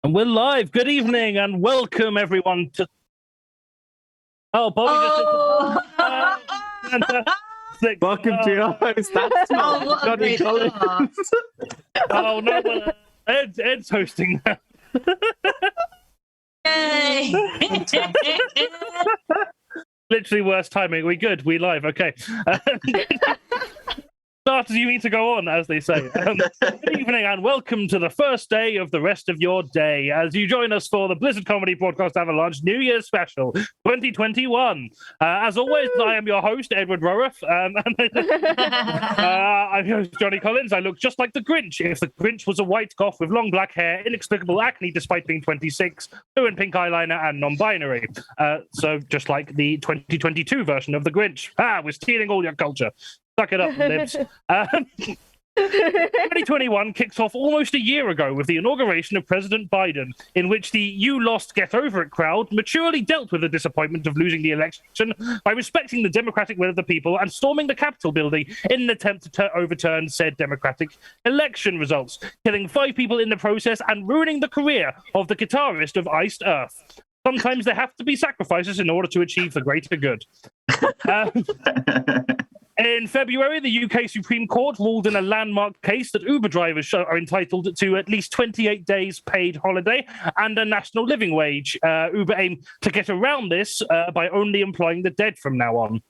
And we're live. Good evening and welcome everyone to... Oh, Bobbie just... Fantastic. Welcome to your host. That's not Johnny Collins. Oh, no, well, Ed's hosting now. Yay! Literally worst timing. We good? We live. Okay. Starters, you need to go on, as they say. Good evening and welcome to the first day of the rest of your day as you join us for the Blizzard Comedy Podcast Avalanche New Year's Special 2021. As always, I am your host, Edward ROWORTH. I'm your host, Johnny Collins. I look just like the Grinch if the Grinch was a white goth with long black hair, inexplicable acne despite being 26, blue and pink eyeliner, and non-binary. So just like the 2022 version of the Grinch. We're stealing all your culture. Suck it up, libs. 2021 kicks off almost a year ago with the inauguration of President Biden, in which the "you lost, get over it" crowd maturely dealt with the disappointment of losing the election by respecting the democratic will of the people and storming the Capitol building in an attempt to overturn said democratic election results, killing 5 people in the process and ruining the career of the guitarist of Iced Earth. Sometimes there have to be sacrifices in order to achieve the greater good. In February, the UK Supreme Court ruled in a landmark case that Uber drivers are entitled to at least 28 days paid holiday and a national living wage. Uber aimed to get around this by only employing the dead from now on.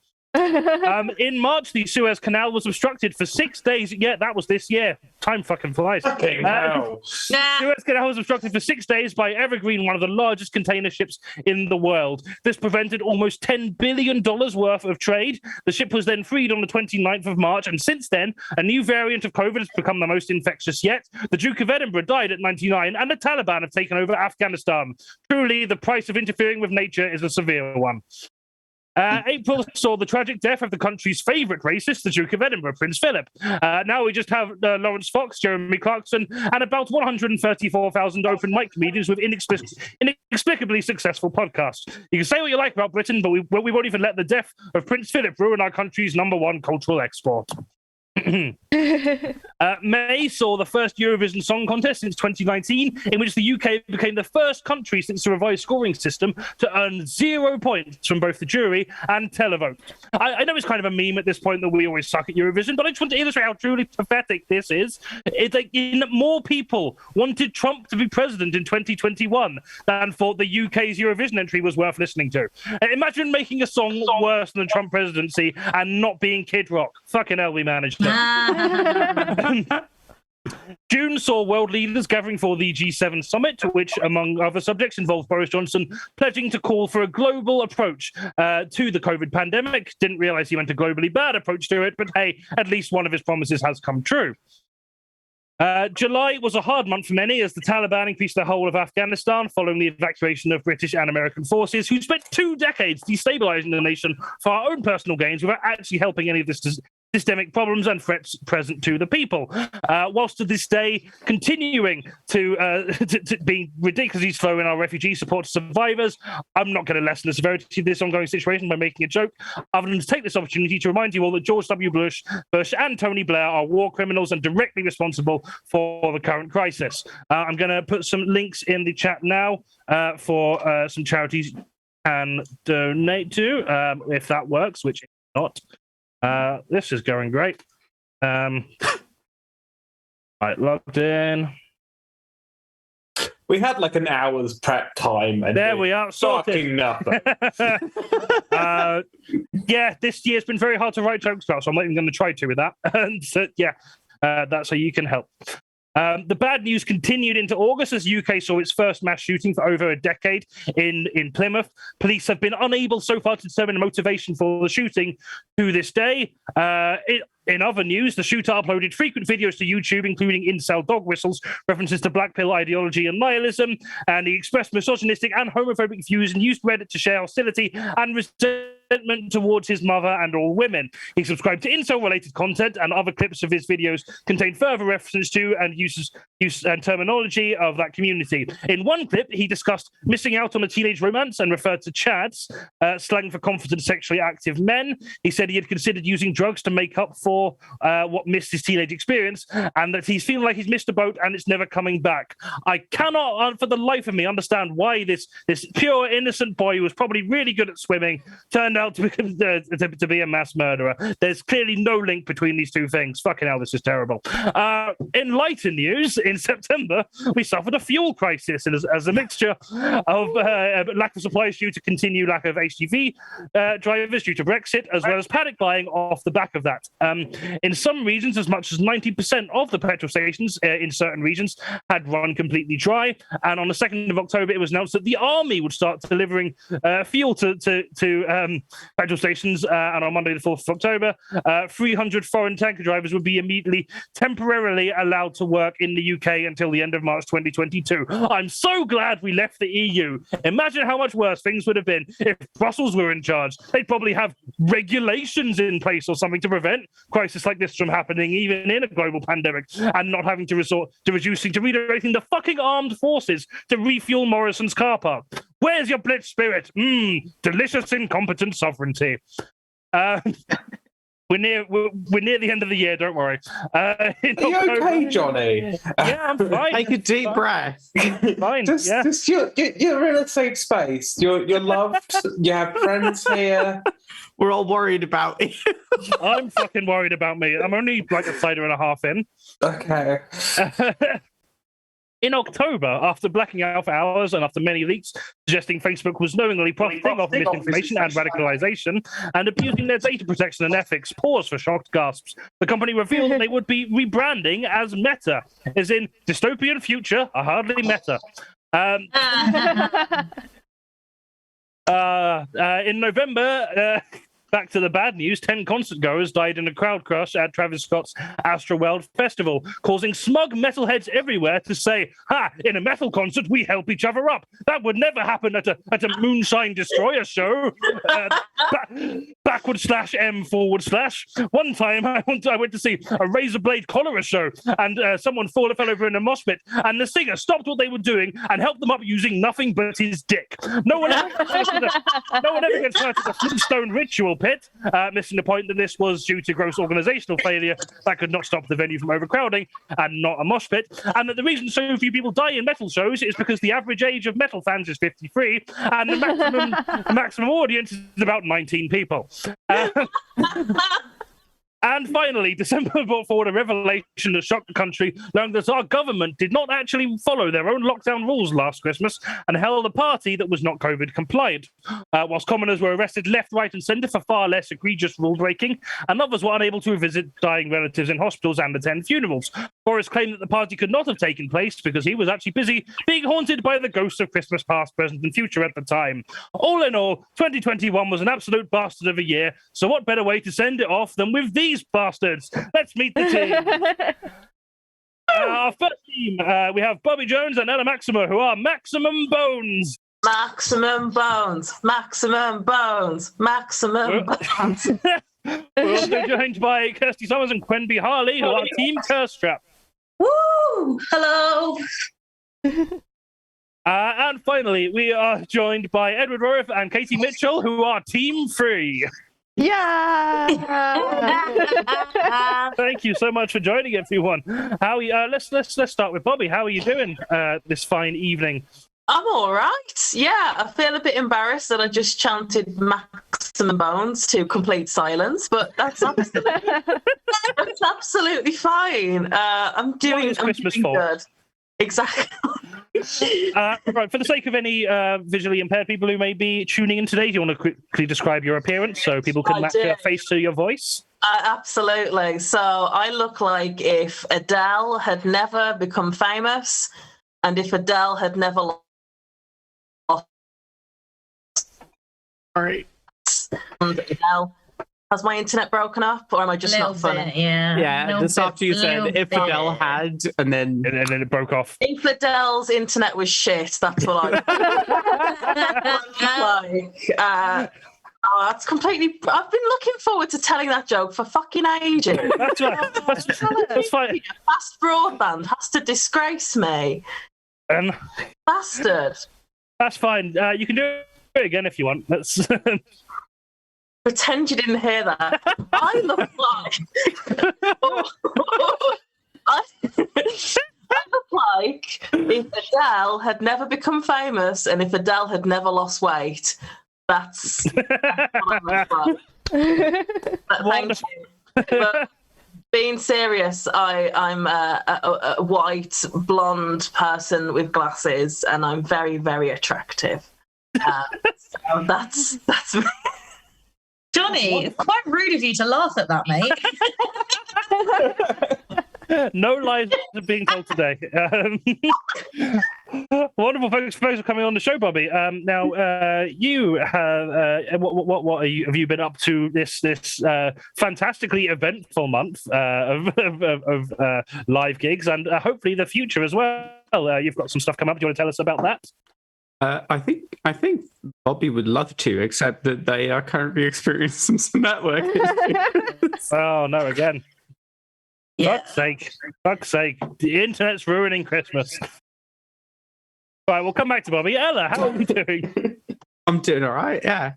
In March, the Suez Canal was obstructed for 6 days. Yeah, that was this year. Time fucking flies. Suez Canal was obstructed for 6 days by Evergreen, one of the largest container ships in the world. This prevented almost $10 billion worth of trade. The ship was then freed on the 29th of March, and since then, a new variant of COVID has become the most infectious yet. The Duke of Edinburgh died at 99, and the Taliban have taken over Afghanistan. Truly, the price of interfering with nature is a severe one. April saw the tragic death of the country's favourite racist, the Duke of Edinburgh, Prince Philip. Now we just have Lawrence Fox, Jeremy Clarkson, and about 134,000 open mic comedians with inexplicably successful podcasts. You can say what you like about Britain, but we won't even let the death of Prince Philip ruin our country's #1 cultural export. May saw the first Eurovision Song Contest since 2019, in which the UK became the first country since the revised scoring system to earn 0 points from both the jury and televote. I know it's kind of a meme at this point that we always suck at Eurovision, but I just want to illustrate how truly pathetic this is. It's like more people wanted Trump to be president in 2021 than thought the UK's Eurovision entry was worth listening to. Imagine making a song worse than the Trump presidency and not being Kid Rock. Fucking hell, we managed it. June saw world leaders gathering for the G7 summit, which, among other subjects, involved Boris Johnson pledging to call for a global approach to the COVID pandemic. Didn't realize he meant a globally bad approach to it, but hey, at least one of his promises has come true. July was a hard month for many as the Taliban increased the whole of Afghanistan following the evacuation of British and American forces who spent 2 decades destabilizing the nation for our own personal gains without actually helping any of this systemic problems and threats present to the people. Whilst to this day continuing to be ridiculously slow in our refugee support to survivors, I'm not going to lessen the severity of this ongoing situation by making a joke, other than to take this opportunity to remind you all that George W. Bush and Tony Blair are war criminals and directly responsible for the current crisis. I'm going to put some links in the chat now for some charities you can donate to, if that works, which is not. This is going great. Right, logged in. We had like an hour's prep time. And there we are. Sorted. Yeah, this year's been very hard to write jokes about, so I'm not even going to try to with that. And so, yeah, that's how you can help. The bad news continued into August as UK saw its first mass shooting for over a decade in Plymouth. Police have been unable so far to determine the motivation for the shooting to this day. In other news, the shooter uploaded frequent videos to YouTube, including incel dog whistles, references to black pill ideology and nihilism, and he expressed misogynistic and homophobic views and used Reddit to share hostility and resentment towards his mother and all women. He subscribed to incel-related content, and other clips of his videos contain further references to and uses use and terminology of that community. In one clip, he discussed missing out on a teenage romance and referred to chads, slang for confident sexually active men. He said he had considered using drugs to make up for what missed his teenage experience, and that he's feeling like he's missed a boat and it's never coming back. I cannot, for the life of me, understand why this pure, innocent boy who was probably really good at swimming turned out to be a mass murderer. There's clearly no link between these two things. Fucking hell, this is terrible. In lighter news, in September, we suffered a fuel crisis as a mixture of lack of supplies due to continued lack of HGV drivers due to Brexit, as well as panic buying off the back of that. In some regions, as much as 90% of the petrol stations in certain regions had run completely dry. And on the 2nd of October, it was announced that the army would start delivering fuel to petrol stations. And on Monday, the 4th of October, 300 foreign tanker drivers would be immediately temporarily allowed to work in the UK until the end of March 2022. I'm so glad we left the EU. Imagine how much worse things would have been if Brussels were in charge. They'd probably have regulations in place or something to prevent crisis like this from happening, even in a global pandemic, and not having to resort to redirecting the fucking armed forces to refuel Morrison's car park. Where's your blitz spirit? Delicious incompetent sovereignty. We're near the end of the year, don't worry. Are you okay, Johnny? Yeah, I'm fine. Take a deep breath. Fine. You're in a safe space. You're loved. You have friends here. We're all worried about you. I'm fucking worried about me. I'm only like a cider and a half in. Okay. In October, after blacking out for hours and after many leaks suggesting Facebook was knowingly profiting off misinformation and radicalization and abusing their data protection and ethics, pause for shocked gasps. The company revealed that they would be rebranding as Meta, as in dystopian future, hardly Meta. In November, back to the bad news, 10 concert goers died in a crowd crush at Travis Scott's Astroworld Festival, causing smug metalheads everywhere to say, in a metal concert, we help each other up. That would never happen at a Moonshine Destroyer show. /M/. One time, I went to see a Razor Blade Cholera show, and someone fell over in a mosh pit, and the singer stopped what they were doing and helped them up using nothing but his dick. No one ever gets hurt at the Flintstone ritual pit, missing the point that this was due to gross organizational failure that could not stop the venue from overcrowding and not a mosh pit, and that the reason so few people die in metal shows is because the average age of metal fans is 53 and the maximum audience is about 19 people. And finally, December brought forward a revelation that shocked the country, learning that our government did not actually follow their own lockdown rules last Christmas and held a party that was not COVID compliant. Whilst commoners were arrested left, right and centre for far less egregious rule breaking, and others were unable to visit dying relatives in hospitals and attend funerals. Boris claimed that the party could not have taken place because he was actually busy being haunted by the ghosts of Christmas past, present and future at the time. All in all, 2021 was an absolute bastard of a year, so what better way to send it off than with these bastards? Let's meet the team. Our first team, we have Bobbie Jones and Ella Maxima, who are Maximum Bones. Maximum Bones, Maximum Bones, Maximum Bones. We're also joined by Kirstie Summers and QUENBY Harley, who are Team Curstrap. Woo! Hello. And finally, we are joined by Edward Roworth and Katie Mitchell, who are Team Free. Yeah. Thank you so much for joining, everyone. How are you, let's start with Bobbie. How are you doing this fine evening? I'm all right. Yeah, I feel a bit embarrassed that I just chanted Maximum Bones to complete silence, but that's absolutely fine. I'm doing good. Exactly. Right, for the sake of any visually impaired people who may be tuning in today, do you want to quickly describe your appearance so people can match your face to your voice? Absolutely. So I look like if Adele had never become famous and if Adele had never lost. All right. And Adele. Has my internet broken up, or am I just not funny? Yeah, just after you said if Adele had, and then it broke off. If Adele's internet was shit, that's what I like. Oh, that's completely. I've been looking forward to telling that joke for fucking ages. That's right. That's fine. Fast broadband has to disgrace me. Bastard. That's fine. You can do it again if you want. That's. Pretend you didn't hear that. I look like. I look like if Adele had never become famous and if Adele had never lost weight. That's what I look like. Thank you. But being serious, I'm a white, blonde person with glasses, and I'm very, very attractive. So that's me. Johnny, it's quite rude of you to laugh at that, mate. No lies are being told today. Wonderful, folks for coming on the show, Bobbie. Now, you have what have you been up to this fantastically eventful month of live gigs, and hopefully the future as well. You've got some stuff coming up. Do you want to tell us about that? I think Bobbie would love to, except that they are currently experiencing some network issues. Oh no, again. Yeah. Fuck's sake. The internet's ruining Christmas. All right, we'll come back to Bobbie. Ella, how are you doing? I'm doing all right, yeah.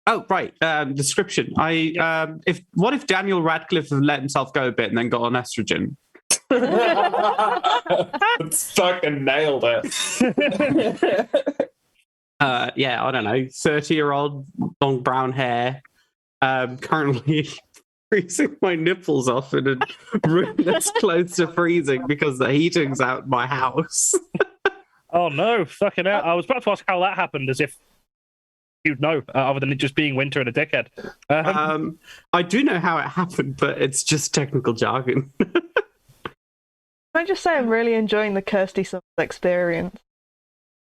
Oh, right, description. What if Daniel Radcliffe had let himself go a bit and then got on estrogen? Fucking nailed it. Yeah, I don't know. 30-year-old, long brown hair, currently freezing my nipples off in a room that's close to freezing because the heating's out in my house. Oh no, fucking hell. I was about to ask how that happened, as if you'd know, other than it just being winter and a dickhead. I do know how it happened, but it's just technical jargon. Can I just say I'm really enjoying the KIRSTIE Summers experience.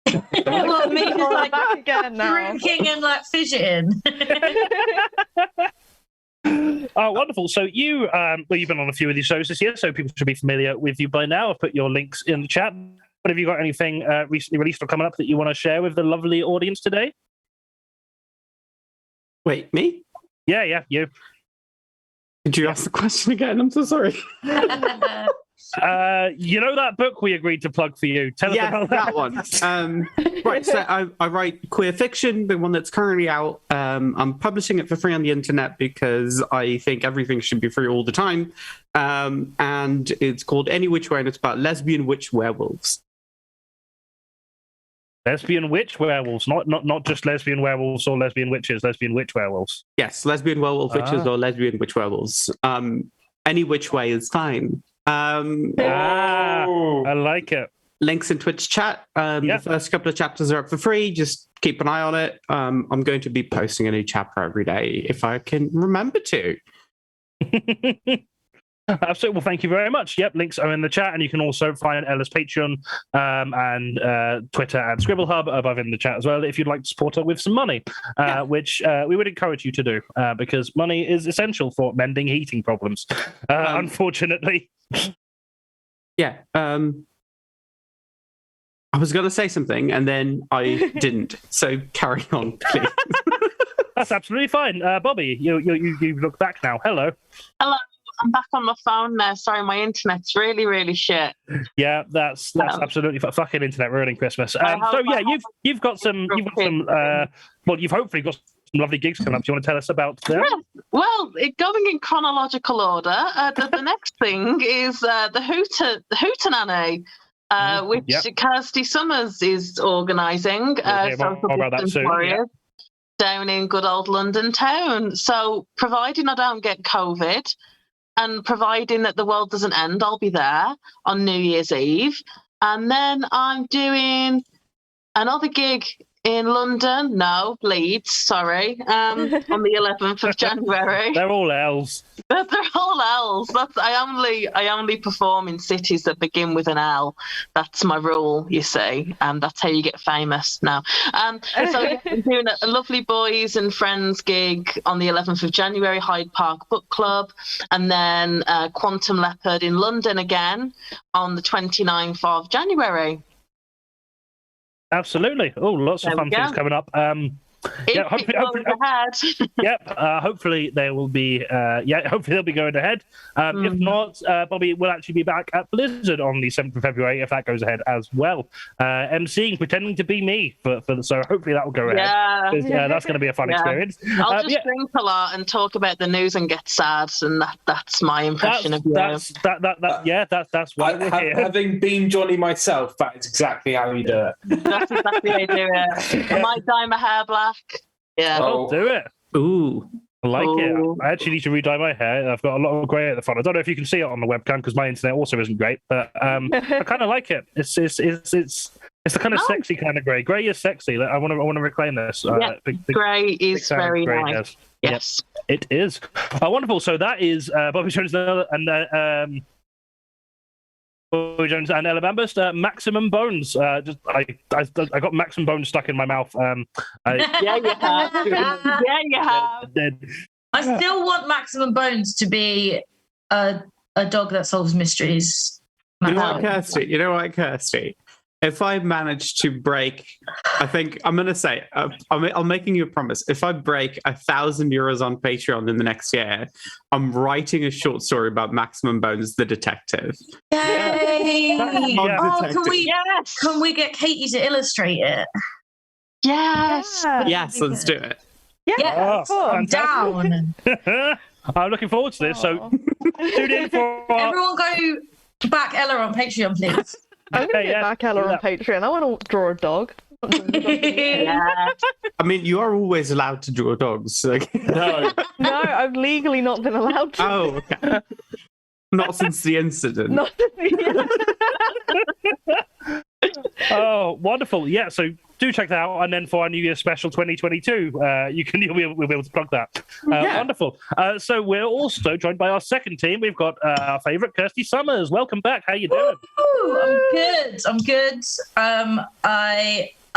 Well, me just like Again now. drinking and like fidgeting. Oh, wonderful. So you've been on a few of these shows this year, so people should be familiar with you by now. I've put your links in the chat. But have you got anything recently released or coming up that you want to share with the lovely audience today? Wait, me? Yeah, you. Did you ask the question again? I'm so sorry. You know that book we agreed to plug for you? Tell us about that one. Right, so I write queer fiction, the one that's currently out. I'm publishing it for free on the internet because I think everything should be free all the time. And it's called Any Which Way, and it's about lesbian witch werewolves. Lesbian witch werewolves, not just lesbian werewolves or lesbian witches, lesbian witch werewolves. Yes, lesbian werewolf witches or lesbian witch werewolves. Any which way is fine. I like it. Links in Twitch chat. The first couple of chapters are up for free. Just keep an eye on it. I'm going to be posting a new chapter every day if I can remember to. Absolutely. Well, thank you very much. Yep, links are in the chat, and you can also find Ella's Patreon and Twitter and Scribble Hub above in the chat as well if you'd like to support her with some money, which we would encourage you to do because money is essential for mending heating problems, unfortunately. Yeah. I was going to say something, and then I didn't. So carry on, please. That's absolutely fine. Bobbie, you look back now. Hello. Hello. I'm back on my phone now. Sorry, my internet's really, really shit. Yeah, that's absolutely fucking internet ruining Christmas. So yeah, you've hopefully got some lovely gigs coming up. Do you want to tell us about them? Yeah. Well, going in chronological order, the next thing is the Hootenanny, which KIRSTIE Summers is organising. Down in good old London town. So, providing I don't get COVID, and providing that the world doesn't end, I'll be there on New Year's Eve. And then I'm doing another gig in London. No, Leeds, sorry. On the 11th of January. They're all L's. They're all L's. I only perform in cities that begin with an L. That's my rule, you see. That's how you get famous now. So I'm doing a lovely boys and friends gig on the 11th of January, Hyde Park Book Club, and then Quantum Leopard in London again on the 29th of January. Absolutely. Oh, lots of fun things coming up. Yeah, hopefully they will be. Hopefully they'll be going ahead. If not, Bobbie will actually be back at Blizzard on the 7th of February if that goes ahead as well. MCing, pretending to be me so hopefully that will go ahead. That's going to be a fun experience. I'll just drink a lot and talk about the news and get sad, and that's my impression of you. That's why we're here. Having been Johnny myself, that is exactly how you do it. That's exactly how you do it. I might dye my hair black. Yeah. I'll do it. Ooh. I like it. I actually need to re-dye my hair. I've got a lot of grey at the front. I don't know if you can see it on the webcam because my internet also isn't great, but I kind of like it. It's the kind of sexy kind of grey. Grey is sexy. I want to reclaim this. Grey is very nice. Yes, it is. Wonderful. So that is Bobbie Jones and Bobbie Jones and Ella BAMBUST. Maximum Bones. I got Maximum Bones stuck in my mouth. Yeah, you have. Yeah, you have. I still want Maximum Bones to be a dog that solves mysteries. You know what, Kirsty? If I manage to break, I think I'm going to say, I'm making you a promise. If I break €1,000 on Patreon in the next year, I'm writing a short story about Maximum Bones, the detective. Yay! Detective. Can we get Katie to illustrate it? Yes. Yes, let's do it. Yeah, I'm down. I'm looking forward to this. So tune in for everyone go back Ella on Patreon, please. I'm going to get back Ella on Patreon. I want to draw a dog. Yeah. I mean, you are always allowed to draw dogs. No, I've legally not been allowed to. Oh, okay. Not since the incident. Not since the Oh, wonderful. Yeah, so do check that out. And then for our New Year special 2022, we'll be able to plug that. Wonderful. So we're also joined by our second team. We've got our favourite, Kirstie Summers. Welcome back. How you doing? I'm good.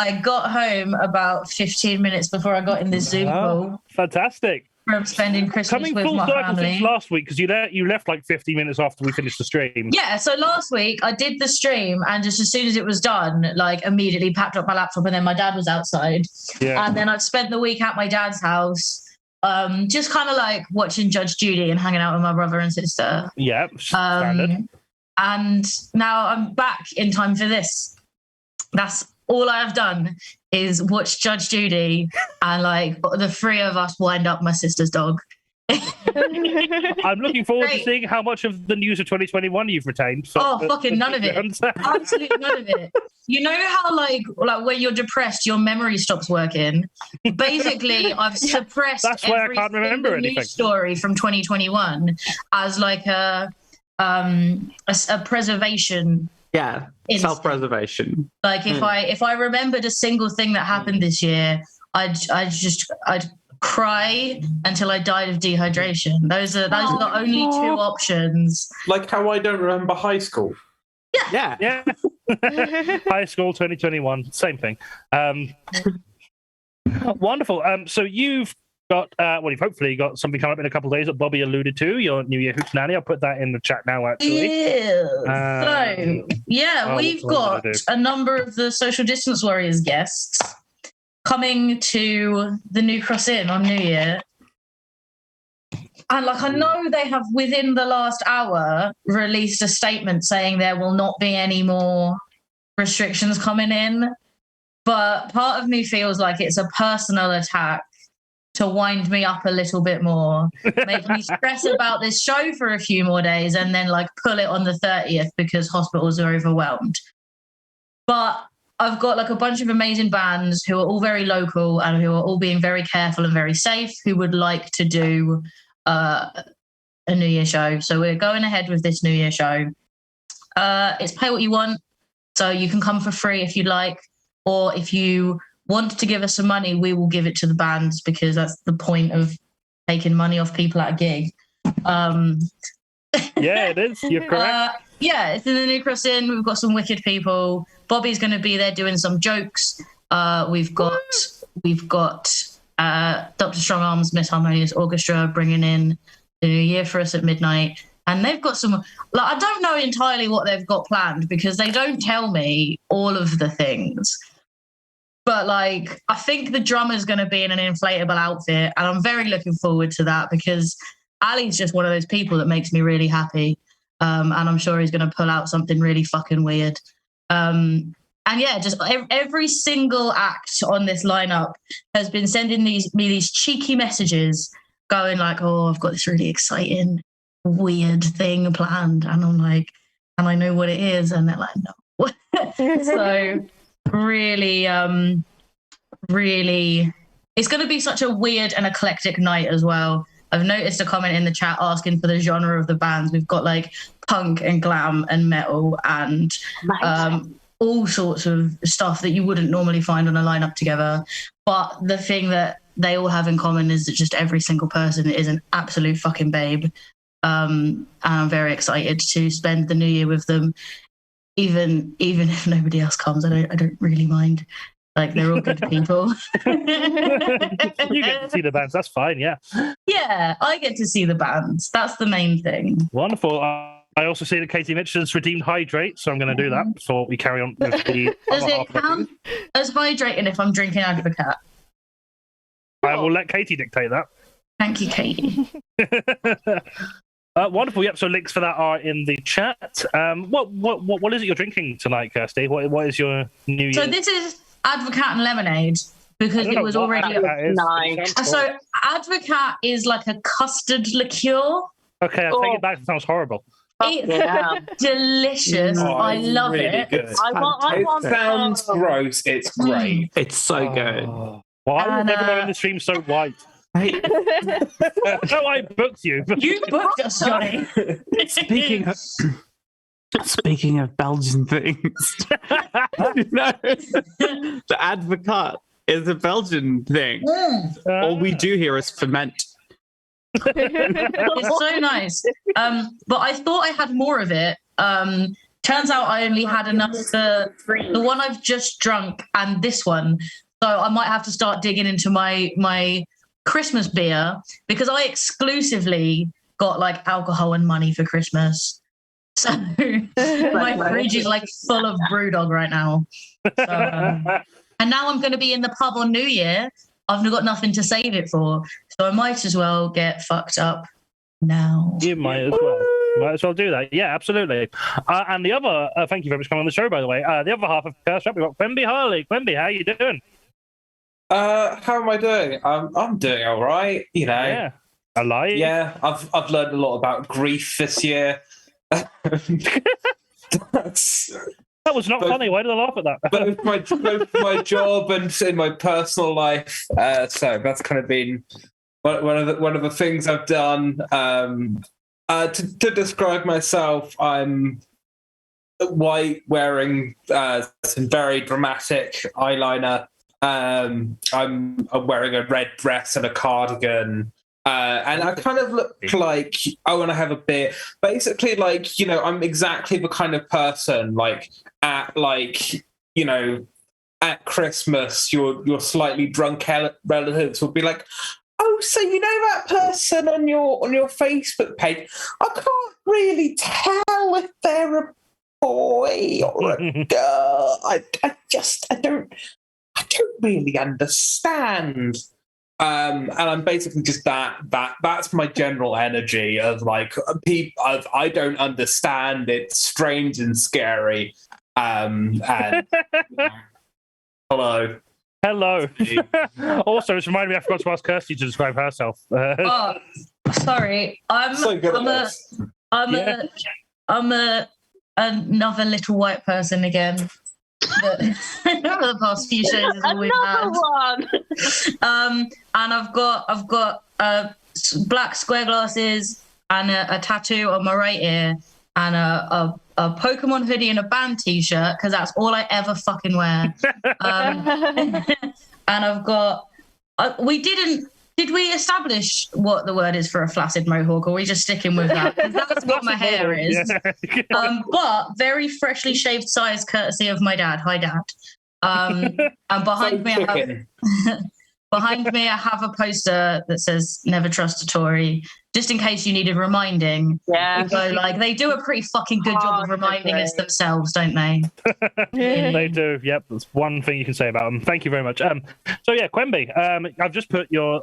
I got home about 15 minutes before I got in this Zoom call. Fantastic. From spending Christmas Coming with full my circle family. since last week, because you left like 50 minutes after we finished the stream. Yeah, so last week I did the stream, and just as soon as it was done, like immediately packed up my laptop, and then my dad was outside. Yeah. And then I've spent the week at my dad's house, just kind of like watching Judge Judy and hanging out with my brother and sister. Yeah, standard. And now I'm back in time for this. That's all I have done is watch Judge Judy and like the three of us wind up my sister's dog. I'm looking forward to seeing how much of the news of 2021 you've retained. Fucking none of it. Absolutely none of it. You know how like when you're depressed, your memory stops working. Basically, I've suppressed That's why I can't remember anything. News story from 2021 as like a preservation. Yeah, self-preservation. Like if I remembered a single thing that happened this year, I'd cry until I died of dehydration. Those are the only two options. Like how I don't remember high school. Yeah. High school 2021, same thing. Wonderful. So you've got you've hopefully got something coming up in a couple of days that Bobbie alluded to, your New Year Hootenanny. I'll put that in the chat now, actually. We've got a number of the Social Distance Warriors guests coming to the New Cross Inn on New Year. And like I know they have within the last hour released a statement saying there will not be any more restrictions coming in. But part of me feels like it's a personal attack to wind me up a little bit more, make me stress about this show for a few more days and then like pull it on the 30th because hospitals are overwhelmed. But I've got like a bunch of amazing bands who are all very local and who are all being very careful and very safe, who would like to do a New Year show. So we're going ahead with this New Year show. It's pay what you want. So you can come for free if you'd like, or if you want to give us some money, we will give it to the bands because that's the point of taking money off people at a gig. Yeah, it is. You're correct. It's in the New Cross Inn. We've got some wicked people. Bobbie's going to be there doing some jokes. We've got Dr. Strong Arm's Miss Harmonious Orchestra bringing in the New Year for us at midnight. And they've got some, like, I don't know entirely what they've got planned because they don't tell me all of the things. But like, I think the drummer's going to be in an inflatable outfit, and I'm very looking forward to that because Ali's just one of those people that makes me really happy, and I'm sure he's going to pull out something really fucking weird. And yeah, just every single act on this lineup has been sending me these cheeky messages, going like, "Oh, I've got this really exciting, weird thing planned," and I'm like, "And I know what it is," and they're like, "No." So. Really, it's going to be such a weird and eclectic night as well. I've noticed a comment in the chat asking for the genre of the bands. We've got like punk and glam and metal and all sorts of stuff that you wouldn't normally find on a lineup together. But the thing that they all have in common is that just every single person is an absolute fucking babe. And I'm very excited to spend the new year with them. Even if nobody else comes, I don't really mind. Like, they're all good people. You get to see the bands. That's fine. Yeah. Yeah, I get to see the bands. That's the main thing. Wonderful. I also see that Katie Mitchell has redeemed Hydrate, so I'm going to do that before we carry on with the Does other it half of count as hydrating if I'm drinking Advocat? I will let Katie dictate that. Thank you, Katie. Wonderful. Yep. So links for that are in the chat. What is it you're drinking tonight, Kirsty? What is your New Year? So this is Advocat and lemonade because it was already nice. So Advocat is like a custard liqueur. Okay, I'll take it back. It sounds horrible. It's delicious. I love it. Good. It sounds gross. It's great. It's so good. Why is everyone in the stream so white? No, I booked you. You booked us, Johnny. Speaking of Belgian things, the Advocat is a Belgian thing. All we do here is ferment. It's so nice. But I thought I had more of it. Turns out I only had enough for the one I've just drunk and this one. So I might have to start digging into my Christmas beer because I exclusively got like alcohol and money for Christmas. So my fridge is like full of Brewdog right now. So, and now I'm going to be in the pub on New Year. I've got nothing to save it for. So I might as well get fucked up now. You might as well. Might as well do that. Yeah, absolutely. And the other, thank you very much for coming on the show, by the way. The other half of Curse Up, we've got QUENBY Harley. QUENBY, how are you doing? How am I doing? I'm doing all right. You know. Yeah. Alive. Yeah, I've learned a lot about grief this year. That was not funny. Why did I laugh at that? both my job and in my personal life. So that's kind of been one of the things I've done. To describe myself, I'm white, wearing some very dramatic eyeliner. I'm wearing a red dress and a cardigan. And I kind of look like I want to have a beer. Basically, like, you know, I'm exactly the kind of person, like, at Christmas, your slightly drunk relatives will be like, "Oh, so you know that person on your Facebook page? I can't really tell if they're a boy or a girl. I don't really understand." And I'm basically just that's my general energy of like I don't understand. It's strange and scary. And hello. Also, it's reminded me I forgot to ask Kirsty to describe herself. Sorry, I'm another little white person again. For the past few shows is all we've had. And I've got black square glasses and a tattoo on my right ear and a Pokemon hoodie and a band t-shirt because that's all I ever fucking wear. And I've got did we establish what the word is for a flaccid mohawk, or are we just sticking with that? 'Cause that's what my hair is. Yeah. But very freshly shaved size, courtesy of my dad. Hi, Dad. And behind me, I have a poster that says "Never trust a Tory." just in case you needed reminding. Yeah. So, like, they do a pretty fucking good job of reminding us themselves, don't they? They do. Yep, that's one thing you can say about them. Thank you very much. So yeah, QUENBY, I've just put your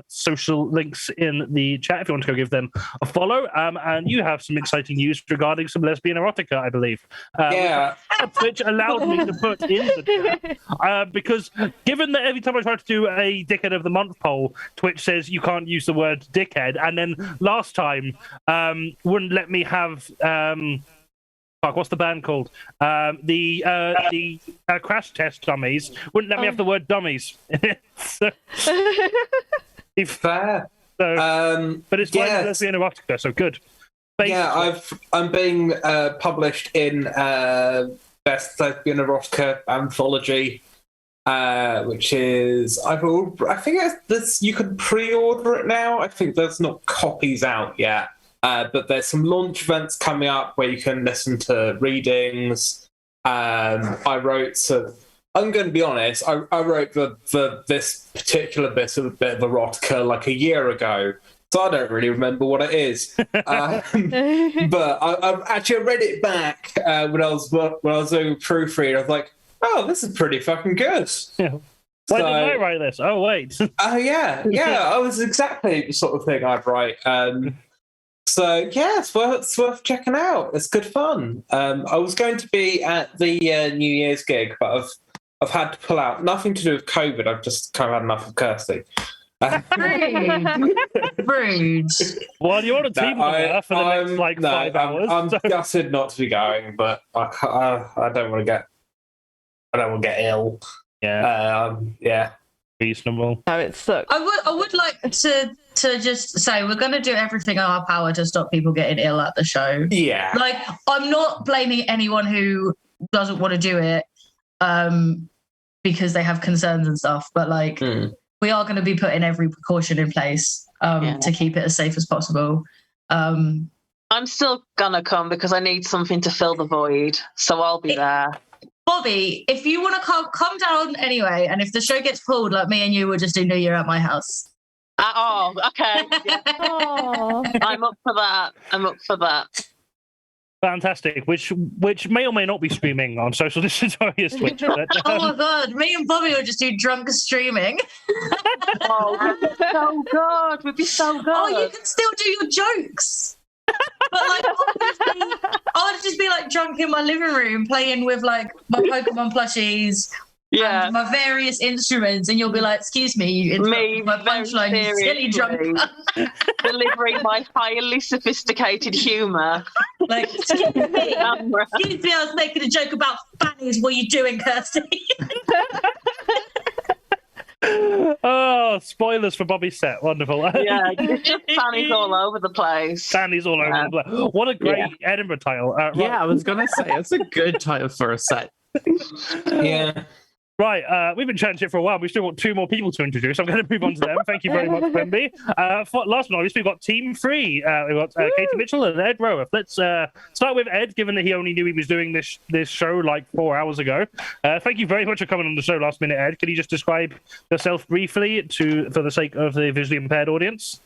social links in the chat if you want to go give them a follow. And you have some exciting news regarding some lesbian erotica, I believe. Yeah. Which allowed me to put in the chat because given that every time I try to do a Dickhead of the Month poll, Twitch says you can't use the word dickhead, and then last time wouldn't let me have fuck, what's the band called? The Crash Test Dummies wouldn't let me have the word dummies. So, Fair. so, but it's fine, lesbian erotica, so good. Basically. Yeah, I'm being published in Best Lesbian Erotica Anthology, which is I think you can pre-order it now. I think there's not copies out yet, but there's some launch events coming up where you can listen to readings. I wrote I'm going to be honest. I wrote this particular bit of erotica like a year ago. So I don't really remember what it is, but I read it back when I was doing proofread. I was like, "Oh, this is pretty fucking good." Yeah. Why didn't I write this? Oh wait. Oh yeah. I was exactly the sort of thing I'd write. So yeah, it's worth checking out. It's good fun. I was going to be at the New Year's gig, but I've had to pull out. Nothing to do with COVID. I've just kind of had enough of Kirstie. Rude. Well, you're on a team with her for the next 5 hours. I'm gutted not to be going, but I don't want to get ill. Yeah. Reasonable. No, it sucks. I would like to just say we're going to do everything in our power to stop people getting ill at the show. Yeah. Like, I'm not blaming anyone who doesn't want to do it because they have concerns and stuff, but like. We are going to be putting every precaution in place to keep it as safe as possible. I'm still going to come because I need something to fill the void, so I'll be there. Bobbie, if you want to come down anyway, and if the show gets pulled, like me and you will just do New Year at my house. Oh, okay. Yeah. I'm up for that. Fantastic, which may or may not be streaming on Social Distatoria's Twitch. But, oh my god, me and Bobbie will just do drunk streaming. Oh, we'd be so good. We'd be so good. Oh, you can still do your jokes. But like, I'll just be like drunk in my living room playing with like my Pokemon plushies. Yeah, and my various instruments, and you'll be like, "Excuse me, you interrupted my punchline, you silly drunk." Delivering my highly sophisticated humour. Like, excuse me, I was making a joke about fannies. What are you doing, Kirstie? Oh, spoilers for Bobbie's set. Wonderful. Yeah, it's just fannies all over the place. Fannies all over the place. What a great Edinburgh title. Right. Yeah, I was going to say, it's a good title for a set. Yeah. Right, we've been chatting shit for a while. We've still got 2 more people to introduce. I'm going to move on to them. Thank you very much, QUENBY. Last but not least, we've got Team 3. We've got Katie Mitchell and Ed Roworth. Let's start with Ed, given that he only knew he was doing this show like 4 hours ago. Thank you very much for coming on the show last minute, Ed. Can you just describe yourself briefly for the sake of the visually impaired audience?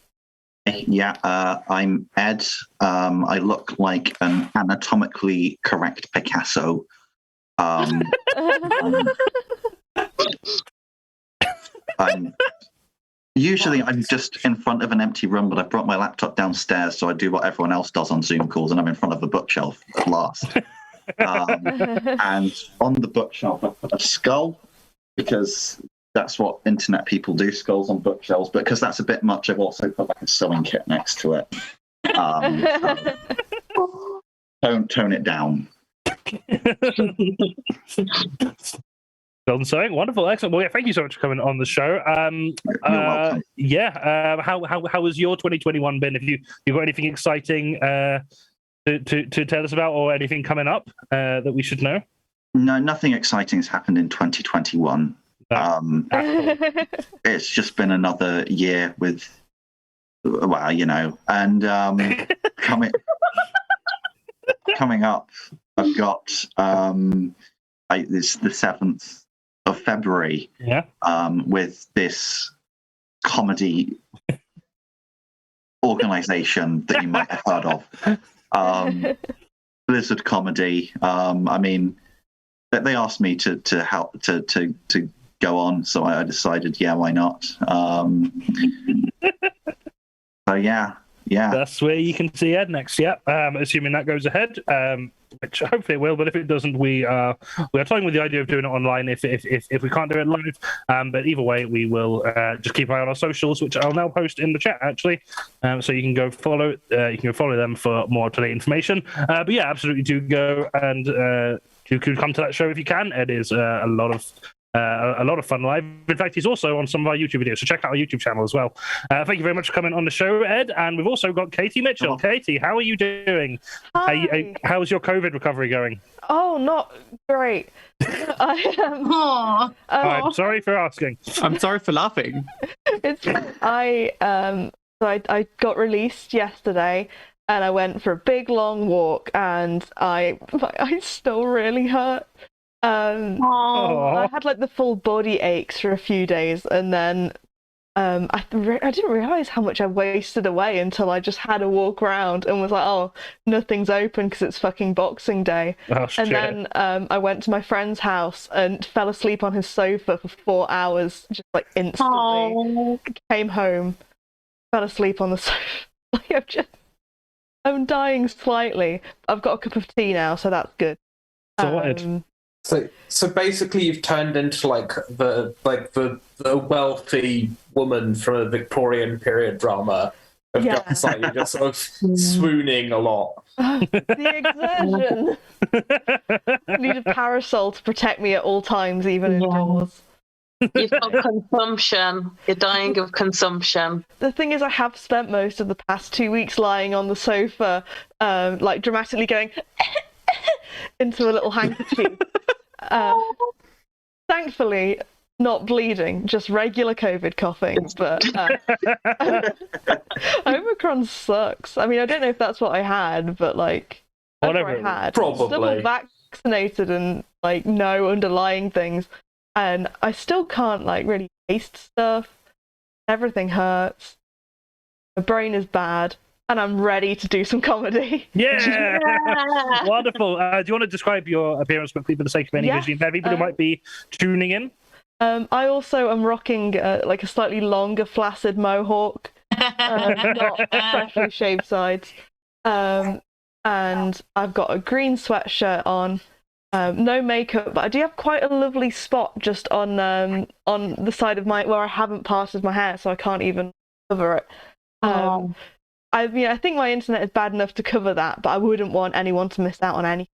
Yeah, I'm Ed. I look like an anatomically correct Picasso. I'm just in front of an empty room, but I brought my laptop downstairs, so I do what everyone else does on Zoom calls, and I'm in front of a bookshelf at last. And on the bookshelf, I put a skull, because that's what internet people do, skulls on bookshelves. But because that's a bit much, I've also put like a sewing kit next to it. Tone it down. Golden sewing, wonderful, excellent. Well, yeah, thank you so much for coming on the show. You're welcome. Yeah, how has your 2021 been? Have you got anything exciting to tell us about, or anything coming up that we should know? No, nothing exciting has happened in 2021. It's just been another year with, well, you know, and coming up, I've got it's the 7th of February. Yeah. With this comedy organization that you might have heard of. Blizzard Comedy. I mean, they asked me to help to go on, so I decided, yeah, why not? So yeah. That's where you can see Ed next. Yeah, assuming that goes ahead, which hopefully it will. But if it doesn't, we are toying with the idea of doing it online if we can't do it live. But either way, we will just keep an eye on our socials, which I'll now post in the chat actually, so you can go follow. You can go follow them for more up to date information. But yeah, absolutely do go and you could come to that show if you can. Ed is a lot of fun live. In fact, he's also on some of our YouTube videos, so check out our YouTube channel as well. Thank you very much for coming on the show, Ed. And we've also got Katie Mitchell. Katie, how are you doing? Hi. How's your COVID recovery going? Oh, not great. I'm sorry for asking. I'm sorry for laughing. I got released yesterday, and I went for a big long walk, and my eyes still really hurt. I had like the full body aches for a few days, and then I didn't realize how much I wasted away until I just had a walk around and was like, oh, nothing's open because it's fucking Boxing Day. And then I went to my friend's house and fell asleep on his sofa for 4 hours, just like instantly. Came home, fell asleep on the sofa. Like I'm dying slightly. I've got a cup of tea now, so that's good. Sorted. So basically, you've turned into like the wealthy woman from a Victorian period drama. Of just like you're just sort of swooning a lot. The exertion. I need a parasol to protect me at all times, even indoors. You've got consumption. You're dying of consumption. The thing is, I have spent most of the past 2 weeks lying on the sofa, like dramatically going into a little handkerchief. Thankfully, not bleeding, just regular COVID coughing. But Omicron sucks. I mean, I don't know if that's what I had, but like, whatever I had, probably double vaccinated and like no underlying things, and I still can't like really taste stuff. Everything hurts. My brain is bad. And I'm ready to do some comedy. Yeah! Wonderful. Do you want to describe your appearance quickly for the sake of any visually impaired people who might be tuning in? I also am rocking like a slightly longer, flaccid mohawk, not freshly shaved sides. And I've got a green sweatshirt on, no makeup, but I do have quite a lovely spot just on the side of where I haven't parted my hair, so I can't even cover it. I mean, I think my internet is bad enough to cover that, but I wouldn't want anyone to miss out on anything.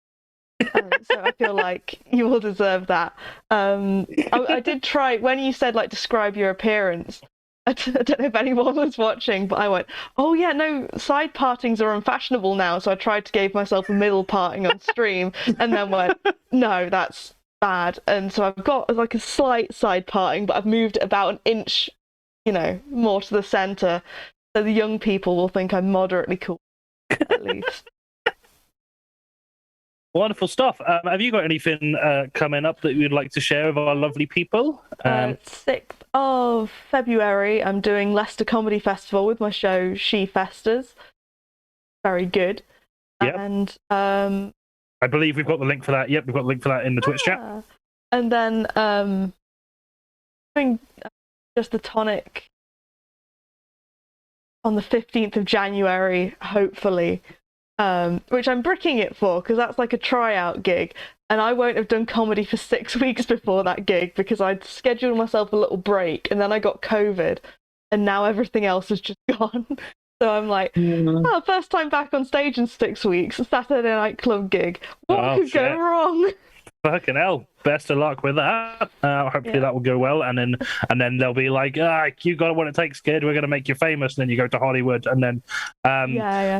So I feel like you all deserve that. I did try, when you said, like, describe your appearance, I don't know if anyone was watching, but I went, oh yeah, no, side partings are unfashionable now, so I tried to give myself a middle parting on stream, and then went, no, that's bad. And so I've got, like, a slight side parting, but I've moved it about an inch, more to the centre. So the young people will think I'm moderately cool, at least. Wonderful stuff. Have you got anything coming up that you'd like to share with our lovely people? 6th of February, I'm doing Leicester Comedy Festival with my show She Festers. Very good. Yep. And I believe we've got the link for that. Yep, we've got the link for that in the Twitch chat. And then doing Just the Tonic on the 15th of January, hopefully, which I'm bricking it for because that's like a tryout gig, and I won't have done comedy for 6 weeks before that gig because I'd scheduled myself a little break, and then I got COVID, and now everything else is just gone. So I'm like, first time back on stage in 6 weeks, a Saturday night club gig. What could go wrong? Fucking hell. Best of luck with that. Hopefully that will go well, and then they'll be like, you got what it takes, kid. We're gonna make you famous. And then you go to Hollywood, and then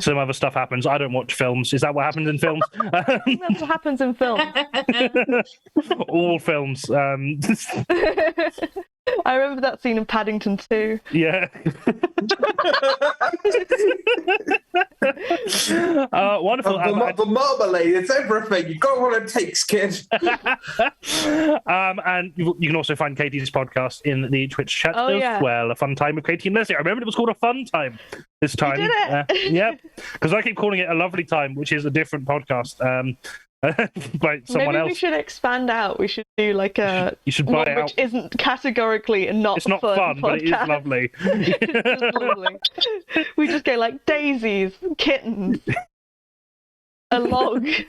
some other stuff happens. I don't watch films. Is that what happens in films? That's what happens in films. All films. I remember that scene in Paddington 2. Yeah. Wonderful. The marmalade, it's everything. You got what it takes, kid. And you can also find Katie's podcast in the Twitch chat as well. A fun time with Katie and Leslie. I remember it was called A Fun Time this time. You did it. Yep. Because I keep calling it A Lovely Time, which is a different podcast. By someone Maybe else. we should expand out. We should do like a You should buy one it out. which isn't categorically and not It's not fun, but it is podcast. lovely. It's just lovely. We just go like daisies, kittens, a log. We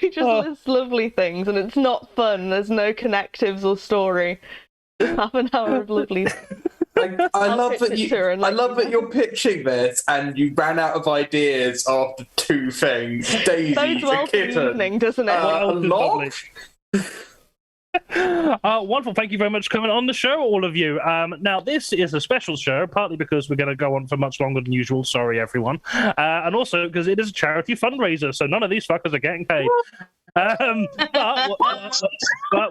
just list lovely things, and it's not fun. There's no connectives or story. Just half an hour of lovely. I love pitch that it you. to her and, I like, love that you're pitching this, and you ran out of ideas after 2 things. Daisy, Bodes well a for the kitten, evening, doesn't it? a log. Wonderful. Thank you very much for coming on the show, all of you. Now, this is a special show, partly because we're going to go on for much longer than usual. Sorry, everyone. And also because it is a charity fundraiser, so none of these fuckers are getting paid. But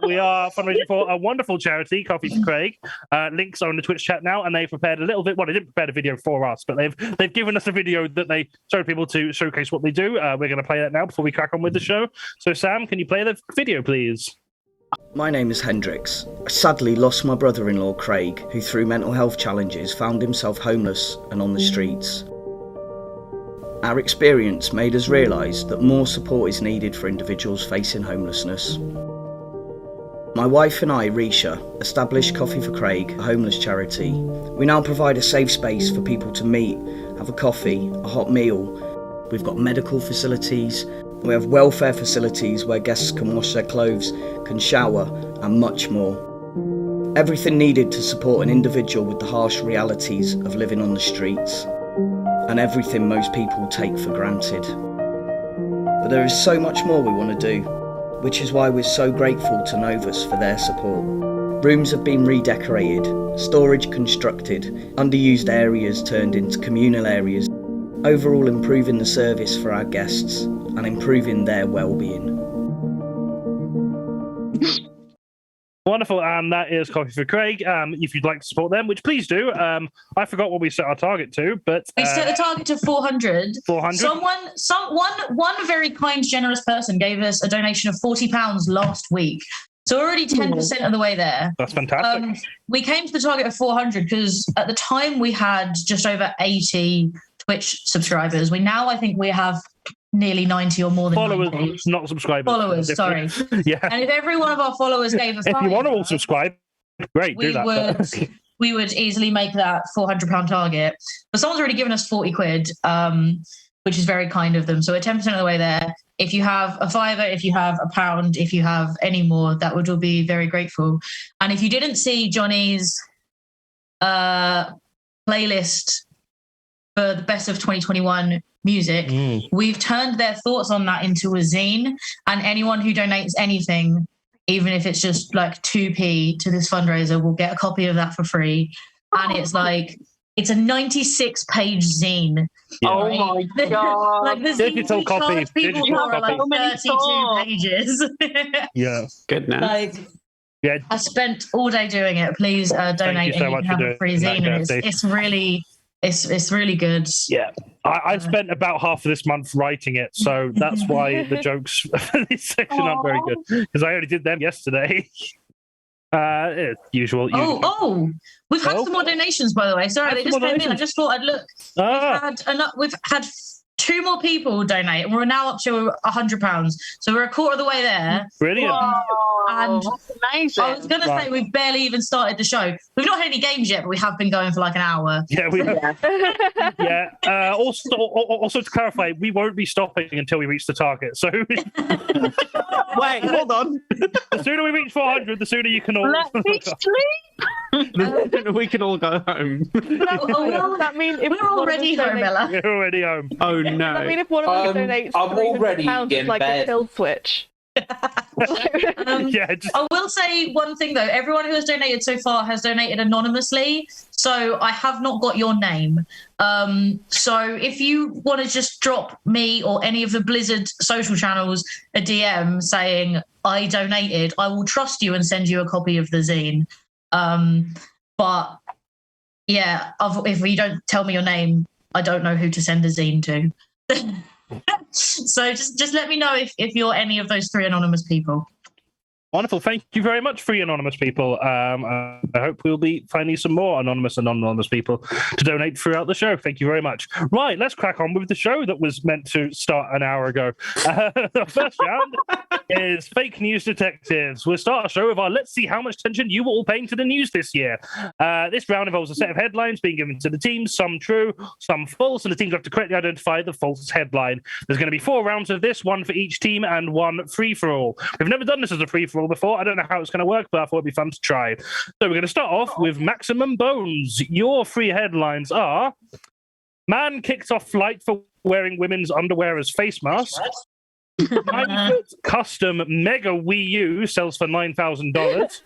we are fundraising for a wonderful charity, Coffee for Craig. Links are in the Twitch chat now, and they prepared a little bit. Well, they didn't prepare the video for us, but they've given us a video that they showed people to showcase what they do. We're going to play that now before we crack on with the show. So, Sam, can you play the video, please? My name is Hendrix. I sadly lost my brother-in-law Craig, who through mental health challenges found himself homeless and on the streets. Our experience made us realise that more support is needed for individuals facing homelessness. My wife and I, Risha, established Coffee for Craig, a homeless charity. We now provide a safe space for people to meet, have a coffee, a hot meal. We've got medical facilities. We have welfare facilities where guests can wash their clothes, can shower, and much more. Everything needed to support an individual with the harsh realities of living on the streets, and everything most people take for granted. But there is so much more we want to do, which is why we're so grateful to Novus for their support. Rooms have been redecorated, storage constructed, underused areas turned into communal areas, overall improving the service for our guests and improving their well-being. Wonderful, and that is Coffee for Craig. If you'd like to support them, which please do. I forgot what we set our target to, but We set the target to 400. 400. One very kind, generous person gave us a donation of £40 last week. So we're already 10% of the way there. That's fantastic. We came to the target of 400 because at the time we had just over 80 Twitch subscribers. I think we have nearly 90 or more than Followers, 90. not subscribers. Followers, sorry. Yeah. And if every one of our followers gave us If you want to all subscribe, great, do that. We would easily make that £400 target. But someone's already given us 40 quid, which is very kind of them. So we're 10% of the way there. If you have a fiver, if you have a pound, if you have any more, that would all be very grateful. And if you didn't see Johnny's playlist for the best of 2021 music, we've turned their thoughts on that into a zine, and anyone who donates anything, even if it's just like 2p to this fundraiser, will get a copy of that for free. And it's like, it's a 96-page zine. Yeah. Oh my god! Like the Digital zine we copy. charge people Digital for are like copy. 32 pages. Yeah. Goodness. Like, Yeah. I spent all day doing it. Please donate, you so and you much can have for a free doing zine. that, And Kirsty. it's really good. Yeah. I spent about half of this month writing it, so that's why the jokes for this section aren't very good, because I only did them yesterday. Usual. We've had some more donations, by the way. Sorry, Had they some just more came in. I donations. just thought I'd look. We've had 2 more people donate, and we're now up to £100. So we're a quarter of the way there. Brilliant. And That's amazing. I was going to say we've barely even started the show. We've not had any games yet, but we have been going for like an hour. Yeah, we have. Yeah. Also, to clarify, we won't be stopping until we reach the target. So Wait, hold on. the sooner we reach 400, the sooner you can all. Let me sleep. We can all go home. Does that mean if We're one of us already home, donates- Ella. We're already home. Oh Does that mean no. if one of us donates I'm already £300, in it's like bed. a kill switch? Yeah. Just, I will say one thing though. Everyone who has donated so far has donated anonymously, so I have not got your name. So if you want to just drop me or any of the Blizzard social channels a DM saying I donated, I will trust you and send you a copy of the zine. But yeah, if you don't tell me your name, I don't know who to send the zine to. So just let me know if you're any of those 3 anonymous people. Wonderful. Thank you very much, free anonymous people. I hope we'll be finding some more anonymous and non-anonymous people to donate throughout the show. Thank you very much. Right, let's crack on with the show that was meant to start an hour ago. The first round is Fake News Detectives. We'll start our show with our Let's See How Much Attention You Were All Paying to the News This Year. This round involves a set of headlines being given to the teams, some true, some false, and the teams have to correctly identify the false headline. There's going to be 4 rounds of this, 1 for each team and 1 free-for-all. We've never done this as a free-for-all before. I don't know how it's going to work, but I thought it'd be fun to try. So we're going to start off with Maximum Bones. Your 3 headlines are: Man kicks off flight for wearing women's underwear as face masks. 9-foot custom Mega Wii U sells for $9,000.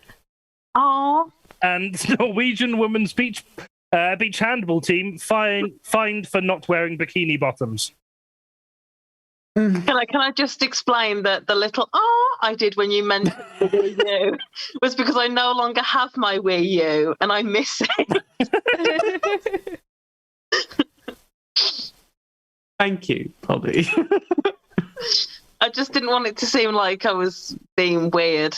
Oh. And Norwegian women's beach handball team fined for not wearing bikini bottoms. Can I just explain that the little I did when you mentioned the Wii U was because I no longer have my Wii U and I miss it. Thank you, Bobby. I just didn't want it to seem like I was being weird.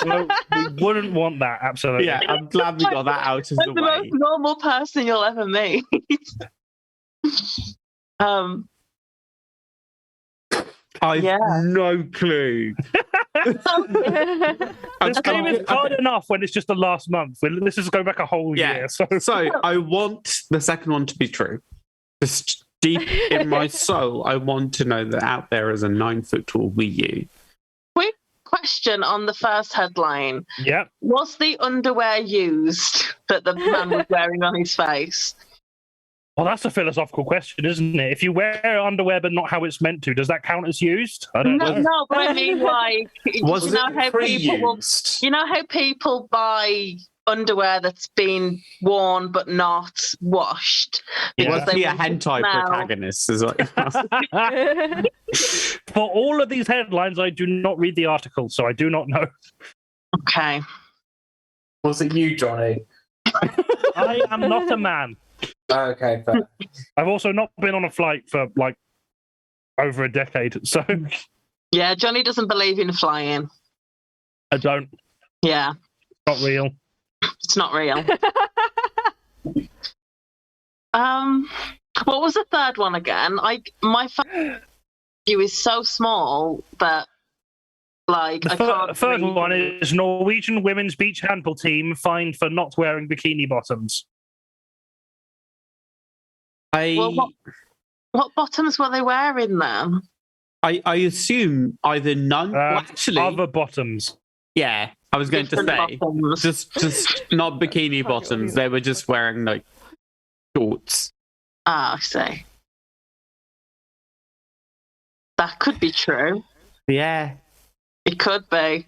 Well, we wouldn't want that, absolutely. Yeah, I'm glad we got that out of the I'm the way. most normal person you'll ever meet. I've no clue. This game is hard enough when it's just the last month. This is going back a whole year. So I want the second one to be true. Just deep in my soul, I want to know that out there is a 9-foot tall Wii U. Quick question on the first headline. Yeah. Was the underwear used that the man was wearing on his face? Well, that's a philosophical question, isn't it? If you wear underwear but not how it's meant to, does that count as used? I don't know. No, but I mean, like, Was you know it how pre-used? you know how people buy underwear that's been worn but not washed? Was he a want to hentai smell. protagonist? Is what For all of these headlines, I do not read the article, so I do not know. Okay. Was it you, Johnny? I am not a man. Okay, fair. I've also not been on a flight for like over a decade, so Yeah, Johnny doesn't believe in flying. I don't. Yeah, Not real. it's not real. What was the third one again? My view is so small that like I can't. The third read one it. is Norwegian women's beach handball team fined for not wearing bikini bottoms. Well, what bottoms were they wearing then? I assume either none. Well, actually, Other bottoms. yeah, I was going to Different say bottoms. just not bikini bottoms. They were just wearing like shorts. Ah, I see. That could be true. Yeah, It could be.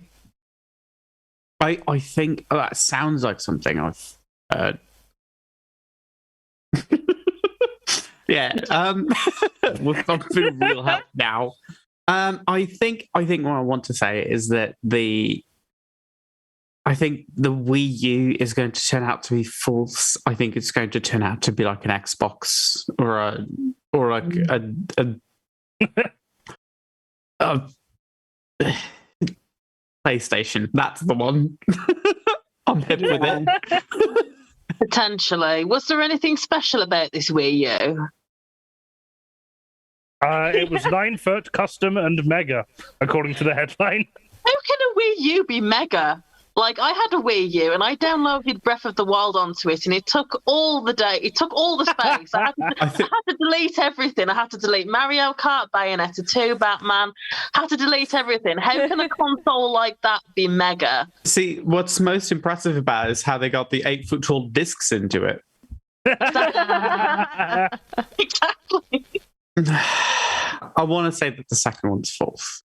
I think that sounds like something I've heard. Yeah, with something real help now. I think what I want to say is that I think the Wii U is going to turn out to be false. I think it's going to turn out to be like an Xbox or a PlayStation. That's the one. I'm headed with it. Potentially. Was there anything special about this Wii U? It was 9-foot, custom, and mega, according to the headline. How can a Wii U be mega? Like, I had a Wii U and I downloaded Breath of the Wild onto it and it took all the day. It took all the space. I had to delete everything. I had to delete Mario Kart, Bayonetta 2, Batman. I had to delete everything. How can a console like that be mega? See, what's most impressive about it is how they got the 8-foot tall discs into it. Exactly. I want to say that the second one's false.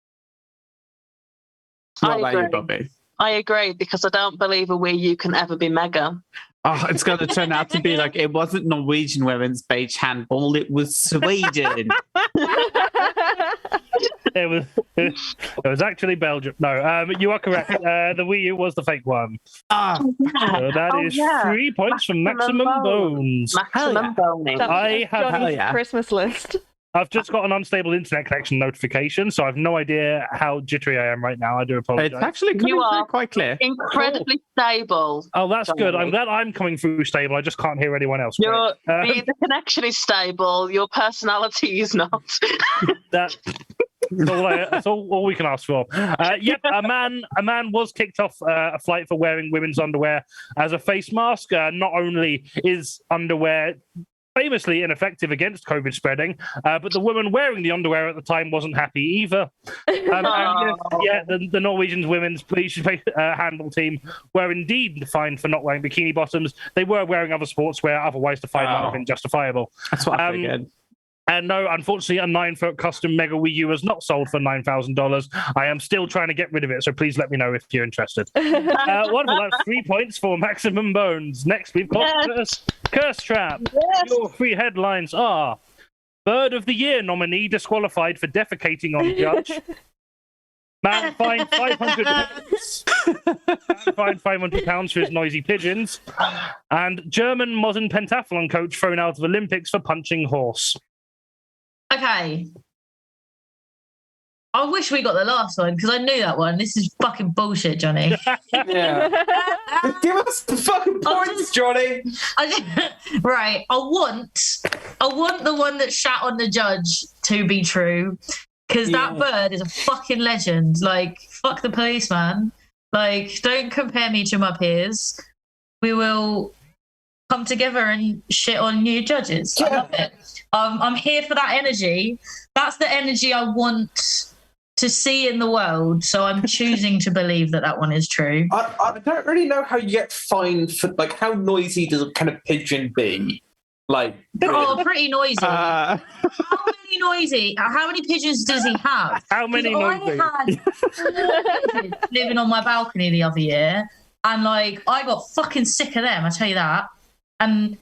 I What about you, agree. Bobby? I agree because I don't believe a Wii U can ever be mega. Oh, it's going to turn out to be like it wasn't Norwegian women's beach handball; it was Sweden. It was actually Belgium. No, you are correct. The Wii U was the fake one. So that is 3 points from Maximum Bones. Maximum boning. I have Johnny's Christmas list. I've just got an unstable internet connection notification, so I've no idea how jittery I am right now. I do apologize. It's actually coming through quite clear. Incredibly stable. Oh, that's good. I'm glad I'm coming through stable. I just can't hear anyone else. The connection is stable. Your personality is not. That's all we can ask for. Yep, a man was kicked off a flight for wearing women's underwear as a face mask. Not only is underwear famously ineffective against COVID spreading, but the woman wearing the underwear at the time wasn't happy either. The Norwegian women's police handle team were indeed fined for not wearing bikini bottoms. They were wearing other sportswear, otherwise the fine might have been justifiable. That's what I figured. And no, unfortunately, a 9-foot custom Mega Wii U was not sold for $9,000. I am still trying to get rid of it, so please let me know if you're interested. Wonderful, that's 3 points for Maximum Bones. Next, we've got Curse Trap. Yes. Your 3 headlines are: Bird of the Year nominee disqualified for defecating on judge. Man fined £500 for his noisy pigeons. And German modern pentathlon coach thrown out of Olympics for punching horse. Okay. I wish we got the last one because I knew that one. This is fucking bullshit, Johnny. Yeah. Give us the fucking points, Johnny. Right. I want the one that shat on the judge to be true because that bird is a fucking legend. Like, fuck the policeman. Like, don't compare me to my peers. We will come together and shit on new judges. I love it. I'm here for that energy. That's the energy I want to see in the world. So I'm choosing to believe that one is true. I don't really know how you get fined for, like, how noisy does a kind of pigeon be? Like, oh, pretty noisy. How many noisy? How many pigeons does he have? How many noisy? I had living on my balcony the other year, and like I got fucking sick of them. I tell you that. And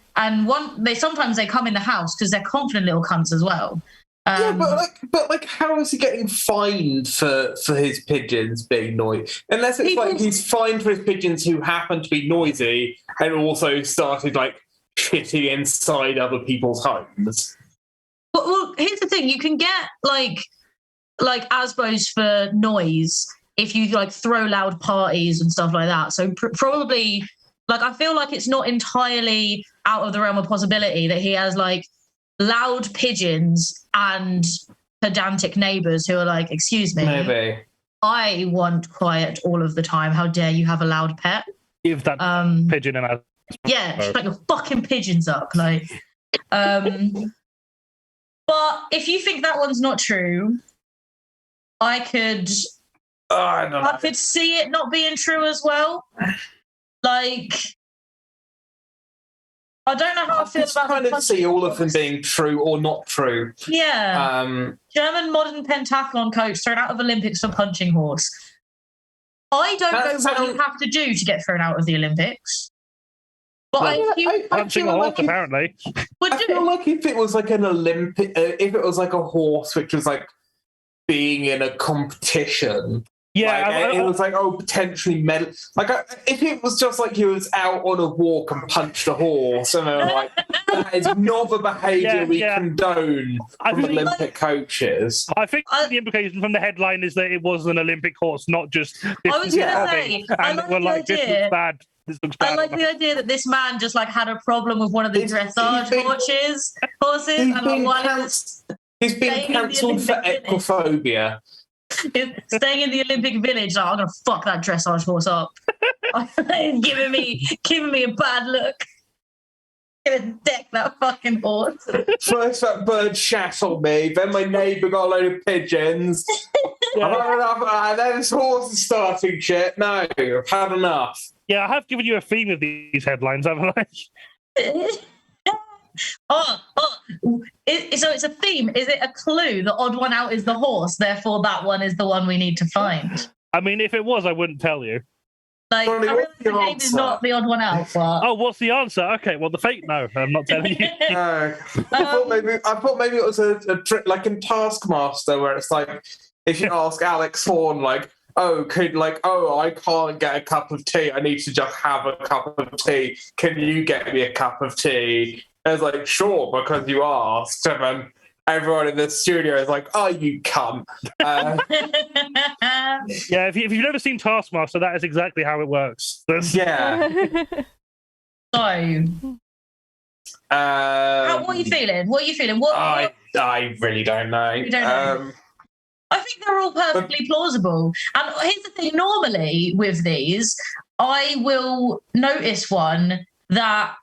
sometimes they come in the house because they're confident little cunts as well. But how is he getting fined for his pigeons being noisy? Unless it's like he's fined for his pigeons who happen to be noisy and also started like shitting inside other people's homes. Well, here's the thing: you can get like ASBOs for noise if you like throw loud parties and stuff like that. So probably. Like, I feel like it's not entirely out of the realm of possibility that he has, like, loud pigeons and pedantic neighbours who are like, excuse me. Maybe. I want quiet all of the time. How dare you have a loud pet? Give that pigeon an ad. Yeah, shut your fucking pigeons up. Like, but if you think that one's not true, I could see it not being true as well. Like, I don't know how I feel about kind of see all of them being true or not true. Yeah. German modern pentathlon coach thrown out of Olympics for punching horse. I don't know what you have to do to get thrown out of the Olympics. But punching a horse, apparently. I feel like if it was like an Olympic, if it was like a horse which was like being in a competition. Yeah, like, it was like, potentially medal. Like, if it was just like he was out on a walk and punched a horse, and I'm like, that is not the behaviour we condone from Olympic coaches. I think the implication from the headline is that it was an Olympic horse, not just. I was going to say, I like the idea. This looks bad. I like the idea that this man just like had a problem with one of the dressage horses, and he's been cancelled for equophobia. Staying in the Olympic Village, like, I'm gonna fuck that dressage horse up. giving me a bad look. Gonna deck that fucking horse. First that bird shat on me, then my neighbour got a load of pigeons. Then this horse is starting shit. No, I've had enough. Yeah, I have given you a theme of these headlines, haven't I? So it's a theme. Is it a clue? The odd one out is the horse, therefore that one is the one we need to find. I mean, if it was, I wouldn't tell you. Like, Johnny, I realize the game is not the odd one out. But... Oh, what's the answer? Okay, well, the fake, no, I'm not telling you. I thought maybe it was a trick, like in Taskmaster, where it's like if you ask Alex Horn, like, I can't get a cup of tea. I need to just have a cup of tea. Can you get me a cup of tea? And it's like, sure, because you asked. And then everyone in the studio is like, oh, you cunt. Yeah, if you've never seen Taskmaster, that is exactly how it works. Yeah. So, what are you feeling? What are you feeling? I really don't know. You don't know. I think they're all perfectly plausible. And here's the thing, normally with these, I will notice one that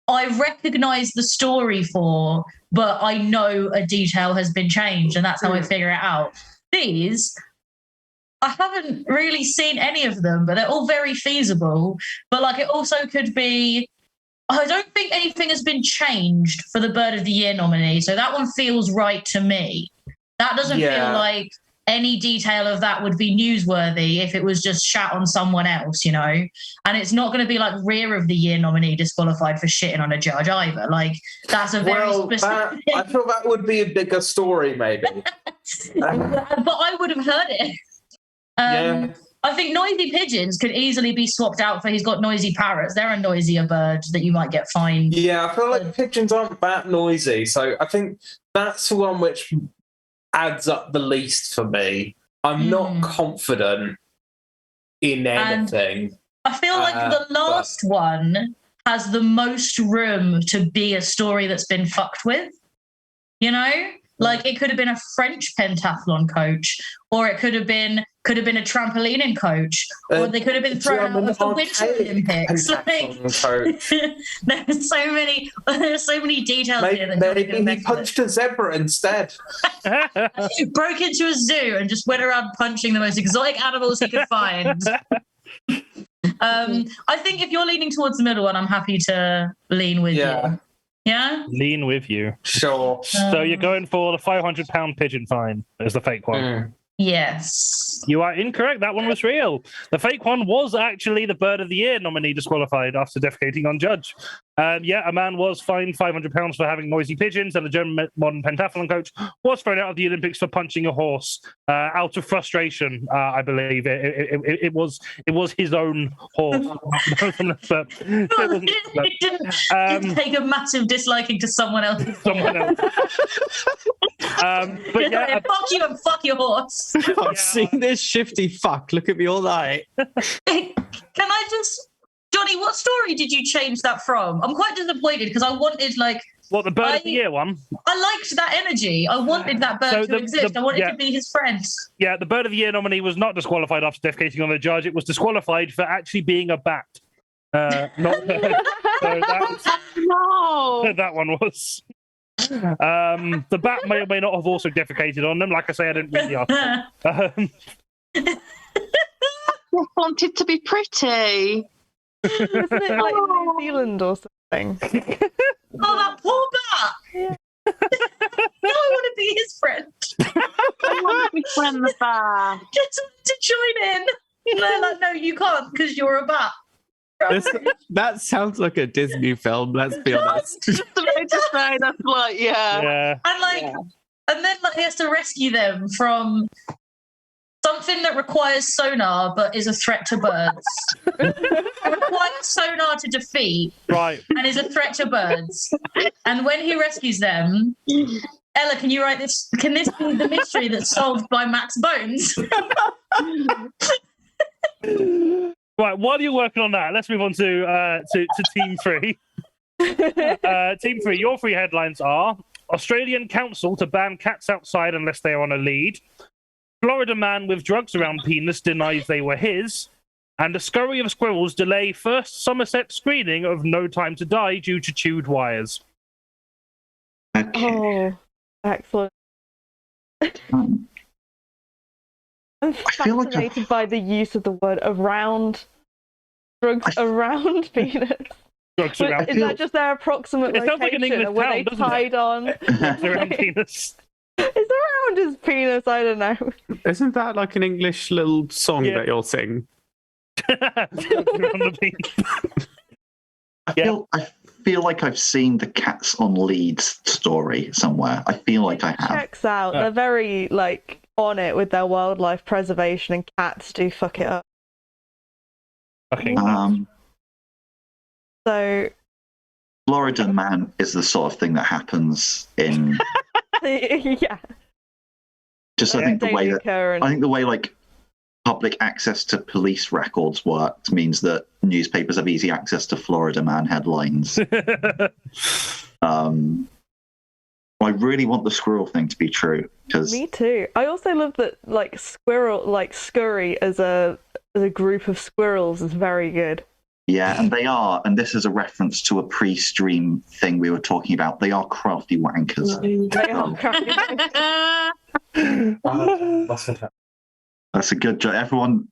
I recognise the story for, but I know a detail has been changed, and that's how I figure it out. These, I haven't really seen any of them, but they're all very feasible. But like, it also could be, I don't think anything has been changed for the Bird of the Year nominee, so that one feels right to me. That doesn't feel like any detail of that would be newsworthy if it was just shat on someone else, you know? And it's not going to be like Rear of the Year nominee disqualified for shitting on a judge either. Like, that's a very specific... I feel that would be a bigger story, maybe. But I would have heard it. I think Noisy Pigeons could easily be swapped out for He's Got Noisy Parrots. They're a noisier bird that you might get fined. Yeah, I feel like pigeons aren't that noisy, so I think that's the one which adds up the least for me. I'm not confident in anything. And I feel like the last one has the most room to be a story that's been fucked with, you know? Like, it could have been a French pentathlon coach, or it could have been a trampolining coach, or they could have been thrown out of the Winter Olympics. Like, there's so many details here that maybe he punched a zebra instead. Broke into a zoo and just went around punching the most exotic animals he could find. I think if you're leaning towards the middle one, I'm happy to lean with you. Yeah? Lean with you. Sure. So you're going for the £500 pigeon fine as the fake one? Yes. You are incorrect. That one was real. The fake one was actually the Bird of the Year nominee disqualified after defecating on judge. A man was fined £500 for having noisy pigeons, and the German modern pentathlon coach was thrown out of the Olympics for punching a horse out of frustration. I believe it was his own horse. But it didn't take a massive disliking to someone else. But yeah, fuck you and fuck your horse. I've seen this shifty fuck. Look at me all night. Can I just... Johnny, what story did you change that from? I'm quite disappointed because I wanted, like... What, the Bird of the Year one? I liked that energy. I wanted that bird to exist. I wanted to be his friend. Yeah, the Bird of the Year nominee was not disqualified after defecating on the judge. It was disqualified for actually being a bat. That one was... the bat may or may not have also defecated on them. Like I say, I didn't read the article. I wanted to be pretty. Isn't it like New Zealand or something? Oh, that poor bat! Yeah. No, I want to be his friend. I want to befriend the bat. Just to join in. They're like, no, you can't because you're a bat. That sounds like a Disney film, let's be honest. Just about to say, that's like, yeah. And then he has to rescue them from something that requires sonar but is a threat to birds. It requires sonar to defeat, right? And is a threat to birds. And when he rescues them, Ella, can you write this? Can this be the mystery that's solved by Max Bones? Right, while you're working on that, let's move on to Team 3. Team 3, your 3 headlines are: Australian council to ban cats outside unless they are on a lead, Florida man with drugs around penis denies they were his, and a scurry of squirrels delay first Somerset screening of No Time to Die due to chewed wires. Okay. Oh, excellent. I'm feel like fascinated by the use of the word around. Drugs around penis. Drugs around. Is that just their approximate location? It sounds like an English were town, they doesn't tied it? on? Drugs around penis. Is around his penis? I don't know. Isn't that like an English little song that you'll sing? I feel like I've seen the Cats on Leads story somewhere. I feel like I have. Checks out. They're very like on it with their wildlife preservation, and cats do fuck it up. So Florida man is the sort of thing that happens in. yeah. Just I think the way like public access to police records worked means that newspapers have easy access to Florida man headlines. I really want the squirrel thing to be true. Me too. I also love that Scurry as a group of squirrels is very good. Yeah, and they are, and this is a reference to a pre-stream thing we were talking about. They are crafty wankers. They are crafty wankers. That's a good joke. Everyone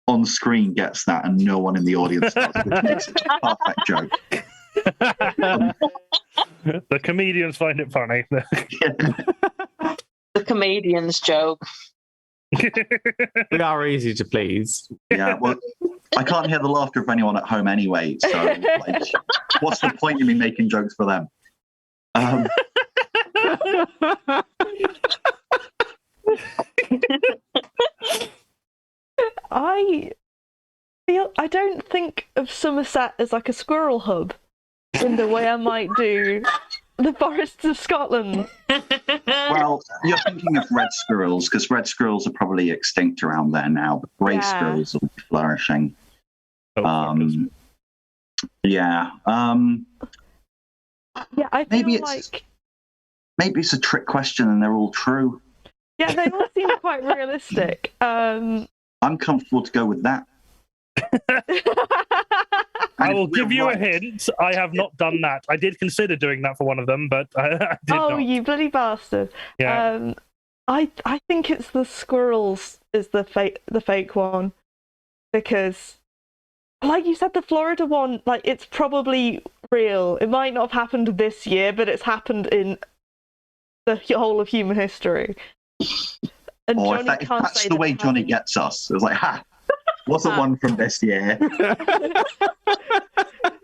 on screen gets that, and no one in the audience does, which makes it a perfect joke. The comedians find it funny. The comedians joke. We are easy to please. Yeah, well, I can't hear the laughter of anyone at home anyway, so like, what's the point in me making jokes for them? I don't think of Somerset as like a squirrel hub in the way I might do the forests of Scotland. Well, you're thinking of red squirrels, because red squirrels are probably extinct around there now, but grey squirrels will be flourishing. Yeah, I feel maybe it's a trick question and they're all true. Yeah, they all seem quite realistic. I'm comfortable to go with that. I will give you a hint. I have not done that. I did consider doing that for one of them, but I did not. Oh, you bloody bastard! Yeah. I think it's the squirrels is the fake one, because, like you said, the Florida one, like, it's probably real. It might not have happened this year, but it's happened in the whole of human history. And if that's the way Johnny gets us, it's like, ha! Wasn't one from this year.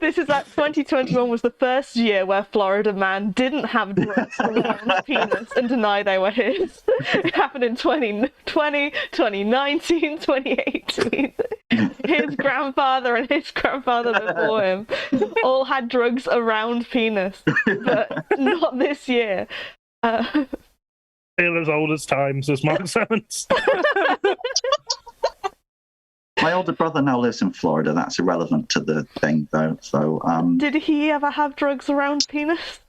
This is like 2021 was the first year where Florida man didn't have drugs around his penis and deny they were his. It happened in 2020, 2019, 2018. His grandfather and his grandfather before him all had drugs around penis, but not this year. Still as old as time, says Mark Simmons. My older brother now lives in Florida. That's irrelevant to the thing, though. So, did he ever have drugs around penis?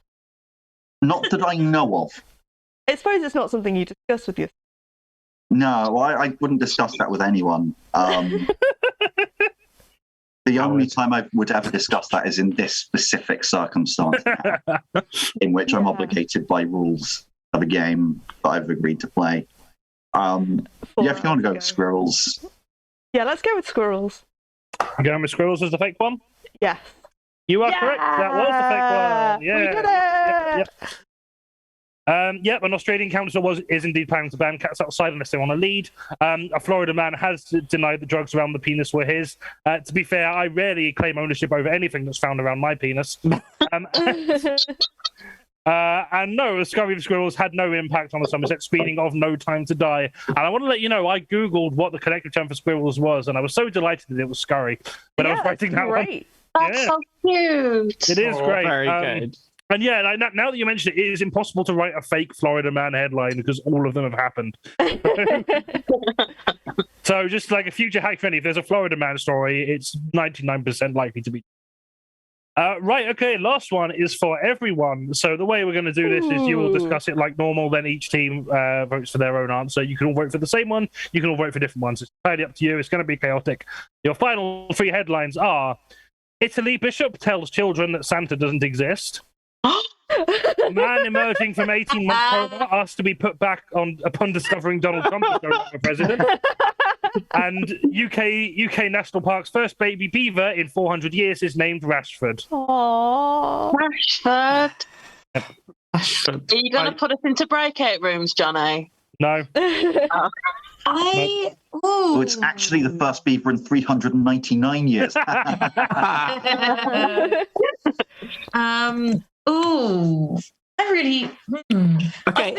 Not that I know of. I suppose it's not something you discuss with your. No, I wouldn't discuss that with anyone. The only time I would ever discuss that is in this specific circumstance, in which I'm obligated by rules of a game that I've agreed to play. If you want to go with squirrels. Yeah, let's go with squirrels. You going with squirrels as the fake one? Yes. You are correct. That was the fake one. Yeah. We did it! Yep, an Australian council is indeed planning to ban cats outside unless they want to lead. A Florida man has denied the drugs around the penis were his. To be fair, I rarely claim ownership over anything that's found around my penis. And no, the scurry of squirrels had no impact on the Somerset screening of No Time to Die. And I want to let you know, I googled what the collective term for squirrels was, and I was so delighted that it was scurry. But I was writing that great. one. That's so cute. It is great. Very good. And yeah, now that you mention it, it is impossible to write a fake Florida man headline because all of them have happened. So just like a future hack friendly, if there's a Florida man story, it's 99% likely to be. Right, okay, last one is for everyone. So the way we're going to do this is you will discuss it like normal, then each team votes for their own answer. You can all vote for the same one, you can all vote for different ones. It's entirely up to you, it's going to be chaotic. Your final three headlines are: Italy bishop tells children that Santa doesn't exist. Man emerging from 18-month coma asked to be put back on upon discovering Donald Trump as the president. And UK National Park's first baby beaver in 400 years is named Rashford. Aww. Rashford. Are you going to put us into breakout rooms, Johnny? No. So it's actually the first beaver in 399 years. I really. Okay,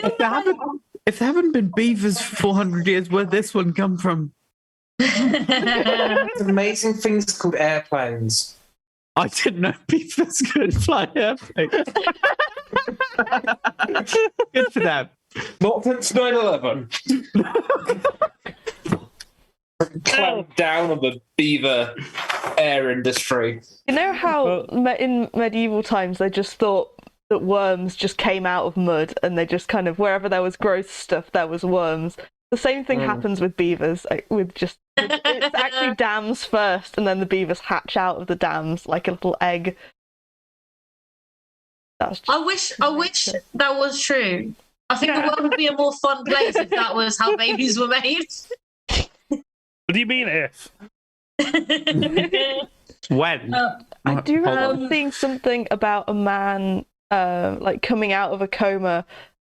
If there haven't been beavers for 400 years, where'd this one come from? There's amazing things called airplanes. I didn't know beavers could fly airplanes. Good for them. Not since 9/11. Clamp down on the beaver air industry. You know how in medieval times they just thought that worms just came out of mud and they just kind of, wherever there was growth stuff, there was worms. The same thing happens with beavers, it's actually dams first and then the beavers hatch out of the dams like a little egg. That's just I wish that was true. I think the world would be a more fun place if that was how babies were made. What do you mean if? When? I do remember seeing something about a man like coming out of a coma,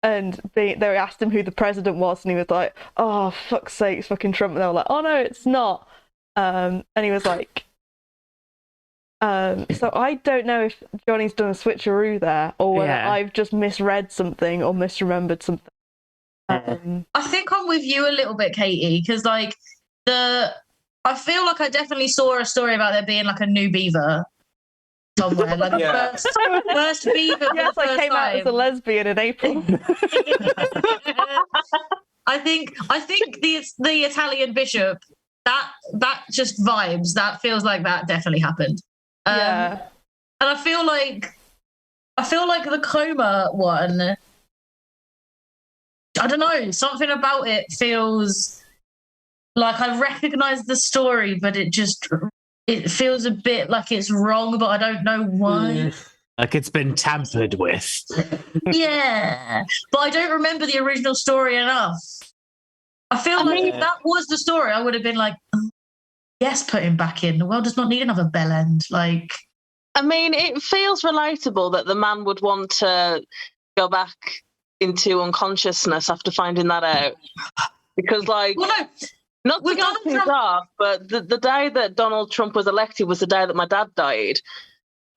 and they asked him who the president was, and he was like, "Oh, fuck's sake, it's fucking Trump." And they were like, "Oh no, it's not." And he was like, so I don't know if Johnny's done a switcheroo there, or whether I've just misread something or misremembered something. I think I'm with you a little bit, Katie, because like I feel like I definitely saw a story about there being like a new beaver somewhere, like the first beaver. Yes, I came out as a lesbian in April. I think the Italian bishop, that just vibes. That feels like that definitely happened. And I feel like the coma one, I don't know, something about it feels like I recognise the story, but it feels a bit like it's wrong, but I don't know why. Like it's been tampered with. Yeah, but I don't remember the original story enough. I feel like if that was the story, I would have been like, yes, put him back in. The world does not need another bell end. Like, I mean, it feels relatable that the man would want to go back into unconsciousness after finding that out. Because, like, not to go too dark, but the day that Donald Trump was elected was the day that my dad died.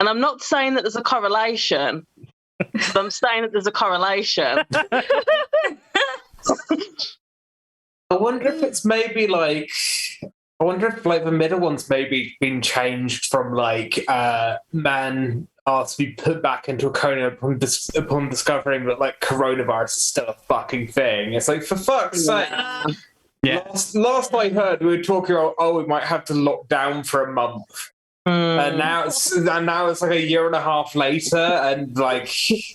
And I'm not saying that there's a correlation, but I'm saying that there's a correlation. I wonder if it's maybe like... I wonder if like the middle one's maybe been changed from like man asked to be put back into a coma upon discovering that like coronavirus is still a fucking thing. It's like, for fuck's sake. Yeah. Last I heard, we were talking about, we might have to lock down for a month. And now it's like a year and a half later, and like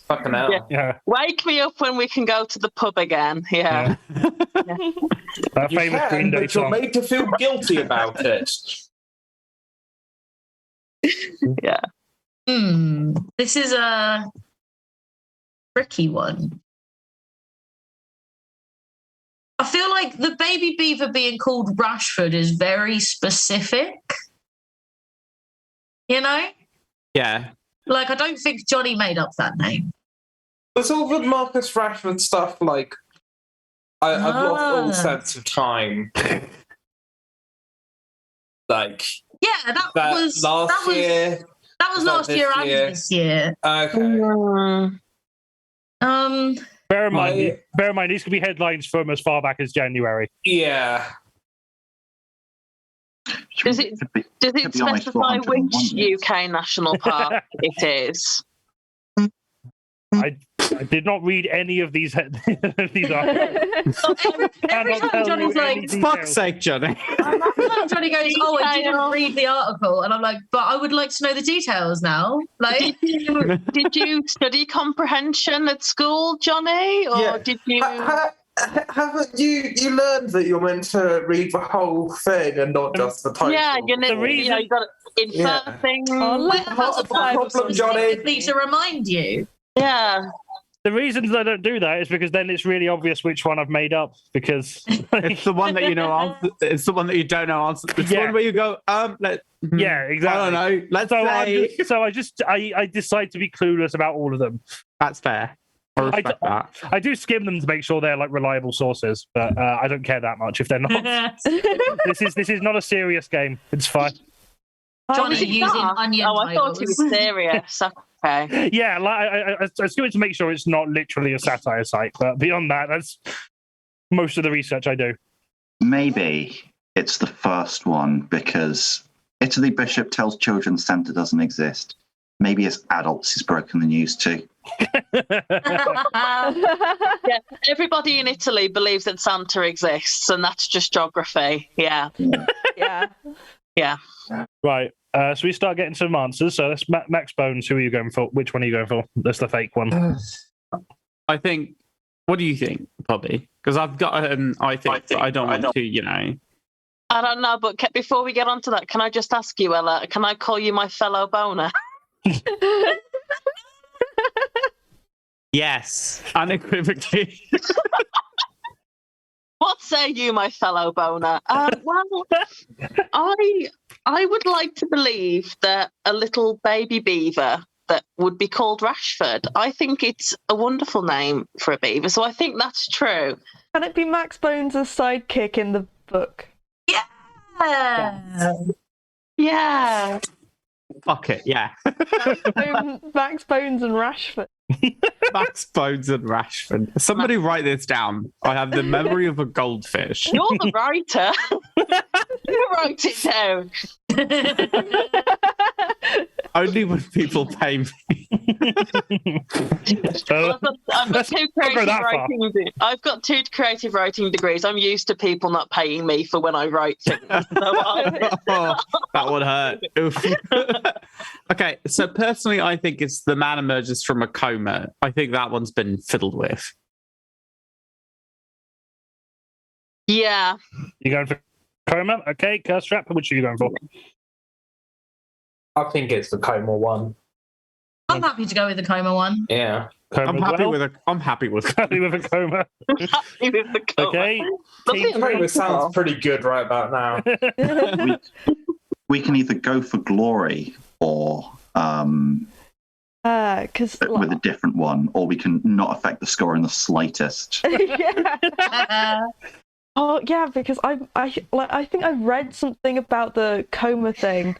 fucking hell. Yeah. Wake me up when we can go to the pub again. Yeah. That famous Green Day but you're song. made to feel guilty about it. Yeah. This is a tricky one. I feel like the baby beaver being called Rashford is very specific. You know? Yeah. Like, I don't think Johnny made up that name. There's all the Marcus Rashford stuff, like, I've lost all sense of time. Like, yeah, that was last year. That was last year and this year. Okay. Bear in mind, these could be headlines from as far back as January. Yeah. Does it specify which UK national park it is? I did not read any of these articles. Every time Johnny's like, fuck's sake, Johnny. Johnny goes, I didn't read the article. And I'm like, but I would like to know the details now. Like, did you study comprehension at school, Johnny? Or did you... Haven't you learned that you're meant to read the whole thing and not just the title? Yeah, you got to infer things. What's the problem, Johnny? To remind you. Yeah. The reasons I don't do that is because then it's really obvious which one I've made up, because it's the one that you know. It's the one that you don't know. It's the one where you go, yeah, exactly. I don't know. Let's say. I decide to be clueless about all of them. That's fair. I respect that. I do skim them to make sure they're like reliable sources, but I don't care that much if they're not. This is not a serious game. It's fine. Johnny using onion titles. I thought he was serious. Okay. Yeah, like I skim it to make sure it's not literally a satire site, but beyond that, most of the research I do. Maybe it's the first one because Italy Bishop tells children Santa doesn't exist. Maybe as adults he's broken the news too. Yeah, everybody in Italy believes that Santa exists, and that's just geography. Yeah. Yeah. Right. So we start getting some answers. So that's Max Bones. Who are you going for? Which one are you going for? That's the fake one. I think. What do you think, Bobby? Because I've got. I think I don't want to. You know. I don't know, but before we get on to that, can I just ask you, Ella? Can I call you my fellow boner? Yes, unequivocally. What say you, my fellow boner? Well, I would like to believe that a little baby beaver that would be called Rashford. I think it's a wonderful name for a beaver, so I think that's true. Can it be Max Bones' sidekick in the book? Yeah. Fuck it, yeah. Max Bones and Rashford. Max Bones and Rashford. Somebody write this down. I have the memory of a goldfish. You're the writer. You wrote it down. Only when people pay me. Well, I've got two creative writing degrees. I'm used to people not paying me for when I write things. That would hurt. Oof. Okay, so personally, I think it's The Man Emerges from a Coma. I think that one's been fiddled with. Yeah. You going for Coma? Okay, Kirstrap, which are you going for? I think it's the Coma one. I'm happy to go with the Coma one. Yeah. Coma I'm happy with a Coma. happy with a Coma. Happy with the Coma. Okay. Coma sounds pretty good right about now. We can either go for Glory or because with a different one, or we can not affect the score in the slightest. Yeah. Oh yeah, because I think I read something about the Coma thing.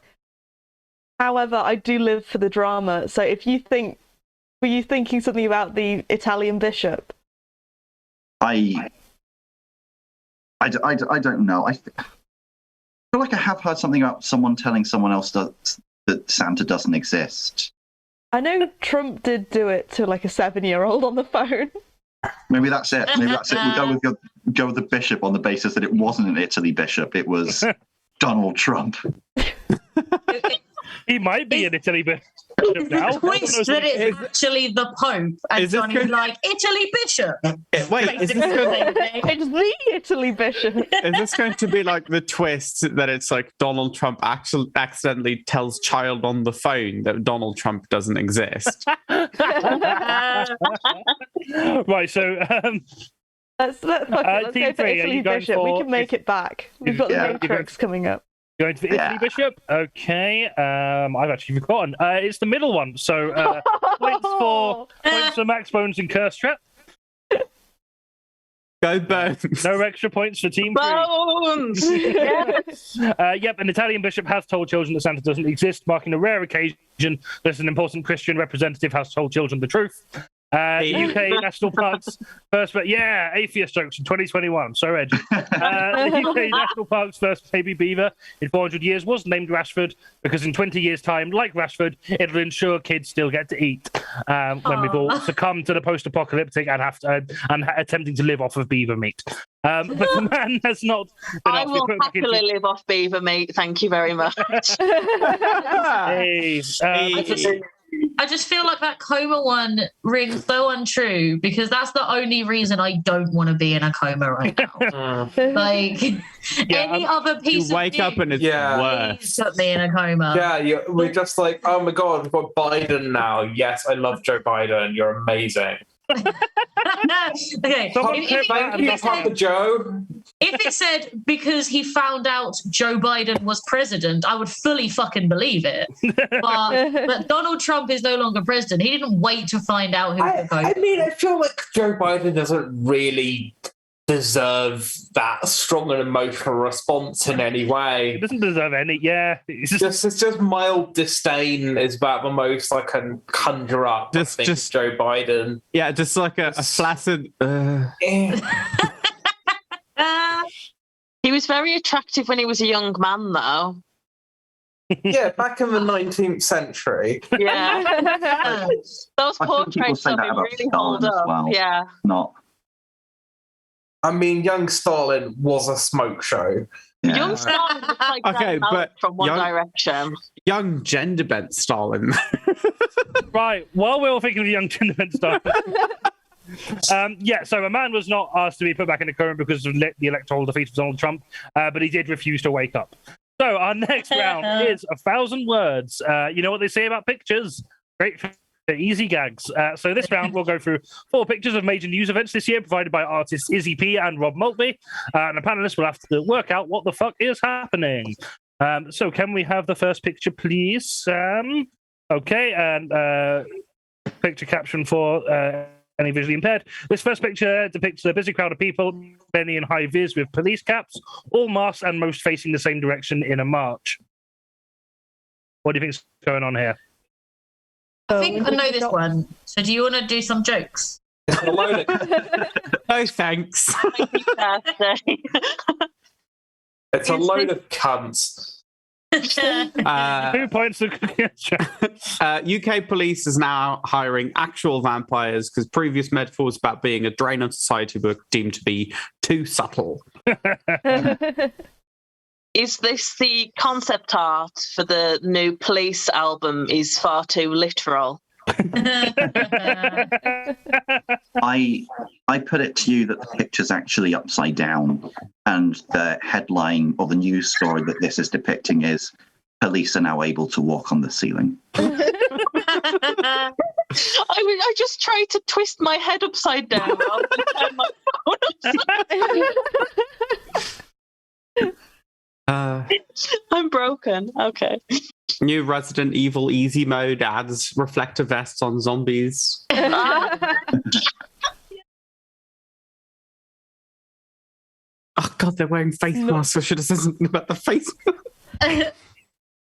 However, I do live for the drama. So if you think, were you thinking something about the Italian bishop? I don't know. I feel like I have heard something about someone telling someone else that Santa doesn't exist. I know Trump did do it to like a 7-year-old on the phone. Maybe that's it. We'll go with the bishop on the basis that it wasn't an Italy bishop. It was Donald Trump. He might be an Italy bishop now. Twist that it's actually the Pope, and Johnny's like, Italy bishop. Wait, is this It's the Italy bishop. Is this going to be like the twist that it's like Donald Trump actually accidentally tells child on the phone that Donald Trump doesn't exist? Right, so let's go for Team 3, are Italy you going bishop. We for- can make it back. We've got the Matrix coming up. going to the Italy bishop. Okay, I've actually forgotten. It's the middle one. So points for Max Bones and Kirstrap. Go Bones. No extra points for Team 3. Bones! Yes. Yep, an Italian bishop has told children that Santa doesn't exist, marking a rare occasion that an important Christian representative has told children the truth. UK National Parks first, but yeah, atheist jokes in 2021. So edgy. The UK National Parks first baby beaver in 400 years was named Rashford because in 20 years' time, like Rashford, it'll ensure kids still get to eat when we've all succumbed to the post-apocalyptic and attempting to live off of beaver meat. But the man has not. I will happily live off beaver meat. Thank you very much. Hey, I just feel like that Coma one rings so untrue because that's the only reason I don't want to be in a coma right now. Like any other piece you wake up and it's worse. Put me in a coma. Yeah, we're just like, oh my god, we've got Biden now. Yes, I love Joe Biden. You're amazing. Okay. Thank you, Papa Joe. If it said because he found out Joe Biden was president, I would fully fucking believe it. But Donald Trump is no longer president. He didn't wait to find out who the I mean, I feel like Joe Biden doesn't really deserve that strong and emotional response in any way. It doesn't deserve any. Yeah, it's just mild disdain is about the most I can conjure up. Just Joe Biden. Yeah, just like a flaccid. He was very attractive when he was a young man, though. Yeah, back in the 19th century. Yeah. Those I think people portraits say of that him about really Stalin hold as up. well. Yeah. Not. I mean, young Stalin was a smoke show. Yeah. Young Stalin looks like Okay, Dan Malik but from One young- Direction. Young gender bent Stalin. Right, while we're all thinking of the young gentleman stuff. So a man was not asked to be put back in the current because of the electoral defeat of Donald Trump, but he did refuse to wake up. So our next round is 1,000 words. You know what they say about pictures? Great for easy gags. So this round we'll go through 4 pictures of major news events this year provided by artists Izzy P and Rob Maltby. And the panelists will have to work out what the fuck is happening. So can we have the first picture, please? Okay, and picture caption for any visually impaired. This first picture depicts a busy crowd of people, many in high vis with police caps, all masked and most facing the same direction in a march. What do you think's going on here? I think I know this one. So do you want to do some jokes? Oh, thanks. It's a load of cunts. 2 points to UK police is now hiring actual vampires because previous metaphors about being a drain on society were deemed to be too subtle. Is this the concept art for the new Police album is far too literal? I put it to you that the picture's actually upside down, and the headline or the news story that this is depicting is police are now able to walk on the ceiling. I just tried to twist my head upside down. Rather than turn my phone upside. I'm broken. Okay. New Resident Evil easy mode adds reflector vests on zombies. Oh god, they're wearing face masks. I should have said something about the face.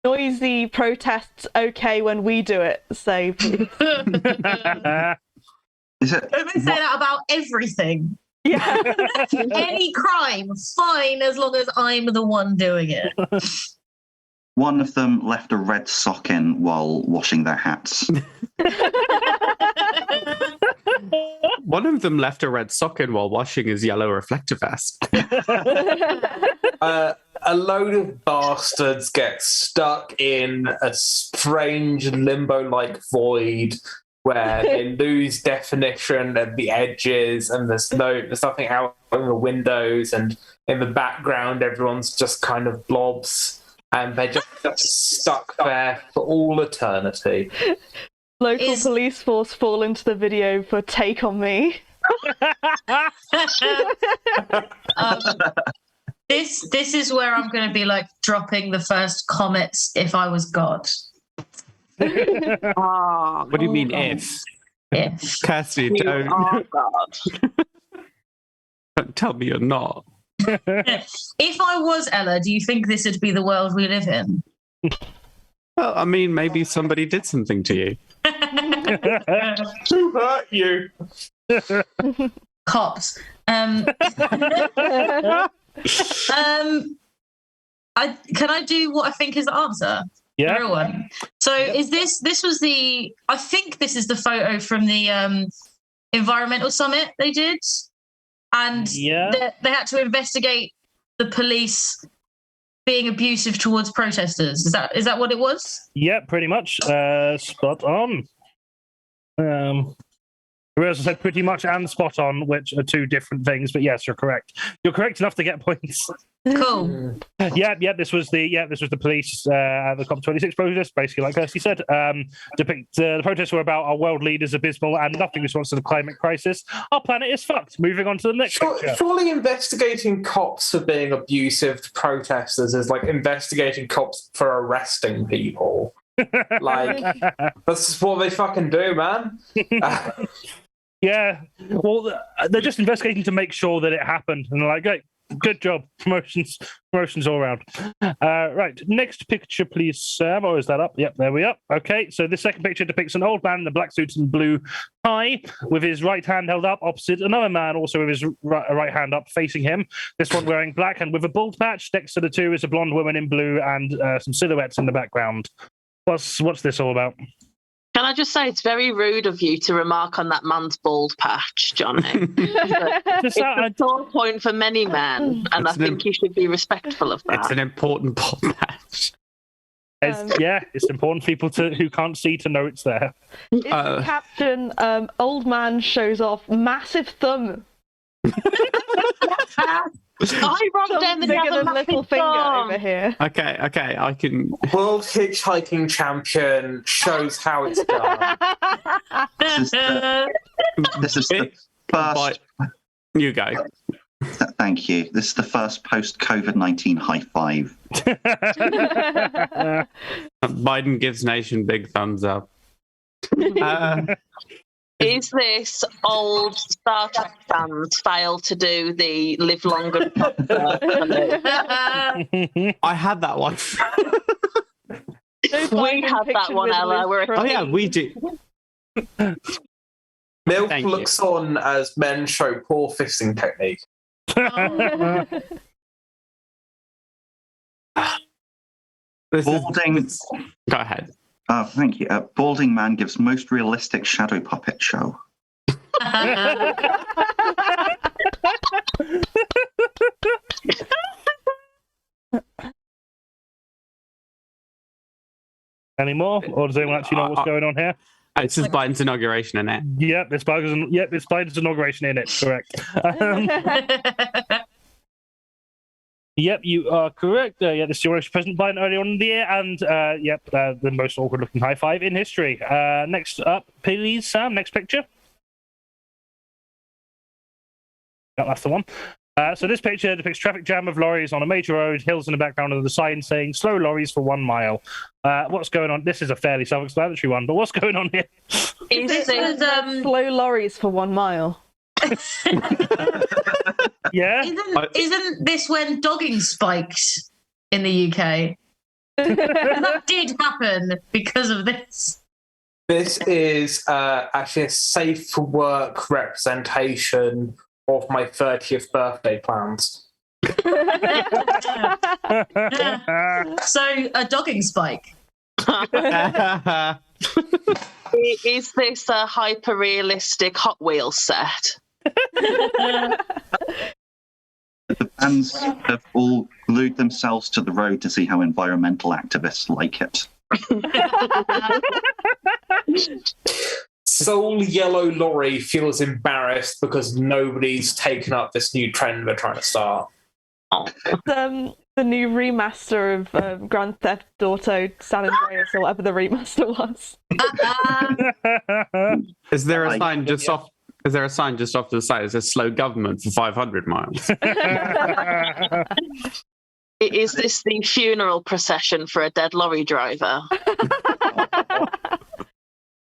Noisy protests okay when we do it, so please. Is it? Don't they say that about everything? Yeah. Any crime, fine, as long as I'm the one doing it. One of them left a red sock in while washing their hats. One of them left a red sock in while washing his yellow reflector vest. A load of bastards get stuck in a strange limbo-like void where they lose definition at the edges, and there's nothing out in the windows, and in the background everyone's just kind of blobs, and they're just stuck there for all eternity. Local police force fall into the video for Take on Me. This is where I'm going to be like dropping the first comets if I was God. What do you mean if? If. Kirstie, don't. Don't tell me you're not. If I was Ella, do you think this would be the world we live in? Well, I mean, maybe somebody did something to you. Who hurt you? Cops. Can I do what I think is the answer? Yeah. The real one. So this was the, I think this is the photo from the environmental summit they did. And they had to investigate the police being abusive towards protesters. Is that what it was? Yeah, pretty much. Spot on. I said pretty much and spot on, which are two different things, but yes, you're correct. You're correct enough to get points. Cool. Yeah. This was the police at the COP26 protest, basically, like Kirstie said. The protests were about our world leaders abysmal and nothing response to the climate crisis. Our planet is fucked. Moving on to the next picture. Surely investigating cops for being abusive to protesters is like investigating cops for arresting people. Like, that's what they fucking do, man. Yeah, well, they're just investigating to make sure that it happened, and they're like, "Great, Good job. Promotions all around. Right, next picture, please, Sam. Or is that up? Yep, there we are. Okay, so this second picture depicts an old man in a black suit and blue tie with his right hand held up opposite another man also with his right hand up facing him. This one wearing black and with a bald patch. Next to the two is a blonde woman in blue and some silhouettes in the background. What's this all about? Can I just say it's very rude of you to remark on that man's bald patch, Johnny? It's a sore point for many men, and I think you should be respectful of that. It's an important bald patch. It's important for people who can't see to know it's there. It's the caption, old man shows off massive thumb. I wrote down the bigger than little finger over here. Okay, I can. World hitchhiking champion shows how it's done. This is the first. You go. Thank you. This is the first post-COVID-19 high five. Biden gives nation big thumbs up. Is this old Star Trek fans fail to do the live long and prosper? I had that one. We had that one, Ella. Oh yeah, we do. Milk looks on as men show poor fisting technique. Balding. Go ahead. Oh, thank you. Balding man gives most realistic shadow puppet show. Any more? Or does anyone actually know what's going on here? This is Biden's inauguration in it. Yep, it's Biden's inauguration in it, correct. Yep, you are correct. This is your President Biden earlier on in the year, and the most awkward-looking high five in history. Next up, please, Sam. Next picture. That's the one. So this picture depicts traffic jam of lorries on a major road, hills in the background, and the sign saying "Slow lorries for 1 mile." What's going on? This is a fairly self-explanatory one, but what's going on here? Slow lorries for 1 mile? Yeah. Isn't this when dogging spiked in the UK? That did happen because of this. This is actually a safe for work representation of my 30th birthday plans. So a dogging spike. Is this a hyper-realistic Hot Wheels set? The fans have all glued themselves to the road to see how environmental activists like it. Soul Yellow Lorry feels embarrassed because nobody's taken up this new trend we're trying to start. The new remaster of Grand Theft Auto San Andreas, or whatever the remaster was. Is there a sign just off? Is there a sign just off to the side that says "Slow government for 500 miles"? Is this the funeral procession for a dead lorry driver?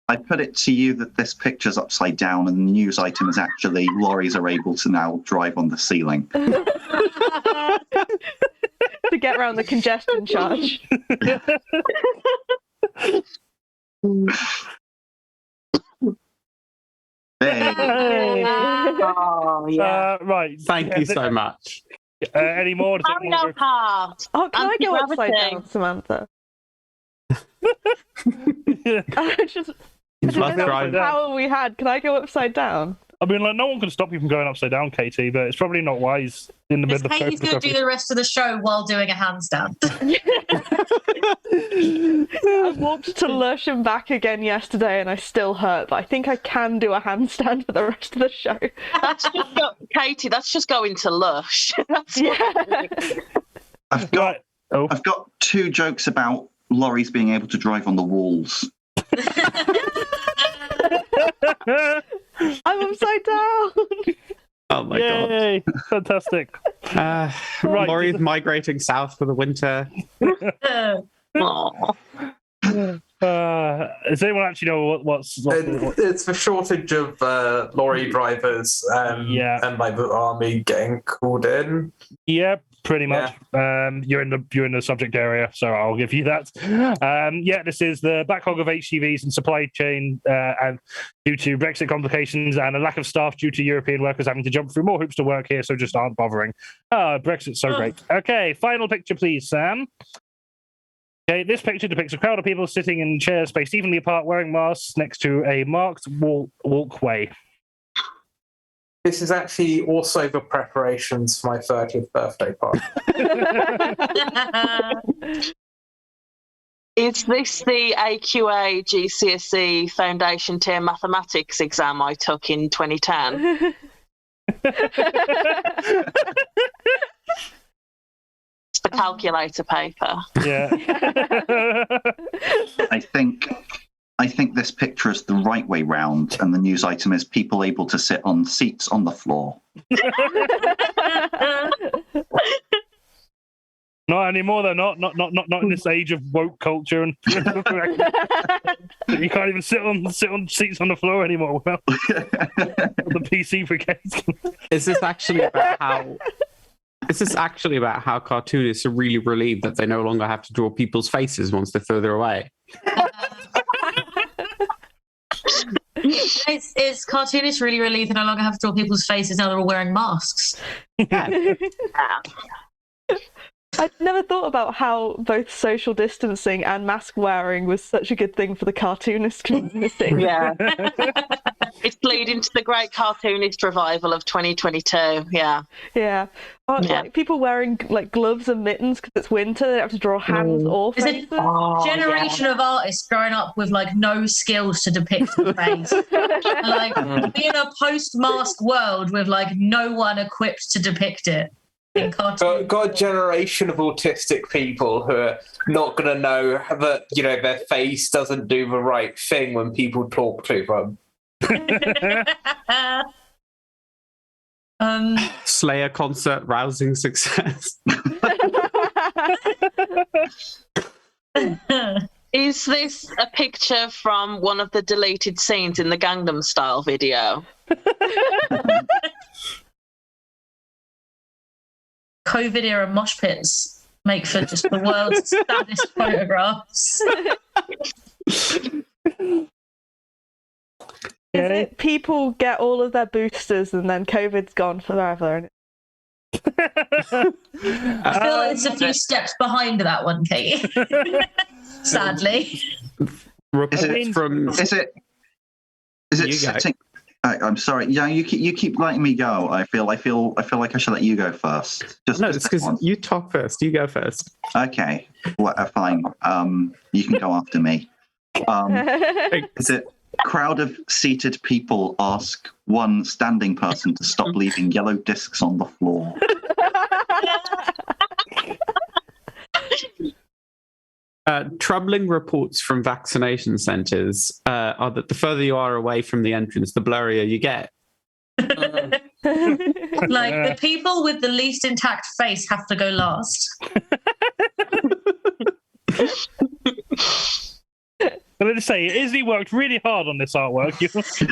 I put it to you that this picture's upside down and the news item is actually lorries are able to now drive on the ceiling. To get around the congestion charge. Hey. Oh, yeah. Right. Thank you so much. Any more? Mario Kart. Oh, can I go upside Anti-gravity. down, Samantha? Must drive. Power we had. Can I go upside down? I mean, like, no one can stop you from going upside down, Katie, but it's probably not wise in the middle of Katie's going to do the rest of the show while doing a handstand. I walked to Lush and back again yesterday and I still hurt, but I think I can do a handstand for the rest of the show. Katie, that's just going to Lush. I've got 2 jokes about lorries being able to drive on the walls. I'm upside down. Oh my Yay. God. Fantastic. Right. Lorries migrating south for the winter. Does anyone actually know what's It's the shortage of lorry drivers and like the army getting called in. Yeah, pretty much. You're in the subject area, so I'll give you that. This is the backlog of HCVs and supply chain, and due to Brexit complications and a lack of staff due to European workers having to jump through more hoops to work here, so just aren't bothering. Brexit's so great. Okay, final picture, please, Sam. Okay, this picture depicts a crowd of people sitting in chairs spaced evenly apart, wearing masks next to a marked walkway. This is actually also the preparations for my 30th birthday party. Is this the AQA GCSE Foundation Tier Mathematics exam I took in 2010? It's the calculator paper. Yeah. I think this picture is the right way round, and the news item is people able to sit on seats on the floor. Not anymore, though. Not in this age of woke culture, and you can't even sit on seats on the floor anymore. Well, the PC brigade. Is this actually about how? Is this actually about how cartoonists are really relieved that they no longer have to draw people's faces once they're further away? It's cartoonists really relieved they no longer have to draw people's faces now they're all wearing masks. I'd never thought about how both social distancing and mask wearing was such a good thing for the cartoonist community. Yeah. It's leading to the great cartoonist revival of 2022. Yeah. Yeah. Like people wearing like gloves and mittens because it's winter. They don't have to draw hands or faces. There's a generation of artists growing up with like no skills to depict the face. Like being a post-mask world with like no one equipped to depict it. Got a generation of autistic people who are not going to know that, you know, their face doesn't do the right thing when people talk to them. Slayer concert, rousing success. Is this a picture from one of the deleted scenes in the Gangnam Style video? COVID era mosh pits make for just the world's saddest photographs. Is it people get all of their boosters and then COVID's gone forever? And I feel it's a few steps behind that one, Katie. Sadly. I'm sorry. Yeah, you keep letting me go. I feel like I should let you go first. It's because you talk first. You go first. Okay. Well, fine. You can go after me. Is it crowd of seated people ask one standing person to stop leaving yellow discs on the floor? Troubling reports from vaccination centres are that the further you are away from the entrance, the blurrier you get. Like the people with the least intact face have to go last. But let's say Izzy worked really hard on this artwork. It looks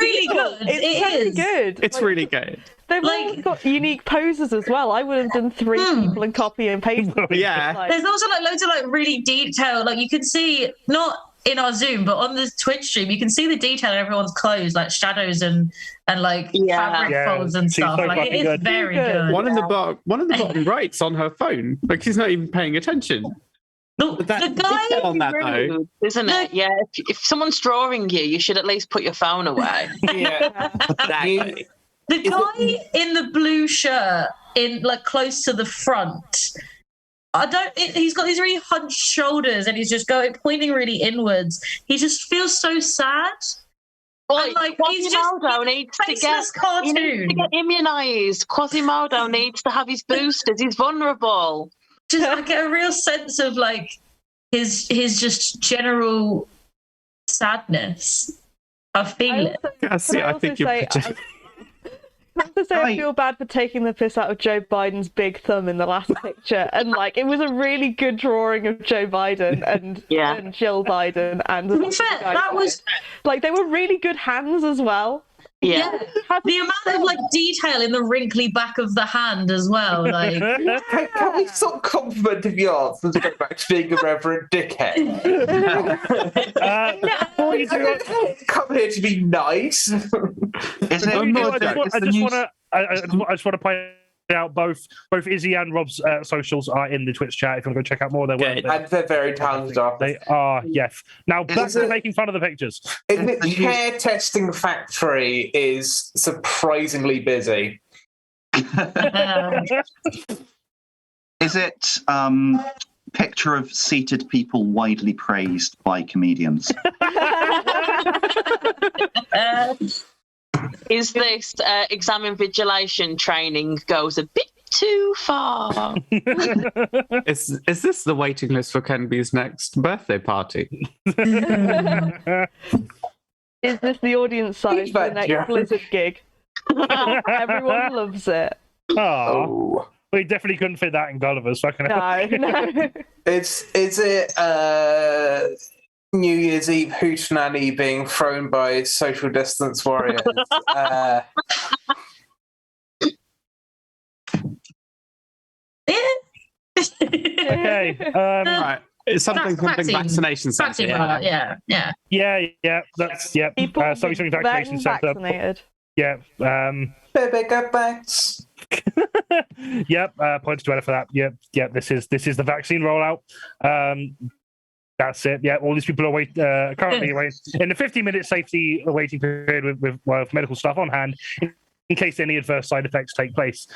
really good. It's good. It's really good. They've all got unique poses as well. I would have done 3 people and copy and paste. Yeah. There's also like loads of like really detailed. Like you can see not in our Zoom, but on the Twitch stream, you can see the detail in everyone's clothes, like shadows and like fabric folds and stuff. So like it is very good. One in the bottom right's on her phone. Like she's not even paying attention. The guy on that though, isn't it? Yeah. If someone's drawing you, you should at least put your phone away. Yeah. The guy in the blue shirt, in like close to the front. He's got these really hunched shoulders, and he's just pointing really inwards. He just feels so sad. Well, like Quasimodo needs to get immunised. Quasimodo needs to have his boosters. He's vulnerable. Just I get a real sense of like his just general sadness. I feel it. I think you're I have to say, I feel bad for taking the piss out of Joe Biden's big thumb in the last picture, and like it was a really good drawing of Joe Biden and Jill Biden, and to be fair, that was like they were really good hands as well. Yeah, the amount of like detail in the wrinkly back of the hand as well. Like, can we stop complimenting yours and go back to being a reverend dickhead? Come here to be nice. Is it? I just want to point out both Izzy and Rob's socials are in the Twitch chat if you want to go check out more of their work. And they're very talented They are, yes. Now back to making fun of the pictures. The hair testing factory is surprisingly busy. Is it picture of seated people widely praised by comedians? Is this exam invigilation training goes a bit too far? Is this the waiting list for Kenby's next birthday party? Is this the audience size for the next Blizzard gig? Everyone loves it. Oh. We definitely couldn't fit that in Gulliver's. Fucking no. Is it New Year's Eve hootenanny being thrown by social distance warriors? Okay. Right. It's something vaccination centre. Yeah. That's something vaccination centre. Vaccinated. Yeah. Baby got backs. Yep. Points to Ella for that. Yep. This is the vaccine rollout. That's it. Yeah, all these people are currently waiting in the 50-minute safety waiting period with medical staff on hand in case any adverse side effects take place.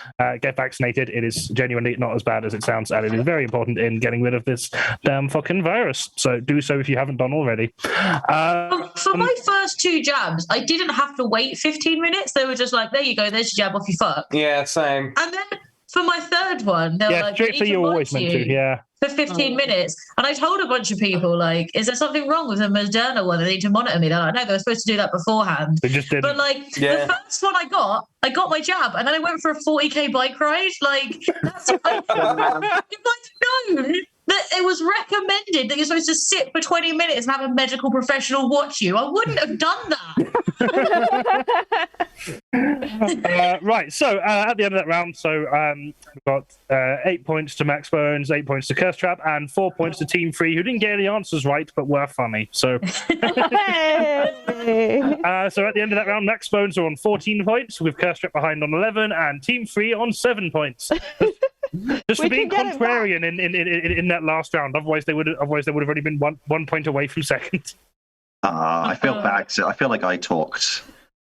Get vaccinated. It is genuinely not as bad as it sounds, and it is very important in getting rid of this damn fucking virus. So do so if you haven't done already. For my first 2 jabs, I didn't have to wait 15 minutes. They were just like, there you go, there's your jab, off you fuck. Yeah, same. And then for my third one, they were like, straight for you always meant to, yeah. For 15 minutes. And I told a bunch of people, like, is there something wrong with the Moderna one? They need to monitor me. They're like, no, they were supposed to do that beforehand. They just didn't. But, like, the first one I got my jab, and then I went for a 40k bike ride. Like, that's if I'd known that it was recommended that you're supposed to sit for 20 minutes and have a medical professional watch you, I wouldn't have done that. Right, so at the end of that round, we've got 8 points to Max Bones, 8 points to Curse Trap, and 4 points to Team 3, who didn't get any answers right, but were funny. So, so at the end of that round, Max Bones are on 14 points, with Curse Trap behind on 11, and Team 3 on 7 points. Just for being contrarian in that last round. Otherwise, they would have already been one point away from second. I feel bad. I feel like I talked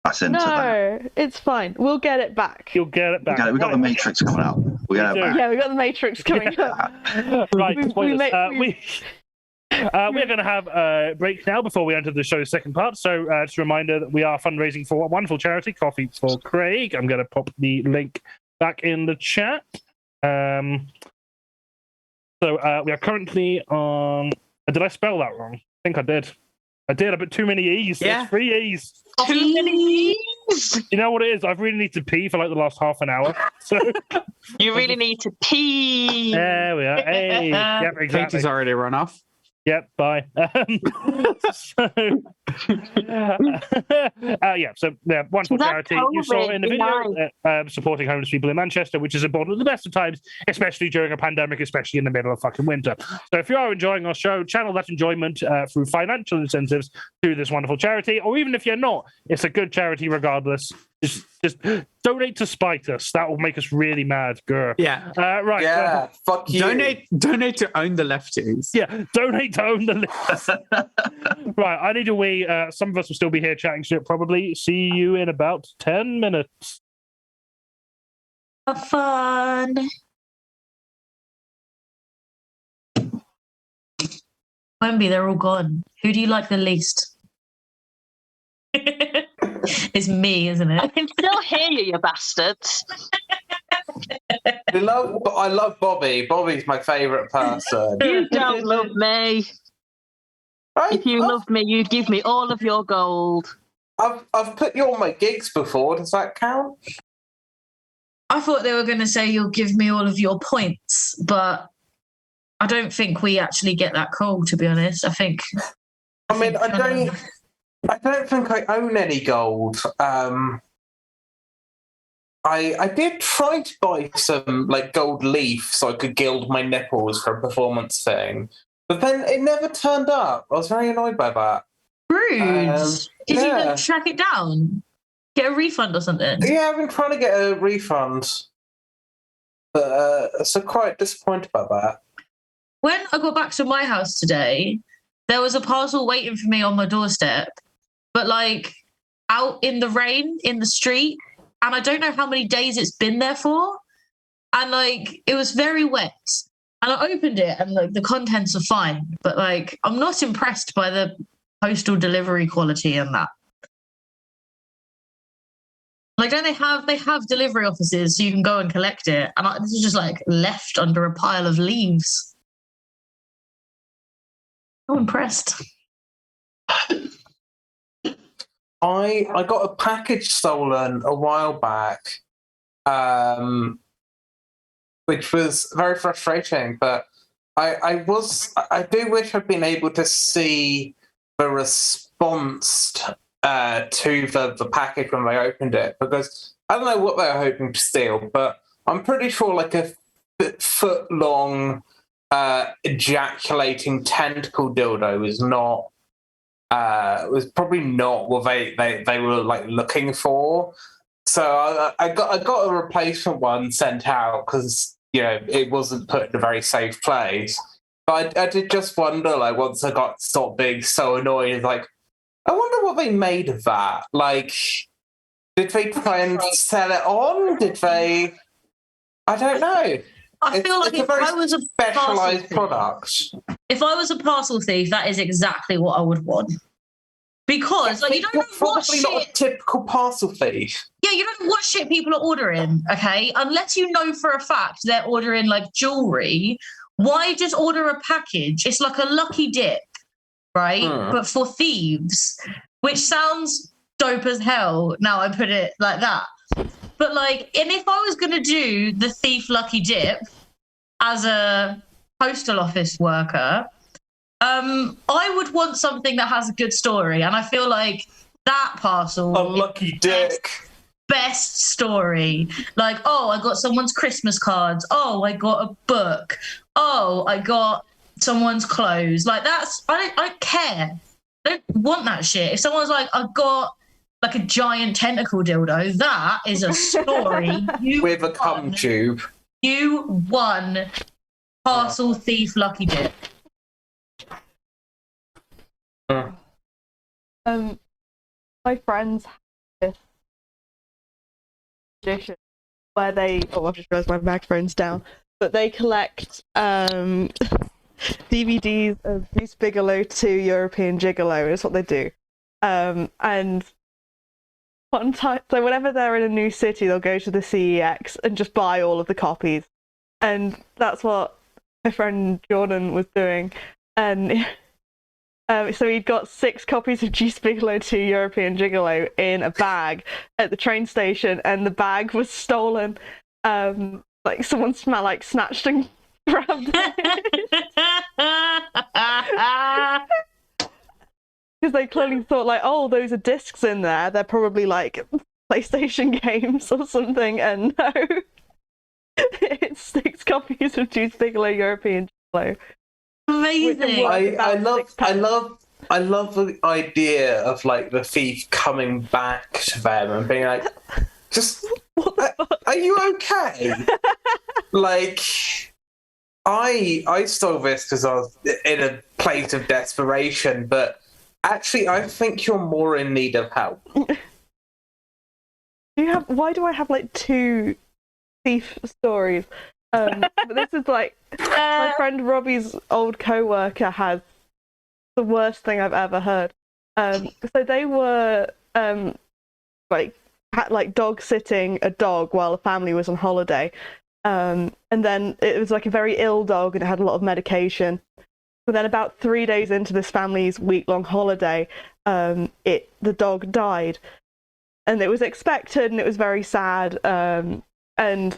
us into that. No, it's fine. We'll get it back. You'll get it back. We got the Matrix coming out. We get it back. Yeah, we got the Matrix coming up. Right. We're going to have a break now before we enter the show's second part. So just a reminder that we are fundraising for a wonderful charity, Coffee for Craig. I'm going to pop the link back in the chat. We are currently on. Did I spell that wrong? I think I did. I put too many E's. Yeah. There's 3 E's. Too many E's. You know what it is? I really need to pee for like the last half an hour. So you really need to pee. There we are. Hey. Yep, exactly. Katie's already run off. Yep, bye. Wonderful charity. You saw in the video supporting homeless people in Manchester, which is important at the best of times, especially during a pandemic, especially in the middle of fucking winter. So if you are enjoying our show, channel that enjoyment through financial incentives to this wonderful charity, or even if you're not, it's a good charity regardless. Just donate to spite us. That will make us really mad. Grr. Yeah. Right. Yeah. Fuck you. Donate to own the lefties. Yeah. Donate to own the lefties. Right. I need to wee. Some of us will still be here chatting shit. Probably. See you in about 10 minutes. Have fun. QUENBY, they're all gone. Who do you like the least? It's me, isn't it? I can still hear you, you bastards. I love Bobbie. Bobbie's my favourite person. You don't love me. If you loved me, you'd give me all of your gold. I've put you on my gigs before. Does that count? I thought they were going to say you'll give me all of your points, but I don't think we actually get that call, to be honest. I mean, I don't think I own any gold. I did try to buy some like gold leaf so I could gild my nipples for a performance thing, but then it never turned up. I was very annoyed by that. Rude. Did you then track it down? Get a refund or something? Yeah, I've been trying to get a refund, but so quite disappointed about that. When I got back to my house today, there was a parcel waiting for me on my doorstep, but like out in the rain in the street, and I don't know how many days it's been there for, and like it was very wet. And I opened it, and like the contents are fine, but like I'm not impressed by the postal delivery quality and that. Like, don't they have delivery offices so you can go and collect it? And this is just like left under a pile of leaves. I'm impressed. I got a package stolen a while back, which was very frustrating. But I do wish I'd been able to see the response to the package when they opened it, because I don't know what they were hoping to steal, but I'm pretty sure like a foot-long ejaculating tentacle dildo was probably not what they were like looking for. So I got a replacement one sent out because it wasn't put in a very safe place. But I did just wonder, like, once I got stopped being so annoyed, like, I wonder what they made of that. Like, did they try and sell it on? Did they? I don't know. I feel like if I was a specialized product. If I was a parcel thief, that is exactly what I would want. Because like you don't know what shit. Probably not a typical parcel thief. Yeah, you don't know what shit people are ordering, okay? Unless you know for a fact they're ordering like jewelry, why just order a package? It's like a lucky dip, right? But for thieves, which sounds dope as hell. Now I put it like that. But like, and if I was going to do the thief lucky dip as a postal office worker, I would want something that has a good story. And I feel like that parcel... A lucky dick. Best story. Like, oh, I got someone's Christmas cards. Oh, I got a book. Oh, I got someone's clothes. Like, that's... I don't care. I don't want that shit. If someone's like, I got... like a giant tentacle dildo, that is a story. With a cum tube. You won parcel thief lucky dip. My friends have this tradition where they... Oh, I've just realised my microphone's down. But they collect DVDs of Deuce Bigelow 2 European Gigolo is what they do. And one time, so whenever they're in a new city, they'll go to the CEX and just buy all of the copies. And that's what my friend Jordan was doing. And so he'd got 6 copies of Deuce Bigelow 2 European Gigolo in a bag at the train station, and the bag was stolen. Like someone snatched and grabbed it. Because they clearly thought, like, oh, those are discs in there. They're probably, like, PlayStation games or something. And no, it's 6 copies of Deuce Bigelow European Gigolo. Amazing. I love the idea of, like, the thief coming back to them and being like, just, are you okay? Like... I stole this because I was in a place of desperation, but actually I think you're more in need of help. Why do I have like 2 thief stories? But this is like my friend Robbie's old co-worker has the worst thing I've ever heard. So they were like dog sitting a dog while a family was on holiday. And then it was like a very ill dog and it had a lot of medication. But then about 3 days into this family's week-long holiday, the dog died. And it was expected and it was very sad. And And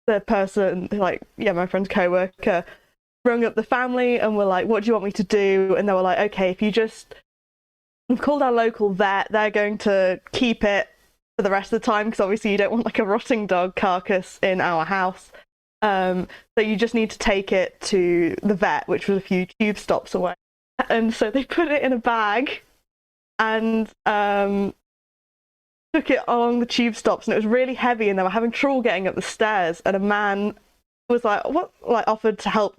the person, like, yeah, my friend's co-worker, rung up the family and were like, what do you want me to do? And they were like, okay, if you just... We've called our local vet, they're going to keep it for the rest of the time, because obviously you don't want like a rotting dog carcass in our house. So you just need to take it to the vet, which was a few tube stops away. And so they put it in a bag and took it along the tube stops, and it was really heavy and they were having trouble getting up the stairs, and a man was like, what, like, offered to help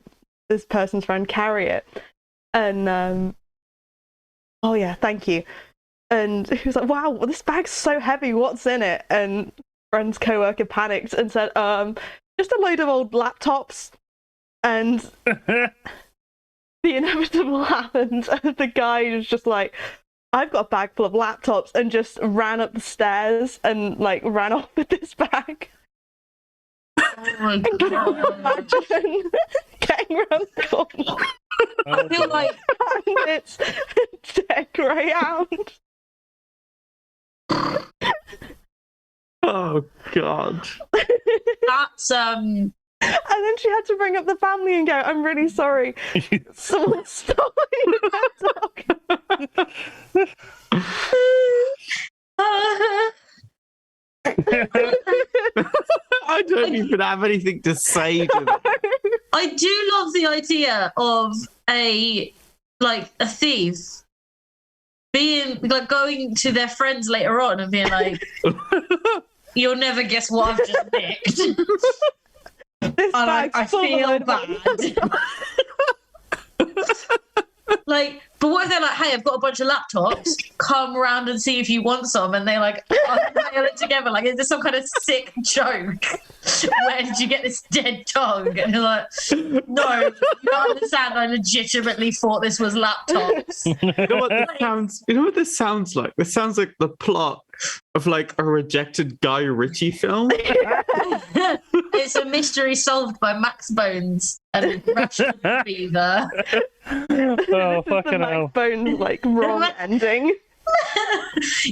this person's friend carry it. And oh yeah, thank you. And he was like, wow, this bag's so heavy, what's in it? And friend's co-worker panicked and said, just a load of old laptops. And the inevitable happened. The guy was just like, I've got a bag full of laptops, and just ran up the stairs and like ran off with this bag. Oh my Can you God. imagine getting around the corner? I feel like And it's a dead greyhound. Oh God. that's And then she had to bring up the family and go, I'm really sorry. Someone stole my dog. I don't even have anything to say to that. I do love the idea of a thief being like going to their friends later on and being like, you'll never guess what I've just nicked. This I bag's full of a feel load of bad. Like, but what if they're like, hey, I've got a bunch of laptops, come around and see if you want some, and they like nail it together. Like, is this some kind of sick joke? Where did you get this dead dog? And you're like, no, you don't understand, I legitimately thought this was laptops. You know what this sounds? You know what this sounds like? This sounds like the plot of like a rejected Guy Ritchie film. It's a mystery solved by Max Bones and Russian Fever. Oh, the fucking hell. Max Bones, like, wrong ending.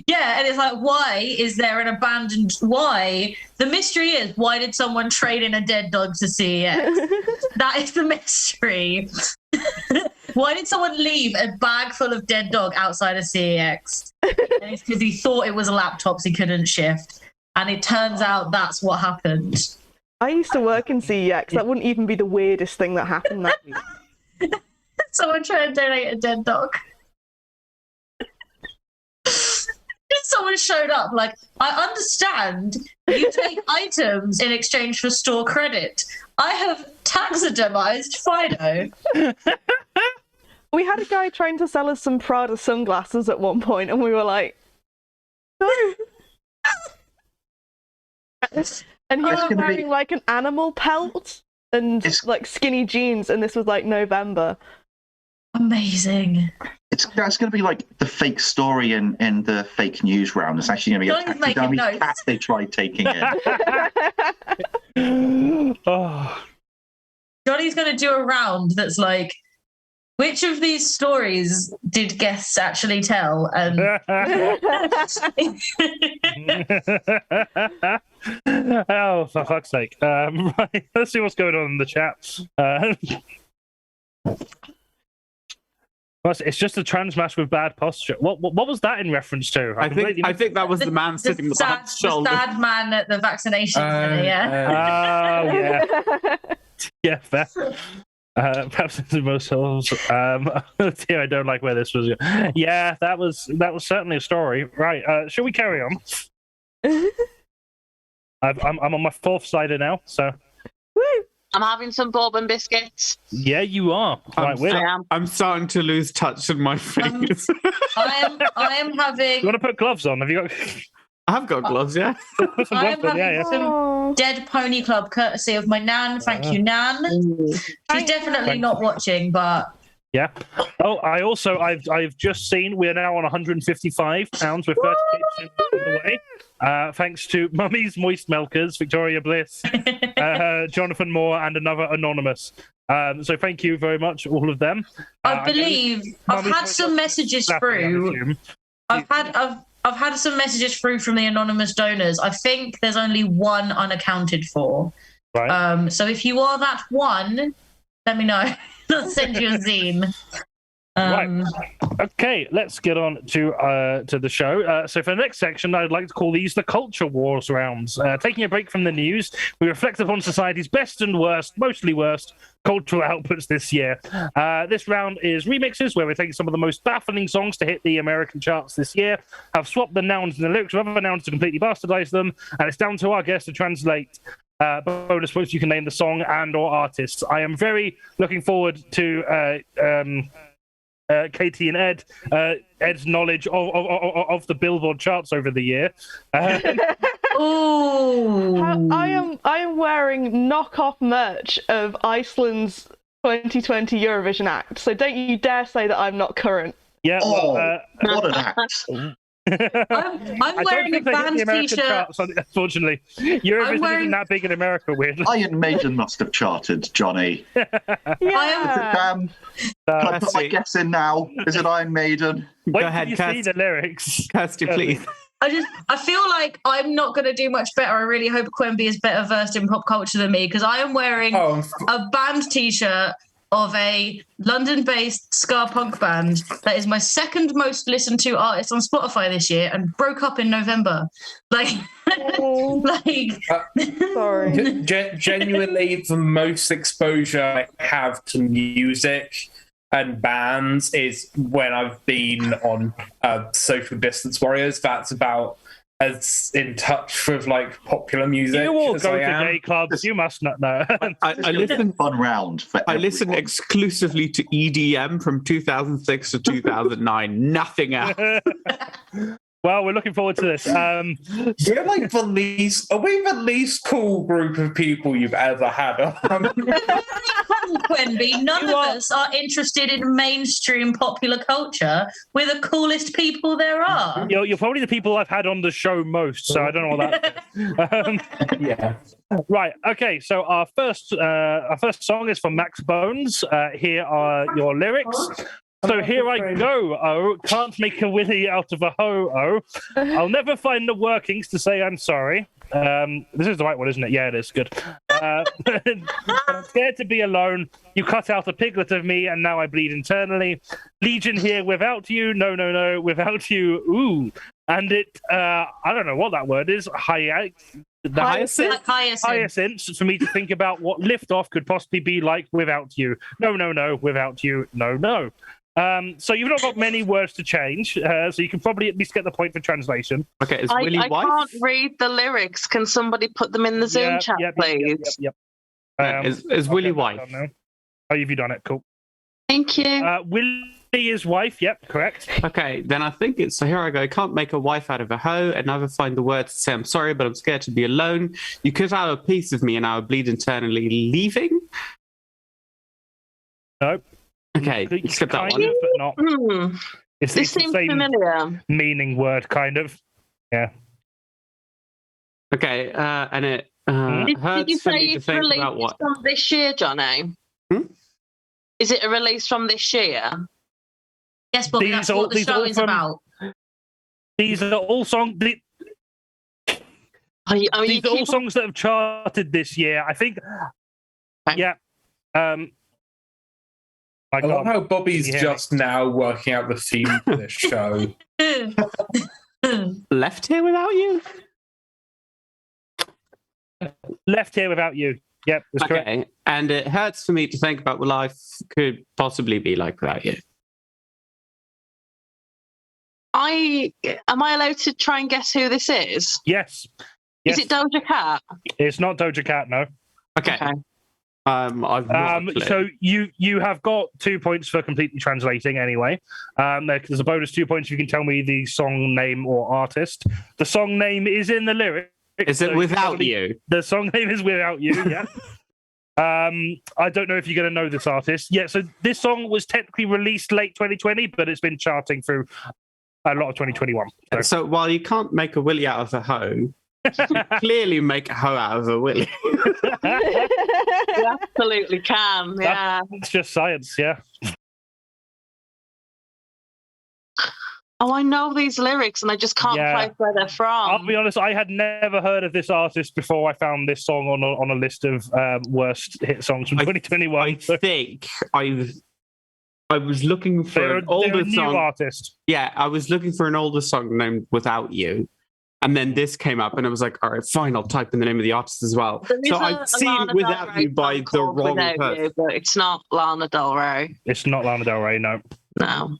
Yeah, and it's like, why is there an abandoned... Why? The mystery is, why did someone trade in a dead dog to CEX? That is the mystery. Why did someone leave a bag full of dead dog outside of CEX? And it's because he thought it was laptops he couldn't shift. And it turns out that's what happened. I used to work in CEX. That wouldn't even be the weirdest thing that happened that week. Someone trying to donate a dead dog. Someone showed up like, I understand you take items in exchange for store credit. I have taxidermized Fido. We had a guy trying to sell us some Prada sunglasses at one point, and we were like, no. And he was wearing like an animal pelt and like skinny jeans, and this was like November. Amazing. That's going to be like the fake story in the fake news round. It's actually going to be a taxidermy cat they tried taking in. Oh. Johnny's going to do a round that's like, which of these stories did guests actually tell? And oh, for fuck's sake. Right, let's see what's going on in the chat. It's just a trans mask with bad posture. What was that in reference to? I think that was the man sitting on the shoulder. The sad man at the vaccination center, yeah. Oh, yeah. Yeah, fair. Perhaps it's the most dear, I don't like where this was. Yeah, that was certainly a story. Right, shall we carry on? I'm on my fourth cider now, so. I'm having some bourbon biscuits. Yeah, you are. I'm starting to lose touch with my fingers. I am having. You want to put gloves on? Have you got? I have got gloves, yeah. I am having some Dead Pony Club, courtesy of my nan. Thank you, Nan. She's definitely not watching, but. Yeah. Oh, I've just seen we're now on £155 with 30 on the way. Thanks to Mummy's Moist Milkers, Victoria Bliss, Jonathan Moore, and another anonymous. So thank you very much, all of them. I believe I've had some messages through. I've I've had some messages through from the anonymous donors. I think there's only one unaccounted for. Right. So if you are that one, let me know. I'll send you a zine. Right. Okay, let's get on to the show. So for the next section, I'd like to call these the Culture Wars rounds. Taking a break from the news, we reflect upon society's best and worst, mostly worst, cultural outputs this year. This round is remixes, where we're taking some of the most baffling songs to hit the American charts this year. I've swapped the nouns and the lyrics with other nouns to completely bastardize them, and it's down to our guests to translate. Bonus points, you can name the song and or artists. I am very looking forward to Katie and Ed's knowledge of the Billboard charts over the year. Ooh. I am wearing knockoff merch of Iceland's 2020 Eurovision act, so don't you dare say that I'm not current. Yeah. What an act. I'm wearing a band t-shirt. Unfortunately, Eurovision isn't that big in America. Weirdly, Iron Maiden must have charted, Johnny. Yeah. Can I put my guess in now? Is it Iron Maiden? Wait Go ahead, till you see the lyrics. Kirsty, please. I feel like I'm not going to do much better. I really hope Quenby is better versed in pop culture than me, because I am wearing a band t-shirt of a London-based ska punk band that is my second most listened to artist on Spotify this year and broke up in November. Sorry. Genuinely, the most exposure I have to music and bands is when I've been on Social Distance Warriors. That's about as in touch with like popular music. You all as go I to am. gay clubs. You must not know. I listen. Fun round for I listen everyone. exclusively to EDM from 2006 to 2009. Nothing else. Well, we're looking forward to this. We're like the least. Are we the least cool group of people you've ever had on? Quenby, none of us are interested in mainstream popular culture. We're the coolest people there are. You're probably the people I've had on the show most, so I don't know what that is. Yeah. Right. Okay. So our first song is from Max Bones. Here are your lyrics. So here I go, oh, can't make a willy out of a ho-oh. I'll never find the workings to say I'm sorry. This is the right one, isn't it? Yeah, it is. Good. But I'm scared to be alone. You cut out a piglet of me, and now I bleed internally. Legion here without you. No, no, no, without you. Ooh. And it, I don't know what that word is. Hyacinth for me to think about what liftoff could possibly be like without you. No, no, no, without you. No, no. So you've not got many words to change, so you can probably at least get the point for translation. Okay, is I Willie White? can't read the lyrics. Can somebody put them in the Zoom chat, please? Yep. Is Willie White? Oh, have you done it? Cool. Thank you. Willie is wife. Yep, correct. Okay, then I think it's so. Here I go. Can't make a wife out of a hoe, and never find the words to say I'm sorry, but I'm scared to be alone. You cut out a piece of me, and I would bleed internally. Leaving? Nope. Okay, skip that one. Kind of, but not. It's This the seems same familiar. meaning word, kind of. Yeah. Okay, and it Did you hurts for say me to it's think released about what. from this year, Johnny? Is it a release from this year? Yes, Bobby, that's what the show is about. These are all songs. These are all songs that have charted this year. I think. Yeah. I love how Bobbie's just now working out the theme for this show. Left Here Without You? Left Here Without You. Yep, that's correct. Okay, and it hurts for me to think about what life could possibly be like without you. Am I allowed to try and guess who this is? Yes. Is it Doja Cat? It's not Doja Cat, no. Okay. I've not so you have got 2 points for completely translating anyway. There's a bonus 2 points if you can tell me the song name or artist. The song name is in the lyrics. Is it Without You? The song name is Without You, yeah. I don't know if you're going to know this artist. Yeah, so this song was technically released late 2020, but it's been charting through a lot of 2021. So while you can't make a willy out of a hoe, you clearly make a hoe out of a willy. You absolutely can, yeah. It's just science, yeah. Oh, I know these lyrics and I just can't place where they're from. I'll be honest, I had never heard of this artist before I found this song on a list of worst hit songs from 2021. I think I was looking for an older song. Artist. Yeah, I was looking for an older song named Without You. And then this came up and I was like, all right, fine, I'll type in the name of the artist as well. So I've seen Without You by the wrong person. But it's not Lana Del Rey. It's not Lana Del Rey, no. No.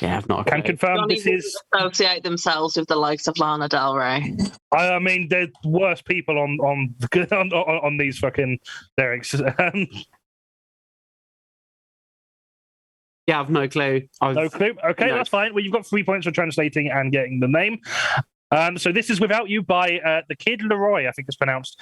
Yeah, I've not. Can confirm Johnny this is associate themselves with the likes of Lana Del Rey. I mean, there's worse people on these fucking lyrics. Yeah, I've no clue. No clue. Okay, that's fine. Well, you've got 3 points for translating and getting the name. So this is Without You by the Kid Laroi, I think it's pronounced.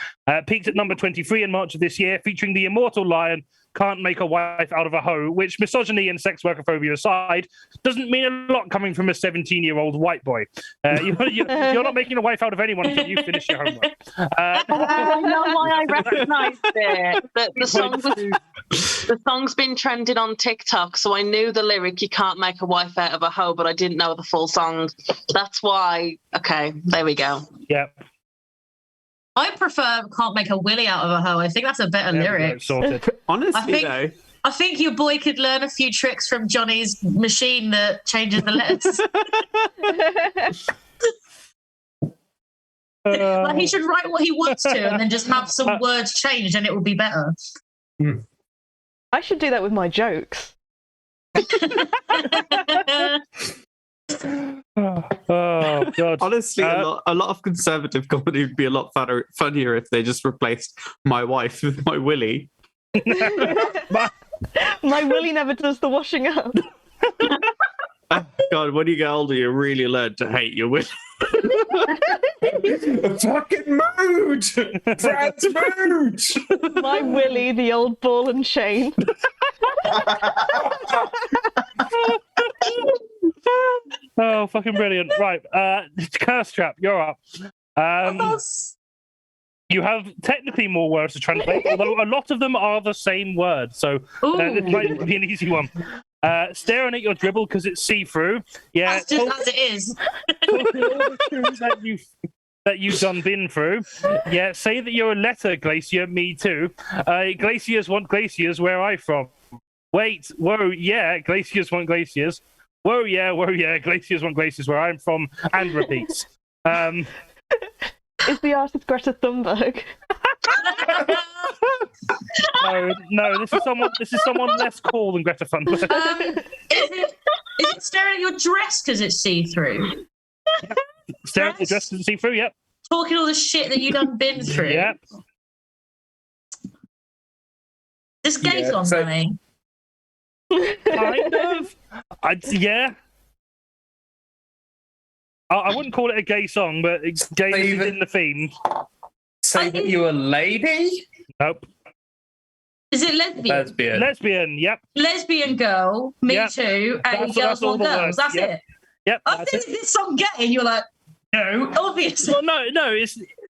Peaked at number 23 in March of this year, featuring the immortal lion, Can't Make a Wife Out of a Hoe, which, misogyny and sex workophobia aside, doesn't mean a lot coming from a 17-year-old white boy. You're not making a wife out of anyone until you finish your homework. I know why I recognised it. The song's been trending on TikTok, so I knew the lyric, you can't make a wife out of a hoe, but I didn't know the full song. That's why, okay, there we go. Yep. I prefer Can't Make a Willy Out of a Hoe. I think that's a better lyric. Honestly, though. I think your boy could learn a few tricks from Johnny's machine that changes the letters. Like he should write what he wants to and then just have some words changed and it will be better. I should do that with my jokes. Oh God! Honestly, a lot of conservative comedy would be a lot funnier if they just replaced my wife with my Willy. My Willy never does the washing up. God, when you get older, you really learn to hate your Willy. Fucking mood! Brad's mood! My Willy, the old ball and chain. Oh, fucking brilliant. Right, Curse Trap, you're up. You have technically more words to translate, although a lot of them are the same word, so it might be an easy one. Staring at your dribble because it's see-through. Yeah, that's just as it is. that you've been through. Yeah, say that you're a letter, Glacier, me too. Glaciers want glaciers, where I from? Wait, whoa, yeah, glaciers want glaciers. Whoa, yeah, glaciers want glaciers, where I'm from, and repeats. Is the artist Greta Thunberg? No, this is someone less cool than Greta Thunberg. Is it staring at your dress because it's see-through? Yep. Staring at your dress because it's see-through, yep. Talking all the shit that you done been through. Yep. This gay song, Danny. Kind of. Yeah. I wouldn't call it a gay song, but it's gay is in the theme. Say that you're a lady? Nope. Is it lesbian? Lesbian, yep. Lesbian girl, me too, and girls want girls. That's it. Yep. I think this song gay, and you're like, no, obviously. Well, no,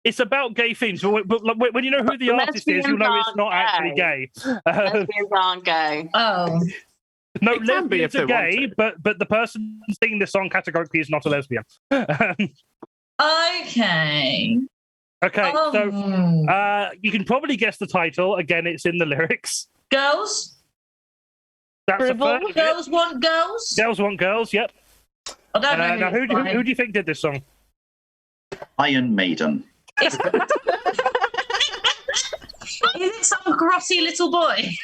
it's about gay themes, but when you know who the artist is, you'll know it's not actually gay. Lesbians aren't gay. Oh. No, lesbians are gay, but the person singing this song categorically is not a lesbian. Okay. Okay, so you can probably guess the title. Again, it's in the lyrics. Girls? That's a first. Girls want girls? Girls want girls, yep. I don't know. Now, who do you think did this song? Iron Maiden. Is it some grotty little boy?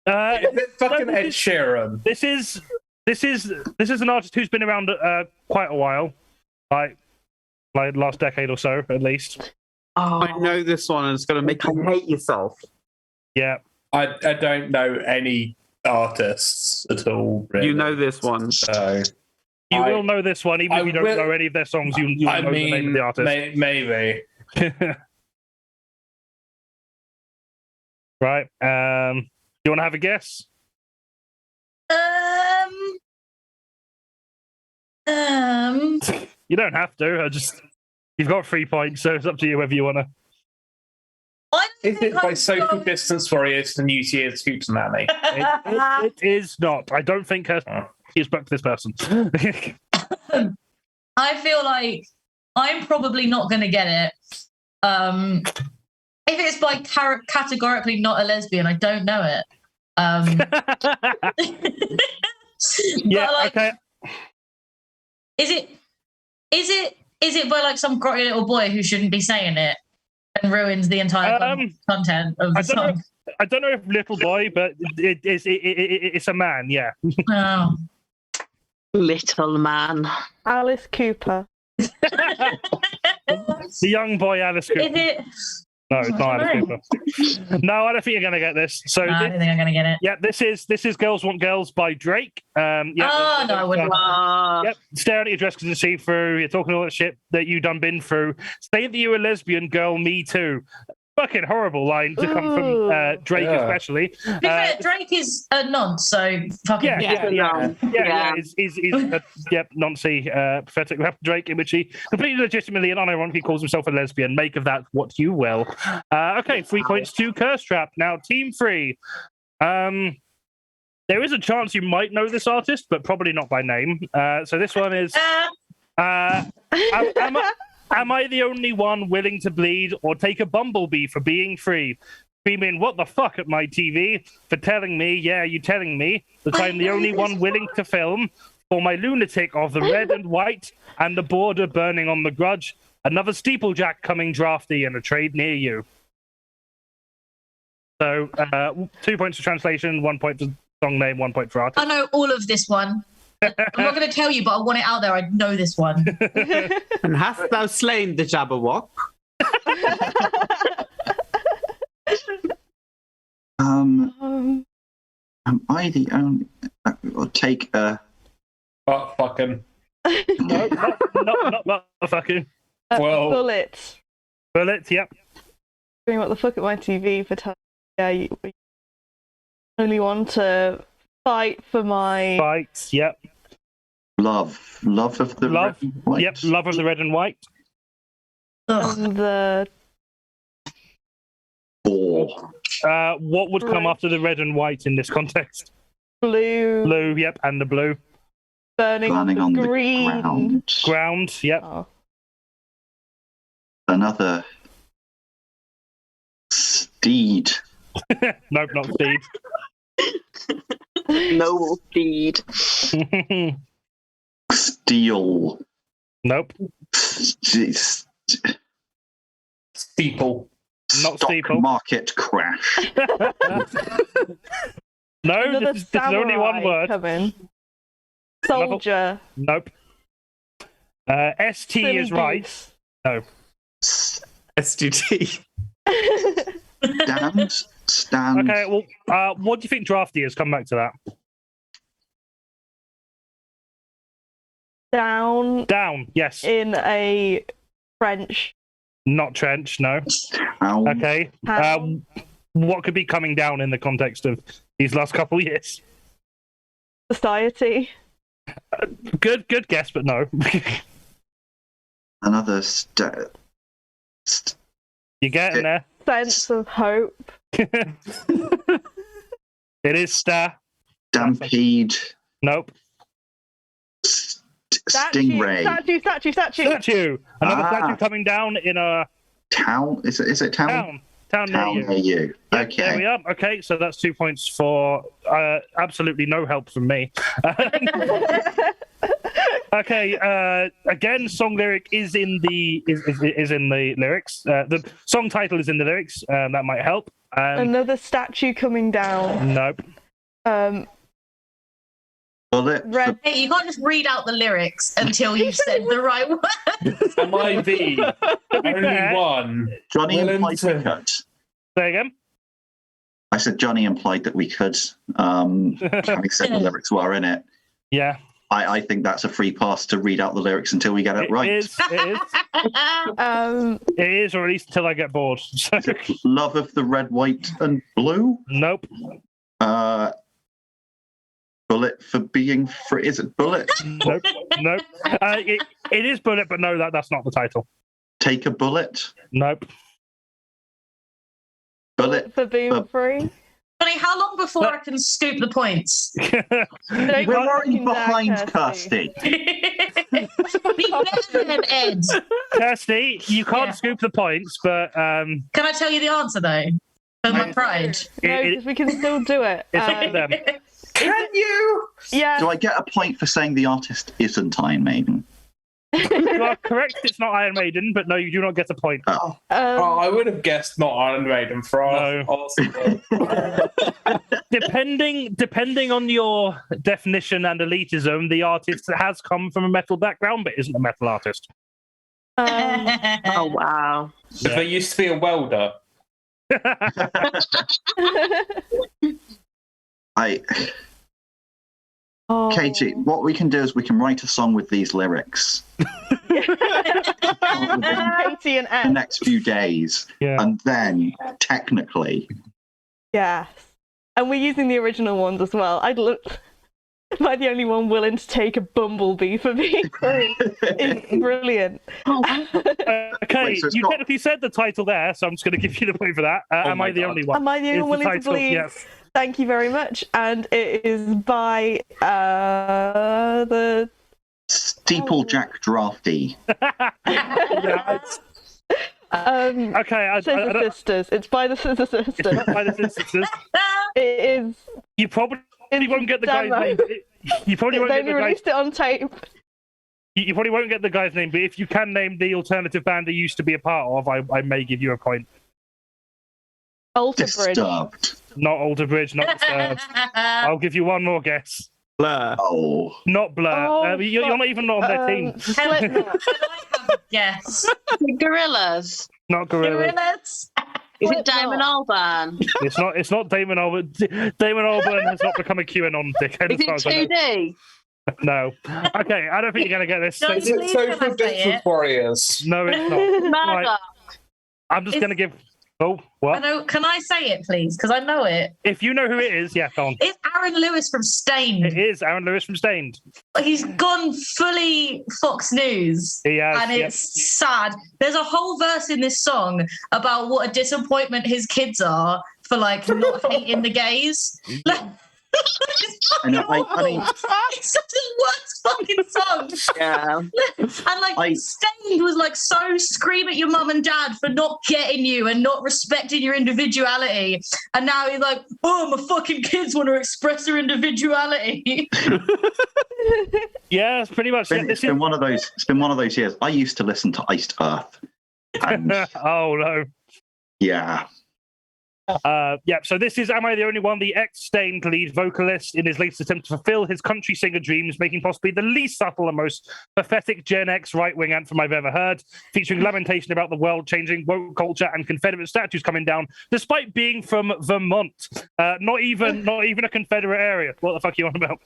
Is it fucking Ed Sheeran? This is an artist who's been around quite a while, like last decade or so at least. Oh. I know this one, and it's going to make you hate yourself. Yeah, I don't know any artists at all. Really. You know this one, so you will know this one, even if you don't know any of their songs. You'll know the name of the artist. Maybe. Right. You want to have a guess? You don't have to. You've got 3 points, so it's up to you whether you want to. Is it by social distance warriors to New Year's Hootenanny? It is not. I don't think she has booked this person. I feel like I'm probably not going to get it. If it's by categorically not a lesbian, I don't know it. Yeah, but, like, okay. Is it by like some grotty little boy who shouldn't be saying it and ruins the entire content of the song? I don't know if little boy, but it's a man. Yeah. Oh. Little man. Alice Cooper. The young boy Alice Cooper. Is it? No, it's not Alice Cooper. No, I don't think you're gonna get this. So No, I don't think I'm gonna get it. yeah, this is "Girls Want Girls" by Drake. Yeah, Oh, no, I wouldn't. Yep, staring at your dress because you see through. You're talking all that shit that you done been through. Saying that you're a lesbian, girl, me too. Fucking horrible line to come from Drake, especially. To be fair, Drake is a nonce, so fucking Yeah. Yep, Nancy, pathetic rap Drake, in which he completely legitimately and unironically calls himself a lesbian. Make of that what you will. Okay, 3 points to Curse Trap. Now, Team 3. There is a chance you might know this artist, but probably not by name. So this one is. Am I the only one willing to bleed or take a bumblebee for being free? Screaming, what the fuck at my TV for telling me, yeah, you telling me that I'm the only one willing to film for my lunatic of the red and white and the border burning on the grudge. Another steeplejack coming drafty in a trade near you. So 2 points for translation, 1 point for song name, 1 point for artist. I know all of this one. I'm not going to tell you, but I want it out there. I know this one. And hast thou slain the Jabberwock? Am I the only? I'll take a. Butt fucking. No, not fucking. Well, Bullets. Bullets, yep. Doing what the fuck at my TV for telling you only want to fight for my Fights, yep. Love of the Love, red and white. yep. Love of the red and white. and the Four. What would come after the red and white in this context? blue Blue, yep, and the blue. burning Planning on the the green. ground. Ground, yep. Oh. Another steed. Nope, not Steve. Noble steed. Steel. Nope, steeple. not Stock steeple. market crash. No, Another this is only one samurai word. coming. Soldier. Nope. ST is Silly right. goose. No. SGT. Stand. Okay, well, what do you think drafty is? Come back to that. Down Down, yes. in a French Not trench, no. Town. Okay. town. What could be coming down in the context of these last couple of years? Society. Good guess, but no. Another You're getting there. Sense of hope. It is star. stampede. Nope. Stingray. Statue. Another Ah. statue coming down in a Town. Is it town? town near you. Near you. Yeah, Okay. There we are. Okay, so that's 2 points for absolutely no help from me. Okay, again, song lyric is in the lyrics. The song title is in the lyrics. That might help. Another statue coming down. Nope. Bullet. Red. Hey, you can't just read out the lyrics until you've said the right word. Am I the only fair, one? Johnny willing implied to- we could. Say again. I said Johnny implied that we could. Having said the lyrics were in it. Yeah. I think that's a free pass to read out the lyrics until we get it right. It is, or at least until I get bored. So, Love of the red, white, and blue. nope. Bullet for being free. Is it bullet? Nope. Nope. It is bullet, but no, that's not the title. Take a bullet. Nope. Bullet for being for- free. Johnny, how long before I can scoop the points? We're already behind Kirsty. Be better than Ed. Kirsty, you can't scoop the points, but Can I tell you the answer though? For my pride. No, because we can still do it. It's up to them. Can you? Yeah. Do I get a point for saying the artist isn't Iron Maiden? You are correct. It's not Iron Maiden, but no, you do not get a point. I would have guessed not Iron Maiden for our Depending on your definition and elitism, the artist has come from a metal background, but isn't a metal artist. Oh wow! If there used to be a welder. Katie, what we can do is we can write a song with these lyrics. Katie and Ed. The next few days, and then technically, yes, and we're using the original ones as well. Am I the only one willing to take a bumblebee for being free? It's brilliant. Okay, you technically said the title there, so I'm just going to give you the point for that. Am I the only one? Am I the only one willing to believe? Yes. Thank you very much. And it is by the Steeplejack Drafty. Okay, Scissor Sisters. It's by the Scissor Sisters. It's by the Scissor Sisters. It is. You probably won't get the guy's name. You probably won't They get the released it on tape. You probably won't get the guy's name, but if you can name the alternative band they used to be a part of, I may give you a point. Alter Bridge. Disturbed. Not Alter Bridge, not Disturbed. I'll give you one more guess. Blur. Oh. Not Blur. You're not even on their team. Can I have a guess? Gorillas. Not Gorillas. Is it Damon Albarn? It's not Damon Albarn. Damon Albarn has not become a QAnon dickhead. Is it 2D? No. Okay, I don't think you're going to get this. Is it Social Distance Warriors? No, it's not. Murdoch. Right. I'm just going to give... Oh, what? Can I say it, please? Because I know it. If you know who it is, yeah, go on. It's Aaron Lewis from Stained. It is Aaron Lewis from Stained. He's gone fully Fox News. He has, and it's sad. There's a whole verse in this song about what a disappointment his kids are for like not hating the gays. I know, I mean, it's such the worst fucking song. Yeah. And like Stained was like so scream at your mum and dad for not getting you and not respecting your individuality. And now he's like, oh, my fucking kids want to express their individuality. Yeah, it's pretty much. It's been one of those. It's been one of those years. I used to listen to Iced Earth. And, oh no. Yeah. So this is Am I the Only One? The ex-Stained lead vocalist in his latest attempt to fulfill his country singer dreams, making possibly the least subtle and most pathetic Gen X right-wing anthem I've ever heard, featuring lamentation about the world changing, woke culture, and Confederate statues coming down, despite being from Vermont, not even a Confederate area. What the fuck are you on about?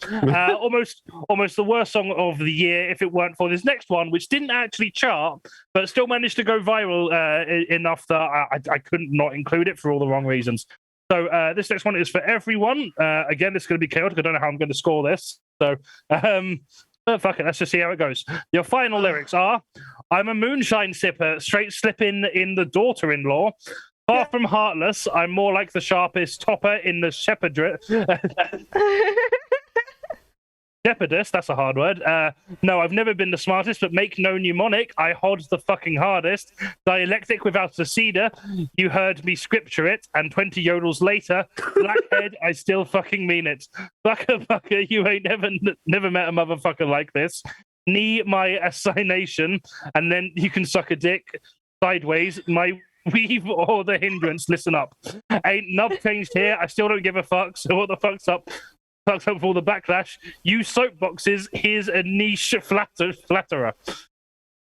Almost the worst song of the year if it weren't for this next one, which didn't actually chart, but still managed to go viral enough that I couldn't not include it for all the wrong reasons. So this next one is for everyone. Again, it's going to be chaotic. I don't know how I'm going to score this. So fuck it. Let's just see how it goes. Your final lyrics are: I'm a moonshine sipper, straight slipping in the daughter-in-law. Far from heartless, I'm more like the sharpest topper in the shepherdess, that's a hard word. No, I've never been the smartest, but make no mnemonic. I hod the fucking hardest. Dialectic without a cedar. You heard me scripture it, and 20 yodels later, blackhead, I still fucking mean it. Fucker, you ain't never met a motherfucker like this. Knee my assignation, and then you can suck a dick sideways. My weave or the hindrance, listen up. Ain't nub changed here. I still don't give a fuck, so what the fuck's up? Fucks up with all the backlash. Use soapboxes. Here's a niche flatterer.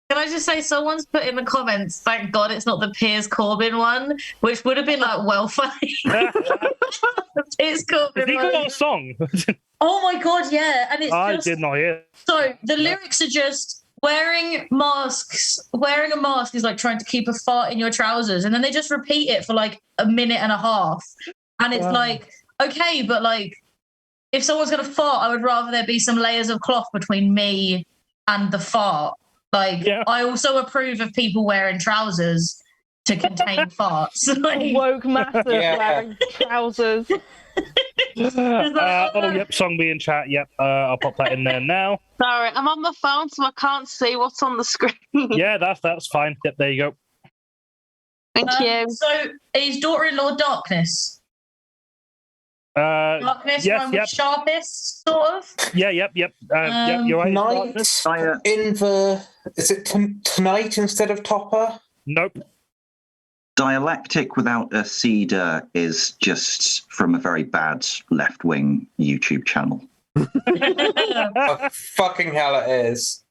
Can I just say, someone's put in the comments, thank God it's not the Piers Corbyn one, which would have been like, well, funny. The Piers Corbyn Has he one. got a song? Oh my God, yeah. And it's I did not hear. So the lyrics are just wearing masks. Wearing a mask is like trying to keep a fart in your trousers. And then they just repeat it for like a minute and a half. And it's like, okay, but like, if someone's going to fart, I would rather there be some layers of cloth between me and the fart. Like, I also approve of people wearing trousers, to contain farts. Like, Woke masses Yeah. wearing trousers. Oh, yep, song me in chat. Yep, I'll pop that in there now. Sorry, I'm on the phone, so I can't see what's on the screen. Yeah, that's fine. Yep, there you go. Thank you. So, is daughter-in-law Darkness? Darkness yes, one yep. with sharpest, sort of? Yeah, yep. Yep, you're right. Night Dire- in the. Is it tonight instead of Topper? Nope. Dialectic without a cedar is just from a very bad left-wing YouTube channel. Oh, fucking hell, it is.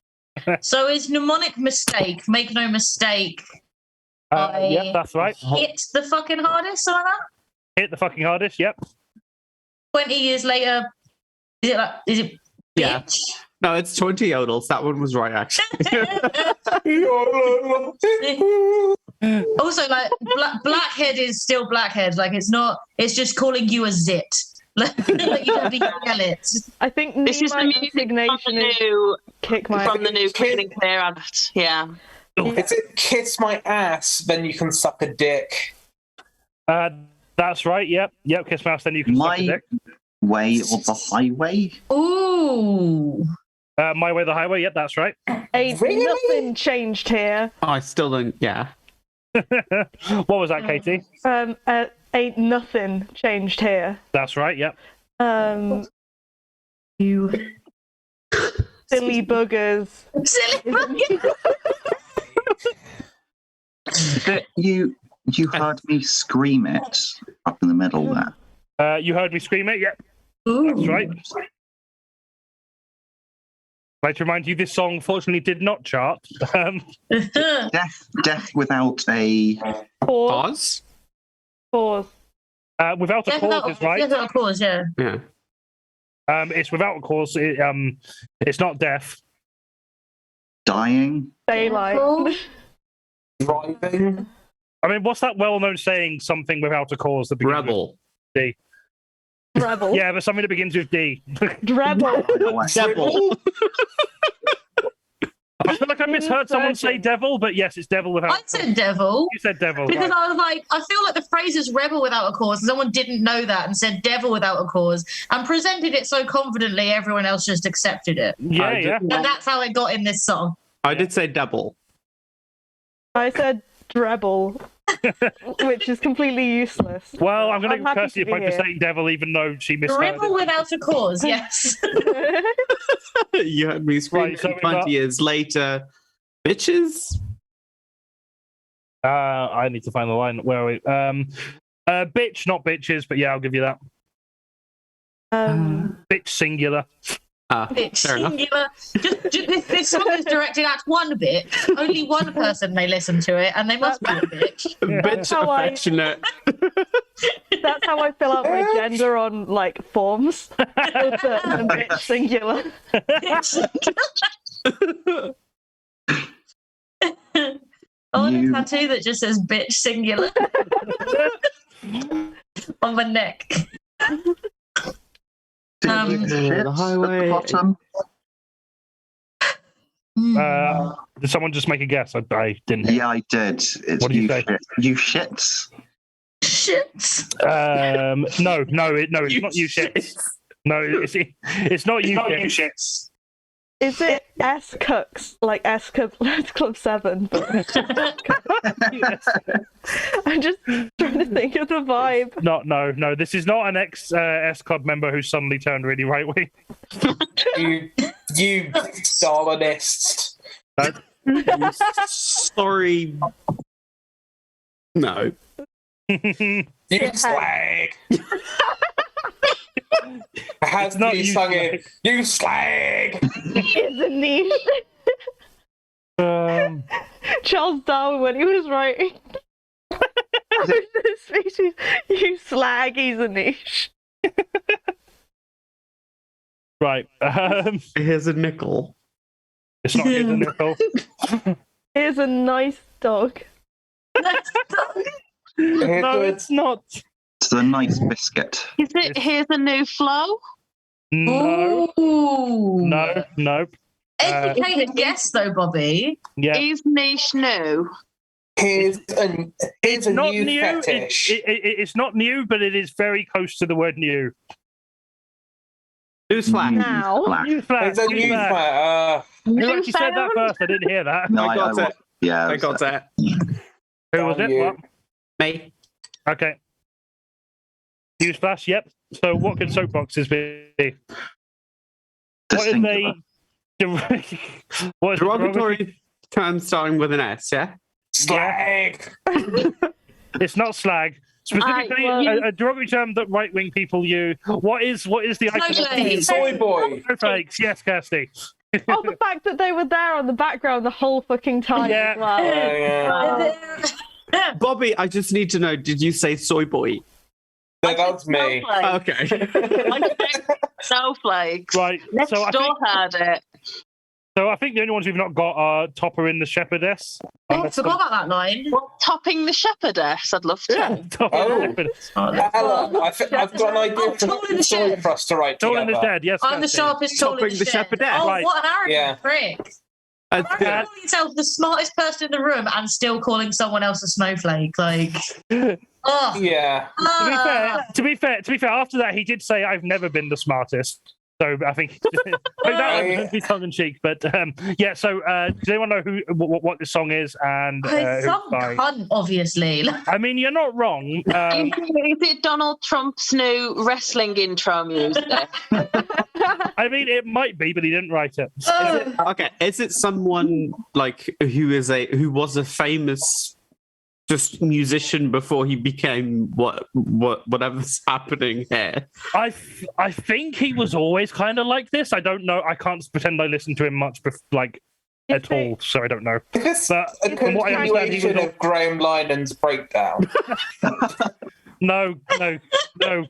So is mnemonic mistake, make no mistake, Yep, that's right. hit the fucking hardest, something like that? Hit the fucking hardest. Yep. 20 years later, is it Yeah. bitch? No, it's 20 yodels. That one was right, actually. Also, like, blackhead is still blackhead. Like, it's just calling you a zit. Like, you don't need to yell it. I think This is the my music from designation the is new kick my from the new Clean and Clear advert. Yeah. Is it kiss my ass, then you can suck a dick? That's right. Yep. Kiss mouse. Then you can suck a My dick. way or the highway? Ooh. My way, the highway. Yep, that's right. Ain't Really? nothing changed here. I still don't. Yeah. What was that, Katie? Ain't nothing changed here. That's right. Yep. You silly buggers. Silly You heard me scream it up in the middle there. You heard me scream it. Yep. Ooh. That's right. I'd like to remind you, this song fortunately did not chart. Death without a Pause. Pause. Without a cause is right. Without a cause, yeah. Yeah. It's without a cause. It's not death. dying. Daylight. Driving. I mean, what's that well-known saying? Something without a cause that begins Rebel. with D. Rebel. Yeah, but something that begins with D. Rebel. Devil. I feel like I misheard someone say devil, but yes, it's devil without. I said devil. You said devil. Because Right. I was like, I feel like the phrase is rebel without a cause, and someone didn't know that and said devil without a cause and presented it so confidently, everyone else just accepted it. Yeah, I yeah. did- And that's how it got in this song. I did say devil. I said Drebble, which is completely useless. Well, I'm going to I'm give happy Kirsty a to be point for here. saying devil, even though she misheard Rebel it. without a cause, yes. You heard me scream Right, so we 20 got- years later. Bitches? I need to find the line. Where are we? Bitch, not bitches, but yeah, I'll give you that. Bitch singular. Bitch, Fair enough. singular. This song is directed at one bitch. Only one person may listen to it, and they must be a bitch. Bitch how I- affectionate. That's how I fill out my gender on like forms. With the bitch singular. I want a You- tattoo that just says bitch singular on my neck. Shit the at highway. the bottom. Did someone just make a guess? I didn't hear. Yeah, I did. It's What did you say? You shits. Shit. No, it's not you shits. No, it's not you shits. Is it S Cooks like S Club 7? I'm just trying to think of the vibe. No. This is not an ex Club member who's suddenly turned really right wing. You Stalinists. Sorry. No. You slag. Has not you you sung it? You slag. It's a niche. Charles Darwin, when he was writing the species, you slag, he's a niche. Right. Here's a nickel. It's not his nickel. Here's a nice dog. No, it's not. It's a nice biscuit. Is it Here's a New Flow? No. Ooh. No. Educated guess though, Bobbie. Yeah. Is niche new? Here's a not new new. fetish. It's not new, but it is very close to the word new. Newsflash. Now. Newsflash. There's a new flat. Who actually said that first? I didn't hear that. No, I got it. Yeah, I got it. Who was it? you. What? Me. Okay. Newsflash. Yep. So, what can soapboxes be? What is Distinctive. what is Derogatory term starting with an S, yeah? Slag. It's not slag. Specifically, a derogatory term that right-wing people use. What is the icon? Soy boy. Snowflakes. Yes, Kirsty. Oh, the fact that they were there on the background the whole fucking time as well. Bobbie, I just need to know, did you say soy boy? No, that was me. Okay. Snowflakes. Right. Next So I door think, had it. so I think the only ones we've not got are Topper in the Shepherdess. Oh, I forgot about that line. Well, topping the shepherdess, I'd love to. Yeah, Topper in the Shepherdess. Ella, I've got an idea for a story for us to write Tolan is together. dead. Yes. I'm the Kirsty. sharpest tool in Topping the the shed. shepherdess. Oh, Right. what an arrogant prick. That's How good. can you call yourself the smartest person in the room and still calling someone else a snowflake? Like, oh. Yeah. To be fair, after that, he did say, "I've never been the smartest." So I think that would be tongue in cheek. But yeah. So does anyone know what this song is and It's who some it's by? cunt, obviously. I mean, you're not wrong. Is it Donald Trump's new wrestling intro music? I mean, it might be, but he didn't write it. Okay, is it someone like who was a famous just musician before he became whatever's happening here? I think he was always kind of like this. I don't know. I can't pretend I listened to him much, at all. So I don't know. It's But a from what I understand, he continuation was. of Graham Lynan's breakdown. No. Graham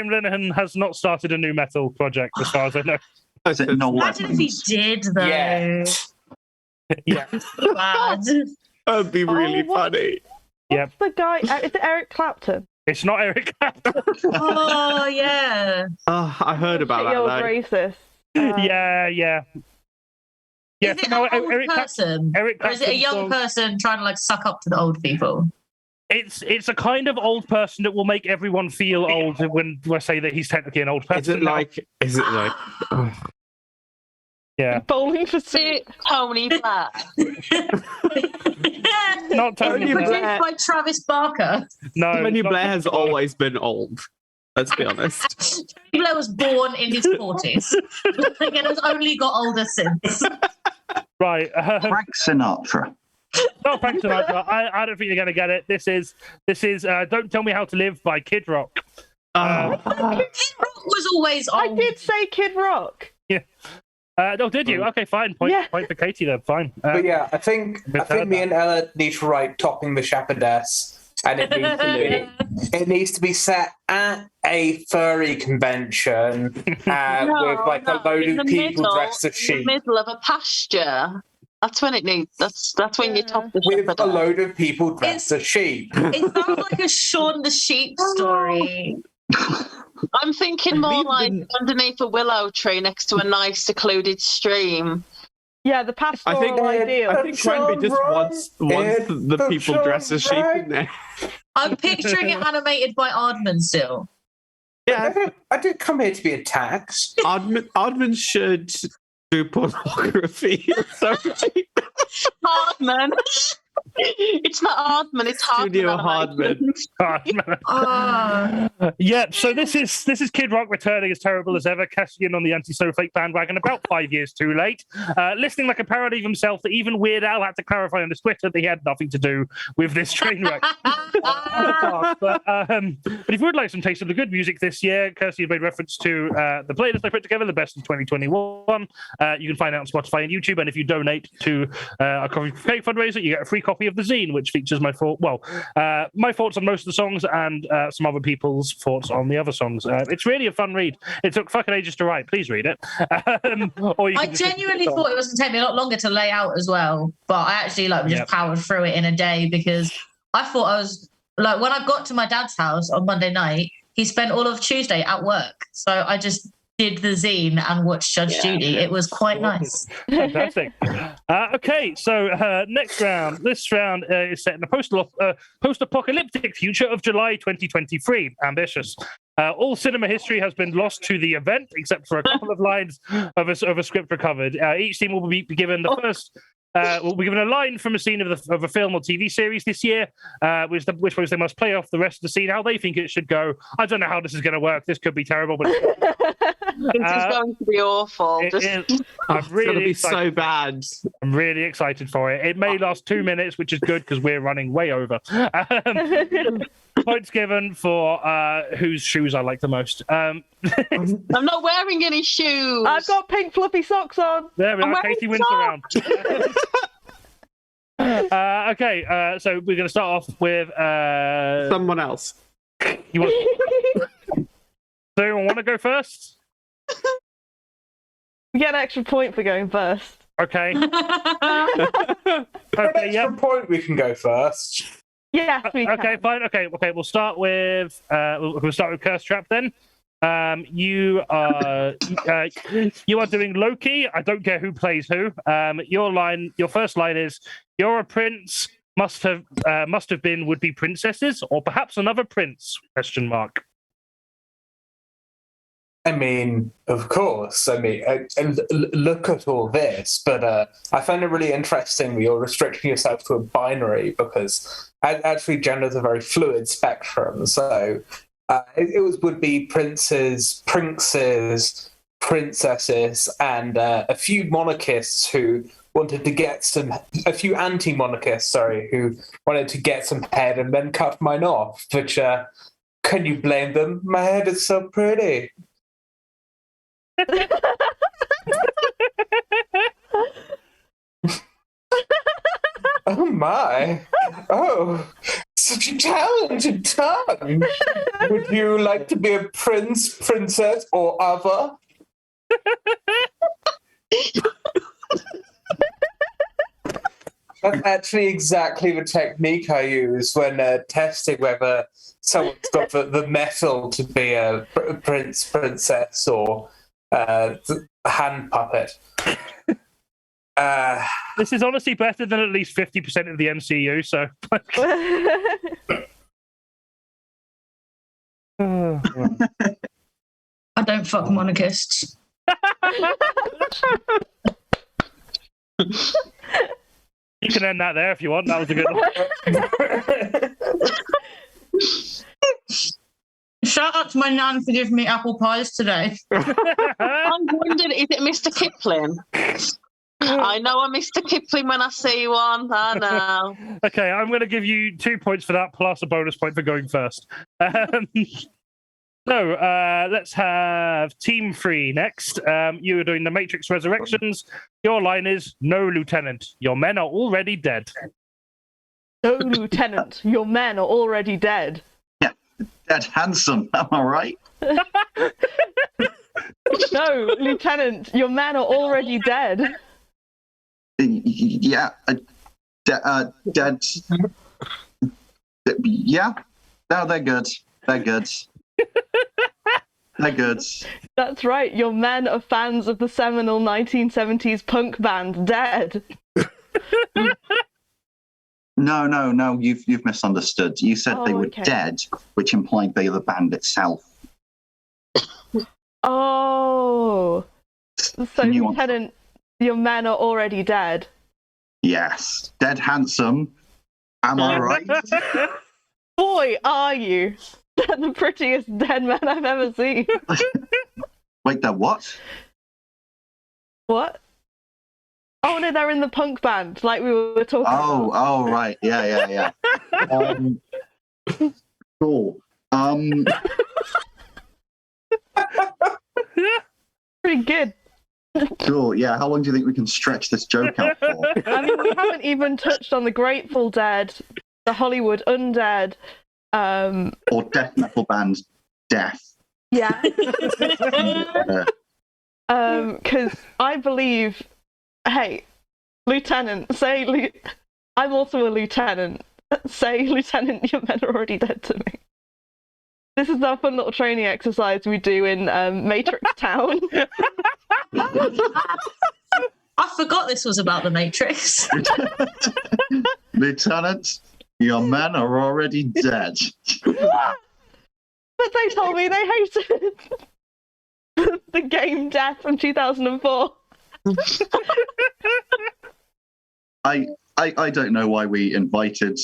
Linehan has not started a new metal project, as far as I know. Is it no Imagine if he did, though. Yeah. Yeah. Bad. That'd be really funny. What's the guy? Is it Eric Clapton? It's not Eric Clapton. Oh, yeah. Oh, I heard about that. You're Though. racist. Yeah. Is it no, an old person? Eric Or is it a Clapton's young song- person trying to, like, suck up to the old people? It's a kind of old person that will make everyone feel old when I say that he's technically an old person. Is it like? Oh. Yeah. Bowling for Is it Tony Black? Not Tony Tony Blair. Blair. By Travis Barker. No. Tony it's not Blair has Tony Blair. always been old. Let's be honest. Tony Blair was born in his 40s. And has only got older since. Right. Frank Sinatra. Not Frank Sinatra. I don't think you're going to get it. This is Don't Tell Me How to Live by Kid Rock. Kid Rock was always old. I did say Kid Rock. Oh, did you? Okay, fine. Point for Katie then. Fine. But yeah, I think me and Ella need to write Topping the Shepherdess. And it needs to be set at a furry convention with like a load of people dressed as sheep. In the middle of a pasture. That's when it needs. That's when you top the With shepherdess. a load of people dressed as sheep. It sounds like a Shaun the Sheep story. I'm thinking more like underneath a willow tree next to a nice secluded stream. Yeah, the pastoral ideal. I think QUENBY just wants the people dressed as sheep in there. I'm picturing it animated by Aardman still. Yeah, I didn't come here to be attacked. Aardman should do pornography. Sorry. Hardman. It's not Hardman, it's Studio Hardman. Yeah, so this is Kid Rock returning as terrible as ever, cashing in on the anti-snowflake bandwagon about 5 years too late. Listening like a parody of himself that even Weird Al had to clarify on his Twitter that he had nothing to do with this train wreck. But if you would like some taste of the good music this year, Kirstie has made reference to the playlist I put together, the best of 2021. You can find it on Spotify and YouTube, and if you donate to our Coffee for Cake fundraiser, you get a free copy of the zine, which features my thoughts on most of the songs and some other people's thoughts on the other songs. It's really a fun read. It took fucking ages to write. Please read it. I genuinely thought it was going to take me a lot longer to lay out as well, but I actually just powered through it in a day because I thought I was like, when I got to my dad's house on Monday night, he spent all of Tuesday at work, so I just did the zine and watched Judge Judy. It was quite nice. Fantastic. Okay, so next round. This round is set in the post-apocalyptic future of July 2023. Ambitious. All cinema history has been lost to the event, except for a couple of lines of a script recovered. Each team will be given the first. Will be given a line from a scene of a film or TV series this year, which they must play off the rest of the scene how they think it should go. I don't know how this is going to work. This could be terrible, but This is going to be awful. I'm It's really gonna be excited. so bad. I'm really excited for it. It may last 2 minutes, which is good because we're running way over. Points given for whose shoes I like the most. I'm not wearing any shoes. I've got pink fluffy socks on. There we I'm are. wearing Katie wins the round. Okay, so we're going to start off with Someone else. you want... So anyone want to go first? We get an extra point for going first. Okay. For an Okay. extra Yep. point, we can go first. Yes, we can. Okay. Fine. Okay. We'll start with Curse Trap then. You are doing Loki. I don't care who plays who. Your first line is, "You're a prince. Must have been would be princesses, or perhaps another prince?" Question mark. I mean, of course. I mean, and look at all this, but I find it really interesting that you're restricting yourself to a binary because actually gender is a very fluid spectrum. So it would be princes, princesses, and a few monarchists who wanted to get a few anti-monarchists, who wanted to get some head and then cut mine off, which, can you blame them? My head is so pretty. Oh my. Oh, such a talented tongue. Would you like to be a prince, princess, or other? That's actually exactly the technique I use when testing whether someone's got the metal to be a prince, princess, or hand puppet. This is honestly better than at least 50% of the MCU. So. I don't fuck monarchists. You can end that there if you want. That was a good one. Shout out to my nan for giving me apple pies today. I'm wondering, is it Mr. Kipling? I know a Mr. Kipling when I see one. I know. Okay, I'm going to give you 2 points for that, plus a bonus point for going first. Let's have Team 3 next. You are doing the Matrix Resurrections. Your line is, "No, Lieutenant, your men are already dead." No, Lieutenant, your men are already dead. Yeah, dead handsome. Am I right? No, Lieutenant, your men are already dead. Yeah, dead. Yeah, no, they're good. They're good. They're good. That's right, your men are fans of the seminal 1970s punk band Dead. No, you've misunderstood. You said they were okay. dead, which implied they were the band itself. Oh. So, Nuance. Lieutenant, your men are already dead. Yes, dead handsome. Am I right? Boy, are you. They're the prettiest dead men I've ever seen. Wait, they're what? What? Oh no, they're in the punk band, like we were talking about. Oh, right. Yeah. Cool. Pretty good. Cool. Yeah. How long do you think we can stretch this joke out for? I mean, we haven't even touched on the Grateful Dead, the Hollywood Undead, Or death metal band Death. yeah. Because I believe, hey, Lieutenant, I'm also a lieutenant. Say, Lieutenant, your men are already dead to me. This is our fun little training exercise we do in Matrix Town. I forgot this was about the Matrix. Lieutenant, your men are already dead. But they told me they hated the game Death from 2004. I don't know why we invited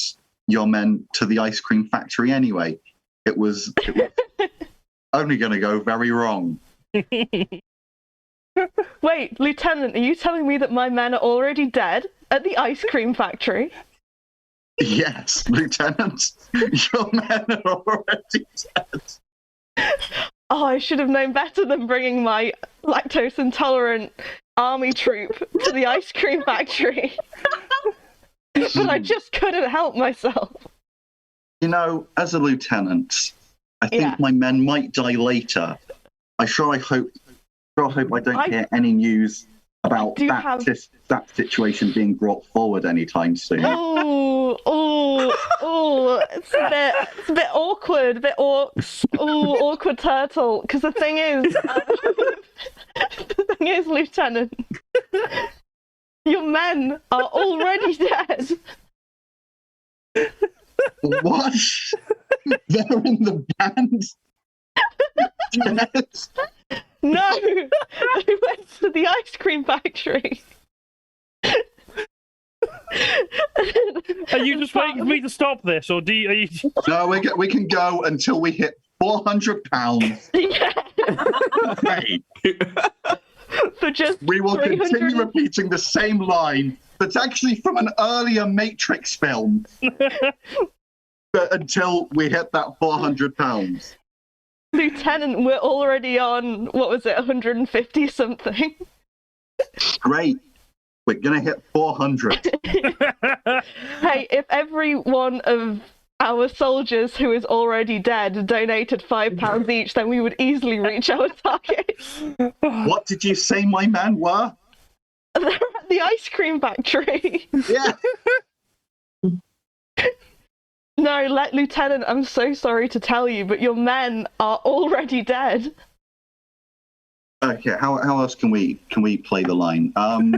your men to the ice cream factory anyway. It was only going to go very wrong. Wait, Lieutenant, are you telling me that my men are already dead at the ice cream factory? Yes, Lieutenant, your men are already dead. Oh, I should have known better than bringing my lactose intolerant army troop to the ice cream factory. But I just couldn't help myself. You know, as a lieutenant, I think Yeah. my men might die later. I hope I don't hear any news about that situation being brought forward anytime soon. Oh, it's a bit awkward, awkward turtle. Because the thing is, Lieutenant, your men are already dead. What? They're in the band? Yes. No, they went to the ice cream factory. Are you just waiting for me to stop this, or are you? No, we can go until we hit 400 pounds. Yeah. Great. For just We will 300 continue repeating the same line that's actually from an earlier Matrix film until we hit that 400 pounds. Lieutenant, we're already on, what was it, 150 something? Great. We're going to hit 400. Hey, if every one of our soldiers who is already dead donated £5 each, then we would easily reach our target. What did you say my men were? They're at the ice cream factory. Yeah. No, Lieutenant, I'm so sorry to tell you, but your men are already dead. Okay, how else can we play the line? I'm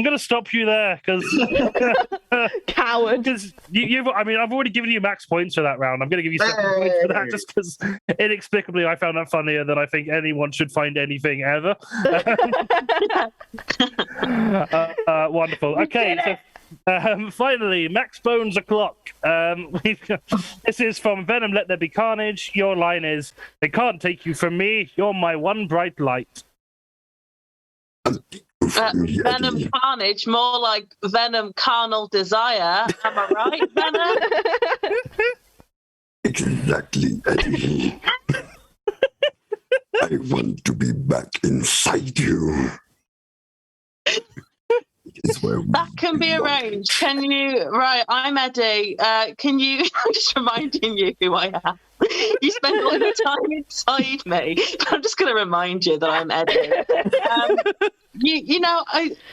gonna stop you there because coward. Because I've already given you max points for that round. I'm gonna give you 7 points for that just because inexplicably I found that funnier than I think anyone should find anything ever. Wonderful. Okay, so. Finally, Max Bones O'Clock. This is from Venom Let There Be Carnage. Your line is, "They can't take you from me. You're my one bright light." Venom Carnage, more like Venom Carnal Desire. Am I right, Venom? Exactly, Eddie. I want to be back inside you. That can be arranged. Can you? Right, I'm Eddie. Can you? I'm just reminding you who I am. You spend all your time inside me. I'm just going to remind you that I'm Eddie.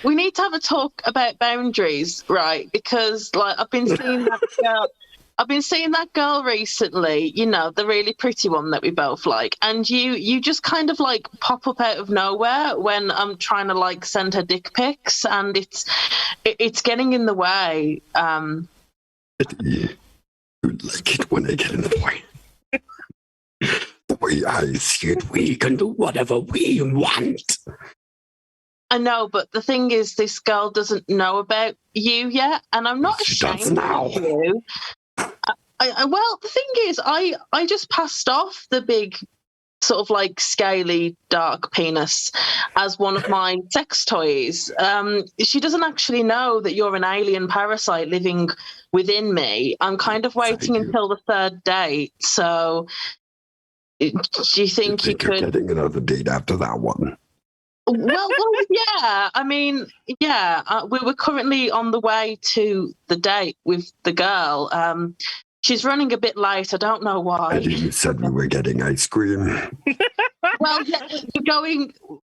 We need to have a talk about boundaries, right? Because I've been seeing that girl. I've been seeing that girl recently, the really pretty one that we both like, and you just kind of pop up out of nowhere when I'm trying to send her dick pics, and it's getting in the way. You like it when I get in the way. The way I see it, we can do whatever we want. I know, but the thing is, this girl doesn't know about you yet, and I'm not ashamed of you. Well, the thing is, I just passed off the big sort of scaly dark penis as one of my sex toys. She doesn't actually know that you're an alien parasite living within me. I'm kind of waiting until the third date. So do you think you could... You're getting another date after that one? Well, yeah. I mean, yeah. We're currently on the way to the date with the girl. She's running a bit late. I don't know why. Eddie, you said we were getting ice cream. Well, yeah,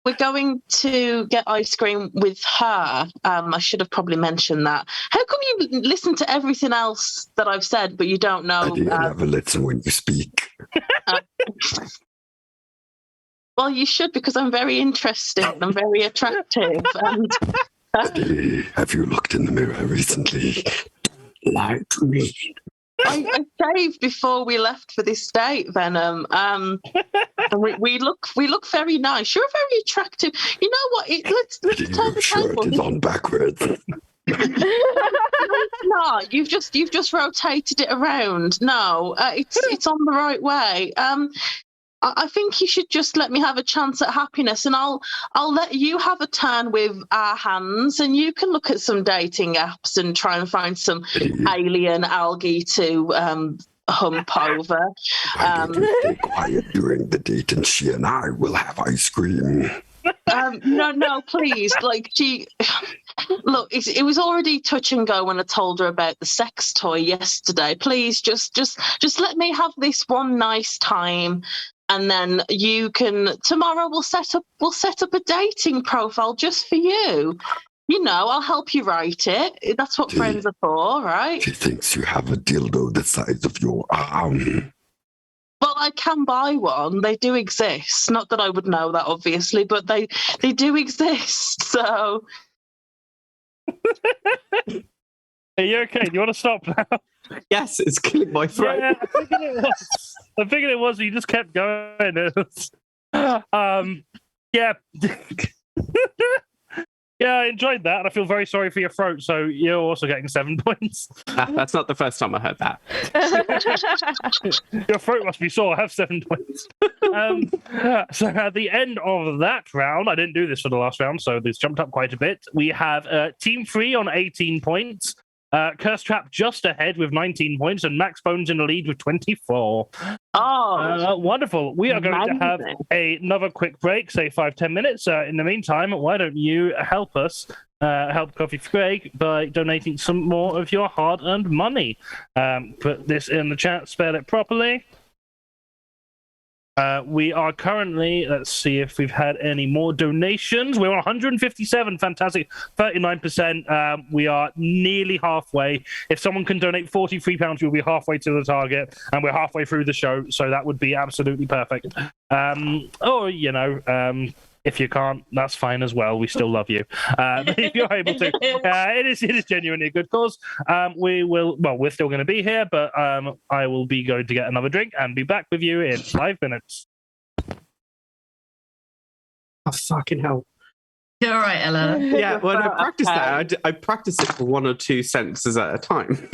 we're going to get ice cream with her. I should have probably mentioned that. How come you listen to everything else that I've said, but you don't know? I didn't ever listen when you speak. Well, you should, because I'm very interesting and very attractive. And Eddie, have you looked in the mirror recently? Lie to me. I shaved before we left for this date, Venom. And we look very nice. You're very attractive. You know what? Let's turn Your the shirt table. is on backwards. No, you've just rotated it around. No, it's on the right way. I think you should just let me have a chance at happiness, and I'll let you have a turn with our hands, and you can look at some dating apps and try and find some alien algae to hump over. Why don't you stay quiet during the date, and she and I will have ice cream. No, please. Like, look, it was already touch and go when I told her about the sex toy yesterday. Please, just let me have this one nice time, and then you can. Tomorrow we'll set up a dating profile just for you. You know, I'll help you write it. That's what friends are for, right? She thinks you have a dildo the size of your arm. Well, I can buy one. They do exist. Not that I would know that, obviously, but they do exist. So. Are you okay? Do you want to stop now? Yes, it's killing my throat. Yeah, I figured it was. You just kept going. Yeah. Yeah, I enjoyed that. And I feel very sorry for your throat. So you're also getting 7 points. That's not the first time I heard that. Your throat must be sore. I have 7 points. So at the end of that round, I didn't do this for the last round, so this jumped up quite a bit. We have Team 3 on 18 points. Curse Trap just ahead with 19 points, and Max Bones in the lead with 24. Oh, wonderful. We are going to have another quick break, say 5-10 minutes. In the meantime, why don't you help us, help Coffee for Greg, by donating some more of your hard-earned money. Put this in the chat, spell it properly. We are currently, let's see if we've had any more donations. We're on 157, fantastic, 39%. We are nearly halfway. If someone can donate £43, we'll be halfway to the target, and we're halfway through the show, so that would be absolutely perfect. Or, you know, if you can't, that's fine as well. We still love you. But if you're able to, it is genuinely a good cause. We're still going to be here, but I will be going to get another drink and be back with you in 5 minutes. Oh, fucking hell. You're all right, Ella. Yeah, when I practice that, I practice it for 1 or 2 sentences at a time.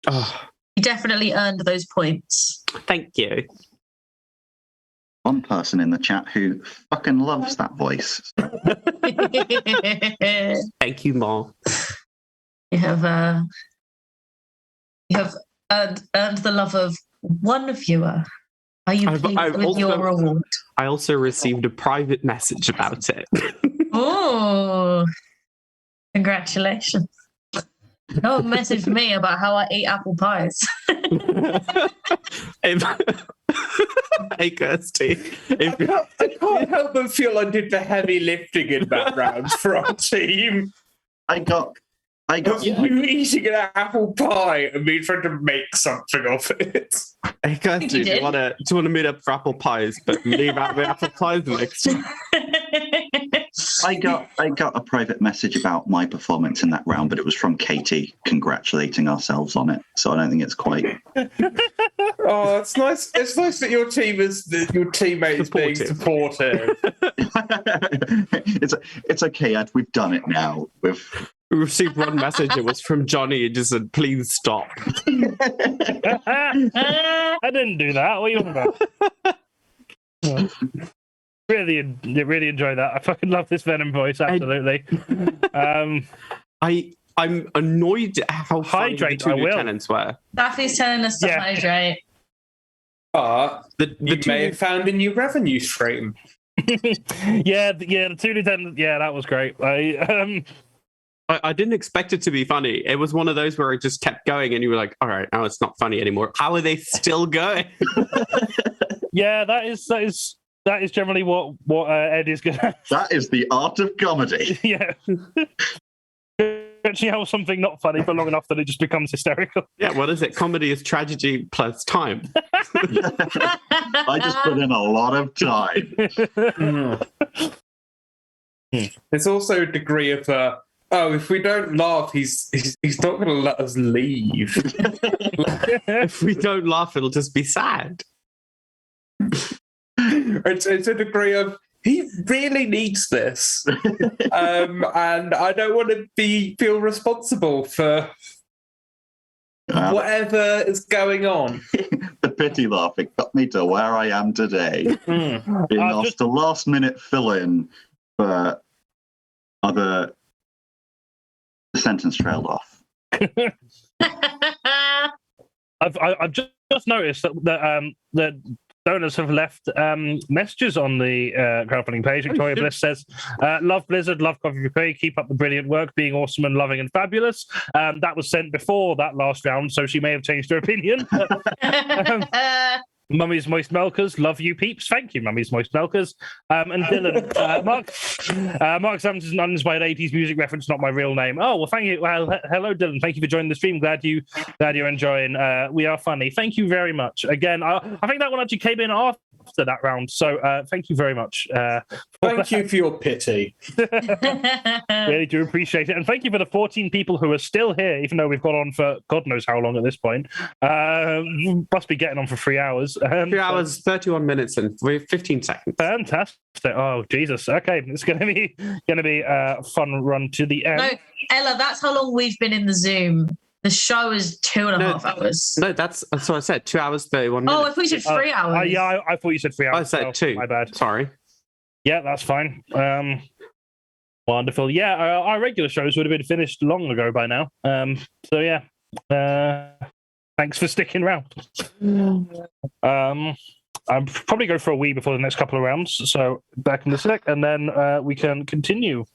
Oh. You definitely earned those points. Thank you. One person in the chat who fucking loves that voice. Thank you, Ma. You have earned the love of one viewer. Are you pleased with your reward? I also received a private message about it. Oh, congratulations. No one messaged me about how I eat apple pies. Hey, Kirsty. I can't help but feel I did the heavy lifting in that round for our team. I got you eating an apple pie and me trying to make something of it. Hey, Kirsty, do you want to meet up for apple pies, but leave out the apple pies next time? I got a private message about my performance in that round, but it was from Katie congratulating ourselves on it. So I don't think it's quite. Oh, it's nice. It's nice that your team your teammate is being supportive. It's okay, Ed. We've done it now. We received one message. It was from Johnny. It just said, "Please stop." I didn't do that. What are you on about? Really enjoy that. I fucking love this Venom voice. Absolutely. I'm annoyed at how hydrate. The two lieutenants were. Daffy's telling us to hydrate. But you may have found a new revenue stream. Yeah, the two lieutenants. Yeah, that was great. I didn't expect it to be funny. It was one of those where it just kept going, and you were like, "All right, now it's not funny anymore." How are they still going? Yeah, that is generally what Ed is good at. That is the art of comedy. Yeah. Actually, have something not funny for long enough that it just becomes hysterical. Yeah, what is it? Comedy is tragedy plus time. I just put in a lot of time. There's also a degree of if we don't laugh, he's not going to let us leave. If we don't laugh, it'll just be sad. It's a degree of he really needs this, and I don't want to feel responsible for whatever is going on. The pity laugh, it got me to where I am today. Being asked a last-minute fill-in for the sentence trailed off. I've just noticed that donors have left messages on the crowdfunding page. Victoria Bliss says, love Blizzard, love Coffee for Craig, keep up the brilliant work, being awesome and loving and fabulous. That was sent before that last round, so she may have changed her opinion. Mummy's Moist Milkers, love you peeps. Thank you, Mummy's Moist Milkers. And Dylan, Mark Sampson's an uninspired 80s music reference, not my real name. Oh, well, thank you. Well, hello, Dylan. Thank you for joining the stream. Glad you're enjoying. We are funny. Thank you very much. Again, I think that one actually came in after that round, so thank you very much. Thank you for your pity. Really do appreciate it, and thank you for the 14 people who are still here, even though we've gone on for God knows how long at this point. Must be getting on for 3 hours. 3 hours, 31 minutes, and 15 seconds. Fantastic! Oh Jesus! Okay, it's going to be a fun run to the end. No, Ella, that's how long we've been in the Zoom. The show is 2.5 hours. No, that's what I said. 2 hours, 31 minutes. Oh, if we said 3 hours. Yeah, I thought you said 3 hours. I said 2. My bad. Sorry. Yeah, that's fine. Wonderful. Yeah, our regular shows would have been finished long ago by now. So yeah, thanks for sticking around. I'll probably go for a wee before the next couple of rounds. So back in a sec, and then we can continue.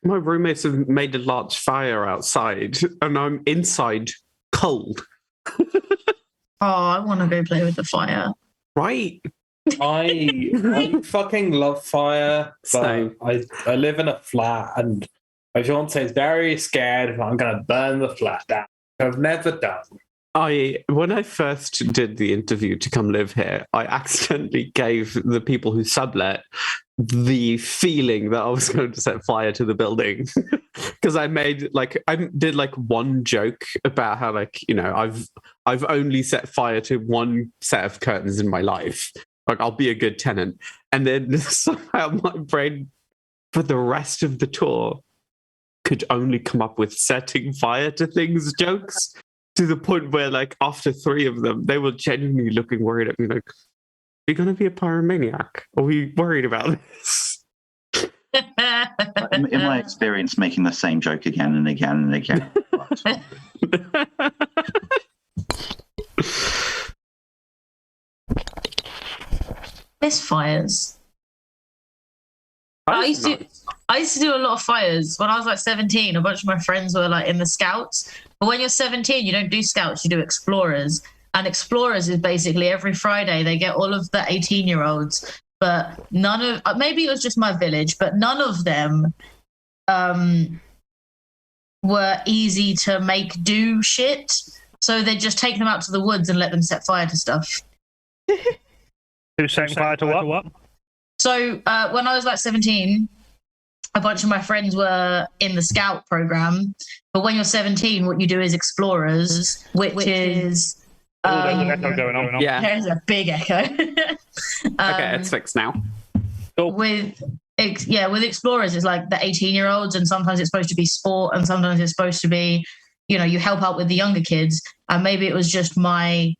My roommates have made a large fire outside, and I'm inside cold. I want to go play with the fire. Right. I fucking love fire, but I live in a flat, and my fiance is very scared I'm going to burn the flat down. I've never done. When I first did the interview to come live here, I accidentally gave the people who sublet the feeling that I was going to set fire to the building, because I did one joke about how I've only set fire to one set of curtains in my life. Like, I'll be a good tenant, and then somehow my brain for the rest of the tour could only come up with setting fire to things jokes. To the point where, after 3 of them, they were genuinely looking worried at me, like, "Are you going to be a pyromaniac? Are we worried about this?" In my experience, making the same joke again and again and again. Fires. I used to do a lot of fires when I was 17. A bunch of my friends were in the Scouts. But when you're 17, you don't do Scouts, you do Explorers. And Explorers is basically every Friday they get all of the 18-year-olds, but none of, maybe it was just my village, but none of them were easy to make do shit. So they just take them out to the woods and let them set fire to stuff. Who's setting fire to what? So when I was 17, a bunch of my friends were in the Scout program. But when you're 17, what you do is Explorers, which is... there's an echo going on. Yeah. There's a big echo. Okay, it's fixed now. Cool. With Explorers, it's the 18-year-olds, and sometimes it's supposed to be sport, and sometimes it's supposed to be, you help out with the younger kids. And maybe it was just my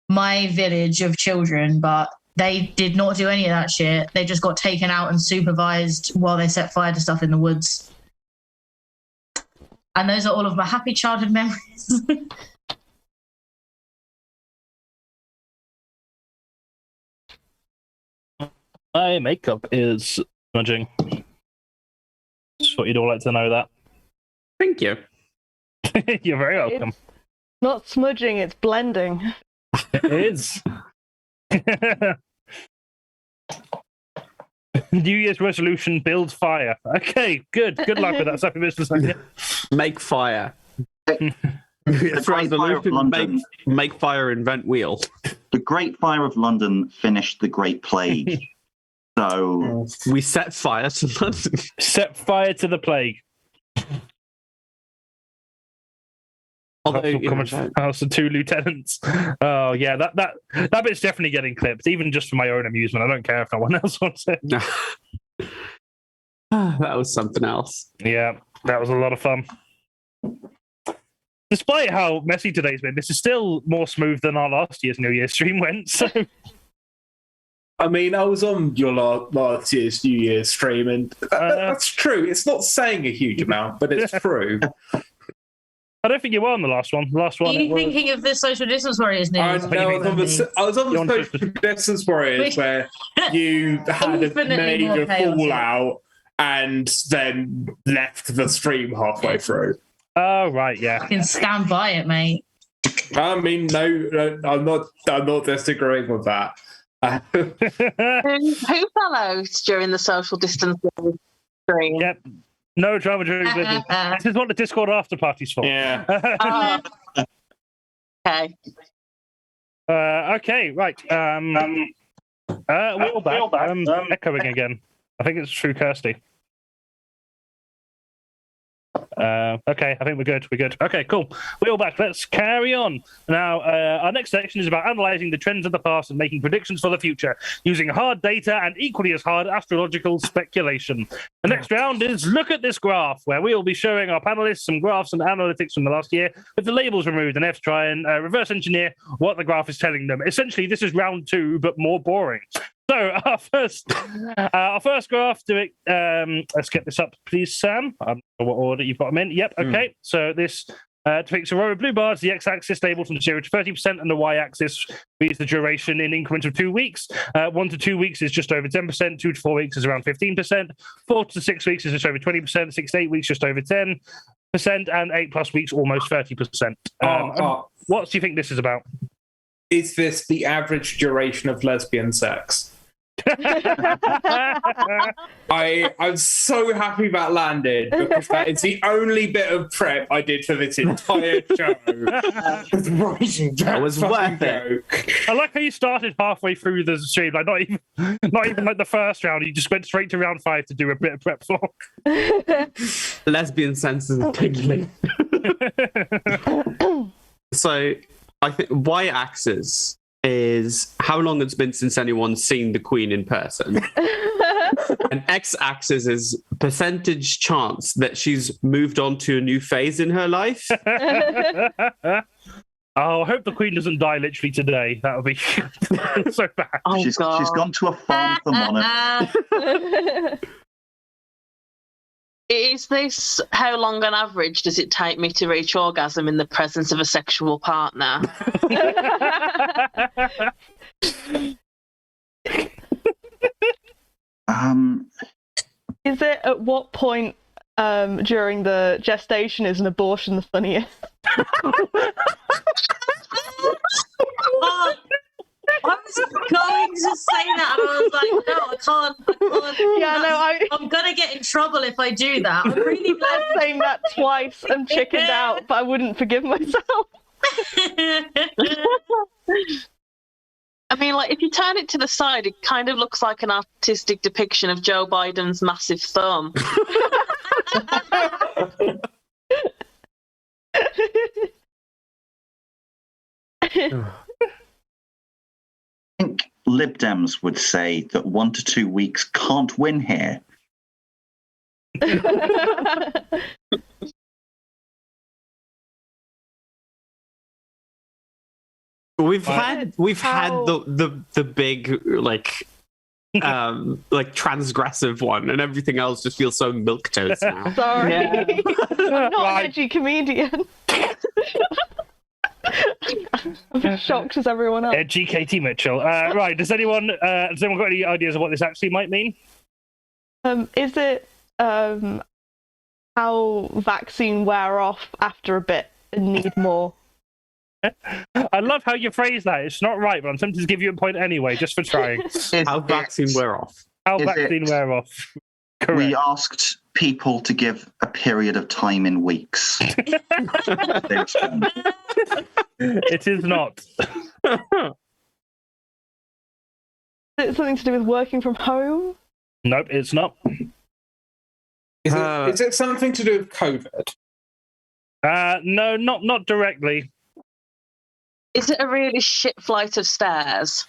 village of children, but they did not do any of that shit. They just got taken out and supervised while they set fire to stuff in the woods. And those are all of my happy childhood memories. My makeup is smudging. Just thought you'd all like to know that. Thank you. You're very welcome. Not smudging, it's blending. It is. New Year's resolution: build fire. Okay, good. Good luck with that. Happy business idea. Make fire. The Great Fire of London. Make fire, invent wheel. The Great Fire of London finished the Great Plague. So we set fire to London. Set fire to the plague. House of Two Lieutenants. Oh yeah, that bit's definitely getting clipped, even just for my own amusement. I don't care if no one else wants it. That was something else. Yeah, that was a lot of fun. Despite how messy today's been, this is still more smooth than our last year's New Year's stream went. So, I mean, I was on your last year's New Year's stream, and that's true. It's not saying a huge amount, but it's true. I don't think you were on the last one. Are you thinking of the Social Distance Warriors news? I was on the Social Distance Warriors where you had a major fallout and then left the stream halfway through. Oh right, yeah. I can stand by it, mate. I mean, no, I'm not disagreeing with that. Who fell out during the social distancing stream? Yep. No drama during business. This is what the Discord after party's for. Yeah. Okay. Okay, right. Wheelback. Echoing again. I think it's through Kirsty. Okay, I think we're good. Okay, cool. Wheelback, let's carry on. Now, our next section is about analysing the trends of the past and making predictions for the future, using hard data and equally as hard astrological speculation. The next round is Look at This Graph, where we will be showing our panelists some graphs and analytics from the last year with the labels removed, and they have to try and reverse engineer what the graph is telling them. Essentially, this is round 2, but more boring. So our first graph. Let's get this up, please, Sam. I don't know what order you've got them in. Yep. Okay. So this depicts a row of blue bars. The x-axis labeled from 0 to 30%, and the y-axis reads the duration in increments of 2 weeks. 1 to 2 weeks is just over 10%. 2 to 4 weeks is around 15%. 4 to 6 weeks is just over 20%. 6 to 8 weeks just over 10%, and 8+ weeks almost 30%. What do you think this is about? Is this the average duration of lesbian sex? I'm so happy that landed, because that is the only bit of prep I did for this entire show. That was worth it. I like how you started halfway through the stream, like not even like the first round. You just went straight to round 5 to do a bit of prep for. Lesbian senses are tingling. So I think y-axis is how long it's been since anyone's seen the Queen in person. And x-axis is percentage chance that she's moved on to a new phase in her life. Oh, I hope the Queen doesn't die literally today. That would be so bad. Oh, she's gone to a farm for monarchs. Is this how long on average does it take me to reach orgasm in the presence of a sexual partner? Is it at what point during the gestation is an abortion the funniest? I was going to say that, and I was like, no, I can't. Yeah, no, I'm gonna get in trouble if I do that. I'm really glad saying that twice and chickened out, but I wouldn't forgive myself. I mean, like, if you turn it to the side, it kind of looks like an artistic depiction of Joe Biden's massive thumb. I think Lib Dems would say that 1 to 2 weeks can't win here. We've had the big like transgressive one, and everything else just feels so milquetoast now. Sorry, Yeah. I'm not an edgy comedian. I'm as shocked as everyone else. Edgy Katie Mitchell. Right, does anyone got any ideas of what this actually might mean? Is it how vaccine wear off after a bit and need more? I love how you phrase that. It's not right, but I'm tempted to give you a point anyway, just for trying. How vaccine wear off. How Is vaccine it- wear off. Correct. We asked people to give a period of time in weeks. They respond. It is not. Is it something to do with working from home? Nope, it's not. Is it something to do with COVID? No, not directly. Is it a really shit flight of stairs?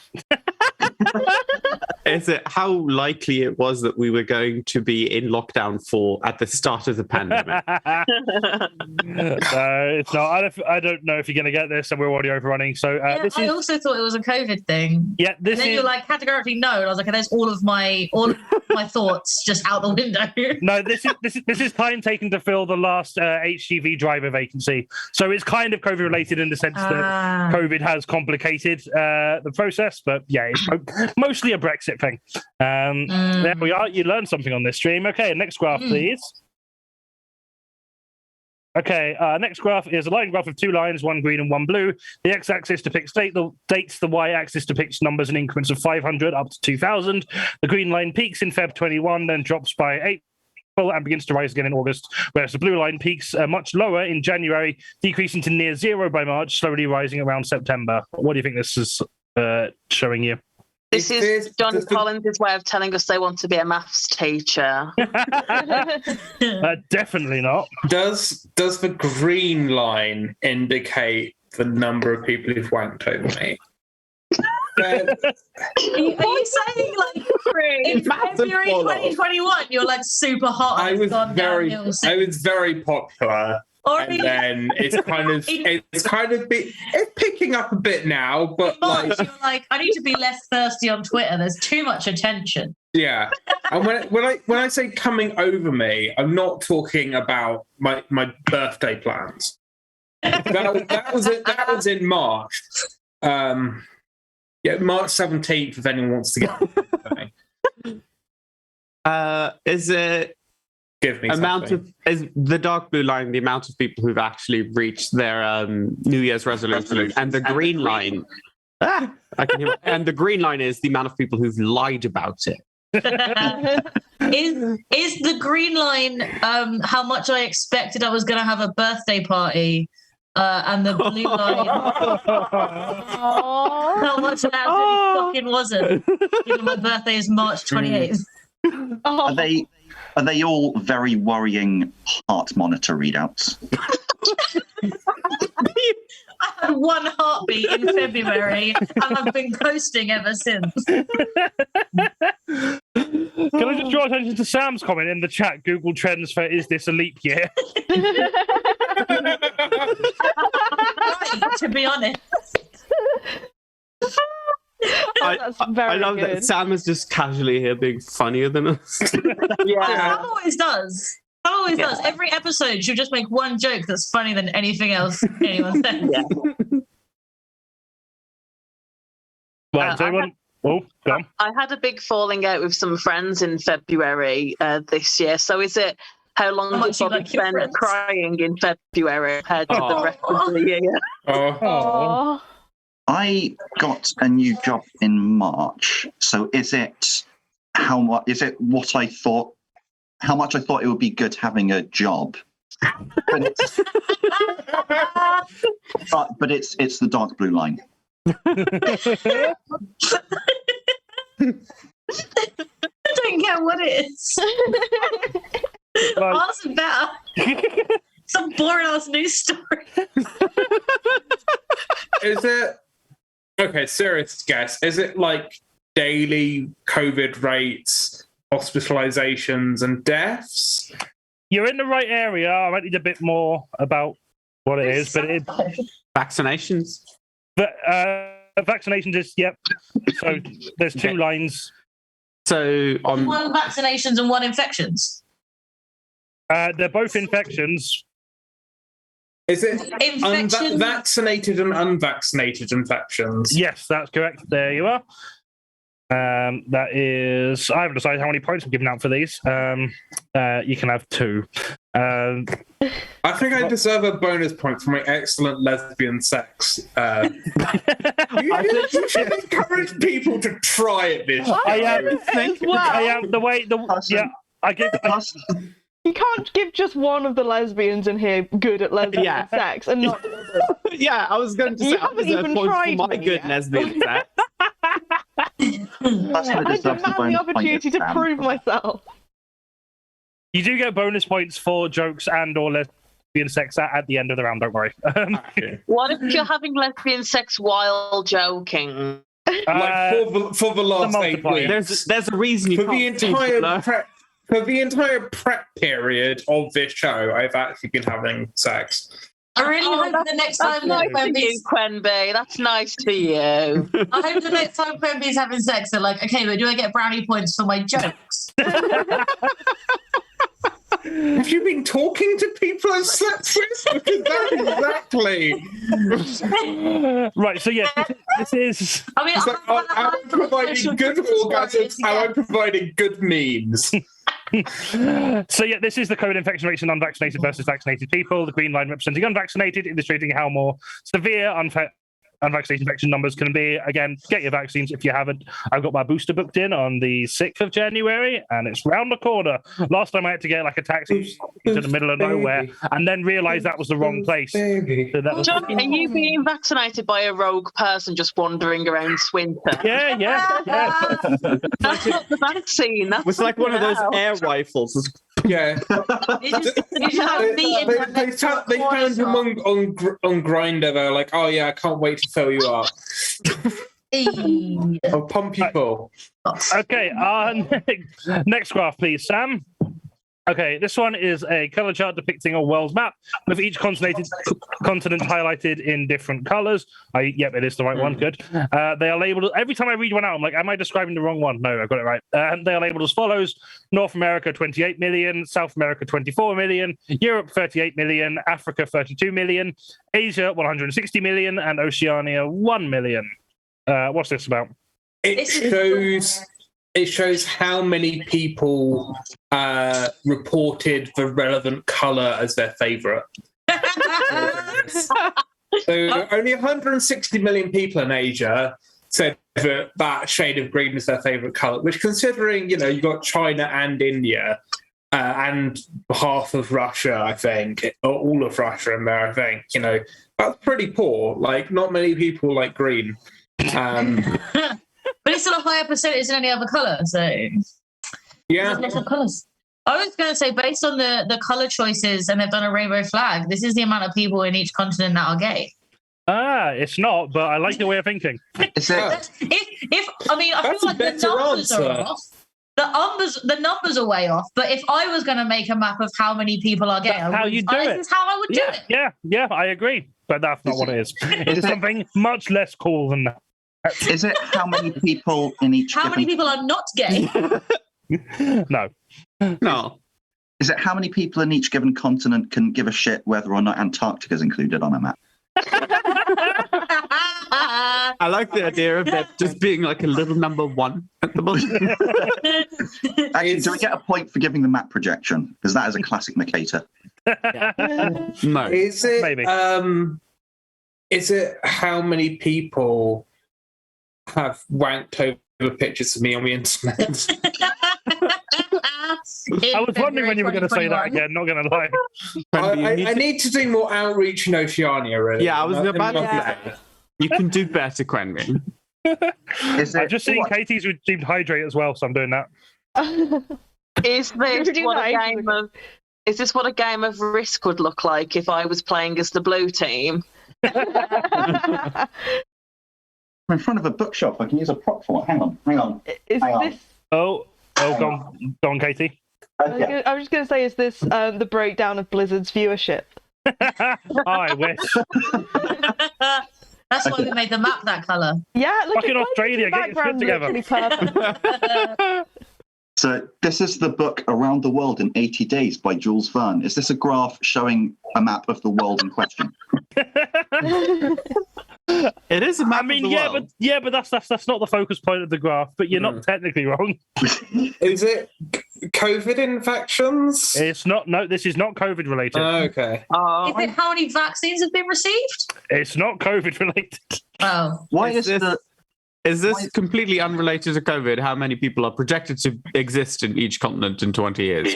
Is it how likely it was that we were going to be in lockdown at the start of the pandemic? No, it's not. I don't know if you're going to get this, and we're already overrunning. So this I is. also thought it was a COVID thing. Yeah, this And then is. you're like categorically no, and I was like, there's all of my thoughts just out the window. No, this is time taken to fill the last HGV driver vacancy. So it's kind of COVID related in the sense that COVID has complicated the process, but yeah, it's mostly a Brexit thing. There we are. You learned something on this stream. Okay, next graph, please. Okay, next graph is a line graph of 2 lines, one green and one blue. The x-axis depicts dates, the y-axis depicts numbers in increments of 500 up to 2,000. The green line peaks in Feb 21, then drops by April and begins to rise again in August, whereas the blue line peaks much lower in January, decreasing to near zero by March, slowly rising around September. What do you think this is showing you? This is Johnny Collins' way of telling us they want to be a maths teacher. Definitely not. Does the green line indicate the number of people who've wanked over me? Are you saying like in February 2021 you're like super hot? I was very popular. And then it's picking up a bit now, but March, you're like, I need to be less thirsty on Twitter. There's too much attention. Yeah, and when I say coming over me, I'm not talking about my birthday plans. That was in March. Yeah, March 17th. If anyone wants to get is it? Give me is the dark blue line the amount of people who've actually reached their New Year's resolution, and the green line, I can hear, and the green line is the amount of people who've lied about it. Is the green line how much I expected I was going to have a birthday party, and the blue line how much that actually fucking wasn't, given my birthday is March 28th. Are they all very worrying heart monitor readouts? I had one heartbeat in February and I've been coasting ever since. Can I just draw attention to Sam's comment in the chat? Google Trends for "Is this a leap year?" Right, to be honest. I love that Sam is just casually here being funnier than us. Yeah, Sam always does. Sam always does. Every episode, she'll just make one joke that's funnier than anything else anyone says. Yeah. Right, go on. I had a big falling out with some friends in February this year. So is it how long did Bobby spend crying in February compared to the rest of the year? Oh. I got a new job in March. So is it how much? Is it what I thought? How much I thought it would be good having a job? But it's the dark blue line. I don't get what it is. Ask better. Some boring ass news story. Is it okay? Serious guess. Is it like daily COVID rates, hospitalizations, and deaths? You're in the right area. I might need a bit more about what it is, but vaccinations. But vaccinations is So there's two lines. So on one vaccinations and one infections. They're both infections. Is it vaccinated and unvaccinated infections? Yes, that's correct. There you are. That is. I haven't decided how many points I'm giving out for these. You can have 2. I think I deserve a bonus point for my excellent lesbian sex. You should encourage people to try it this You can't give just one of the lesbians in here good at lesbian sex and not. Yeah, I was going to say You I haven't deserve even points tried for my them good yet. lesbian sex. I demand the opportunity to prove myself. You do get bonus points for jokes and or lesbian sex at the end of the round, don't worry. What if you're having lesbian sex while joking? Like for the last 8 weeks. There's a reason you for can't the entire prep period of this show, I've actually been having sex. I really hope the next time That's nice to you, Quenby. That's nice to you. I hope the next time Quenby's having sex, they're like, okay, but do I get brownie points for my jokes? Have you been talking to people I've slept with? Exactly. Right, so yeah, this is... I mean, I'm providing good orgasms and I'm providing good memes. So yeah, this is the COVID infection rates in unvaccinated versus vaccinated people. The green line representing unvaccinated, illustrating how more severe unvaccinated infection numbers can be. Again, get your vaccines if you haven't. I've got my booster booked in on the 6th of January, and it's round the corner. Last time I had to get like a taxi to the middle of nowhere, and then realised that was the wrong place. So that was... Johnny, are you being vaccinated by a rogue person just wandering around Swinter? Yeah. That's not the vaccine. That's it's like one of those air rifles. Yeah. They found him on Grindr. They're like, oh yeah, I can't wait to fill you up. I'll pump you full. Okay, next graph, please, Sam. Okay, this one is a color chart depicting a world map with each continent highlighted in different colors. Yep, it is the right one. Good. They are labeled. Every time I read one out, I'm like, am I describing the wrong one? No, I got it right. They are labeled as follows: North America, 28 million; South America, 24 million; Europe, 38 million; Africa, 32 million; Asia, 160 million; and Oceania, 1 million. What's this about? It shows how many people reported the relevant color as their favorite. So only 160 million people in Asia said that shade of green is their favorite color, which, considering, you've got China and India and half of Russia, I think, or all of Russia in there, I think, that's pretty poor. Like, not many people like green. But it's still a higher percentage than any other colour, so yeah. Lots of colours. I was going to say, based on the colour choices, and they've done a rainbow flag, this is the amount of people in each continent that are gay. It's not, but I like your way of thinking. Is it? I feel like the numbers are off. The numbers are way off. But if I was going to make a map of how many people are gay, this is how I would do it. Yeah, I agree. But that's not what it is. It is something much less cool than that. Is it how many people in each? How many people are not gay? No. Is it how many people in each given continent can give a shit whether or not Antarctica is included on a map? I like the idea of that just being like a little number 1 at the bottom. Actually, do we get a point for giving the map projection? Because that is a classic Mercator. No. Is it? Maybe. Is it how many people have wanked over pictures of me on the internet? I was wondering when you were going to say that again, not going to lie. I need to do more outreach in Oceania, really. Yeah, I was about to say. You can do better, Quenby. I've just seen Katie's redeemed hydrate as well, so I'm doing that. Is this what a game of Risk would look like if I was playing as the blue team? I'm in front of a bookshop. I can use a prop for it. Hang on. Oh, go on, Katie. I was just going to say, is this the breakdown of Blizzard's viewership? I wish. That's why we made the map that colour. Yeah, look, fucking Australia, get your shit together. So this is the book Around the World in 80 Days by Jules Verne. Is this a graph showing a map of the world in question? It is a map of the world. But that's not the focus point of the graph. But you're not technically wrong. Is it? COVID infections? It's not. No, this is not COVID related. Okay. Is it how many vaccines have been received? It's not COVID related. Oh. Why Is this completely unrelated to COVID? How many people are projected to exist in each continent in 20 years?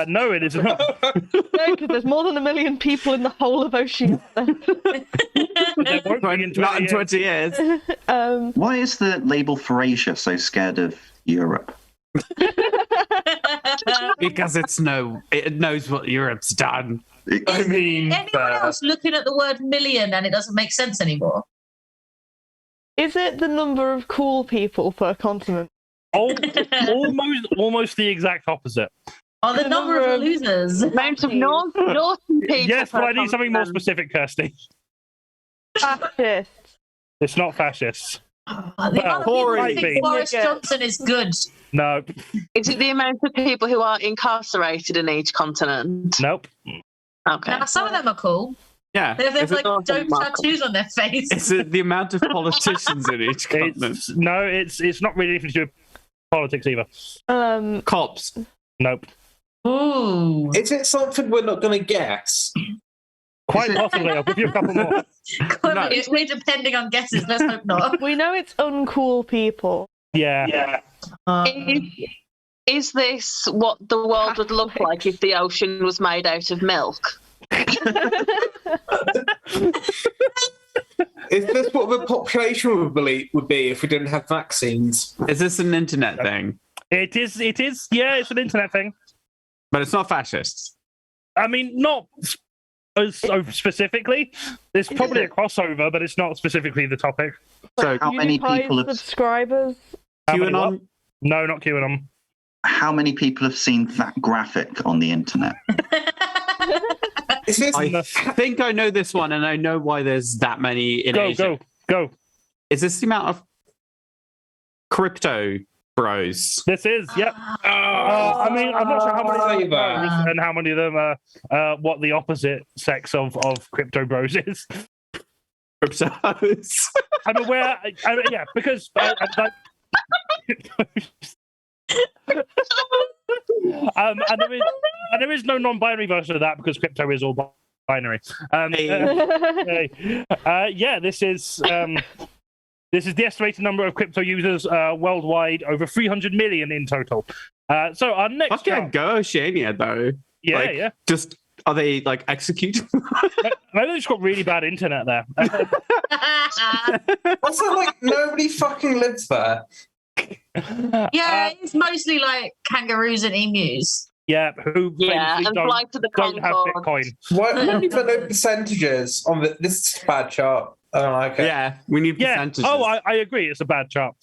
No, it is not. No, because there's more than 1 million people in the whole of Oceania. There won't be in 20 Not in years. 20 years. Why is the label for Asia so scared of Europe? Because it knows what Europe's done. I mean, Anyone else looking at the word million and it doesn't make sense anymore? Is it the number of cool people per continent? Almost the exact opposite. Or the number of losers? Amount of naughty people. Yes, per but I need something more continent. specific, Kirsty. Fascist. It's not fascist. The Well, other people Tory think being- Boris Johnson is good. No, Is it the amount of people who are incarcerated in each continent? nope. Okay. Now, some of them are cool. Yeah. They have Is it, like dope tattoos on their face. is it the amount of politicians in each continent? It's not really anything to do with politics either. Cops. Nope. Ooh. is it something we're not going to guess? Quite possibly. I'll give you a couple more. We're depending on guesses. Let's hope not. We know it's uncool people. Yeah. Is this what the world would look like if the ocean was made out of milk? Is this what the population would be if we didn't have vaccines? Is this an internet thing? It is. Yeah, it's an internet thing. But it's not fascist. I mean, not so specifically. There's probably a crossover, but it's not specifically the topic. So How many PewDiePie's people have subscribers? How many what? QAnon? No, not QAnon. how many people have seen that graphic on the internet? Is this I think I know this one, and I know why there's that many in Asia. Go. Is this the amount of crypto bros? This is, yep. I mean, I'm not sure how many of them are Cyber. and how many of them are what the opposite sex of crypto bros is. Cryptos. I'm aware, yeah, because and there is no non-binary version of that because crypto is all binary. Yeah, this is the estimated number of crypto users worldwide, over 300 million in total. So our next Fuck yeah, go Oceania though. Yeah, Like, yeah. Just are they like executed? Maybe they've just got really bad internet there. Also, like, nobody fucking lives there. Yeah, it's mostly like kangaroos and emus. Yeah, who Yeah, famously and fly to the don't have Concord. Bitcoin. Why don't know percentages on this is a bad chart? I don't like it. Yeah, we need Yeah. percentages. Oh, I agree. It's a bad chart.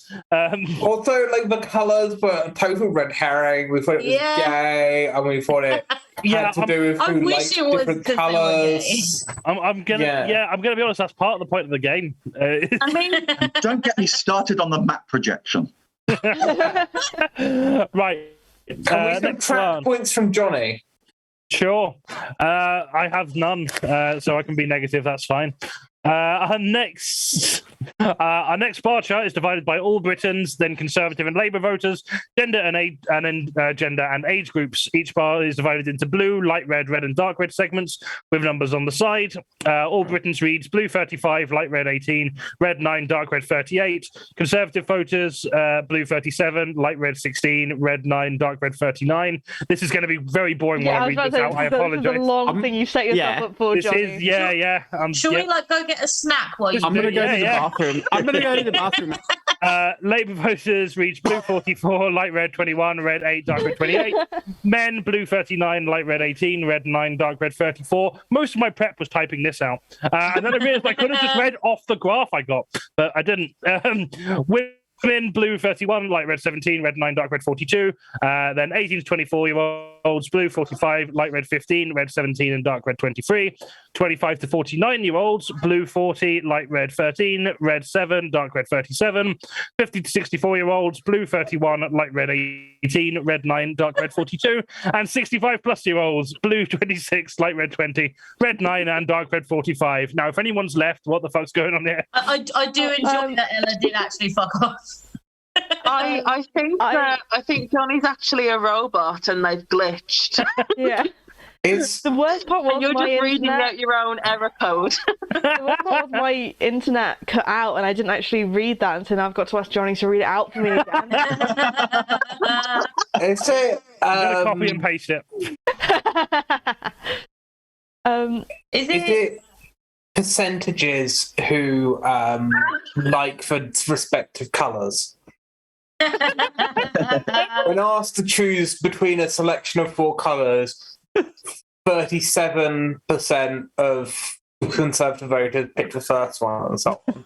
Also, like, the colours were a total red herring. We thought it was Yeah. gay, and we thought it Yeah, had to do with I who wish liked it was different 'cause they were colours. I'm gonna Yeah. I'm gonna be honest. That's part of the point of the game. I mean, Don't get me started on the map projection. Right. Can we Next subtract one. points from Johnny? Sure. I have none, so I can be negative. That's fine. Our next bar chart is divided by all Britons, then Conservative and Labour voters, gender and age groups. Each bar is divided into blue, light red, red, and dark red segments with numbers on the side. All Britons reads blue 35, light red 18, red 9, dark red 38. Conservative voters, blue 37, light red 16, red 9, dark red 39. This is going to be very boring when I read this out. I This is a apologize. long thing you set yourself yeah. up for, This Johnny. is yeah. Should yeah. we like go get a snack while you? I'm gonna go Yeah, to the yeah. bathroom. I'm gonna go to the bathroom. Labour voters reach blue 44, light red 21, red 8, dark red 28. Men, blue 39, light red 18, red 9, dark red 34. Most of my prep was typing this out. And then I realised I could have just read off the graph I got, but I didn't. Women, blue 31, light red 17, red 9, dark red 42. Then 18 to 24-year-olds, blue 45, light red 15, red 17, and dark red 23. 25 to 49-year-olds, blue 40, light red 13, red 7, dark red 37. 50 to 64-year-olds, blue 31, light red 18, red 9, dark red 42. And 65-plus-year-olds, blue 26, light red 20, red 9, and dark red 45. Now, if anyone's left, what the fuck's going on there? I do enjoy that Ella did actually fuck off. I think Johnny's actually a robot and they've glitched. Yeah. The worst part was and you're my just reading internet. out your own error code. The worst part was my internet cut out, and I didn't actually read that, and so now I've got to ask Johnny to read it out for me again. Is it? I'm gonna copy and paste it. Is it percentages who like for respective colours? When asked to choose between a selection of 4 colours, 37% of Conservative voters picked the first one and so on.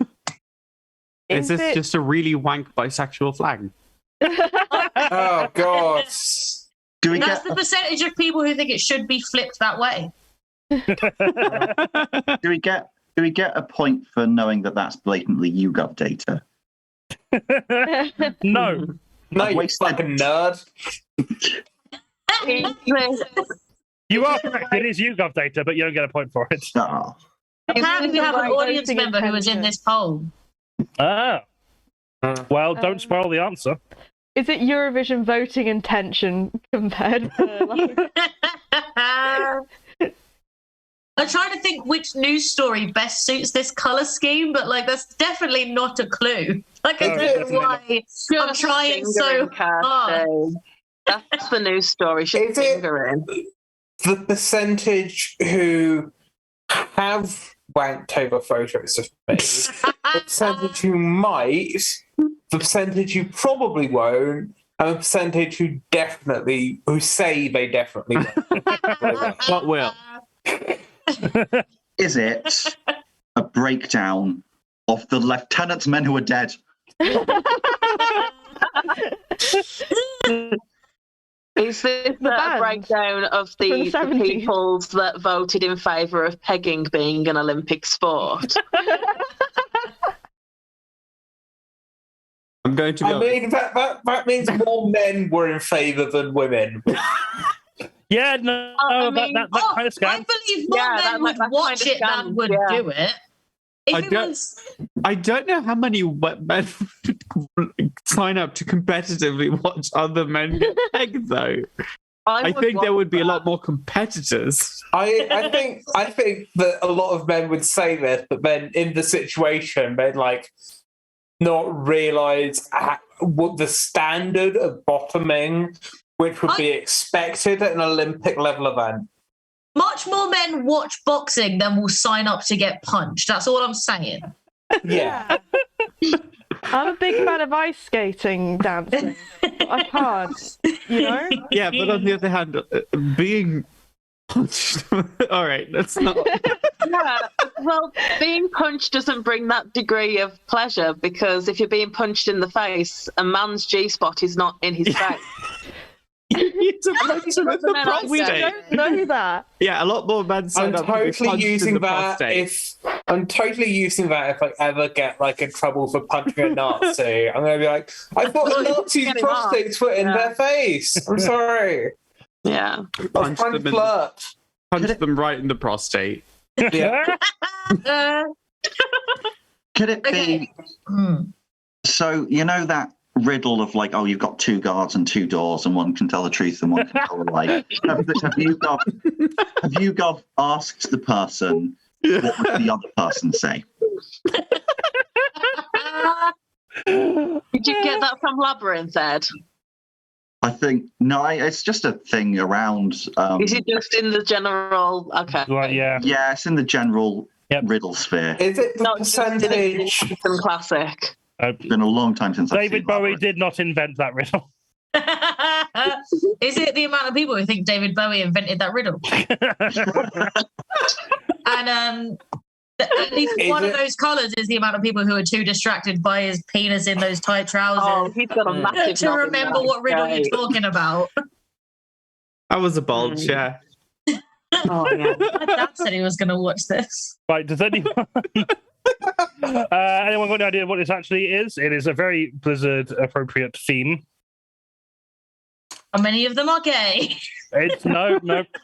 Is this just a really wank bisexual flag? Oh, God. That's the percentage of people who think it should be flipped that way. Do we get a point for knowing that that's blatantly YouGov data? No. No, you fucking nerd. You are correct. It is YouGov data, but you don't get a point for it. Oh. Apparently, we have an audience member who was in this poll. Ah. Well, don't spoil the answer. Is it Eurovision voting intention compared to I'm trying to think which news story best suits this colour scheme, but that's definitely not a clue. I don't know why I'm trying so hard. That's the news story. She's fingering. The percentage who have wanked over photos of me, the percentage who might, the percentage who probably won't, and the percentage who say they definitely won't. What will? Is it a breakdown of the lieutenant's men who are dead? Is this a breakdown of the peoples that voted in favour of pegging being an Olympic sport? I'm going to be honest. That means more men were in favour than women. Yeah, no, that kind of scam. I believe more men would watch it than would do it. I don't know how many men sign up to competitively watch other men get pegged, though. I think there would be a lot more competitors. I think that a lot of men would say this, but then in the situation, they'd not realise what the standard of bottoming, which would be expected at an Olympic level event. Much more men watch boxing than will sign up to get punched. That's all I'm saying. Yeah. I'm a big fan of ice skating dancing. But I can't, Yeah, but on the other hand, being punched. All right, that's not. Yeah, well, being punched doesn't bring that degree of pleasure because if you're being punched in the face, a man's G-spot is not in his face. It's a punch him in the prostate. We don't know that. Yeah, a lot more men sign up to be punched in the prostate. I'm totally using that if I ever get in trouble for punching a Nazi. I'm going to be like, I thought the Nazi's prostates were in their face. I'm sorry. Yeah. Punch them right in the prostate. Yeah. Could it be? So that riddle of you've got 2 guards and 2 doors, and one can tell the truth and one can tell the lie. Have you asked the person what would the other person say? Did you get that from Labyrinth, Ed? I think no. It's just a thing around. Is it just in the general? Okay. Well, yeah. Yeah, it's in the general riddle sphere. Is it the percentage? Some classic. It's been a long time since David Bowie did not invent that riddle. Is it the amount of people who think David Bowie invented that riddle? And at least one of those colours is the amount of people who are too distracted by his penis in those tight trousers he's got a massive to remember what riddle you're talking about. That was a bulge, yeah. Oh, yeah. My dad said he was going to watch this. Right, does anyone... anyone got any idea what this actually is? It is a very Blizzard-appropriate theme. How many of them are gay? It's no.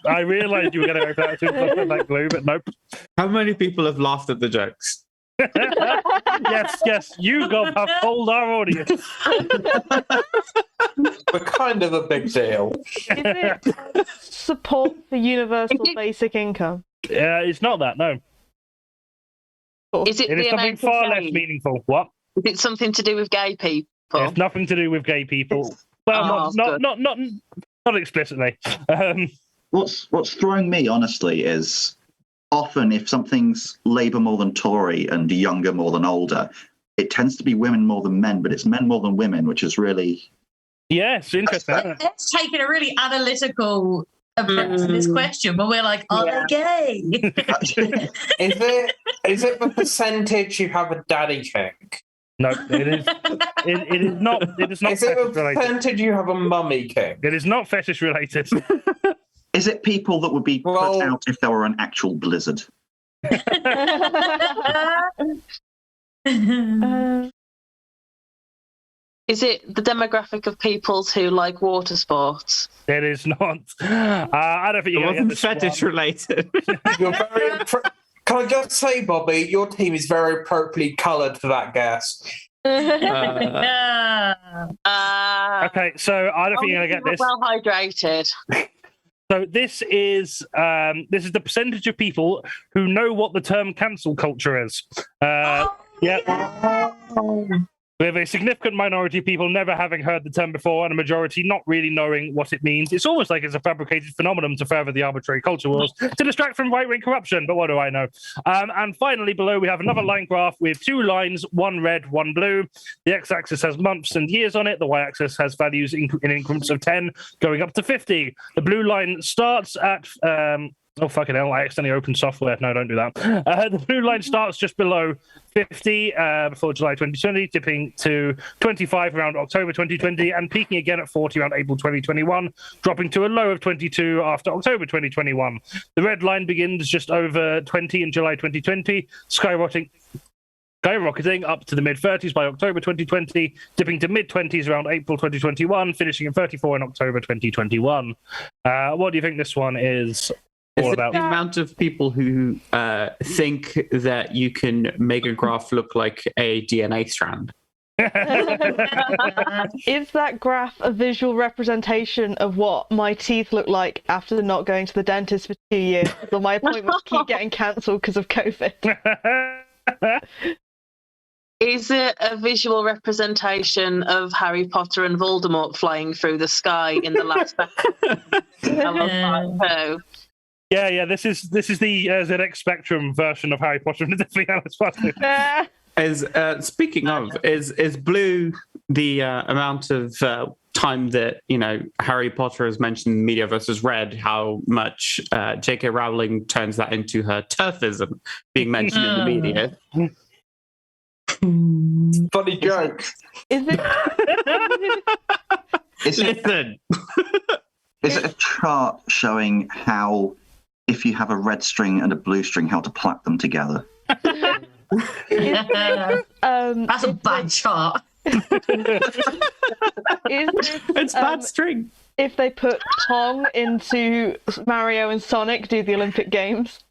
I realised you were going to go for that as soon as I put that glue, but nope. How many people have laughed at the jokes? Yes, you Gob have told our audience. We're kind of a big deal. Is it support for universal basic income? It's not that, no. Is it It is the something amount of far less gays? meaningful. What? Is it something to do with gay people? It's nothing to do with gay people. Well, not explicitly. What's throwing me, honestly, is often if something's Labour more than Tory and younger more than older, it tends to be women more than men, but it's men more than women, which is really... Yeah, it's interesting. Isn't it? It's taken a really analytical approach to this question, but we're like, are they gay? Is it the percentage you have a daddy kink? No, it is. It is not. It is not. Is it fetish a related. percentage you have a mummy kink? It is not fetish related. Is it people that would be put out if there were an actual blizzard? Is it the demographic of people who like water sports? It is not. I don't think It you're wasn't fetish related. You're very. Can I just say, Bobbie, your team is very appropriately coloured for that guess. Okay, so I don't think you're gonna get this. Well hydrated. So this is the percentage of people who know what the term cancel culture is. Yeah. We have a significant minority of people never having heard the term before, and a majority not really knowing what it means. It's almost like it's a fabricated phenomenon to further the arbitrary culture wars, to distract from right-wing corruption, but what do I know? And finally, below, we have another line graph with 2 lines, one red, one blue. The x-axis has months and years on it. The y-axis has values in increments of 10, going up to 50. The blue line starts at... oh, fucking hell, I accidentally opened software. No, don't do that. The blue line starts just below 50 before July 2020, dipping to 25 around October 2020, and peaking again at 40 around April 2021, dropping to a low of 22 after October 2021. The red line begins just over 20 in July 2020, skyrocketing up to the mid-30s by October 2020, dipping to mid-20s around April 2021, finishing at 34 in October 2021. What do you think this one is? Is it the amount of people who think that you can make a graph look like a DNA strand? Is that graph a visual representation of what my teeth look like after not going to the dentist for 2 years? So my appointments keep getting cancelled because of COVID. Is it a visual representation of Harry Potter and Voldemort flying through the sky in the last episode? Yeah. This is the ZX Spectrum version of Harry Potter and the Deathly Hallows Party. Speaking of, is blue the amount of time that Harry Potter has mentioned in media versus red? How much J.K. Rowling turns that into her turfism being mentioned in the media? Funny joke. Is it? Listen. Is it a chart showing how, if you have a red string and a blue string, how to plait them together? That's a bad chart. It's bad string. If they put Pong into Mario and Sonic do the Olympic Games.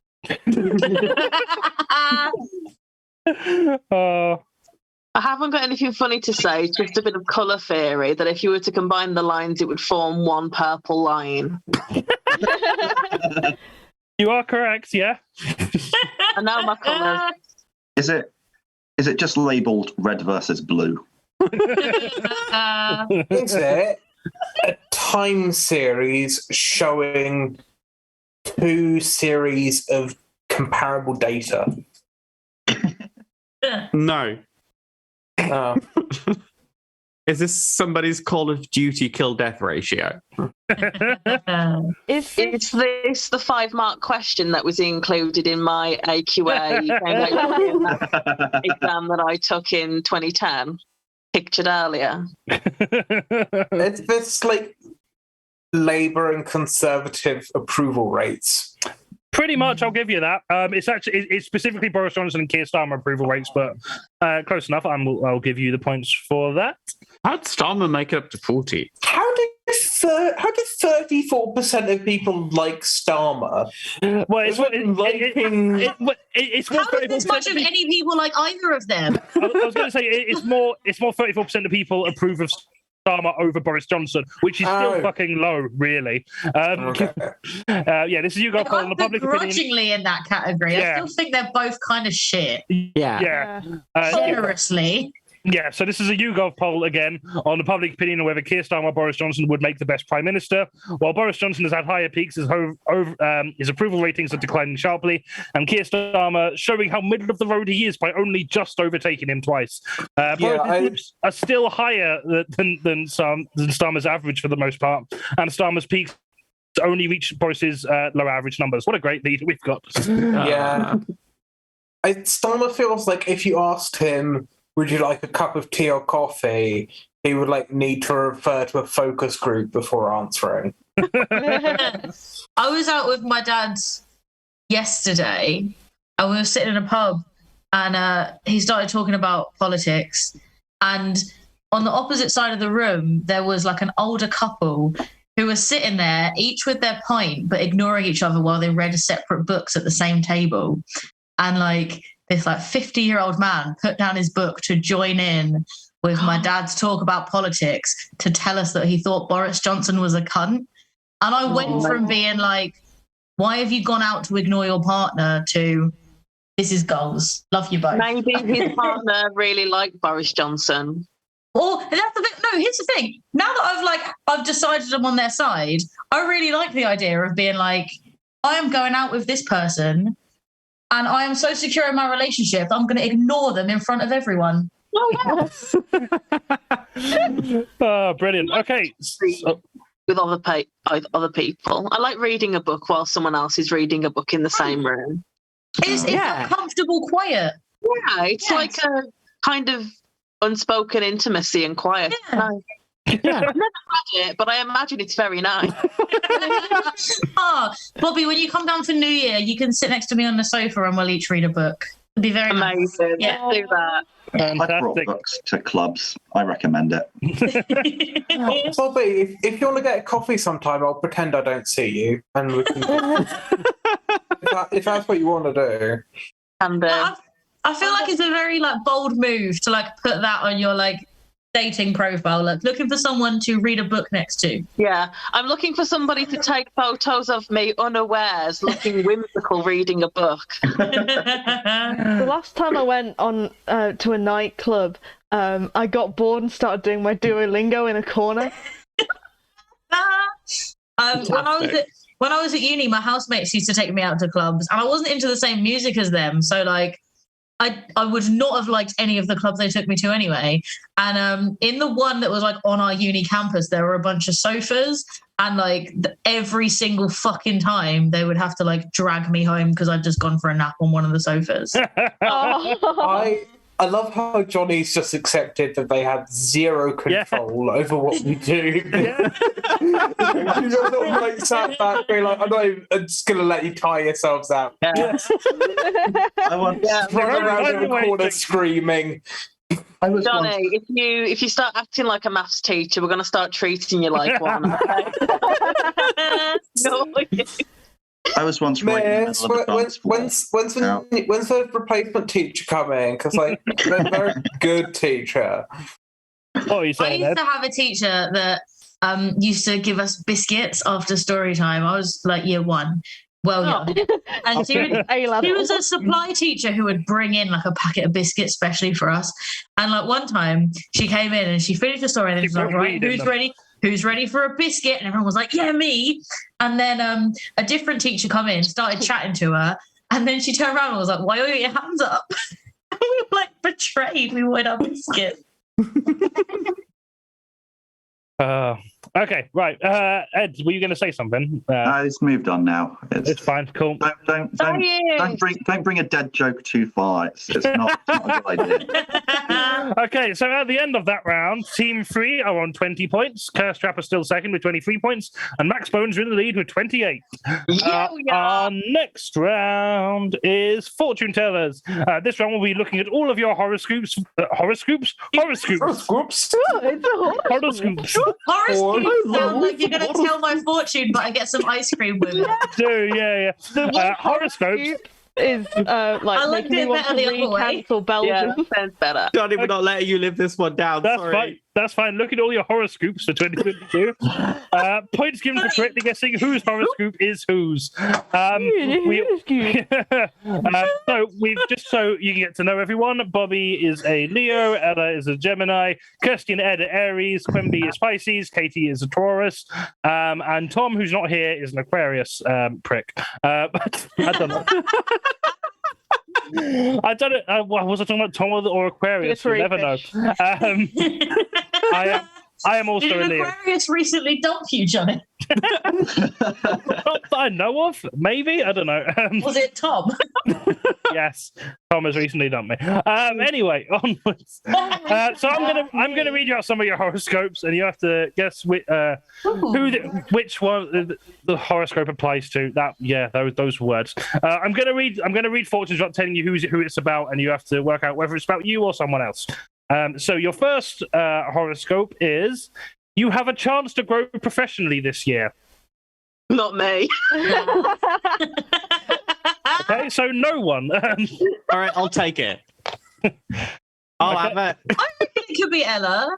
I haven't got anything funny to say, just a bit of colour theory, that if you were to combine the lines, it would form one purple line. You are correct, yeah. I know my colours. Is it just labelled red versus blue? Is it a time series showing 2 series of comparable data? No. Is this somebody's Call of Duty kill-death ratio? Is this the 5-mark question that was included in my AQA exam that I took in 2010, pictured earlier? It's this like Labour and Conservative approval rates. Pretty much, I'll give you that. It's specifically Boris Johnson and Keir Starmer approval rates, but close enough. I'll give you the points for that. How'd Starmer make it up to 40? How did How did 34% of people like Starmer? Well, it's more. How does this much of any people like either of them? I was going to say it's more 34% of people approve of Starmer over Boris Johnson, which is still fucking low, really. Okay. This is YouGov poll on I'm the public opinion. begrudgingly in that category. I still think they're both kind of shit. Yeah. Generously. Yeah, so this is a YouGov poll again on the public opinion of whether Keir Starmer or Boris Johnson would make the best Prime Minister. While Boris Johnson has had higher peaks, his approval ratings are declining sharply, and Keir Starmer showing how middle of the road he is by only just overtaking him twice. Boris' are still higher than Starmer's average for the most part, and Starmer's peaks only reach Boris's low average numbers. What a great lead we've got. Starmer feels like if you asked him, would you like a cup of tea or coffee, he would need to refer to a focus group before answering. I was out with my dad yesterday and we were sitting in a pub and he started talking about politics, and on the opposite side of the room there was an older couple who were sitting there, each with their pint but ignoring each other while they read separate books at the same table. And this 50-year-old man put down his book to join in with my dad's talk about politics to tell us that he thought Boris Johnson was a cunt. And I went from being why have you gone out to ignore your partner to this is goals. Love you both. Maybe his partner really liked Boris Johnson. Or that's the bit. No, here's the thing. Now that I've decided I'm on their side, I really like the idea of being I am going out with this person and I am so secure in my relationship that I'm going to ignore them in front of everyone. Oh, yes. Oh, brilliant. Okay. With other people. I like reading a book while someone else is reading a book in the same room. It's a comfortable quiet. Yeah, it's like a kind of unspoken intimacy and quiet. I've never had it, but I imagine it's very nice. Bobbie, when you come down for New Year, you can sit next to me on the sofa and we'll each read a book. It'd be very amazing. Nice. Yeah, do that. I brought books to clubs. I recommend it. Bobbie, if you want to get a coffee sometime, I'll pretend I don't see you, and we can. if that's what you want to do. And I feel like it's a very bold move to put that on your dating profile, looking for someone to read a book next to. Yeah, I'm looking for somebody to take photos of me unawares, looking whimsical, reading a book. The last time I went on to a nightclub, I got bored and started doing my Duolingo in a corner. When I was at uni, my housemates used to take me out to clubs, and I wasn't into the same music as them, so I would not have liked any of the clubs they took me to anyway. And in the one that was on our uni campus, there were a bunch of sofas, and every single fucking time they would have to drag me home because I'd just gone for a nap on one of the sofas. I love how Johnny's just accepted that they had zero control over what we do. You're not sat back being I'm just going to let you tire yourselves out. I want run around in the corner screaming. Johnny, if you start acting like a maths teacher, we're going to start treating you like one. I was once right in the middle of a dance floor. When's the replacement teacher coming? Because they're a very good teacher. What are you saying, I used to have a teacher that used to give us biscuits after story time. I was year one. Well, yeah. And she was a supply teacher who would bring in a packet of biscuits specially for us. And one time she came in and she finished the story and then she was right, who's ready? Who's ready for a biscuit? And everyone was like, yeah, me. And then a different teacher come in, started chatting to her. And then she turned around and was like, why are your hands up? And we were betrayed. We wanted our biscuit. Okay, right. Ed, were you going to say something? It's moved on now. It's fine. Cool. Don't bring a dead joke too far. It's not a good idea. Okay, so at the end of that round, Team 3 are on 20 points. KIRSTIE is still second with 23 points, and Max Bones are in the lead with 28. Our next round is Fortune Tellers. This round we'll be looking at all of your horoscopes. Horoscopes? Horoscopes. Horoscopes. sound like you're going to tell my fortune, but I get some ice cream with it. Do, yeah. Horoscopes. Is I like making me it want better to the other way. re-cancel Belgium. Yeah, sounds better. Johnny, we're not letting you live this one down. That's Sorry. fine. That's fine. Look at all your horoscopes for 2022. Points given for correctly guessing whose horoscope is whose. So we've just so you can get to know everyone. Bobbie is a Leo, Ella is a Gemini, Kirsty and Ed are Aries, Quenby is Pisces, Katie is a Taurus, and Tom, who's not here, is an Aquarius prick. But I don't know. I don't know. Was I talking about Tom or Aquarius? You never know. I am also Did a an Leo. Aquarius recently dump you, Johnny? Not that I know of. Maybe, I don't know. Was it Tom? Yes, Tom has recently done me. Anyway, onwards. So I'm gonna read you out some of your horoscopes, and you have to guess which one the horoscope applies to. Those words. I'm gonna read fortunes without telling you who it's about, and you have to work out whether it's about you or someone else. So your first horoscope is: you have a chance to grow professionally this year. Not me. Okay, so no one. All right, I'll take it. I'll have it. I reckon it could be Ella.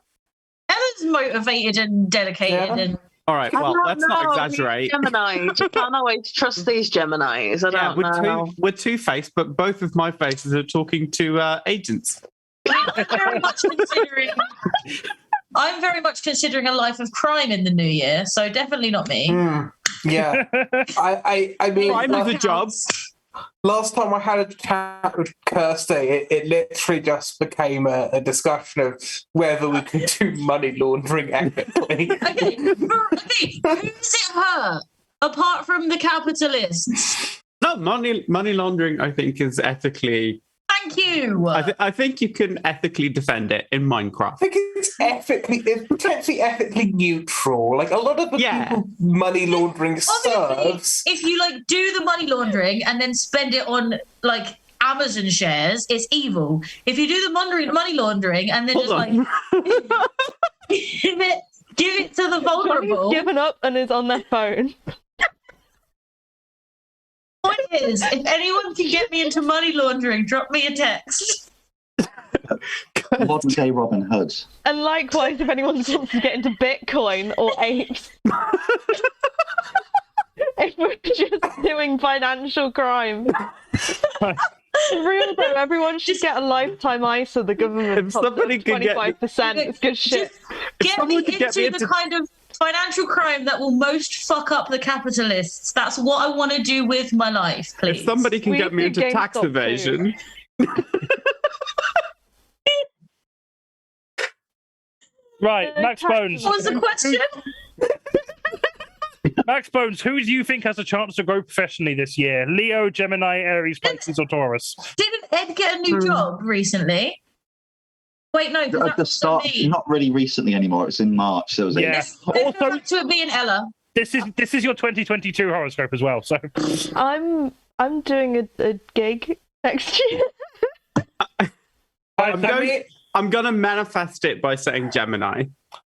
Ella's motivated and dedicated, and All right, well, let's not exaggerate. Geminis. You can't always trust these Geminis. I don't know. We're two-faced, but both of my faces are talking to agents. I'm very much considering a life of crime in the new year, so definitely not me. Yeah. I mean, Crime is a job. Last time I had a chat with Kirsty, it literally just became a discussion of whether we could do money laundering ethically. Okay, who's it hurt? Apart from the capitalists. No, money laundering, I think, is ethically... Thank you. I think you can ethically defend it in Minecraft. I think it's potentially ethically neutral. Like a lot of the people money laundering serves. If you do the money laundering and then spend it on Amazon shares, it's evil. If you do the money laundering and then give it to the vulnerable. Johnny's given up and is on their phone. Point is, if anyone can get me into money laundering, drop me a text. Modern day Robin Hood. And likewise, if anyone wants to get into Bitcoin or apes. If we're just doing financial crime. Real though, everyone should get a lifetime ISA. The government If somebody could get 25%. It's good shit. Get me into the kind of financial crime that will most fuck up the capitalists. That's what I want to do with my life, please. If somebody can get me into tax evasion. Right, Max Bones. What was the question? Max Bones, who do you think has a chance to grow professionally this year? Leo, Gemini, Aries, Pisces, or Taurus? Didn't Ed get a new job recently? Wait, no. At the start, not really recently anymore. It's in March. So it was Also, to it being Ella. This is your 2022 horoscope as well. So I'm doing a gig next year. I'm gonna manifest it by saying Gemini.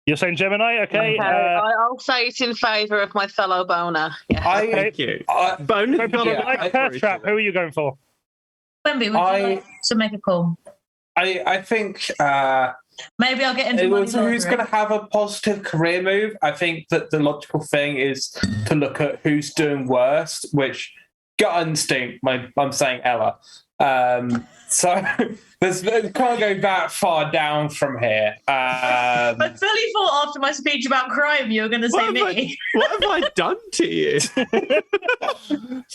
You're saying Gemini, okay? I'll say it in favour of my fellow boner. Yeah. Thank you. Bonus. Trap. Who are you going for? Quenby, would you like to make a call? I think maybe I'll get into who's going to have a positive career move. I think that the logical thing is to look at who's doing worst, which gut instinct, I'm saying Ella. So can't go that far down from here. I fully thought after my speech about crime you were going to say me. What have I done to you?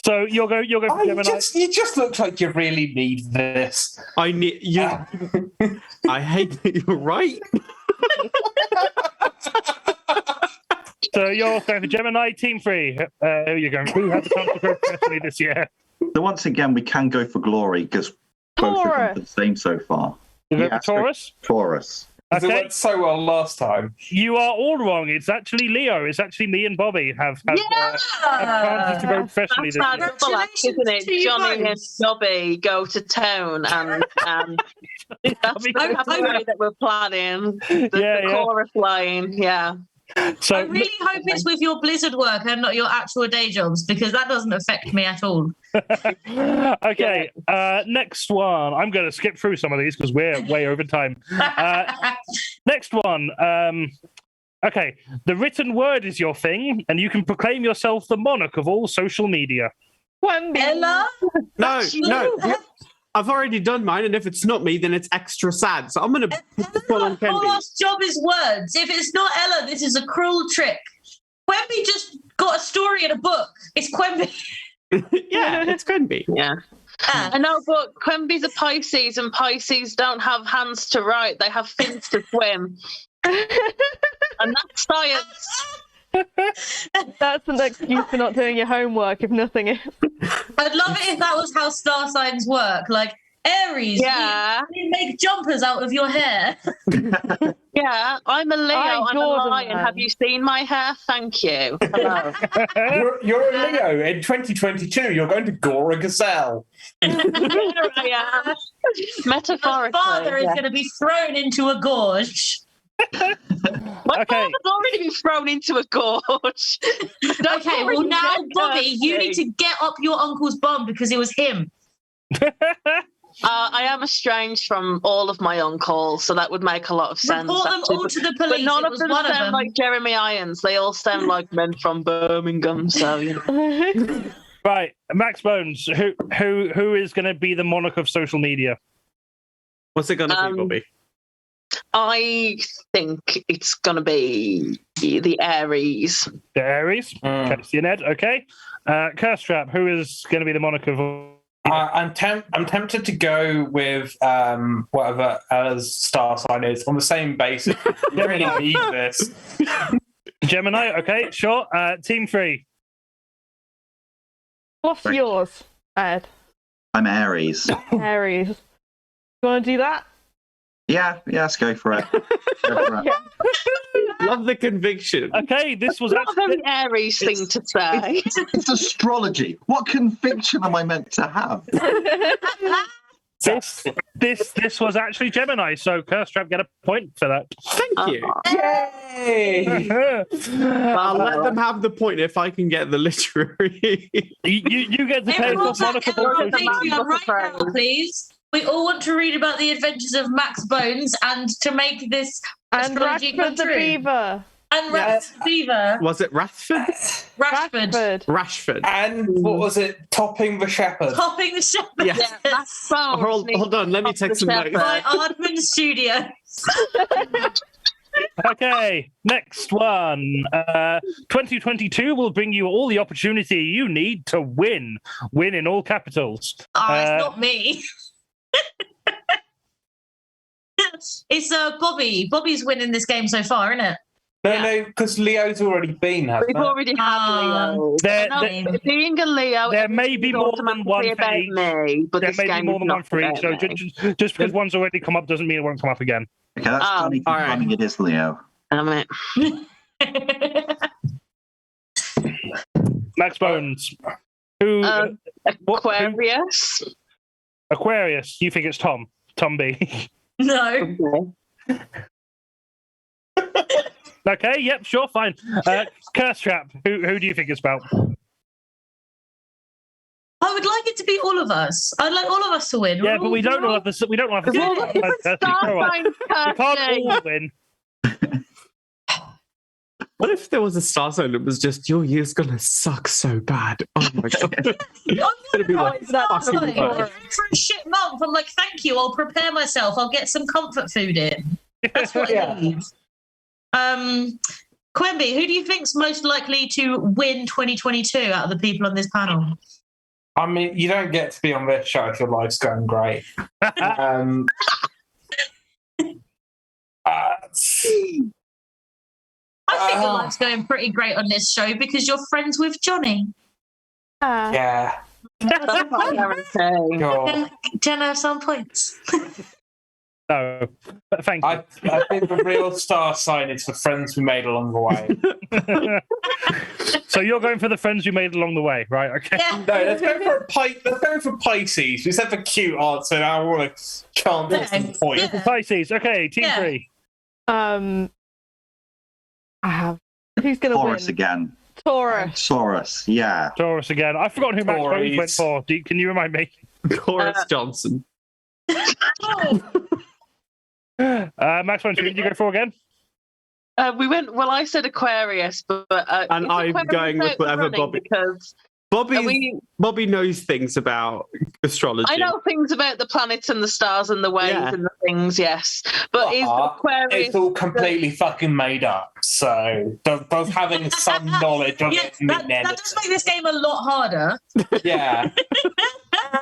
So you'll go for Gemini. You just look like you really need this. I need you. I hate that you're right. So you're going for Gemini, Team 3. Who are you going for? Who has a chance to grow professionally this year? So once again, we can go for glory because both have gone for the same so far. You go for Taurus? Taurus. It went so well last time. You are all wrong. It's actually Leo. It's actually me and Bobbie have chances to grow professionally this year. That's isn't it? Johnny and Bobbie go to town, and that's the way that we're planning. The chorus line, yeah. So I really hope it's with your Blizzard work and not your actual day jobs, because that doesn't affect me at all. okay, next one. I'm going to skip through some of these because we're way over time. Next one. Okay, the written word is your thing, and you can proclaim yourself the monarch of all social media. QUENBY. Ella? No. I've already done mine, and if it's not me, then it's extra sad. So I'm going to put the full on QUENBY. Last job is words. If it's not Ella, this is a cruel trick. QUENBY just got a story in a book. It's QUENBY. Yeah, it's QUENBY. Yeah. I know, but QUENBY's a Pisces, and Pisces don't have hands to write; they have fins to swim, and that's science. That's an excuse for not doing your homework, if nothing is. I'd love it if that was how star signs work. Like, Aries, Yeah. you make jumpers out of your hair. Yeah, I'm a Leo. I'm a Jordan, lion. man. Have you seen my hair? Thank you. Hello. You're a Leo. In 2022, you're going to gore a gazelle. I am. Metaphorically. My father is yeah. going to be thrown into a gorge. My father's already been thrown into a gorge. Okay, well now, Bobbie, you need to get up your uncle's bum because it was him. I am estranged from all of my uncles, so that would make a lot of sense. Report them actually. all to the But police. none It of was them one of sound them. like Jeremy Irons. They all sound like men from Birmingham. So you know. Right, Max Bones. Who is going to be the monarch of social media? What's it going to be, Bobbie? I think it's going to be the Aries. The Aries. Kirsty and Ed. Okay. Kirstrap. Who is going to be the monarch of? I'm tempted to go with whatever Ella's star sign is on the same basis. You really need this. Gemini. Okay, sure. Team 3. What's yours, Ed? I'm Aries. Aries. You want to do that? Yeah, let's go for it. Go for it. Love the conviction. Okay, this was Not a very Aries thing to say. It's astrology. What conviction am I meant to have? This was actually Gemini, so Kirstrap get a point for that. Thank you. Yay! I'll let them have the point if I can get the literary. you get to pay Everyone for monarch of all on social media. Patreon right now, please. We all want to read about the adventures of Max Bones and to make this And astrology come Rashford the true. Beaver. And Rashford the Beaver. Was it Rathford? Rashford. Rashford. And what was it? Topping the shepherd. Topping the shepherd. Yes. Yeah, that's Bones. Hold on, let me take some notes. By Aardman Studios. Okay, next one. 2022 will bring you all the opportunity you need to win. Win in all capitals. Oh, it's not me. It's Bobbie. Bobbie's winning this game so far, isn't it? No, because Leo's already been, hasn't We've it? already had Leo. There- I know, being a Leo, there may be more than one automatically for about each. me, but There this may be game more is than not one for each, so about me. just because one's already come up doesn't mean it won't come up again. Okay, that's Johnny all right. confirming it is Leo. Damn it. Max Bones. Who? Aquarius. Aquarius. You think it's Tom? Tom B. No. Okay. Yep. Sure. Fine. Kirstrap. Who do you think it's about? I would like it to be all of us. I'd like all of us to win. Yeah, but we don't all have the. We don't all have the. We're all different star signs, We can't Kirsty. all win. What if there was a star sign that was just your year's gonna suck so bad? Oh my god. I'm gonna be like, Last fucking night, work. for a shit month, I'm like, thank you. I'll prepare myself. I'll get some comfort food in. That's what I need. QUENBY, who do you think's most likely to win 2022 out of the people on this panel? I mean, you don't get to be on this show if your life's going great. I think your life's going pretty great on this show because you're friends with Johnny. Yeah. That's my guarantee. Sure. Can I have some points? No, but thank you. I think the real star sign is the friends we made along the way. So you're going for the friends you made along the way, right? Okay. Yeah. No, let's go for Pisces. We said the cute answer. Now I want to chance some points. Yeah. Pisces. Okay, team Yeah. 3. I have. Who's going to win? Taurus again. Taurus. Yeah. Taurus again. I've forgotten who Max Bones went for. Can you remind me? Taurus Johnson. Max Bones, who did you go for again? We went. Well, I said Aquarius, but And I'm going with whatever Bobbie. Because Bobbie knows things about astrology. I know things about the planets and the stars and the waves and the things. Yes, but is Aquarius? It's all completely fucking made up. So does having some knowledge of it that does make this game a lot harder. Yeah.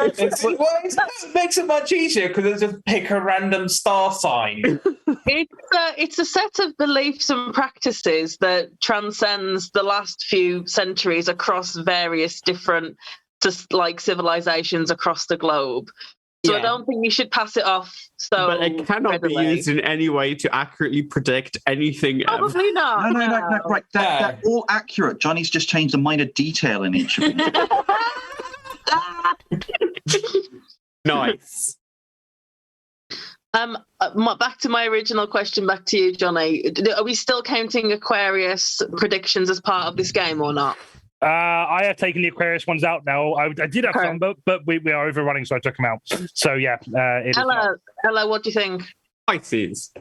It makes it much easier because it's just pick a random star sign. It's a set of beliefs and practices that transcends the last few centuries across various different civilizations across the globe. So I don't think you should pass it off. But it cannot be used in any way to accurately predict anything. Probably not. No. Right, they're all accurate. Johnny's just changed a minor detail in each of them. Nice. Back to my original question. Back to you, Johnny. Are we still counting Aquarius predictions as part of this game or not? I have taken the Aquarius ones out now. I did have some, but we are overrunning, so I took them out. So yeah. Ella, what do you think? Pisces.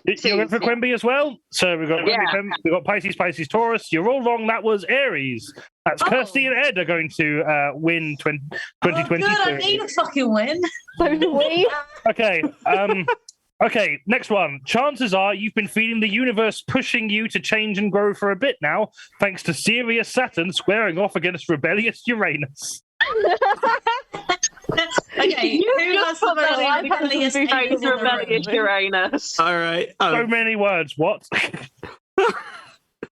You're going for QUENBY as well? So we've got we've got Pisces, Taurus. You're all wrong. That was Aries. That's Kirsty and Ed are going to win 2022. Good, I need a fucking win. So do we. Okay. Okay, next one. Chances are you've been feeling the universe pushing you to change and grow for a bit now, thanks to Sirius Saturn squaring off against rebellious Uranus. Okay, who has the most rebellious Uranus? All right. So many words. What?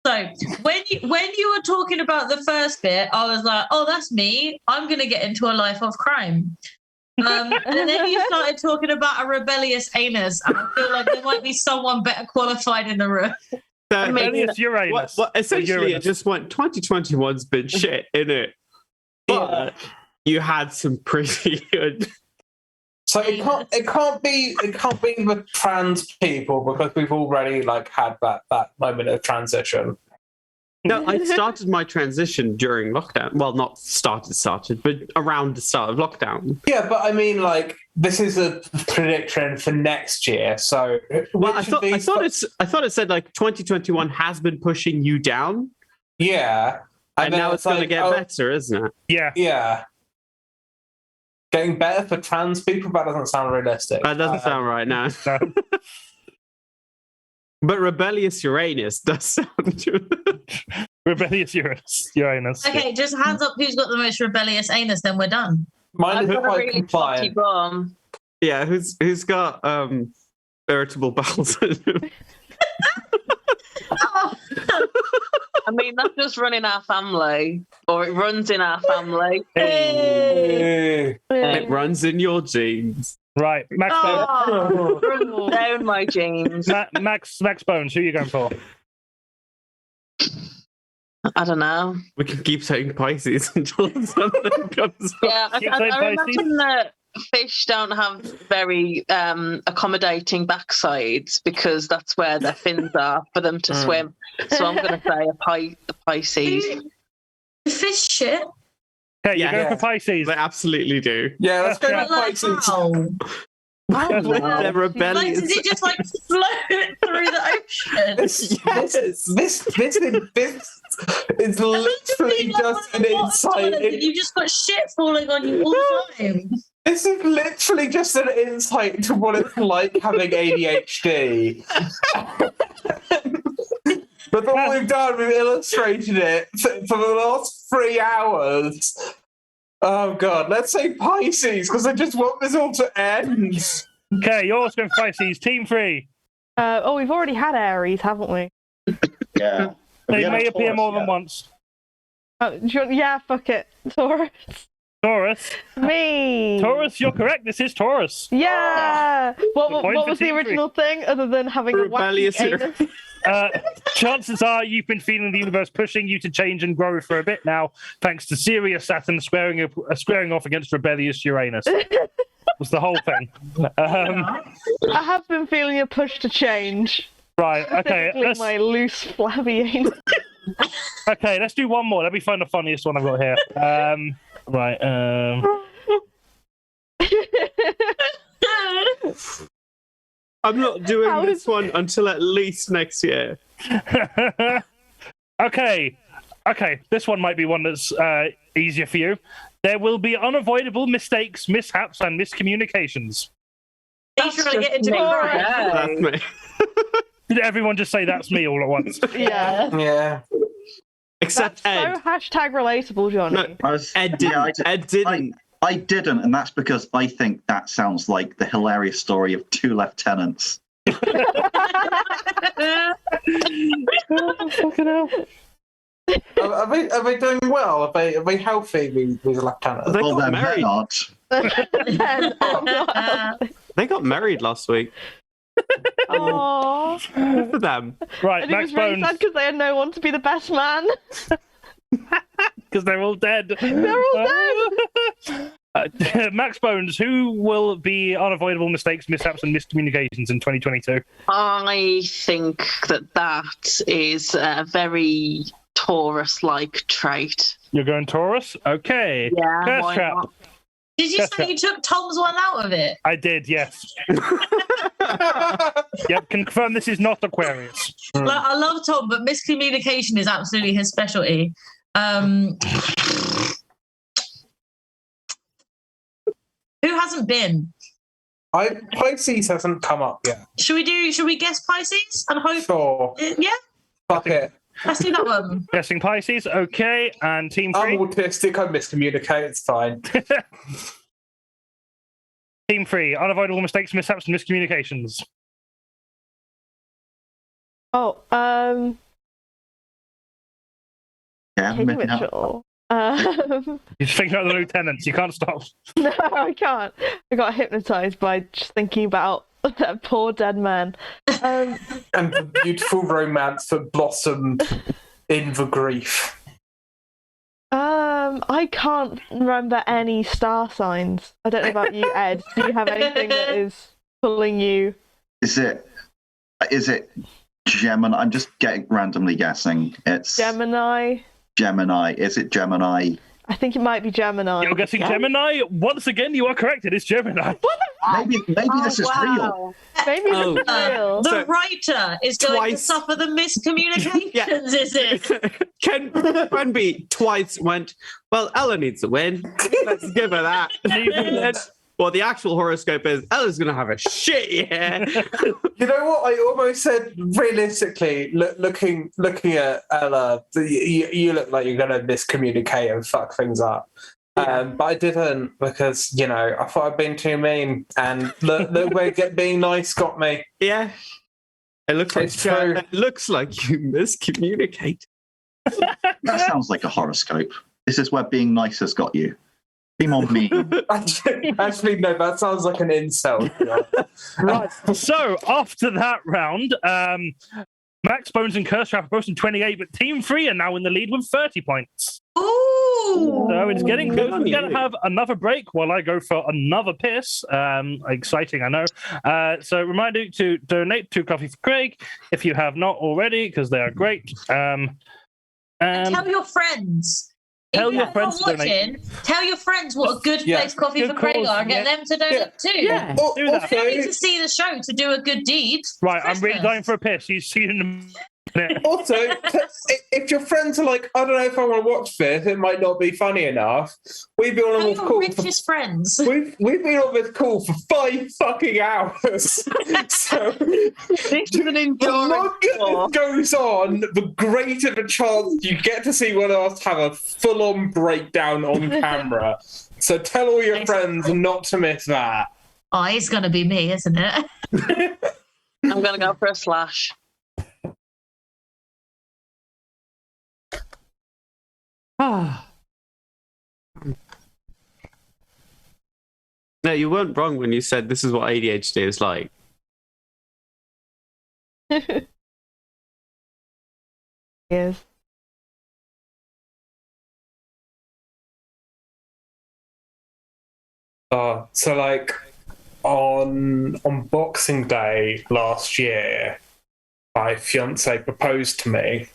So when you were talking about the first bit, I was like, "Oh, that's me. I'm going to get into a life of crime." And then you started talking about a rebellious anus, and I feel like there might be someone better qualified in the room. Rebellious Uranus. Well, essentially, it just went 2021's been shit, innit? But you had some pretty good. So it can't be the trans people because we've already had that moment of transition. No, I started my transition during lockdown. Well, not started, but around the start of lockdown. Yeah, but I mean, this is a prediction for next year. So, well, I thought it said 2021 has been pushing you down. Yeah, and now it's going to get better, isn't it? Yeah. Getting better for trans people? That doesn't sound realistic. That doesn't sound right now. No. But rebellious Uranus does sound. Rebellious Uranus. Okay, just hands up who's got the most rebellious anus, then we're done. Mine is quite compliant. Yeah, who's got irritable bowel syndrome? I mean, that's just running our family, or it runs in our family. It runs in your genes. Right, Max Bones. Runs down my genes. Max Bones, who are you going for? I don't know. We can keep saying Pisces until something comes up. Yeah, I imagine that fish don't have very accommodating backsides because that's where their fins are for them to swim. So I'm going to say a Pisces. The fish shit. Okay, you're going for Pisces. They absolutely do. Yeah, let's go for Pisces. They're rebellious. Does it just float through the ocean? This is literally just an insight. You just got shit falling on you all the time. This is literally just an insight into what it's like having ADHD. But all we've done, we've illustrated it for the last 3 hours. Oh, God. Let's say Pisces, because I just want this all to end. Okay, you're also going for Pisces. Team 3. We've already had Aries, haven't we? Yeah. They may appear more than once. Yeah, fuck it. Taurus. Me. Taurus, you're correct. This is Taurus. Yeah. What was the Team original thing other than having a rebellious anus? Chances are you've been feeling the universe pushing you to change and grow for a bit now, thanks to Sirius Saturn squaring off against rebellious Uranus. Was the whole thing. I have been feeling a push to change. Right. Okay. Specifically my loose flabby anus. Okay. Let's do one more. Let me find the funniest one I've got here. Right. I'm not doing this one until at least next year. Okay. This one might be one that's easier for you. There will be unavoidable mistakes, mishaps, and miscommunications. He's trying to get into That's me. Did everyone just say that's me all at once? Yeah. Yeah. Except That's Ed. so hashtag relatable, Johnny. No, Ed didn't. Ed didn't. I didn't, and that's because I think that sounds like the hilarious story of two lieutenants. Fucking hell. Are they doing well? Are they healthy, these lieutenants? They Well, got they're married. not. They got married last week. Aww. Good for them. Right, And it Max was really Bones, sad because they had no one to be the best man. because they're all dead. They're all dead. Max Bones, who will be unavoidable mistakes, mishaps, and miscommunications in 2022? I think that is a very Taurus-like trait. You're going Taurus? Okay. Yeah, Curse why trap. not? Did you say you took Tom's one out of it? I did, yes. Yep, confirm this is not Aquarius. Like, I love Tom, but miscommunication is absolutely his specialty. Who hasn't been? Pisces hasn't come up yet. Should we guess Pisces and hope? Sure. Yeah, Fuck it. let's do that one. Guessing Pisces, okay. And Team I'm 3? autistic. I miscommunicate. It's fine. Team 3, unavoidable mistakes, mishaps, and miscommunications. Oh, Yeah, Katie maybe not. Mitchell. You're just thinking about the lieutenants. You can't stop. No, I can't. I got hypnotized by just thinking about that poor dead man. And the beautiful romance that blossomed in the grief. I can't remember any star signs. I don't know about you, Ed. Do you have anything that is pulling you? Is it Gemini? I'm just randomly guessing. It's Gemini? Gemini. Is it Gemini? I think it might be Gemini. You're guessing Gemini? Once again, you are correct. It is Gemini. Maybe this is real. Maybe it's real. The So, writer is going to twice- suffer the miscommunications, Yeah. is it? QUENBY twice went, well, Ella needs a win. Let's give her that. And, well, the actual horoscope is Ella's going to have a shit year. You know what? I almost said realistically, looking at Ella, you look like you're going to miscommunicate and fuck things up. But I didn't because, I thought I'd been too mean. And look where being nice got me. Yeah. It looks like It's true. It looks like you miscommunicate. That sounds like a horoscope. This is where being nice has got you. Be more mean. Actually, no, that sounds like an insult. Right. So, after that round, Max Bones and KIRSTIE are both in 28, but Team 3 are now in the lead with 30 points. Ooh! So it's getting Good close. on We're going you. to have another break while I go for another piss. Exciting, I know. So reminder to donate to Coffee for Craig if you have not already, because they are great. And tell your friends. Tell If your you're friends to not donate. watching, tell your friends what a good Yeah, place Coffee good for Craig cause, are and get them to donate too. Yeah. Do that. They don't need to see the show to do a good deed. Right, I'm really Christmas. going for a piss. You see in a minute. Also, if your friends are like, I don't know if I want to watch this, it might not be funny enough. We've been on Tell this your call. richest friends. We've been on this call for 5 fucking hours. So This is an the enduring longer it goes on, the greater the chance you get to see one of us have a full-on breakdown on camera. So tell all your friends not to miss that. Oh, it's going to be me, isn't it? I'm going to go for a slash. No, you weren't wrong when you said this is what ADHD is like. Yes. So like on Boxing Day last year, my fiance proposed to me.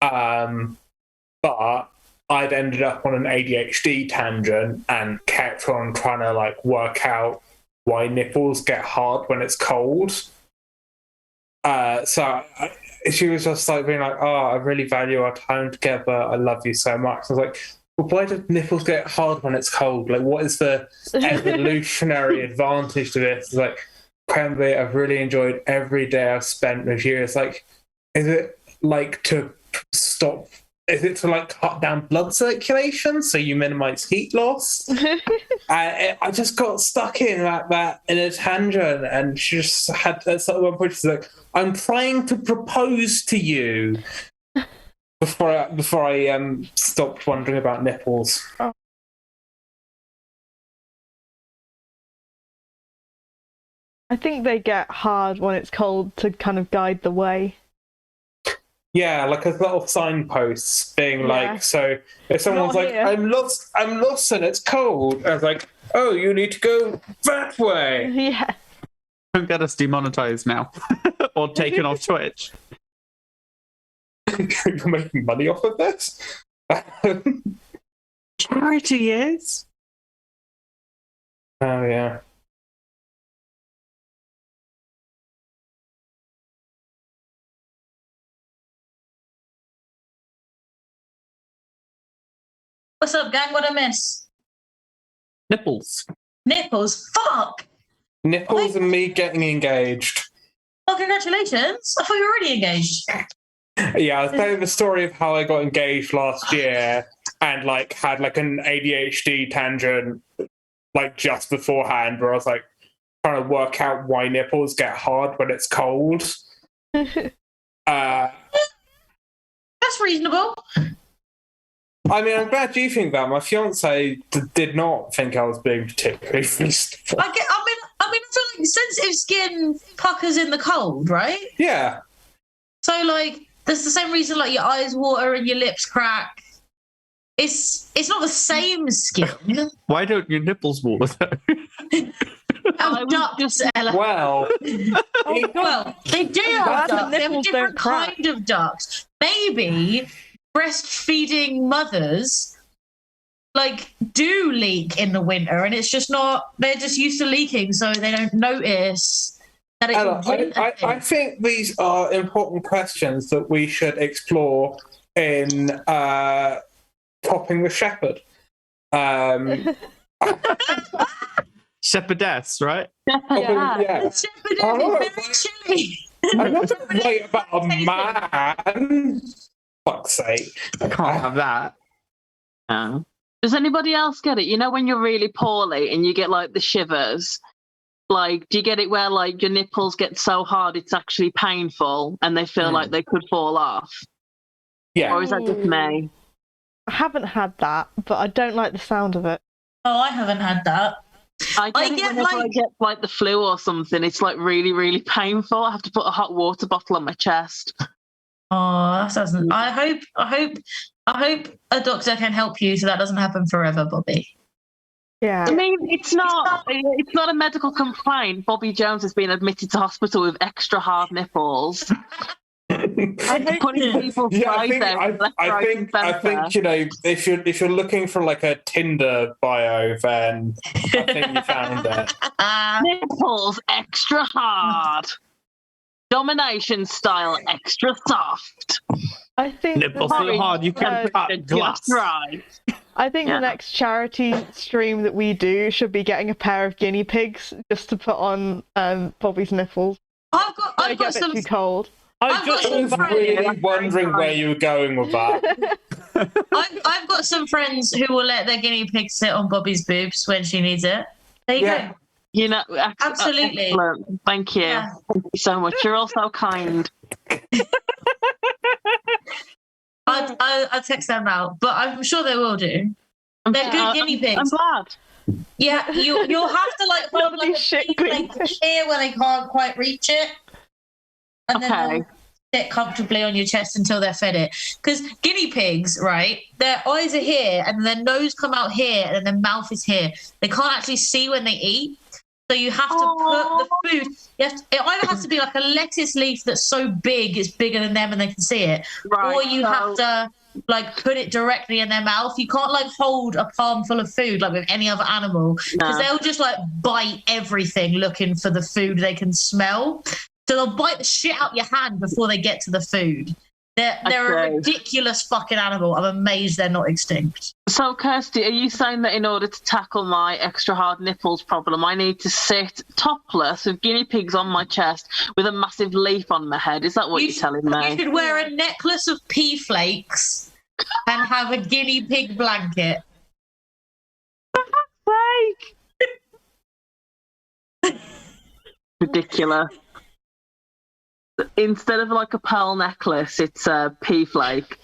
But I'd ended up on an ADHD tangent and kept on trying to like work out why nipples get hard when it's cold. She was just like being like, "Oh, I really value our time together. I love you so much." I was like, "Well, why do nipples get hard when it's cold? Like, what is the evolutionary advantage to this?" It's like, "QUENBY, I've really enjoyed every day I've spent with you." It's like, is it like to stop? Is it to like cut down blood circulation so you minimize heat loss? I just got stuck in a tangent, and she just had at one point she's like, "I'm trying to propose to you," before I stopped wondering about nipples. Oh. I think they get hard when it's cold to kind of guide the way. Yeah, like a little signposts being like, so if someone's like, I'm lost and it's cold, I was like, "Oh, you need to go that way." Yeah. Don't get us demonetized now or taken off Twitch. You're making money off of this? Charity is. Oh, yeah. What's up, gang? What I miss? Nipples. Nipples? Fuck! Nipples and me getting engaged. Oh, congratulations. I thought you were already engaged. Yeah, I was telling the story of how I got engaged last year and like had like an ADHD tangent like just beforehand where I was like trying to work out why nipples get hard when it's cold. That's reasonable. I mean, I'm glad you think that. My fiance did not think I was being particularly reasonable. I feel like sensitive skin puckers in the cold, right? Yeah. So, like, there's the same reason, like, your eyes water and your lips crack. It's not the same skin. Why don't your nipples water though? Oh, ducts, Ella. Well, well, they do have ducts. They have a different crack. kind of ducts. Maybe breastfeeding mothers like do leak in the winter, and it's just not. They're just used to leaking, so they don't notice that it's Ella, a winter thing. I think these are important questions that we should explore in Topping the Shepherd. Shepherdess, right? Yeah. The shepherd is very chilly. I'm not right about a man. Fuck's sake. I can't have that. No. Does anybody else get it? You know when you're really poorly and you get like the shivers? Like, do you get it where like your nipples get so hard it's actually painful and they feel like they could fall off? Yeah. Or is that just me? I haven't had that, but I don't like the sound of it. Oh, I haven't had that. I get like the flu or something. It's like really, really painful. I have to put a hot water bottle on my chest. Oh, that doesn't. I hope a doctor can help you so that doesn't happen forever, Bobbie. Yeah. I mean, it's not a medical complaint. Bobbie Jones has been admitted to hospital with extra hard nipples. Putting people's I think you know, if you're looking for like a Tinder bio, then I think you found it. Nipples extra hard. Domination style extra soft. I think Nipples so hard you can cut glass. Just right. I think the next charity stream that we do should be getting a pair of guinea pigs just to put on Bobbie's nipples. I've got some too cold. I was really wondering where you were going with that. I've got some friends who will let their guinea pig sit on Bobbie's boobs when she needs it. There you go. You know, Absolutely. Excellent. Thank you. Yeah. Thank you so much. You're all so kind. I'll text them out, but I'm sure they will do. They're good guinea pigs. I'm glad. Yeah, you'll have to like hold like a piece like here where they can't quite reach it, and then they'll sit comfortably on your chest until they're fed it. Because guinea pigs, right? Their eyes are here, and their nose come out here, and their mouth is here. They can't actually see when they eat. So you have to put the food. It either has to be like a lettuce leaf that's so big it's bigger than them and they can see it, Right, or you have to like put it directly in their mouth. You can't like hold a palm full of food like with any other animal because they'll just like bite everything looking for the food they can smell. So they'll bite the shit out your hand before they get to the food. They're a ridiculous fucking animal. I'm amazed they're not extinct. So, Kirsty, are you saying that in order to tackle my extra hard nipples problem, I need to sit topless with guinea pigs on my chest with a massive leaf on my head? Is that what you're telling me? You should wear a necklace of pea flakes and have a guinea pig blanket. Ridiculous. Instead of like a pearl necklace, it's a pea flake.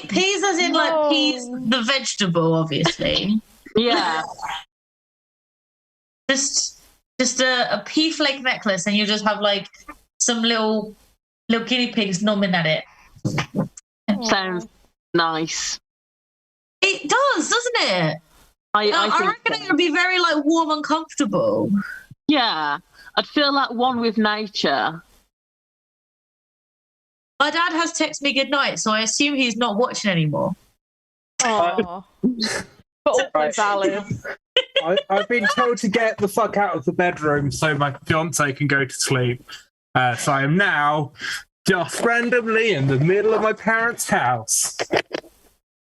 Peas as in like peas, the vegetable, obviously. Yeah. Just a pea flake necklace, and you just have like some little guinea pigs nomming at it. Sounds nice. It does, doesn't it? I reckon it would be very like warm and comfortable. Yeah, I'd feel like one with nature. My dad has texted me good night, so I assume he's not watching anymore. Oh, but also valid. I've been told to get the fuck out of the bedroom so my fiance can go to sleep. So I am now just randomly in the middle of my parents' house.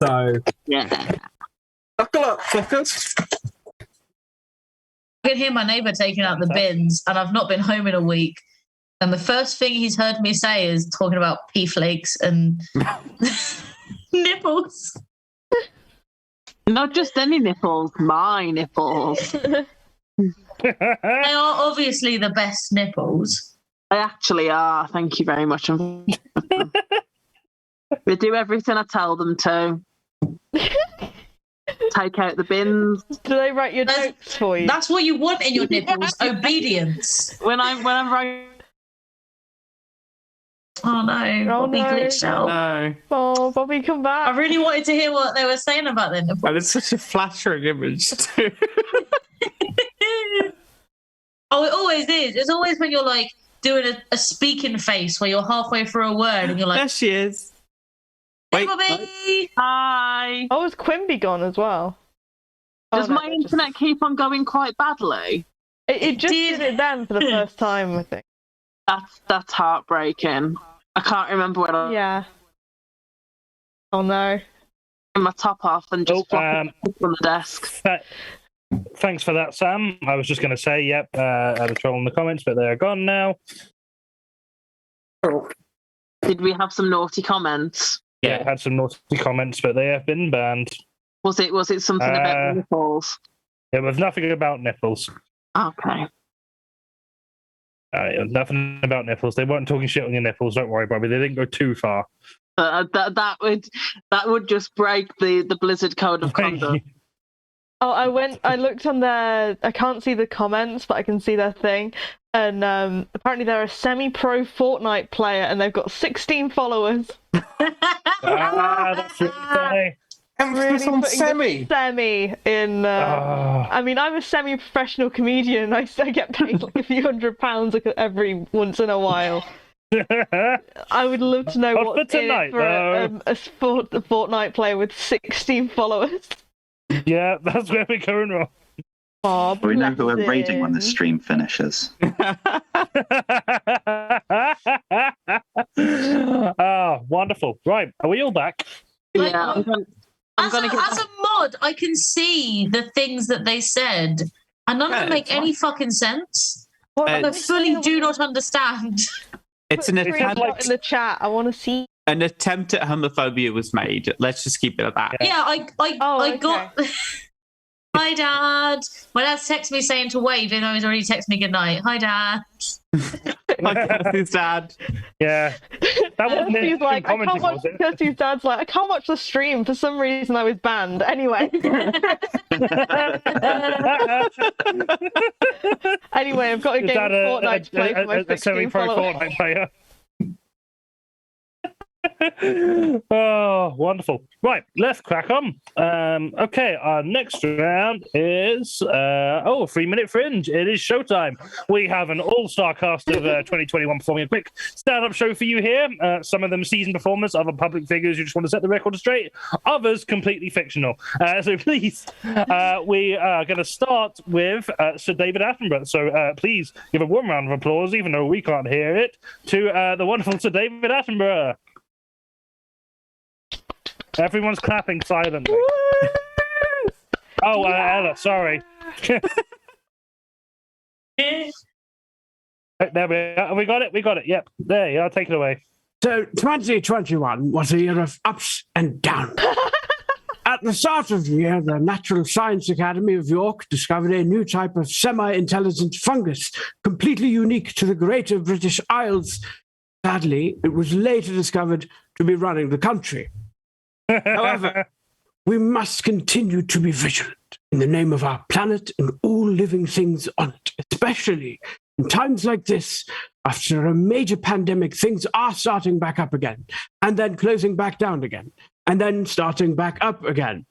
So yeah, buckle up, fuckers. I can hear my neighbour taking out the bins, and I've not been home in a week. And the first thing he's heard me say is talking about pea flakes and nipples. Not just any nipples, my nipples. They are obviously the best nipples. They actually are. Thank you very much. They do everything I tell them to. Take out the bins. Do they write your notes for you? That's what you want in your nipples. Obedience. When I'm writing. Oh no, Bobbie glitched out. No. Oh, Bobbie, come back. I really wanted to hear what they were saying about their nipples. And it's such a flattering image too. Oh, it always is. It's always when you're like doing a speaking face where you're halfway through a word and you're like, there she is. Hey, Wait, Bobbie. Hi. Oh, is QUENBY gone as well? Does my internet keep on going quite badly? It just did it then for the first time, I think. That's heartbreaking. I can't remember when I... Yeah. Oh no. My top off and just on the desk. Thanks for that, Sam. I was just going to say, yep, I had a troll in the comments, but they're gone now. Did we have some naughty comments? Yeah, had some naughty comments, but they have been banned. Was it something about nipples? It was nothing about nipples. Okay. Nothing about nipples. They weren't talking shit on your nipples. Don't worry, Bobby. They didn't go too far. That would just break the Blizzard code of conduct. Oh, I looked on their... I can't see the comments, but I can see their thing. And apparently they're a semi-pro Fortnite player, and they've got 16 followers. That's really funny. Really on putting semi. the semi in. I mean, I'm a semi-professional comedian. I get paid like a few £100 every once in a while. I would love to know what's in it for a Fortnite player with 16 followers. Yeah, that's where we're going wrong. Oh, we know who we're raiding when the stream finishes. Oh, wonderful. Right, are we all back? Yeah. As a mod, I can see the things that they said, and none of them make any fucking sense. I fully do not understand. It's an attempt in the chat. I want to see. An attempt at homophobia was made. Let's just keep it at that. Yeah, I got. Hi, Dad. My dad's texted me saying to wave, even though he's already texted me goodnight. Hi, Dad. Kirstie's dad. Yeah. That wasn't Kirstie's like, I can't watch. Kirstie's dad's like, I can't watch the stream. For some reason, I was banned. Anyway. Anyway, I've got a game of Fortnite to play for my 16 followers. Fortnite player. Oh, wonderful. Right, let's crack on. Okay, our next round is 3-minute fringe. It is showtime. We have an all-star cast of 2021 performing a quick stand-up show for you here. Some of them seasoned performers, other public figures who just want to set the record straight, others completely fictional. So please, we are going to start with Sir David Attenborough. So please give a warm round of applause, even though we can't hear it, to the wonderful Sir David Attenborough. Everyone's clapping silently. Oh, Ella, sorry. There we are. We got it. We got it. Yep. There you are. Take it away. So 2021 was a year of ups and downs. At the start of the year, the Natural Science Academy of York discovered a new type of semi-intelligent fungus, completely unique to the Greater British Isles. Sadly, it was later discovered to be running the country. However, we must continue to be vigilant in the name of our planet and all living things on it, especially in times like this. After a major pandemic, things are starting back up again, and then closing back down again, and then starting back up again,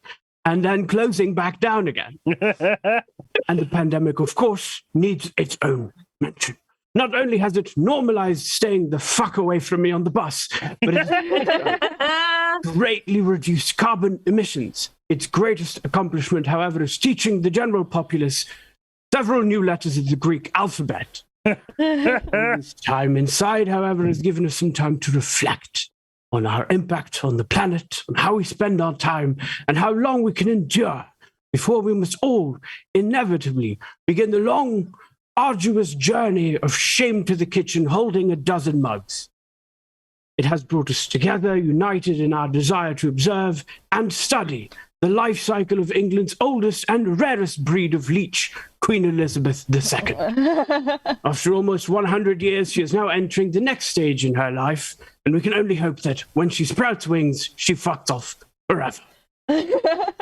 and then closing back down again. And the pandemic, of course, needs its own mention. Not only has it normalized staying the fuck away from me on the bus, but it's greatly reduced carbon emissions. Its greatest accomplishment, however, is teaching the general populace several new letters of the Greek alphabet. This time inside, however, has given us some time to reflect on our impact on the planet, on how we spend our time, and how long we can endure before we must all inevitably begin the long, arduous journey of shame to the kitchen holding a dozen mugs. It has brought us together, united in our desire to observe and study the life cycle of England's oldest and rarest breed of leech, Queen Elizabeth II. After almost 100 years, she is now entering the next stage in her life, and we can only hope that when she sprouts wings, she fucks off forever.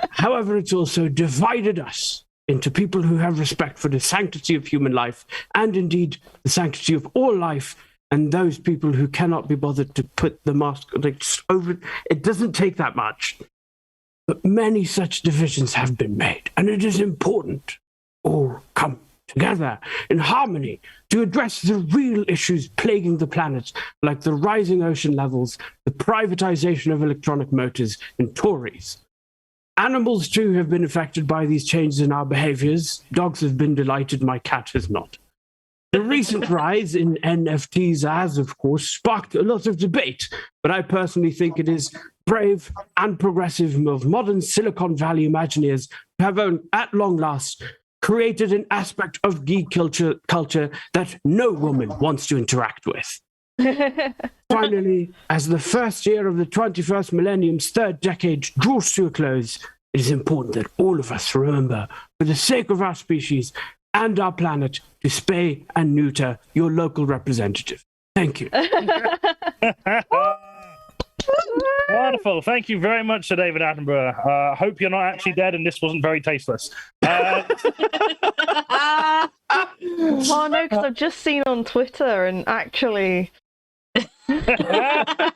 However, it's also divided us into people who have respect for the sanctity of human life, and indeed the sanctity of all life, and those people who cannot be bothered to put the mask over. It doesn't take that much. But many such divisions have been made, and it is important all come together in harmony to address the real issues plaguing the planet, like the rising ocean levels, the privatization of electronic motors, and Tories. Animals, too, have been affected by these changes in our behaviors. Dogs have been delighted, my cat has not. The recent rise in NFTs has, of course, sparked a lot of debate, but I personally think it is brave and progressive of modern Silicon Valley Imagineers who have, at long last, created an aspect of geek culture that no woman wants to interact with. Finally, as the first year of the 21st millennium's third decade draws to a close, it is important that all of us remember, for the sake of our species and our planet, to spay and neuter your local representative. Thank you. Wonderful. Thank you very much, Sir David Attenborough. Hope you're not actually dead and this wasn't very tasteless. Oh, no, because I've just seen on Twitter and actually... Right,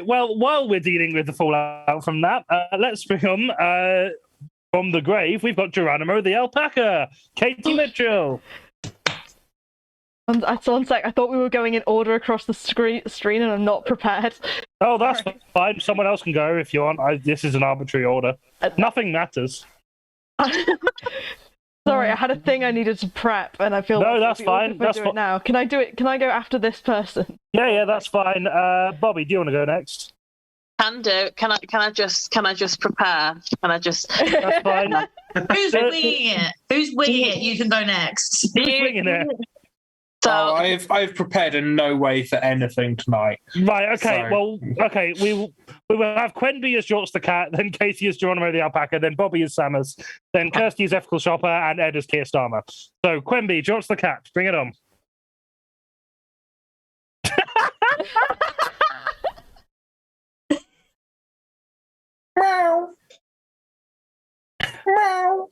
well, while we're dealing with the fallout from that, let's bring on, from the grave, we've got Geronimo the alpaca, Katie Mitchell. One sec, I thought we were going in order across the screen and I'm not prepared. Oh, that's fine. Someone else can go if you want. This is an arbitrary order. Nothing matters. Sorry, I had a thing I needed to prep, and I feel no, like that's fine. That's fine. Now, can I do it? Can I go after this person? Yeah, that's fine. Bobbie, do you want to go next? Can do. Can I just prepare? Can I just? That's fine. Who's winging it? Who's winging it? You can go next. Who's winging it? So, I've prepared in no way for anything tonight. Right, okay, So- well, okay, we will have QUENBY as Jorts the cat, then Katie as Geronimo the alpaca, then Bobbie as Samus, then Kirstie as Ethical Shopper, and Ed as Keir Starmer. So, QUENBY, Jorts the cat, bring it on. Meow. Meow.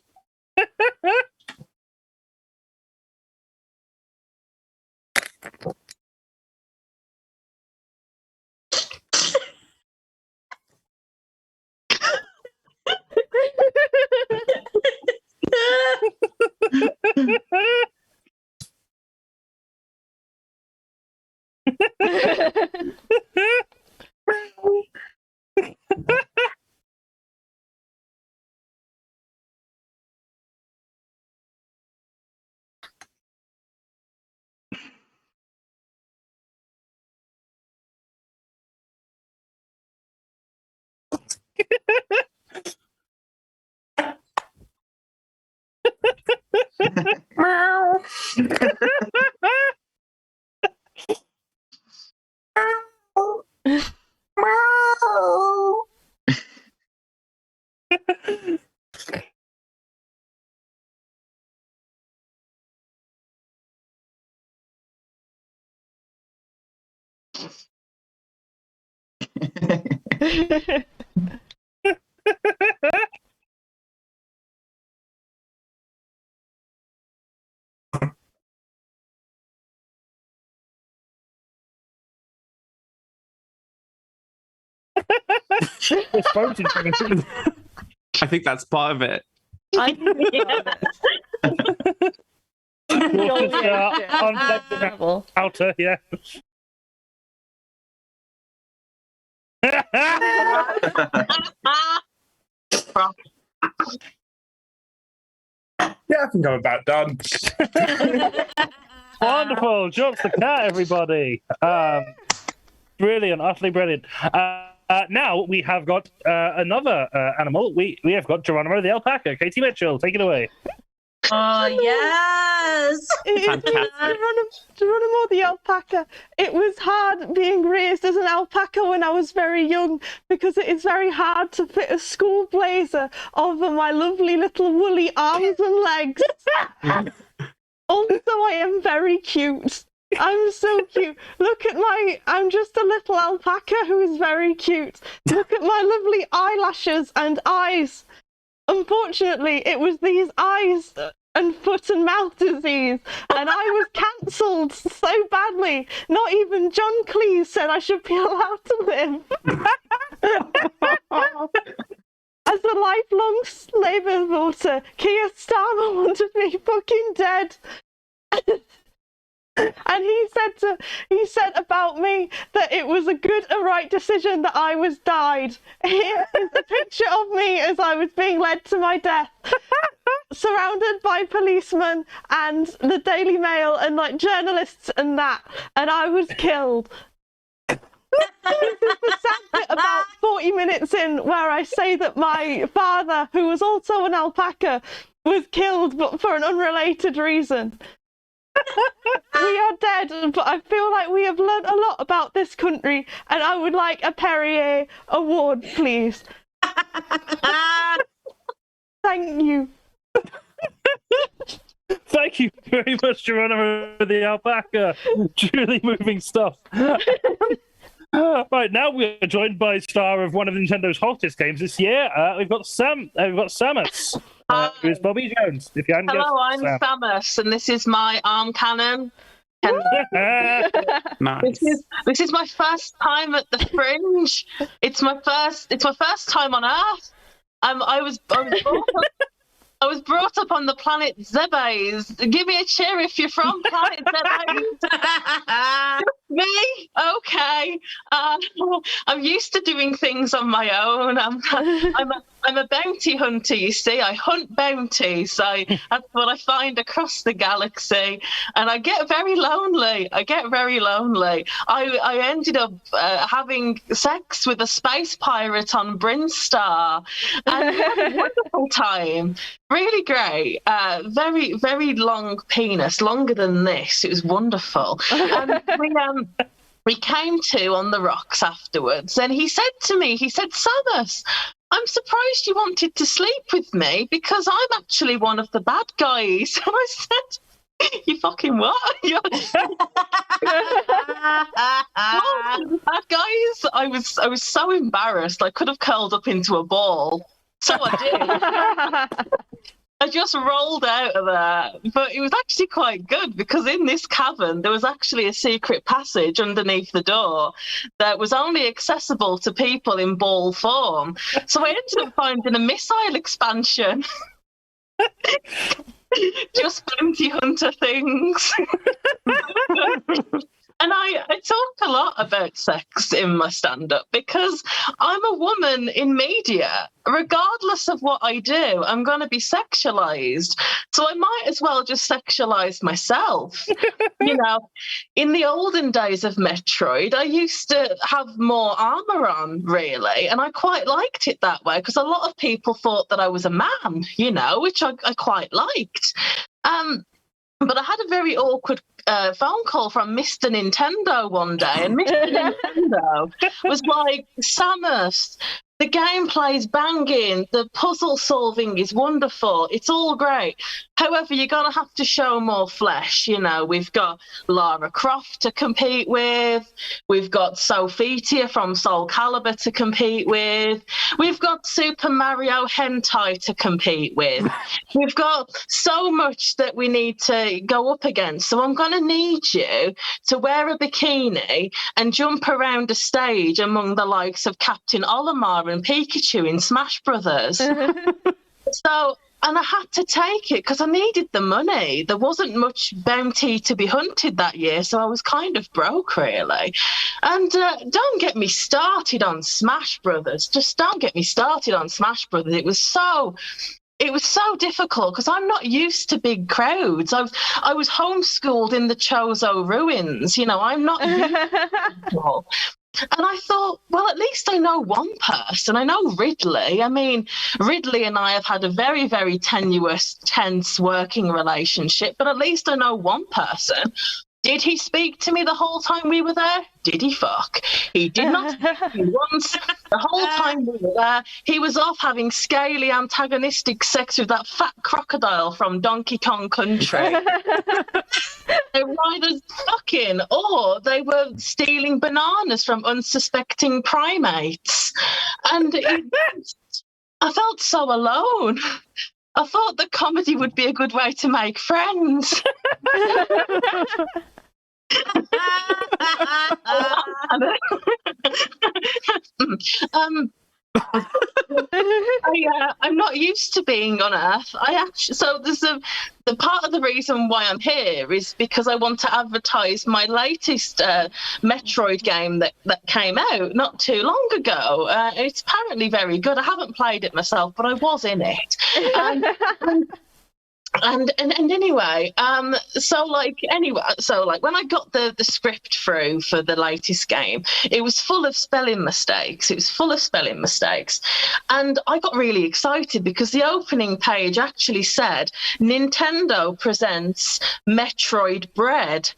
I think that's part of it. I Outer, yeah. Yeah, I think I'm about done. Wonderful. Drops the cat, everybody. Brilliant, utterly brilliant. Now we have got another animal. We have got Geronimo the alpaca. Katie Mitchell, take it away. Oh, yes. Geronimo the alpaca. It was hard being raised as an alpaca when I was very young because it is very hard to fit a school blazer over my lovely little woolly arms and legs. Also, I am very cute. I'm so cute. Look at I'm just a little alpaca who is very cute. Look at my lovely eyelashes and eyes. Unfortunately, it was these eyes and foot and mouth disease, and I was cancelled so badly. Not even John Cleese said I should be allowed to live. As a lifelong Labour voter, Keir Starmer wanted me fucking dead. And he said about me that it was a good and right decision that I was died. Here is a picture of me as I was being led to my death, surrounded by policemen and the Daily Mail and like journalists and that, and I was killed. This is the sad bit about 40 minutes in where I say that my father, who was also an alpaca, was killed but for an unrelated reason. We are dead, but I feel like we have learnt a lot about this country, and I would like a Perrier award, please. Thank you. Thank you very much, Geronimo the alpaca. Truly moving stuff. Right, now we are joined by star of one of Nintendo's hottest games this year. We've got Samus. Who's Bobbie Jones? If you hadn't Hello, I'm guessed, Samus, and this is my arm cannon. Nice. This is my first time at the Fringe. It's my first time on Earth. I was brought up on the planet Zebes. Give me a cheer if you're from planet Zebes. Me? Okay. I'm used to doing things on my own. I'm a bounty hunter, you see. I hunt bounties. That's what I find across the galaxy. And I get very lonely. I ended up having sex with a space pirate on Brinstar. And we had a wonderful time. Really great. Very, very long penis. Longer than this. It was wonderful. We came to on the rocks afterwards, and he said to me, Samus, I'm surprised you wanted to sleep with me because I'm actually one of the bad guys. And I said, you fucking what? Bad guys? I was so embarrassed. I could have curled up into a ball. So I did. I just rolled out of there, but it was actually quite good because in this cavern there was actually a secret passage underneath the door that was only accessible to people in ball form. So I ended up finding a missile expansion. Just bounty hunter things. And I talk a lot about sex in my stand-up because I'm a woman in media. Regardless of what I do, I'm going to be sexualized. So I might as well just sexualize myself. You know, in the olden days of Metroid, I used to have more armor on, really. And I quite liked it that way because a lot of people thought that I was a man, you know, which I quite liked. But I had a very awkward phone call from Mr. Nintendo one day, and Mr. Nintendo was like, Samus, the gameplay is banging, the puzzle solving is wonderful, it's all great. However, you're going to have to show more flesh. You know, we've got Lara Croft to compete with, we've got Sophitia from Soul Calibur to compete with, we've got Super Mario Hentai to compete with. We've got so much that we need to go up against. So I'm going to need you to wear a bikini and jump around a stage among the likes of Captain Olimar and Pikachu in Smash Brothers. So, and I had to take it because I needed the money. There wasn't much bounty to be hunted that year, so I was kind of broke, really. And don't get me started on Smash Brothers. Just don't get me started on Smash Brothers. It was so difficult because I'm not used to big crowds. I was homeschooled in the Chozo ruins. You know, I'm not used to people. And I thought, well, at least I know one person. I know Ridley. I mean, Ridley and I have had a very, very tenuous, tense working relationship, but at least I know one person. Did he speak to me the whole time we were there? Did he fuck? He did not speak to me once. The whole time we were there, he was off having scaly antagonistic sex with that fat crocodile from Donkey Kong Country. They were either fucking or they were stealing bananas from unsuspecting primates. And I felt so alone. I thought that comedy would be a good way to make friends. I'm not used to being on Earth. So there's the part of the reason why I'm here is because I want to advertise my latest Metroid game that came out not too long ago. It's apparently very good. I haven't played it myself, but I was in it. And anyway, so when I got the script through for the latest game, it was full of spelling mistakes. And I got really excited because the opening page actually said Nintendo presents Metroid Bread.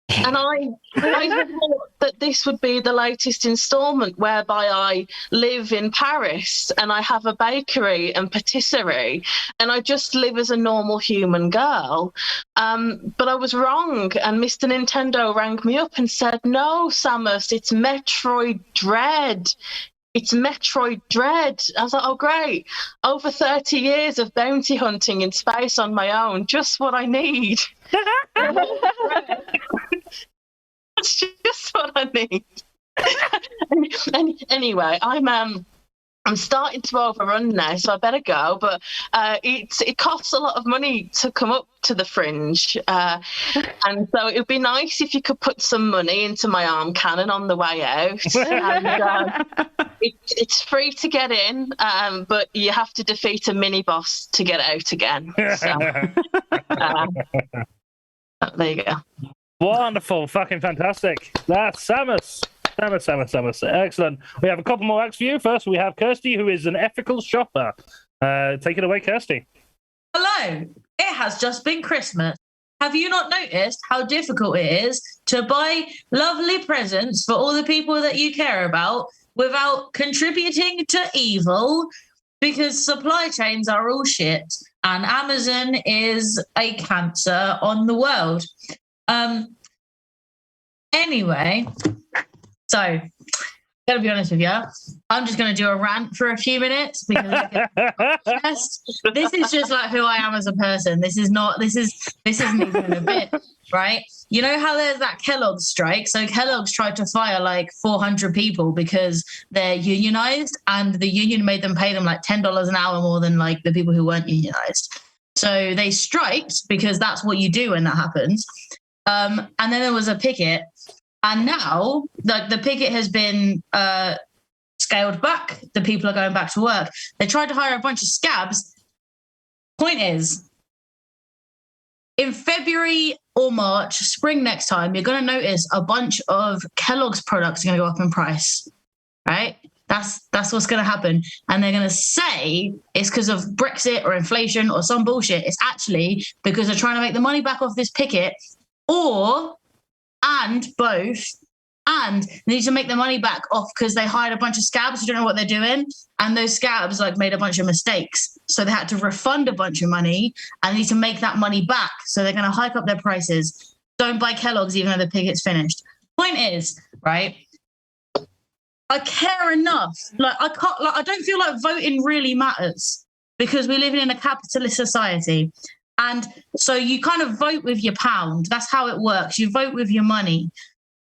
And I thought that this would be the latest installment whereby I live in Paris and I have a bakery and patisserie and I just live as a normal human girl. But I was wrong, and Mr. Nintendo rang me up and said, no, Samus, it's Metroid Dread. It's Metroid Dread. I was like, oh, great. Over 30 years of bounty hunting in space on my own. Just what I need. That's just what I need. and anyway, I'm starting to overrun now, so I better go. But it costs a lot of money to come up to the Fringe, and so it would be nice if you could put some money into my arm cannon on the way out. And, it's free to get in, but you have to defeat a mini boss to get out again. So, there you go. Wonderful, fucking fantastic. That's Samus. Excellent. We have a couple more acts for you. First, we have KIRSTIE, who is an ethical shopper. Take it away, KIRSTIE. Hello. It has just been Christmas. Have you not noticed how difficult it is to buy lovely presents for all the people that you care about without contributing to evil? Because supply chains are all shit and Amazon is a cancer on the world. Anyway, so gotta be honest with you, I'm just gonna do a rant for a few minutes because this is just like who I am as a person. This isn't even a bit, right? You know how there's that Kellogg's strike? So Kellogg's tried to fire like 400 people because they're unionized, and the union made them pay them like $10 an hour more than like the people who weren't unionized. So they striked because that's what you do when that happens. And then there was a picket. And now, the picket has been scaled back. The people are going back to work. They tried to hire a bunch of scabs. Point is, in February or March, spring next time, you're going to notice a bunch of Kellogg's products are going to go up in price, right? That's what's going to happen. And they're going to say it's because of Brexit or inflation or some bullshit. It's actually because they're trying to make the money back off this picket, and both. And they need to make the money back off because they hired a bunch of scabs who don't know what they're doing. And those scabs made a bunch of mistakes. So they had to refund a bunch of money and need to make that money back. So they're going to hike up their prices. Don't buy Kellogg's even though the picket's finished. Point is, right, I care enough. I don't feel like voting really matters because we live in a capitalist society. And so you kind of vote with your pound. That's how it works. You vote with your money.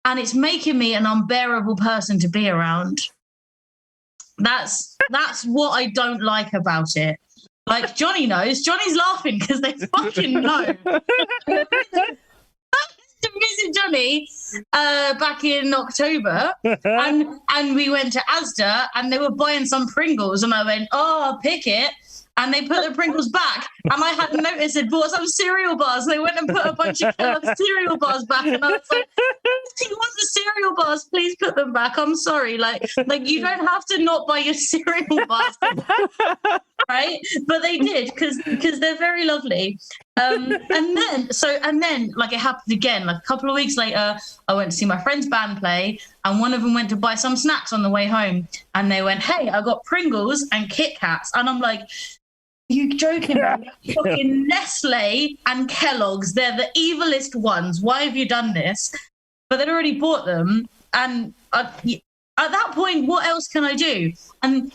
And it's making me an unbearable person to be around. That's what I don't like about it. Like, Johnny knows. Johnny's laughing because they fucking know. To visit Johnny back in October, and we went to Asda, and they were buying some Pringles, and I went, "Oh, pick it." And they put the Pringles back, and I hadn't noticed they'd bought some cereal bars. They went and put a bunch of Kellogg's cereal bars back, and I was like, "Do you want the cereal bars? Please put them back. I'm sorry. Like you don't have to not buy your cereal bars, right?" But they did because they're very lovely. And then it happened again. Like a couple of weeks later, I went to see my friend's band play, and one of them went to buy some snacks on the way home, and they went, "Hey, I got Pringles and Kit Kats," and I'm like, "You joking, man? Fucking Nestle and Kellogg's, they're the evilest ones. Why have you done this?" But they'd already bought them, and at that point, what else can I do? And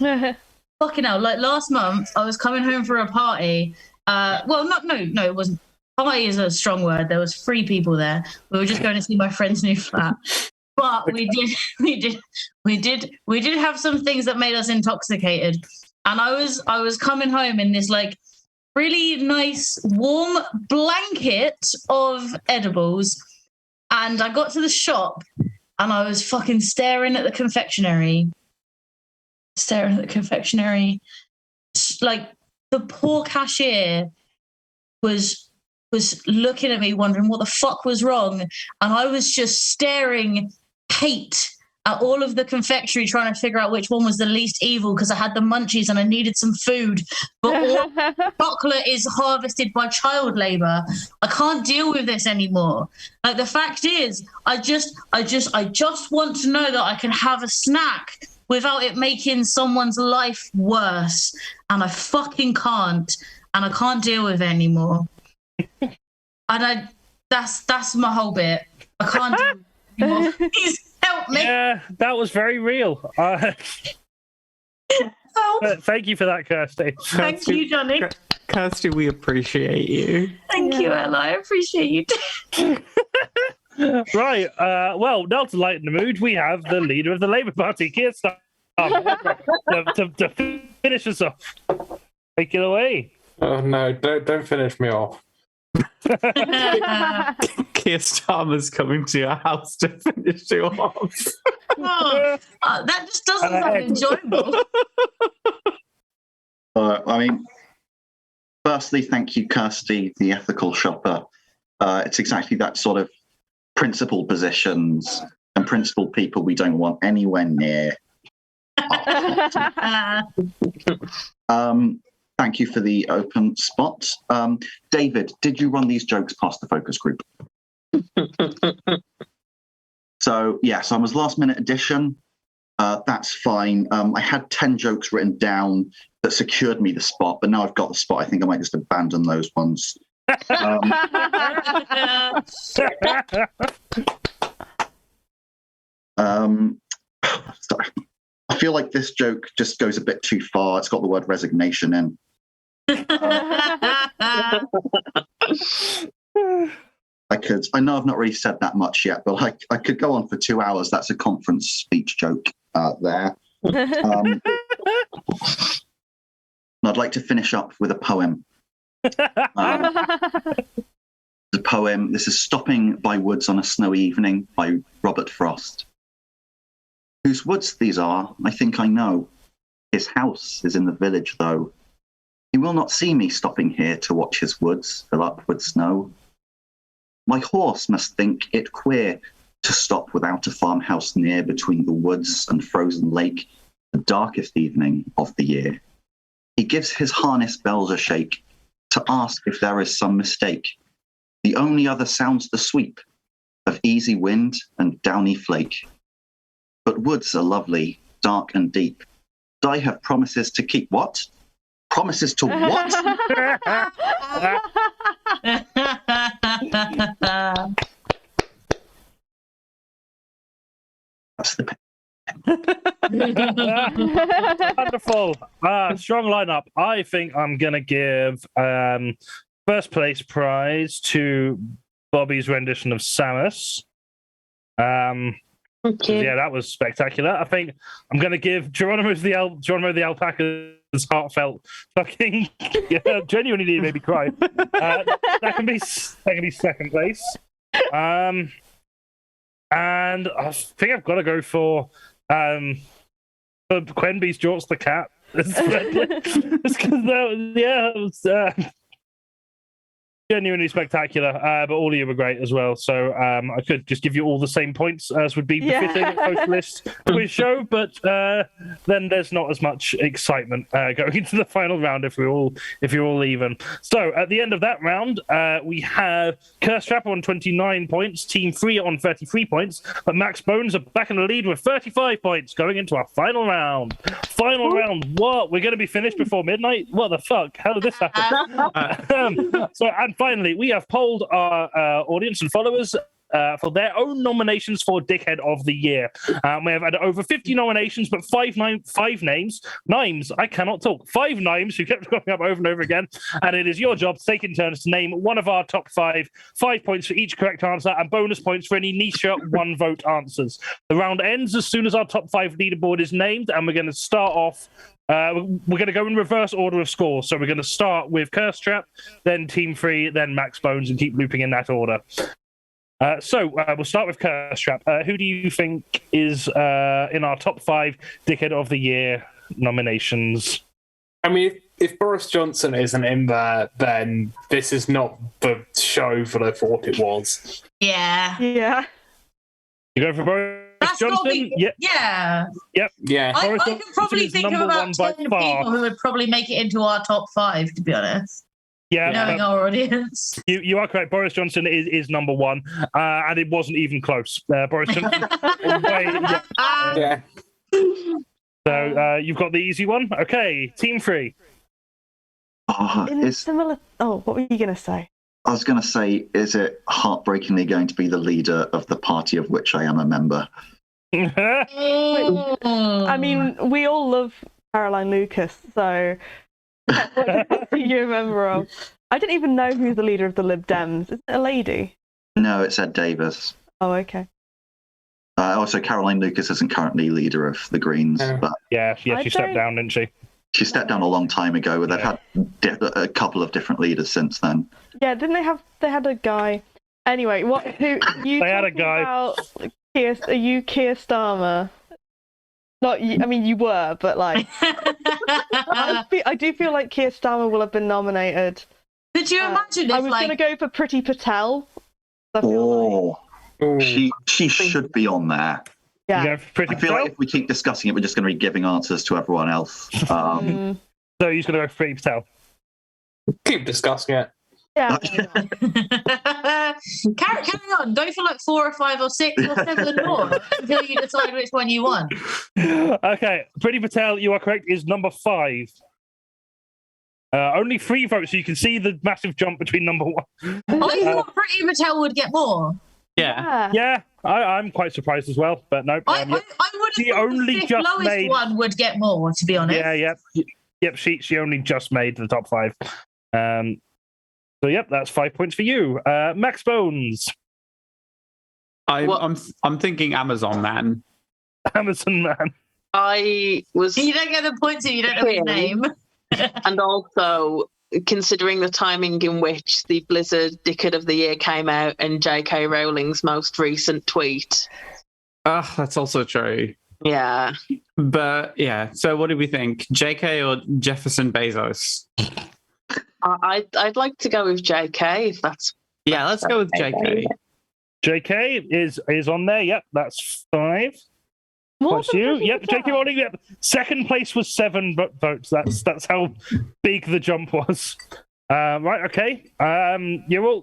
fucking hell, like last month, I was coming home for a party. No, it wasn't. Party is a strong word. There was 3 people there. We were just going to see my friend's new flat. But we did have some things that made us intoxicated. And I was coming home in this like really nice warm blanket of edibles. And I got to the shop and I was fucking staring at the confectionery. Like the poor cashier was looking at me wondering what the fuck was wrong. And I was just staring hate at all of the confectionery, trying to figure out which one was the least evil because I had the munchies and I needed some food. But all chocolate is harvested by child labor. I can't deal with this anymore. Like the fact is, I just want to know that I can have a snack without it making someone's life worse. And I fucking can't. And I can't deal with it anymore. And that's my whole bit. I can't do it anymore. Please help me. Yeah, that was very real. Thank you for that, Kirsty. Thank you, Johnny. Kirsty, we appreciate you. Thank you, Ella. I appreciate you too. Right. Well, now to lighten the mood, we have the leader of the Labour Party, Keir Starmer, to finish us off. Take it away. Oh no! Don't finish me off. Keir Starmer's coming to your house to finish you off. That just doesn't sound enjoyable. I mean, firstly, thank you, Kirsty, the ethical shopper. It's exactly that sort of principled positions and principled people we don't want anywhere near. Thank you for the open spot. David, did you run these jokes past the focus group? So, yes, I was last minute addition. That's fine. I had 10 jokes written down that secured me the spot, but now I've got the spot. I think I might just abandon those ones. Sorry. I feel like this joke just goes a bit too far. It's got the word resignation in. I know I've not really said that much yet, but I could go on for 2 hours. That's a conference speech joke there. And I'd like to finish up with a poem. The poem, this is Stopping by Woods on a Snowy Evening by Robert Frost. Whose woods these are, I think I know. His house is in the village, though. He will not see me stopping here to watch his woods fill up with snow. My horse must think it queer to stop without a farmhouse near between the woods and frozen lake the darkest evening of the year. He gives his harness bells a shake to ask if there is some mistake. The only other sound's the sweep of easy wind and downy flake. But woods are lovely, dark and deep. I have promises to keep. What? Promises to what? That's the Wonderful. Strong lineup. I think I'm going to give first place prize to Bobbie's rendition of Samus. Yeah, that was spectacular. I think I'm going to give Geronimo the Alpaca's heartfelt fucking genuinely made me cry. That can be second place. And I think I've got to go for Quenby's Jorts the cat. It's because genuinely spectacular, but all of you were great as well. So I could just give you all the same points as would be befitting a socialist quiz show, but then there's not as much excitement going into the final round if you're all even. So at the end of that round, we have KIRSTIE on 29 points, Team 3 on 33 points, but Max Bones are back in the lead with 35 points going into our final round. Final round, what? We're going to be finished before midnight? What the fuck? How did this happen? And finally, we have polled our audience and followers for their own nominations for Dickhead of the Year. We have had over 50 nominations, but five names. I cannot talk. 5 names who kept coming up over and over again. And it is your job to take in turns to name one of our top 5. 5 points for each correct answer and bonus points for any niche 1-vote answers. The round ends as soon as our top 5 leaderboard is named, and we're going to start off. We're going to go in reverse order of score. So we're going to start with KIRSTIE, then Team 3, then Max Bones, and keep looping in that order. So we'll start with KIRSTIE. Who do you think is in our top 5 Dickhead of the Year nominations? I mean, if Boris Johnson isn't in there, then this is not the show that I thought it was. Yeah. Yeah. You go for Boris That's Johnson? probably, yeah. Yep. Yeah. I can probably think of about 10 people who would probably make it into our top 5, to be honest. Yeah, knowing our audience. You are correct. Boris Johnson is number 1, and it wasn't even close. Boris Johnson. Yeah. So you've got the easy one. Okay, Team 3. Similar. Oh, what were you going to say? I was going to say, is it heartbreakingly going to be the leader of the party of which I am a member? I mean, we all love Caroline Lucas, so you remember of. I didn't even know who's the leader of the Lib Dems. Is it a lady? No, it's Ed Davis. Oh, okay. Also, Caroline Lucas isn't currently leader of the Greens. But yeah, she stepped down, didn't she? She stepped down a long time ago, but they've had a couple of different leaders since then. Yeah, didn't they have? They had a guy. Anyway, who you? They had a guy. About are you Keir Starmer? Not you. I mean, you were, but like, I do feel like Keir Starmer will have been nominated. Could you imagine? I was going to go for Priti Patel. She should be on there. Yeah. I feel like if we keep discussing it, we're just going to be giving answers to everyone else. So you're just going to go for Priti Patel? Keep discussing it. Yeah. Carry on. Go for like 4 or 5 or 6 or 7 more until you decide which one you want. Okay, Priti Patel, you are correct, is number 5. Only 3 votes, so you can see the massive jump between number 1. I thought Priti Patel would get more. Yeah, I'm quite surprised as well, but no. I would have thought the 5th lowest one would get more, to be honest. Yep. She only just made the top 5. So yep, that's 5 points for you, Max Bones. I'm thinking Amazon Man. Amazon Man. I was. You don't get the points if you don't know his name. And also, considering the timing in which the Blizzard Dickhead of the Year came out and J.K. Rowling's most recent tweet. That's also true. Yeah. But yeah, so what do we think? J.K. or Jefferson Bezos? I'd like to go with J.K. if that's. Yeah, let's go with J.K. J.K. is on there. Yep, that's 5. More What's than you? 50%. Yep, J.K. Rowling. Yep. Second place was 7 votes. That's how big the jump was. Right, okay.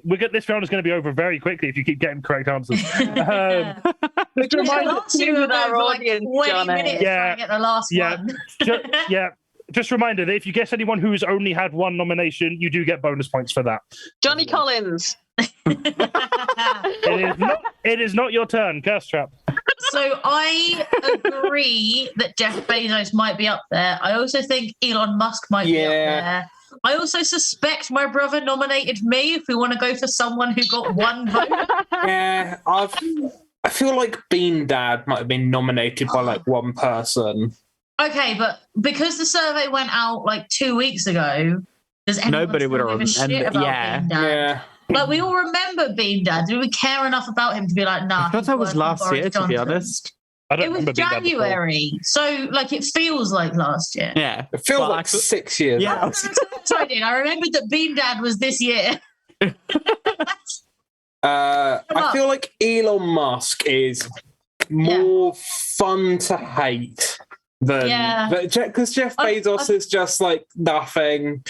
We get this round is going to be over very quickly if you keep getting correct answers. Just a reminder, Last two with were our for like audience, 20 Johnny. minutes trying to get the last one. Just a reminder that if you guess anyone who's only had one nomination, you do get bonus points for that. Johnny Collins. It is not your turn, Curse Trap. So I agree that Jeff Bezos might be up there. I also think Elon Musk might be up there. I also suspect my brother nominated me if we want to go for someone who got one vote. Yeah, I feel like Bean Dad might have been nominated by like one person. Okay, but because the survey went out like 2 weeks ago, does anyone Nobody would have give a shit remembered. about Yeah. Bean Dad? Yeah. Like, we all remember Bean Dad. Do we care enough about him to be like, nah? I thought that was last year, to be honest. I don't It was remember Bean Dad before. January, so like it feels like last year. Yeah. It feels like 6 years. Yeah. So I did. I remembered that Bean Dad was this year. I feel like Elon Musk is more fun to hate than because Jeff Bezos is just like nothing.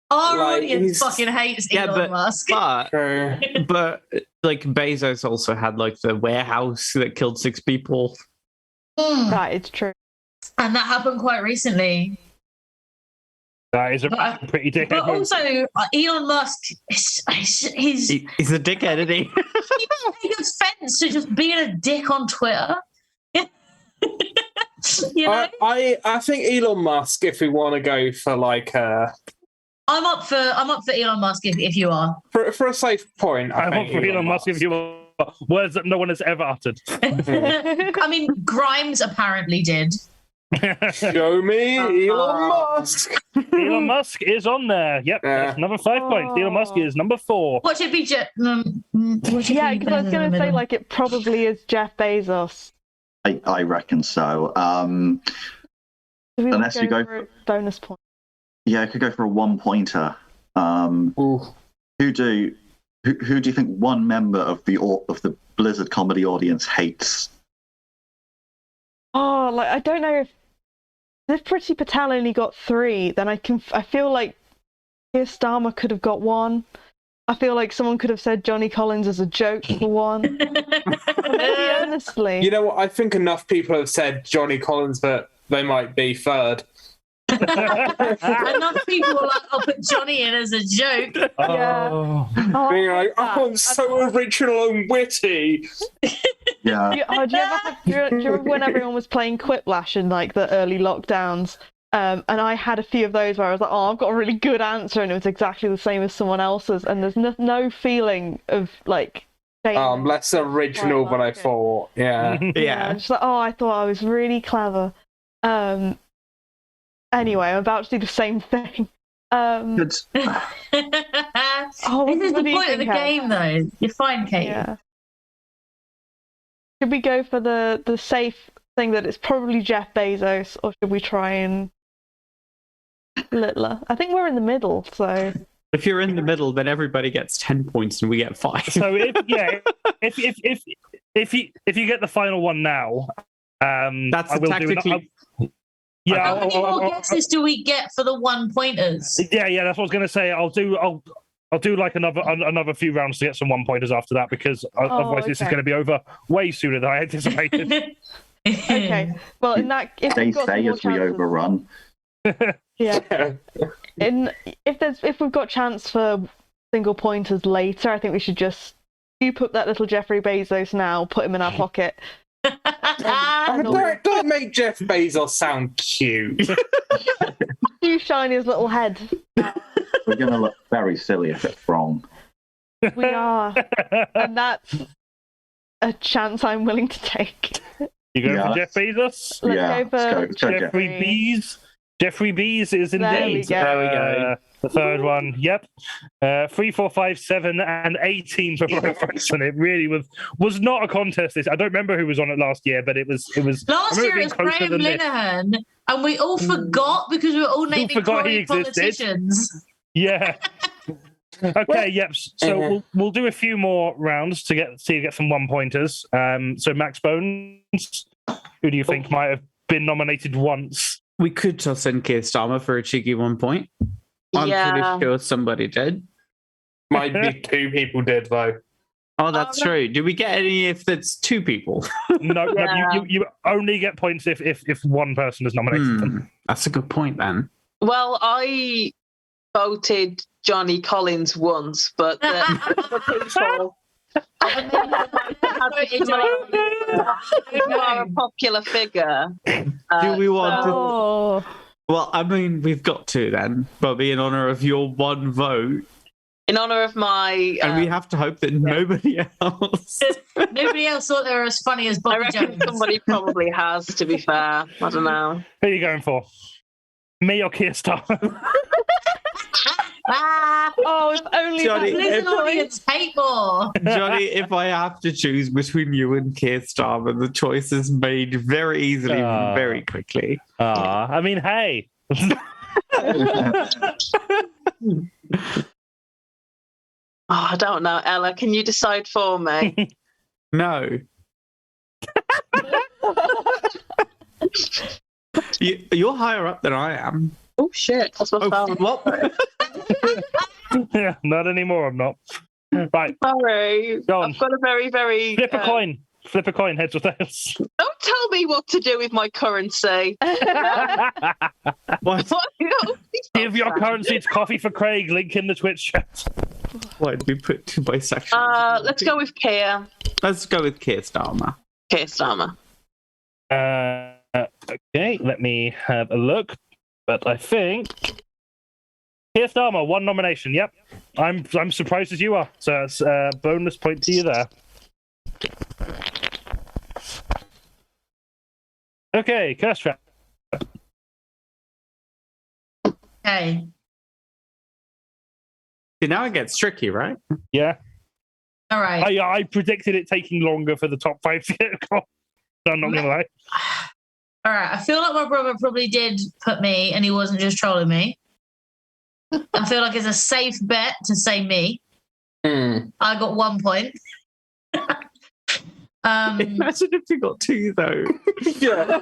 Our Like, audience he's- fucking hates Elon Musk. But like Bezos also had like the warehouse that killed 6 people. That is true. And that happened quite recently. That is a pretty dickhead But move. also, Elon Musk, he's a dickhead, isn't he? He take offense to just being a dick on Twitter. You know? I think Elon Musk, if we want to go for like I'm up for Elon Musk if you are. for a safe point, I'm up for Elon Musk if you are. Words that no one has ever uttered. I mean, Grimes apparently did. Show me Elon Musk. Elon Musk is on there. Yep, that's another 5 points. Elon Musk is number 4. What should be Yeah, because I was going to say, like, it probably is Jeff Bezos. I reckon so. Unless you go for a bonus point. Yeah, I could go for a 1-pointer. Who do you think one member of the Blizzard comedy audience hates? Oh, like I don't know if Priti Patel only got 3, then I feel like KIRSTIE could have got 1. I feel like someone could have said Johnny Collins as a joke for 1. Maybe honestly. You know what? I think enough people have said Johnny Collins that they might be 3rd. Enough people were like, I'll put Johnny in as a joke. Being like, oh, I'm so original and witty. Yeah. Do you remember when everyone was playing Quiplash in like the early lockdowns? And I had a few of those where I was like, oh, I've got a really good answer, and it was exactly the same as someone else's, and there's no feeling of like. I'm less original than I thought. Yeah. Yeah. Just like, oh, I thought I was really clever. Anyway, I'm about to do the same thing. This is the point of the game, though. You're fine, Kate. Yeah. Should we go for the safe thing that it's probably Jeff Bezos, or should we try and littler? I think we're in the middle, so. If you're in the middle, then everybody gets 10 points and we get 5. So if you get the final one now, that's I will tactically. How many more guesses do we get for the 1-pointers? Yeah, that's what I was going to say. I'll do like another few rounds to get some 1-pointers after that, because otherwise this is going to be over way sooner than I anticipated. Okay. Well, in that, if They we've got say some more as we chances- overrun. Yeah. If we've got chance for single pointers later, I think we should just scoop up that little Jeffrey Bezos now, put him in our pocket. Don't make Jeff Bezos sound cute. You shiny his little head. We're going to look very silly if it's wrong. We are, and that's a chance I'm willing to take. You go for Jeff Bezos? Let's go for let's go Jeffrey Bees. Jeffrey Bees is indeed. There we go. The third one. Yep. 3, 4, 5, 7, and 18 for both of us, and it really was not a contest. This I don't remember who was on it last year, but it was. Last year it was Graham Linehan, and we all forgot because we were all naming Tory politicians. Yeah. Okay. Yep. So we'll do a few more rounds to get some 1-pointers. So Max Bones, Who do you think might have been nominated once? We could toss in Keir Starmer for a cheeky 1 point. I'm pretty sure somebody did. Might be 2 people did, though. Oh, that's true. Do we get any if there's 2 people? No, you only get points if one person is nominated. Them. That's a good point, then. Well, I voted Johnny Collins once, but the other people... are a popular figure. Do we want to? Well, I mean, we've got to then, Bobbie, in honor of your one vote. In honor of my... and we have to hope that nobody else... Nobody else thought they were as funny as Bobbie I reckon Jones. somebody probably has, to be fair. I don't know. Who are you going for? Me or Keir Starmer? If only Johnny, Listen, audience, hate more. Johnny, if I have to choose between you and Keir Starmer, the choice is made very easily, very quickly. I mean, hey. I don't know. Ella, can you decide for me? No. You're higher up than I am. Oh, shit. That's my phone. What? Yeah, not anymore, I'm not. Right. Sorry. Go on. I've got a very, very... Flip a coin. Flip a coin, heads or tails. Don't tell me what to do with my currency. What? Give your currency to Coffee for Craig. Link in the Twitch chat. Why did we put 2 bisexuals? Let's go with Keir. Let's go with Keir Starmer. Keir Starmer. Okay, let me have a look. But I think Keir Starmer, 1 nomination. Yep, I'm surprised as you are. So it's a bonus point to you there. Okay, curse trap. Okay. See, now it gets tricky, right? Yeah. All right. I predicted it taking longer for the top 5 to get across. So I'm not gonna lie. All right. I feel like my brother probably did put me, and he wasn't just trolling me. I feel like it's a safe bet to say me. I got 1 point. Imagine if you got 2, though. Yeah.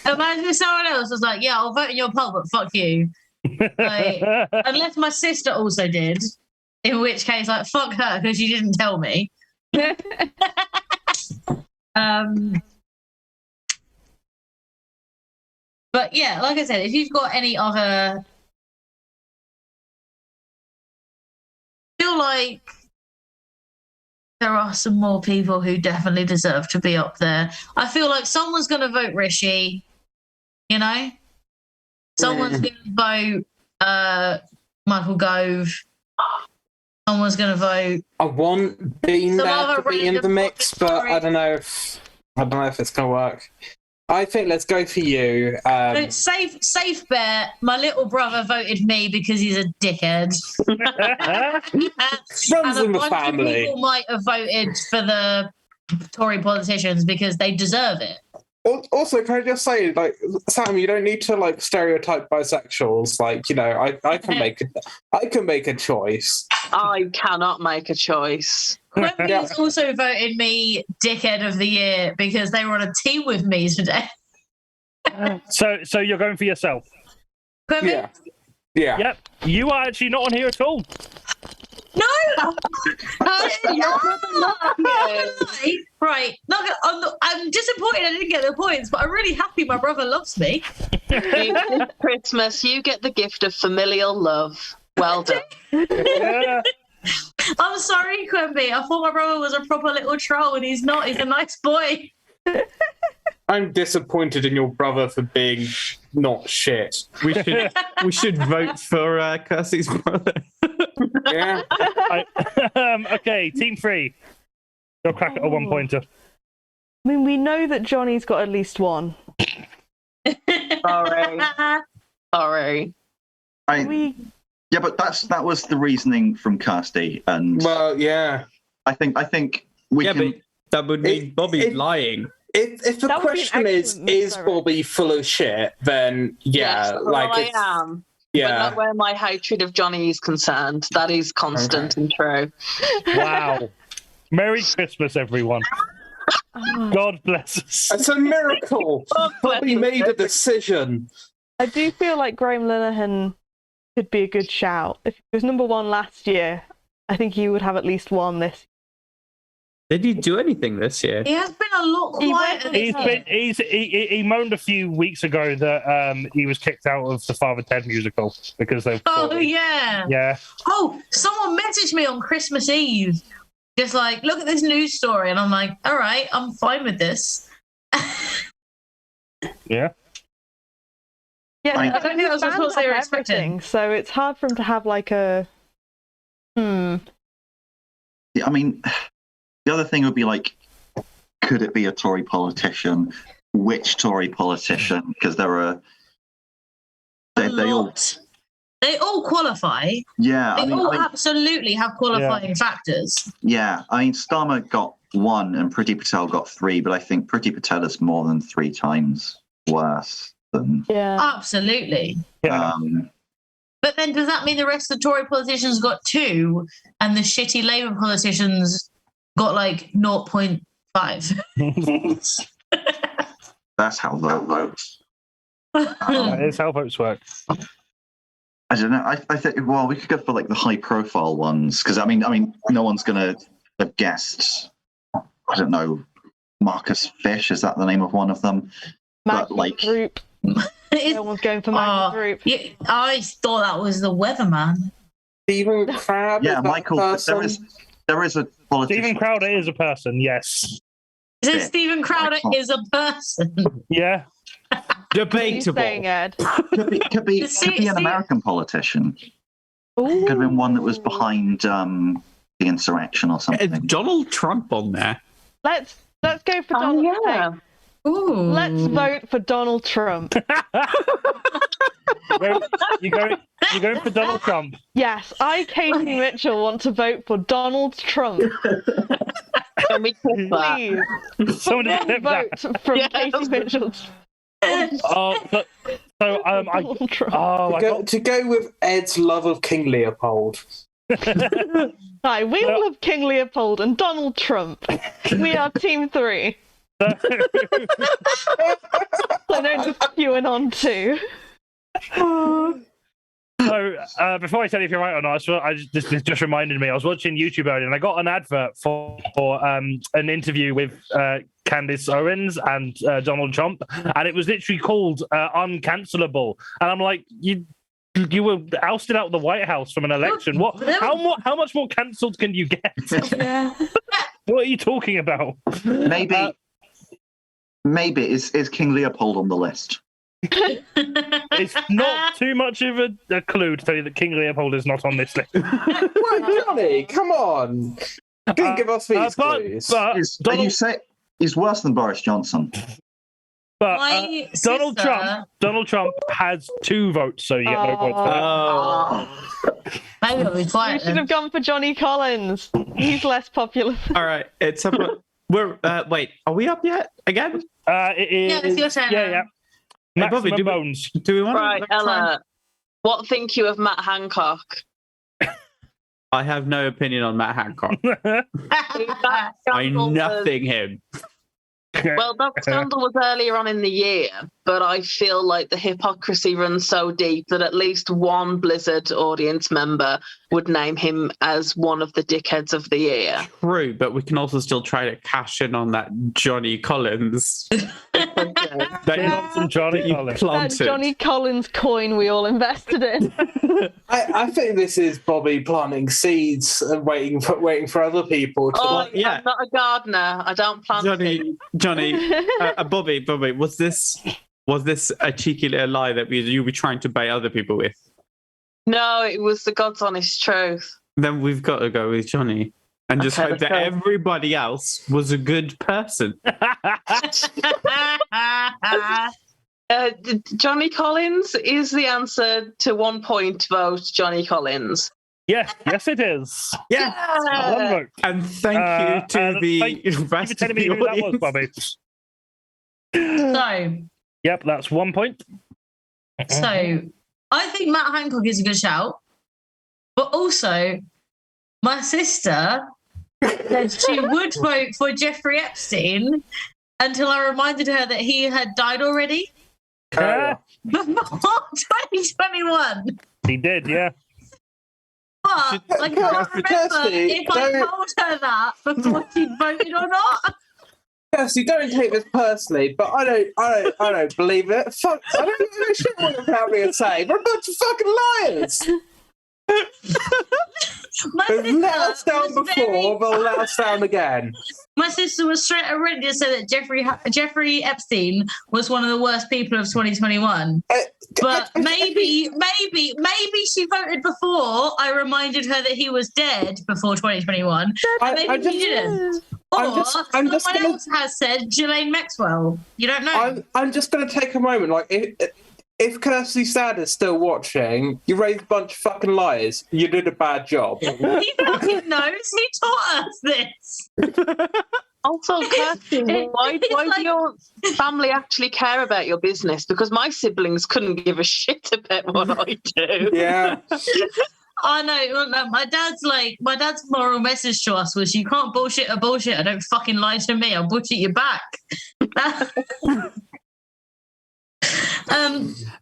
Imagine if someone else was like, "Yeah, I'll vote in your poll, but fuck you." Like, unless my sister also did, in which case, like, fuck her because she didn't tell me. But yeah, like I said, if you've got any other, I feel like there are some more people who definitely deserve to be up there. I feel like someone's going to vote Rishi, you know? Someone's going to vote Michael Gove. Someone's going to vote. I want Bean Some there other to be in the random mix, but story. I don't know if it's going to work. I think let's go for you. It's safe bet. My little brother voted me because he's a dickhead. Runs and in the a bunch family. of people might have voted for the Tory politicians because they deserve it. Also, can I just say, like, Sam, you don't need to like stereotype bisexuals. Like, you know, I can make a choice. I cannot make a choice. QUENBY has also voted me Dickhead of the Year because they were on a team with me today. So you're going for yourself? QUENBY? Yeah. Yep. You are actually not on here at all. No! No. Right. I'm disappointed I didn't get the points, but I'm really happy my brother loves me. This Christmas, you get the gift of familial love. Well done. Yeah. I'm sorry, QUENBY. I thought my brother was a proper little troll, and he's not. He's a nice boy. I'm disappointed in your brother for being not shit. We should vote for Kirstie's brother. Yeah. Okay, team 3. You'll crack at a 1-pointer. I mean, we know that Johnny's got at least 1. Sorry. Yeah, but that was the reasoning from Kirstie, and Well, yeah. I think we can. But that would mean Bobbie lying. If the That would be an question is excellent Bobbie full of shit, then yeah, Yes, like well, it's, I am. But yeah. not where my hatred of Johnny is concerned. That is constant and true. Wow. Merry Christmas, everyone. God bless us. It's a miracle. Bobby made a decision. I do feel like Graham Linehan could be a good shout. If he was number one last year, I think he would have at least one this year. Did he do anything this year? He has been a lot quieter. He moaned a few weeks ago that he was kicked out of the Father Ted musical because they've. Oh yeah. Yeah. Oh, someone messaged me on Christmas Eve, just like, look at this news story, and I'm like, all right, I'm fine with this. Yeah. Yeah, I don't think that was what they were expecting. So it's hard for him to have like a. Yeah, I mean, the other thing would be like, could it be a Tory politician? Which Tory politician? Because there are. They all qualify. Yeah, They all absolutely have qualifying factors. Yeah, I mean, Starmer got 1 and Priti Patel got 3, but I think Priti Patel is more than 3 times worse than. Yeah, absolutely. Yeah. But then does that mean the rest of the Tory politicians got 2 and the shitty Labour politicians got like 0.5? That's how vote votes. That is how votes work. I don't know. I think, well, we could go for like the high profile ones because I mean, no one's gonna have guessed. I don't know. Marcus Fish, is that the name of one of them? Maggie Group. No one's going for Maggie Group. Yeah, I thought that was the weatherman. Stephen Crowder. Yeah, Michael. There is a politician. Stephen Crowder is a person. Yes. Is it Stephen Crowder is a person? Yeah. Debatable. Ed? Could be an American politician. Ooh. Could have been one that was behind the insurrection or something. Is Donald Trump on there? Let's go for Donald Trump. Ooh. Let's vote for Donald Trump. You're going for Donald Trump? Yes, I, Katie Mitchell, want to vote for Donald Trump. Can we clip that? Please. Somebody clip Vote that. from Katie Mitchell. To go with Ed's love of King Leopold. Hi, we love King Leopold and Donald Trump. We are Team 3. So don't just QAnon too. So before I tell you if you're right or not, this just reminded me. I was watching YouTube earlier and I got an advert for an interview with Candace Owens and Donald Trump, and it was literally called "Uncancelable." And I'm like, you were ousted out of the White House from an election. What? How much more cancelled can you get? Yeah. What are you talking about? Maybe is King Leopold on the list? It's not too much of a clue to tell you that King Leopold is not on this list. Well, Johnny, come on. Don't give us these clues. You say he's worse than Boris Johnson. But Donald Trump has 2 votes, so you get no votes for that. Maybe it'll be quiet. We should have gone for Johnny Collins. He's less popular. All right, it's up. Wait, are we up yet? Again? It is. Yeah, it's your turn. Yeah. Hey, Bobby, do we want Right, Ella. What think you of Matt Hancock? I have no opinion on Matt Hancock. I nothing him. Well, that scandal was earlier on in the year, but I feel like the hypocrisy runs so deep that at least one Blizzard audience member would name him as one of the Dickheads of the Year. True, but we can also still try to cash in on that Johnny Collins. That Johnny Collins coin we all invested in. I think this is Bobby planting seeds and waiting for other people to. I'm not a gardener. I don't plant seeds. Johnny, Bobby, was this a cheeky little lie that you were trying to bait other people with? No, it was the God's honest truth. Then we've got to go with Johnny and just hope that everybody else was a good person. Johnny Collins is the answer to 1 point vote. Johnny Collins. Yes, it is. Yeah. One vote. And thank you to the rest of the audience. That was, Bobby. Yep, that's 1 point. So I think Matt Hancock is a good shout, but also my sister that she would vote for Jeffrey Epstein until I reminded her that he had died already before 2021. He did, yeah. But I can't remember if I told her that before she voted or not. Kirsty, don't take this personally, but I don't believe it. Fuck, I don't know shit what you're about me to say. We're a bunch of fucking liars. They've let us down before, they'll let us down again. My sister was straight already to say that Jeffrey Epstein was one of the worst people of 2021. But maybe she voted before I reminded her that he was dead before 2021. Maybe she didn't. Or someone else has said Ghislaine Maxwell. You don't know. I'm just going to take a moment. Like, if Kirsty Sad is still watching, you raised a bunch of fucking liars. You did a bad job. He fucking knows. He taught us this. Also, Kirsty, why do your family actually care about your business? Because my siblings couldn't give a shit about what I do. Yeah. I know. My dad's moral message to us was, you can't bullshit a bullshit. Don't fucking lie to me. I'll bullshit you back.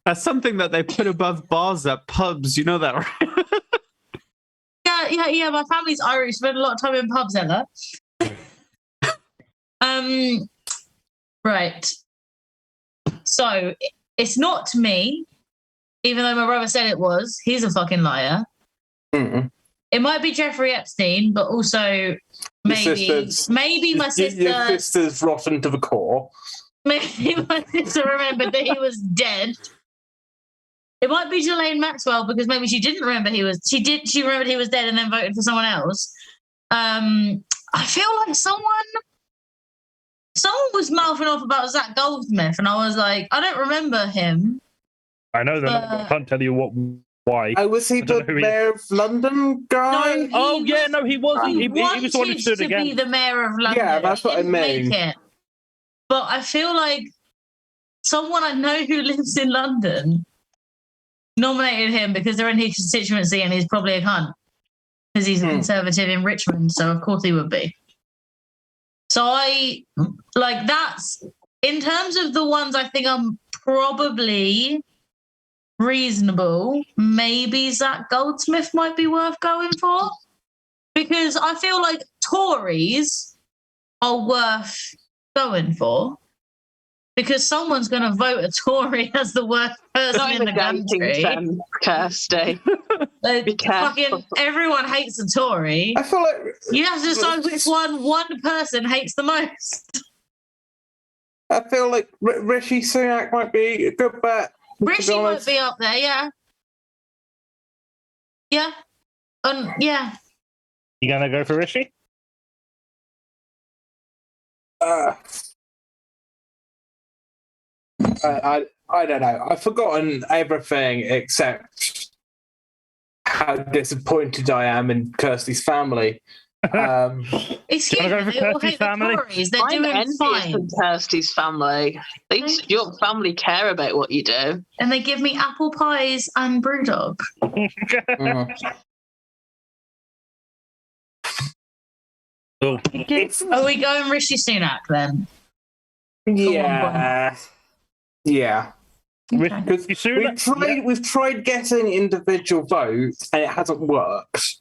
That's something that they put above bars at pubs. You know that, right? Yeah. My family's Irish. Spend a lot of time in pubs, Ella. Right. So it's not me, even though my brother said it was. He's a fucking liar. Mm-mm. It might be Jeffrey Epstein, but also maybe my sister. Your sister's rotten to the core. Maybe my sister remembered that he was dead. It might be Ghislaine Maxwell, because maybe she didn't remember she remembered he was dead and then voted for someone else. I feel like someone was mouthing off about Zach Goldsmith, and I was like, I don't remember him. I know that. I can't tell you why. Oh, was he the mayor of London guy? No, he wasn't. He was the one who stood again. Be the mayor of London. Yeah, that's what I mean. But I feel like someone I know who lives in London nominated him because they're in his constituency and he's probably a cunt because he's a Conservative in Richmond, so of course he would be. So that's, in terms of the ones I think I'm probably reasonable, maybe Zach Goldsmith might be worth going for, because I feel like Tories are worth going for, because someone's going to vote a Tory as the worst person in the country. Kirsty. Fucking everyone hates a Tory. I feel like you have to decide which one person hates the most. I feel like Rishi Sunak might be a good bet. Rishi might be up there, yeah. Yeah. Yeah. You gonna go for Rishi? I don't know. I've forgotten everything except how disappointed I am in Kirsty's family. Excuse me, they all hate the Tories. They're doing fine. Kirsty's family. Your family care about what you do. And they give me apple pies and brewdog. Oh. Are we going Rishi Sunak then? Yeah. Yeah. Okay. We've tried getting individual votes and it hasn't worked.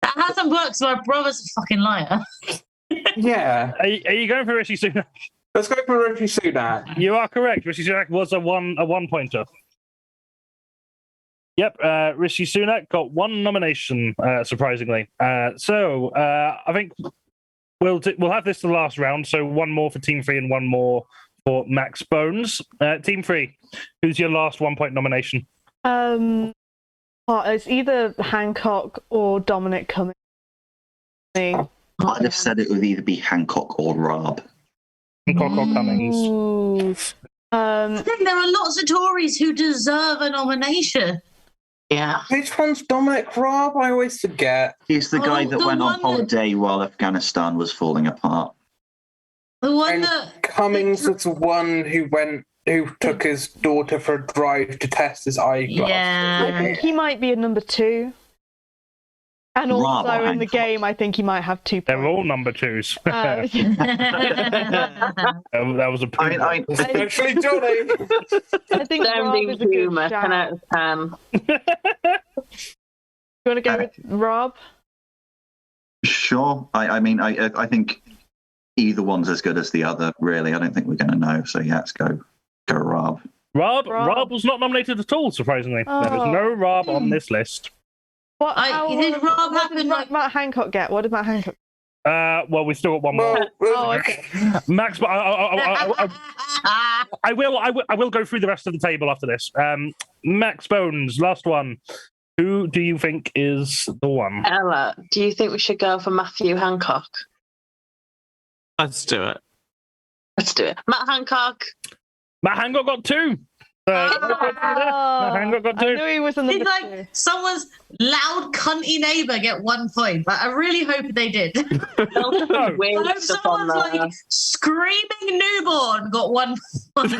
That hasn't worked, so my brother's a fucking liar. Yeah. Are you going for Rishi Sunak? Let's go for Rishi Sunak. You are correct. Rishi Sunak was a one pointer. Yep, Rishi Sunak got one nomination, surprisingly. So I think we'll have this to the last round. So one more for Team 3 and one more for Max Bones. Team 3, who's your last 1 point nomination? It's either Hancock or Dominic Cummings. I'd have said it would either be Hancock or Rob. Hancock or Cummings. I think there are lots of Tories who deserve a nomination. Yeah. Which one's Dominic Raab? I always forget. He's the guy that went on holiday while Afghanistan was falling apart. The one And that Cummings was the one who took his daughter for a drive to test his eyeglasses. Yeah. I think he might be a number 2. And also Rather in the game, I think he might have 2 points. They're all number 2s. That was a poo. Especially Johnny. I think Rob Sounding is a good humour, 10 shout. out of 10. You want to go with Rob? Sure. I mean, I think either one's as good as the other, really. I don't think we're going to know. So, yeah, let's go Rob. Rob was not nominated at all, surprisingly. There is no Rob on this list. What Did Rob happen? did Matt Hancock get? What did Matt Hancock Well, we still got one more. Oh, okay. Max, but I will go through the rest of the table after this. Max Bones, last one. Who do you think is the one? Ella, do you think we should go for Matthew Hancock? Let's do it. Let's do it. Matt Hancock. Matt Hancock got 2. Matt Hancock got 2. I knew he was in the Did like someone's loud cunty neighbour get 1 point? Like, I really hope they did. I hope someone's like screaming newborn got 1 point.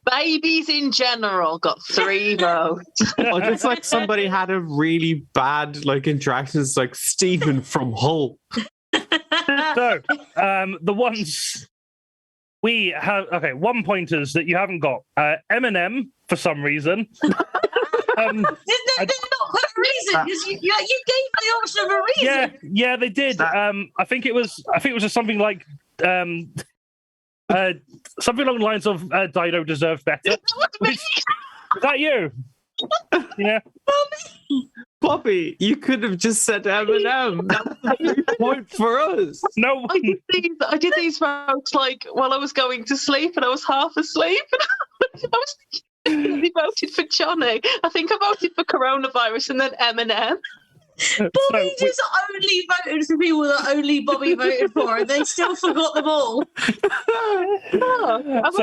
Babies in general got 3 votes. Or just like somebody had a really bad like interactions, like Stephen from Hull. So, the ones we have, 1 pointers that you haven't got. Eminem, for some reason. They're not for a reason, because you gave me the option of a reason. Yeah, they did. I think it was just something like something along the lines of Dido deserved better. Is that you? Yeah. Bobbie, you could have just said Eminem. That's a 3 point for us. No, I did these votes like while I was going to sleep, and I was half asleep. And I was thinking, I voted for Johnny. I think I voted for coronavirus and then Eminem. Bobbie just only voted for people that only Bobbie voted for, and they still forgot them all. So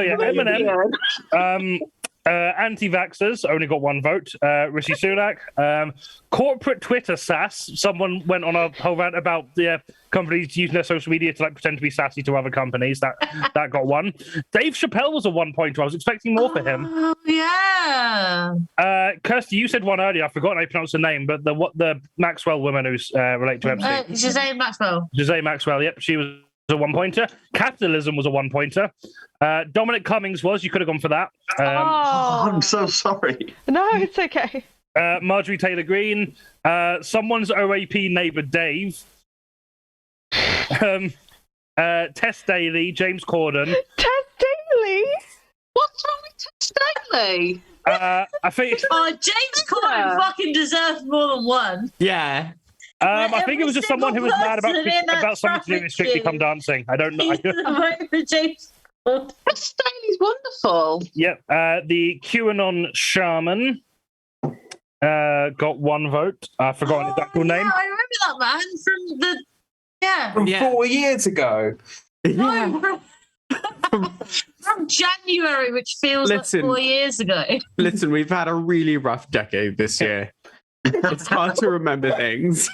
yeah, Eminem. Anti-vaxxers only got 1 vote. Rishi Sunak. Corporate Twitter sass. Someone went on a whole rant about companies using their social media to like pretend to be sassy to other companies. That got 1. Dave Chappelle was a 1 pointer. I was expecting more for him. Oh yeah. Kirsty, you said one earlier. I've forgotten how you pronounce the name, but the Maxwell woman who's related to MC. Jose Maxwell. Jose Maxwell. Yep, she was a 1 pointer. Capitalism was a 1 pointer. Dominic Cummings was. You could have gone for that. I'm so sorry. No, it's okay. Marjorie Taylor Greene. Someone's OAP neighbour Dave. Tess Daly. James Corden. Tess Daly? What's wrong with Tess Daly? I think. James Corden fucking deserves more than 1. Yeah. I think it was just someone who was mad about something to do with Strictly Come Dancing. I don't know. I vote for James Corden. Tess Daly's wonderful. Yep. The QAnon shaman got 1 vote. I've forgotten his actual name. I remember that man from the. Yeah. From 4 years ago. No, from January, which feels like 4 years ago. Listen, we've had a really rough decade this year. It's hard to remember things.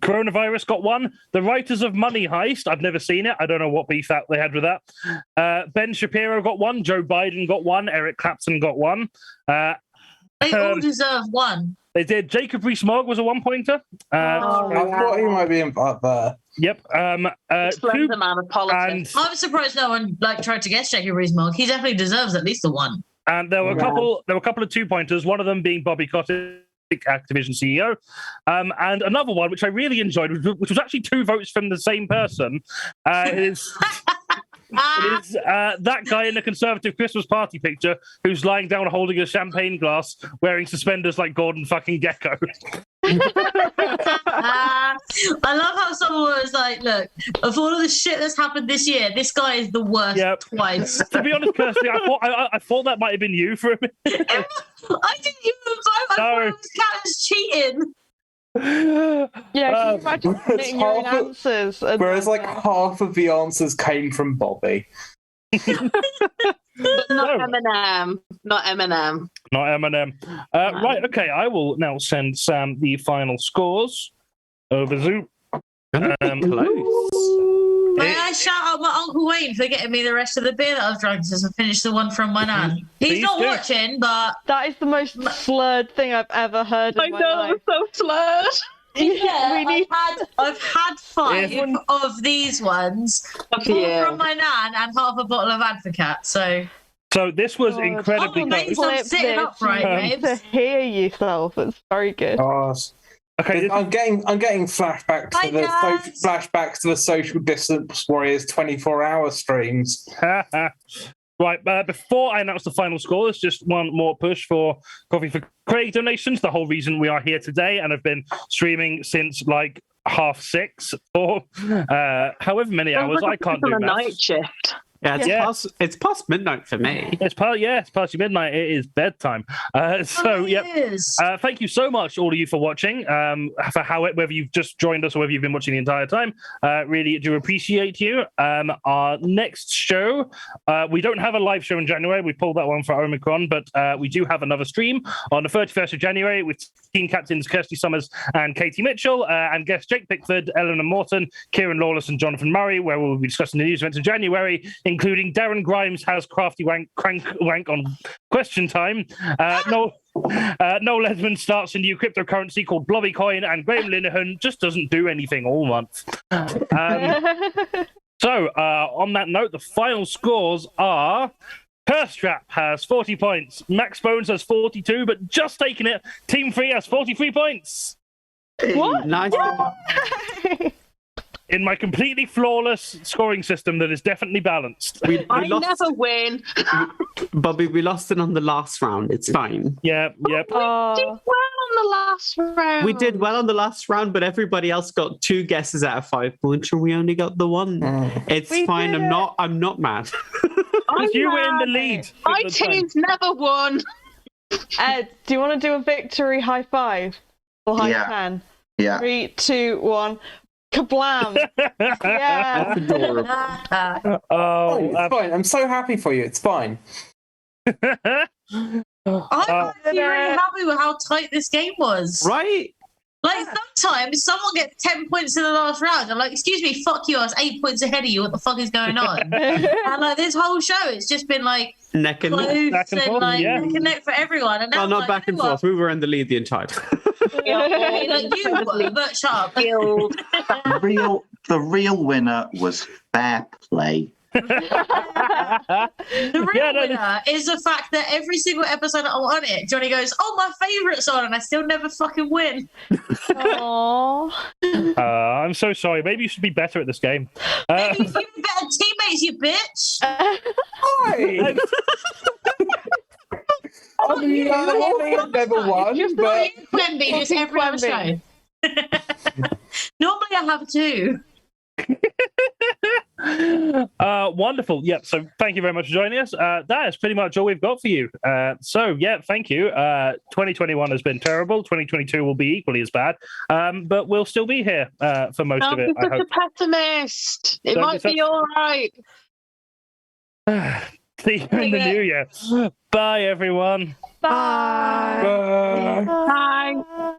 Coronavirus got 1. The writers of Money Heist. I've never seen it. I don't know what beef that they had with that. Ben Shapiro got 1. Joe Biden got 1. Eric Clapton got 1. They all deserve 1. They did. Jacob Rees-Mogg was a 1 pointer. I thought he might be in part there. Yep. Splendid man of politics. I'm surprised no one tried to guess Jacob Rees-Mogg. He definitely deserves at least a 1. And there were a couple of 2 pointers. One of them being Bobby Kotick, Activision CEO, and another one which I really enjoyed, which was actually 2 votes from the same person. Is that guy in the Conservative Christmas party picture who's lying down holding a champagne glass, wearing suspenders like Gordon fucking Gecko. I love how someone was like, look, of all of the shit that's happened this year, this guy is the worst twice. To be honest, Kirsty, I thought that might have been you for a minute. I didn't even vote. I thought it was Callum's cheating. Yeah, can you imagine submitting your own answers? Whereas like half of the answers came from Bobbie. But not Eminem. Not Eminem. Not Eminem. Right, okay, I will now send Sam the final scores over Zoom. Close. May I shout out my Uncle Wayne for getting me the rest of the beer that I've drunk since I finished the one from my nan? He's Please not do. watching, but That is the most slurred thing I've ever heard in I my know, life. I'm so slurred. yeah, we need- I've had 5 Yeah. of these ones, 4 Yeah. from my nan, and half a bottle of Advocat. So this was God. incredibly Oh, close. mate, I'm sitting upright, to babes. hear yourself. It's very good. Oh, Okay, I'm getting flashbacks Hi, to the guys. flashbacks to the Social Distance Warriors 24-hour streams. Right, before I announce the final scores, just one more push for Coffee for Craig donations. The whole reason we are here today, and I've been streaming since like 6:30 or however many hours. I can't do a night maths. shift. Yeah, Yeah. it's past midnight for me. It's past midnight. It is bedtime. So yeah. Thank you so much, all of you, for watching. Whether you've just joined us or whether you've been watching the entire time, really do appreciate you. Our next show, we don't have a live show in January. We pulled that one for Omicron, but we do have another stream on the 31st of January with team captains Kirstie Summers and Katie Mitchell, and guests Jake Pickford, Eleanor Morton, Kieran Lawless, and Jonathan Murray, where we'll be discussing the news events of January, including Darren Grimes has crafty wank on Question Time. Noel Lesmond starts a new cryptocurrency called Blobby Coin, and Graham Linehan just doesn't do anything all month. So, on that note, the final scores are: Purstrap has 40 points, Max Bones has 42, but just taking it. Team 3 has 43 points. What? Nice. In my completely flawless scoring system that is definitely balanced. We I lost, never win. Bobby. We lost it on the last round. It's fine. Yep. Did well on the last round. We did well on the last round, but everybody else got 2 guesses out of 5 points, and we only got the 1. It's We fine. did I'm not mad. Because you were in the lead. My team's never won. Ed, do you want to do a victory high 5 or high Yeah. 10? Yeah. 3, 2, 1. Kablam! Yeah. That's adorable. It's fine. I'm so happy for you. It's fine. I'm actually really happy with how tight this game was. Right? Like, sometimes someone gets 10 points in the last round. I'm like, excuse me, fuck you, I was 8 points ahead of you. What the fuck is going on? And like, this whole show, it's just been like Neck and neck. close Back and and forth, like yeah. neck and neck for everyone. And now Well, I'm not like, back you and know what? forth. We were in the lead the entire time. Okay, like, you were, but sharp. The real winner was fair play. The real winner is the fact that every single episode that I'm on it, Johnny goes, "Oh, my favourite's on," and I still never fucking win. Aww. I'm so sorry. Maybe you should be better at this game. Maybe you be better teammates, you bitch. Hi. I mean, I've never won, Just but QUENBY, just every other show. Normally I have 2. Wonderful. Yep. So thank you very much for joining us. That is pretty much all we've got for you. So yeah, thank you. 2021 has been terrible. 2022 will be equally as bad. But we'll still be here for most of it. Don't be such a pessimist. It Don't might be be all right. See you in the new year. Bye, everyone. Bye. Bye. Bye.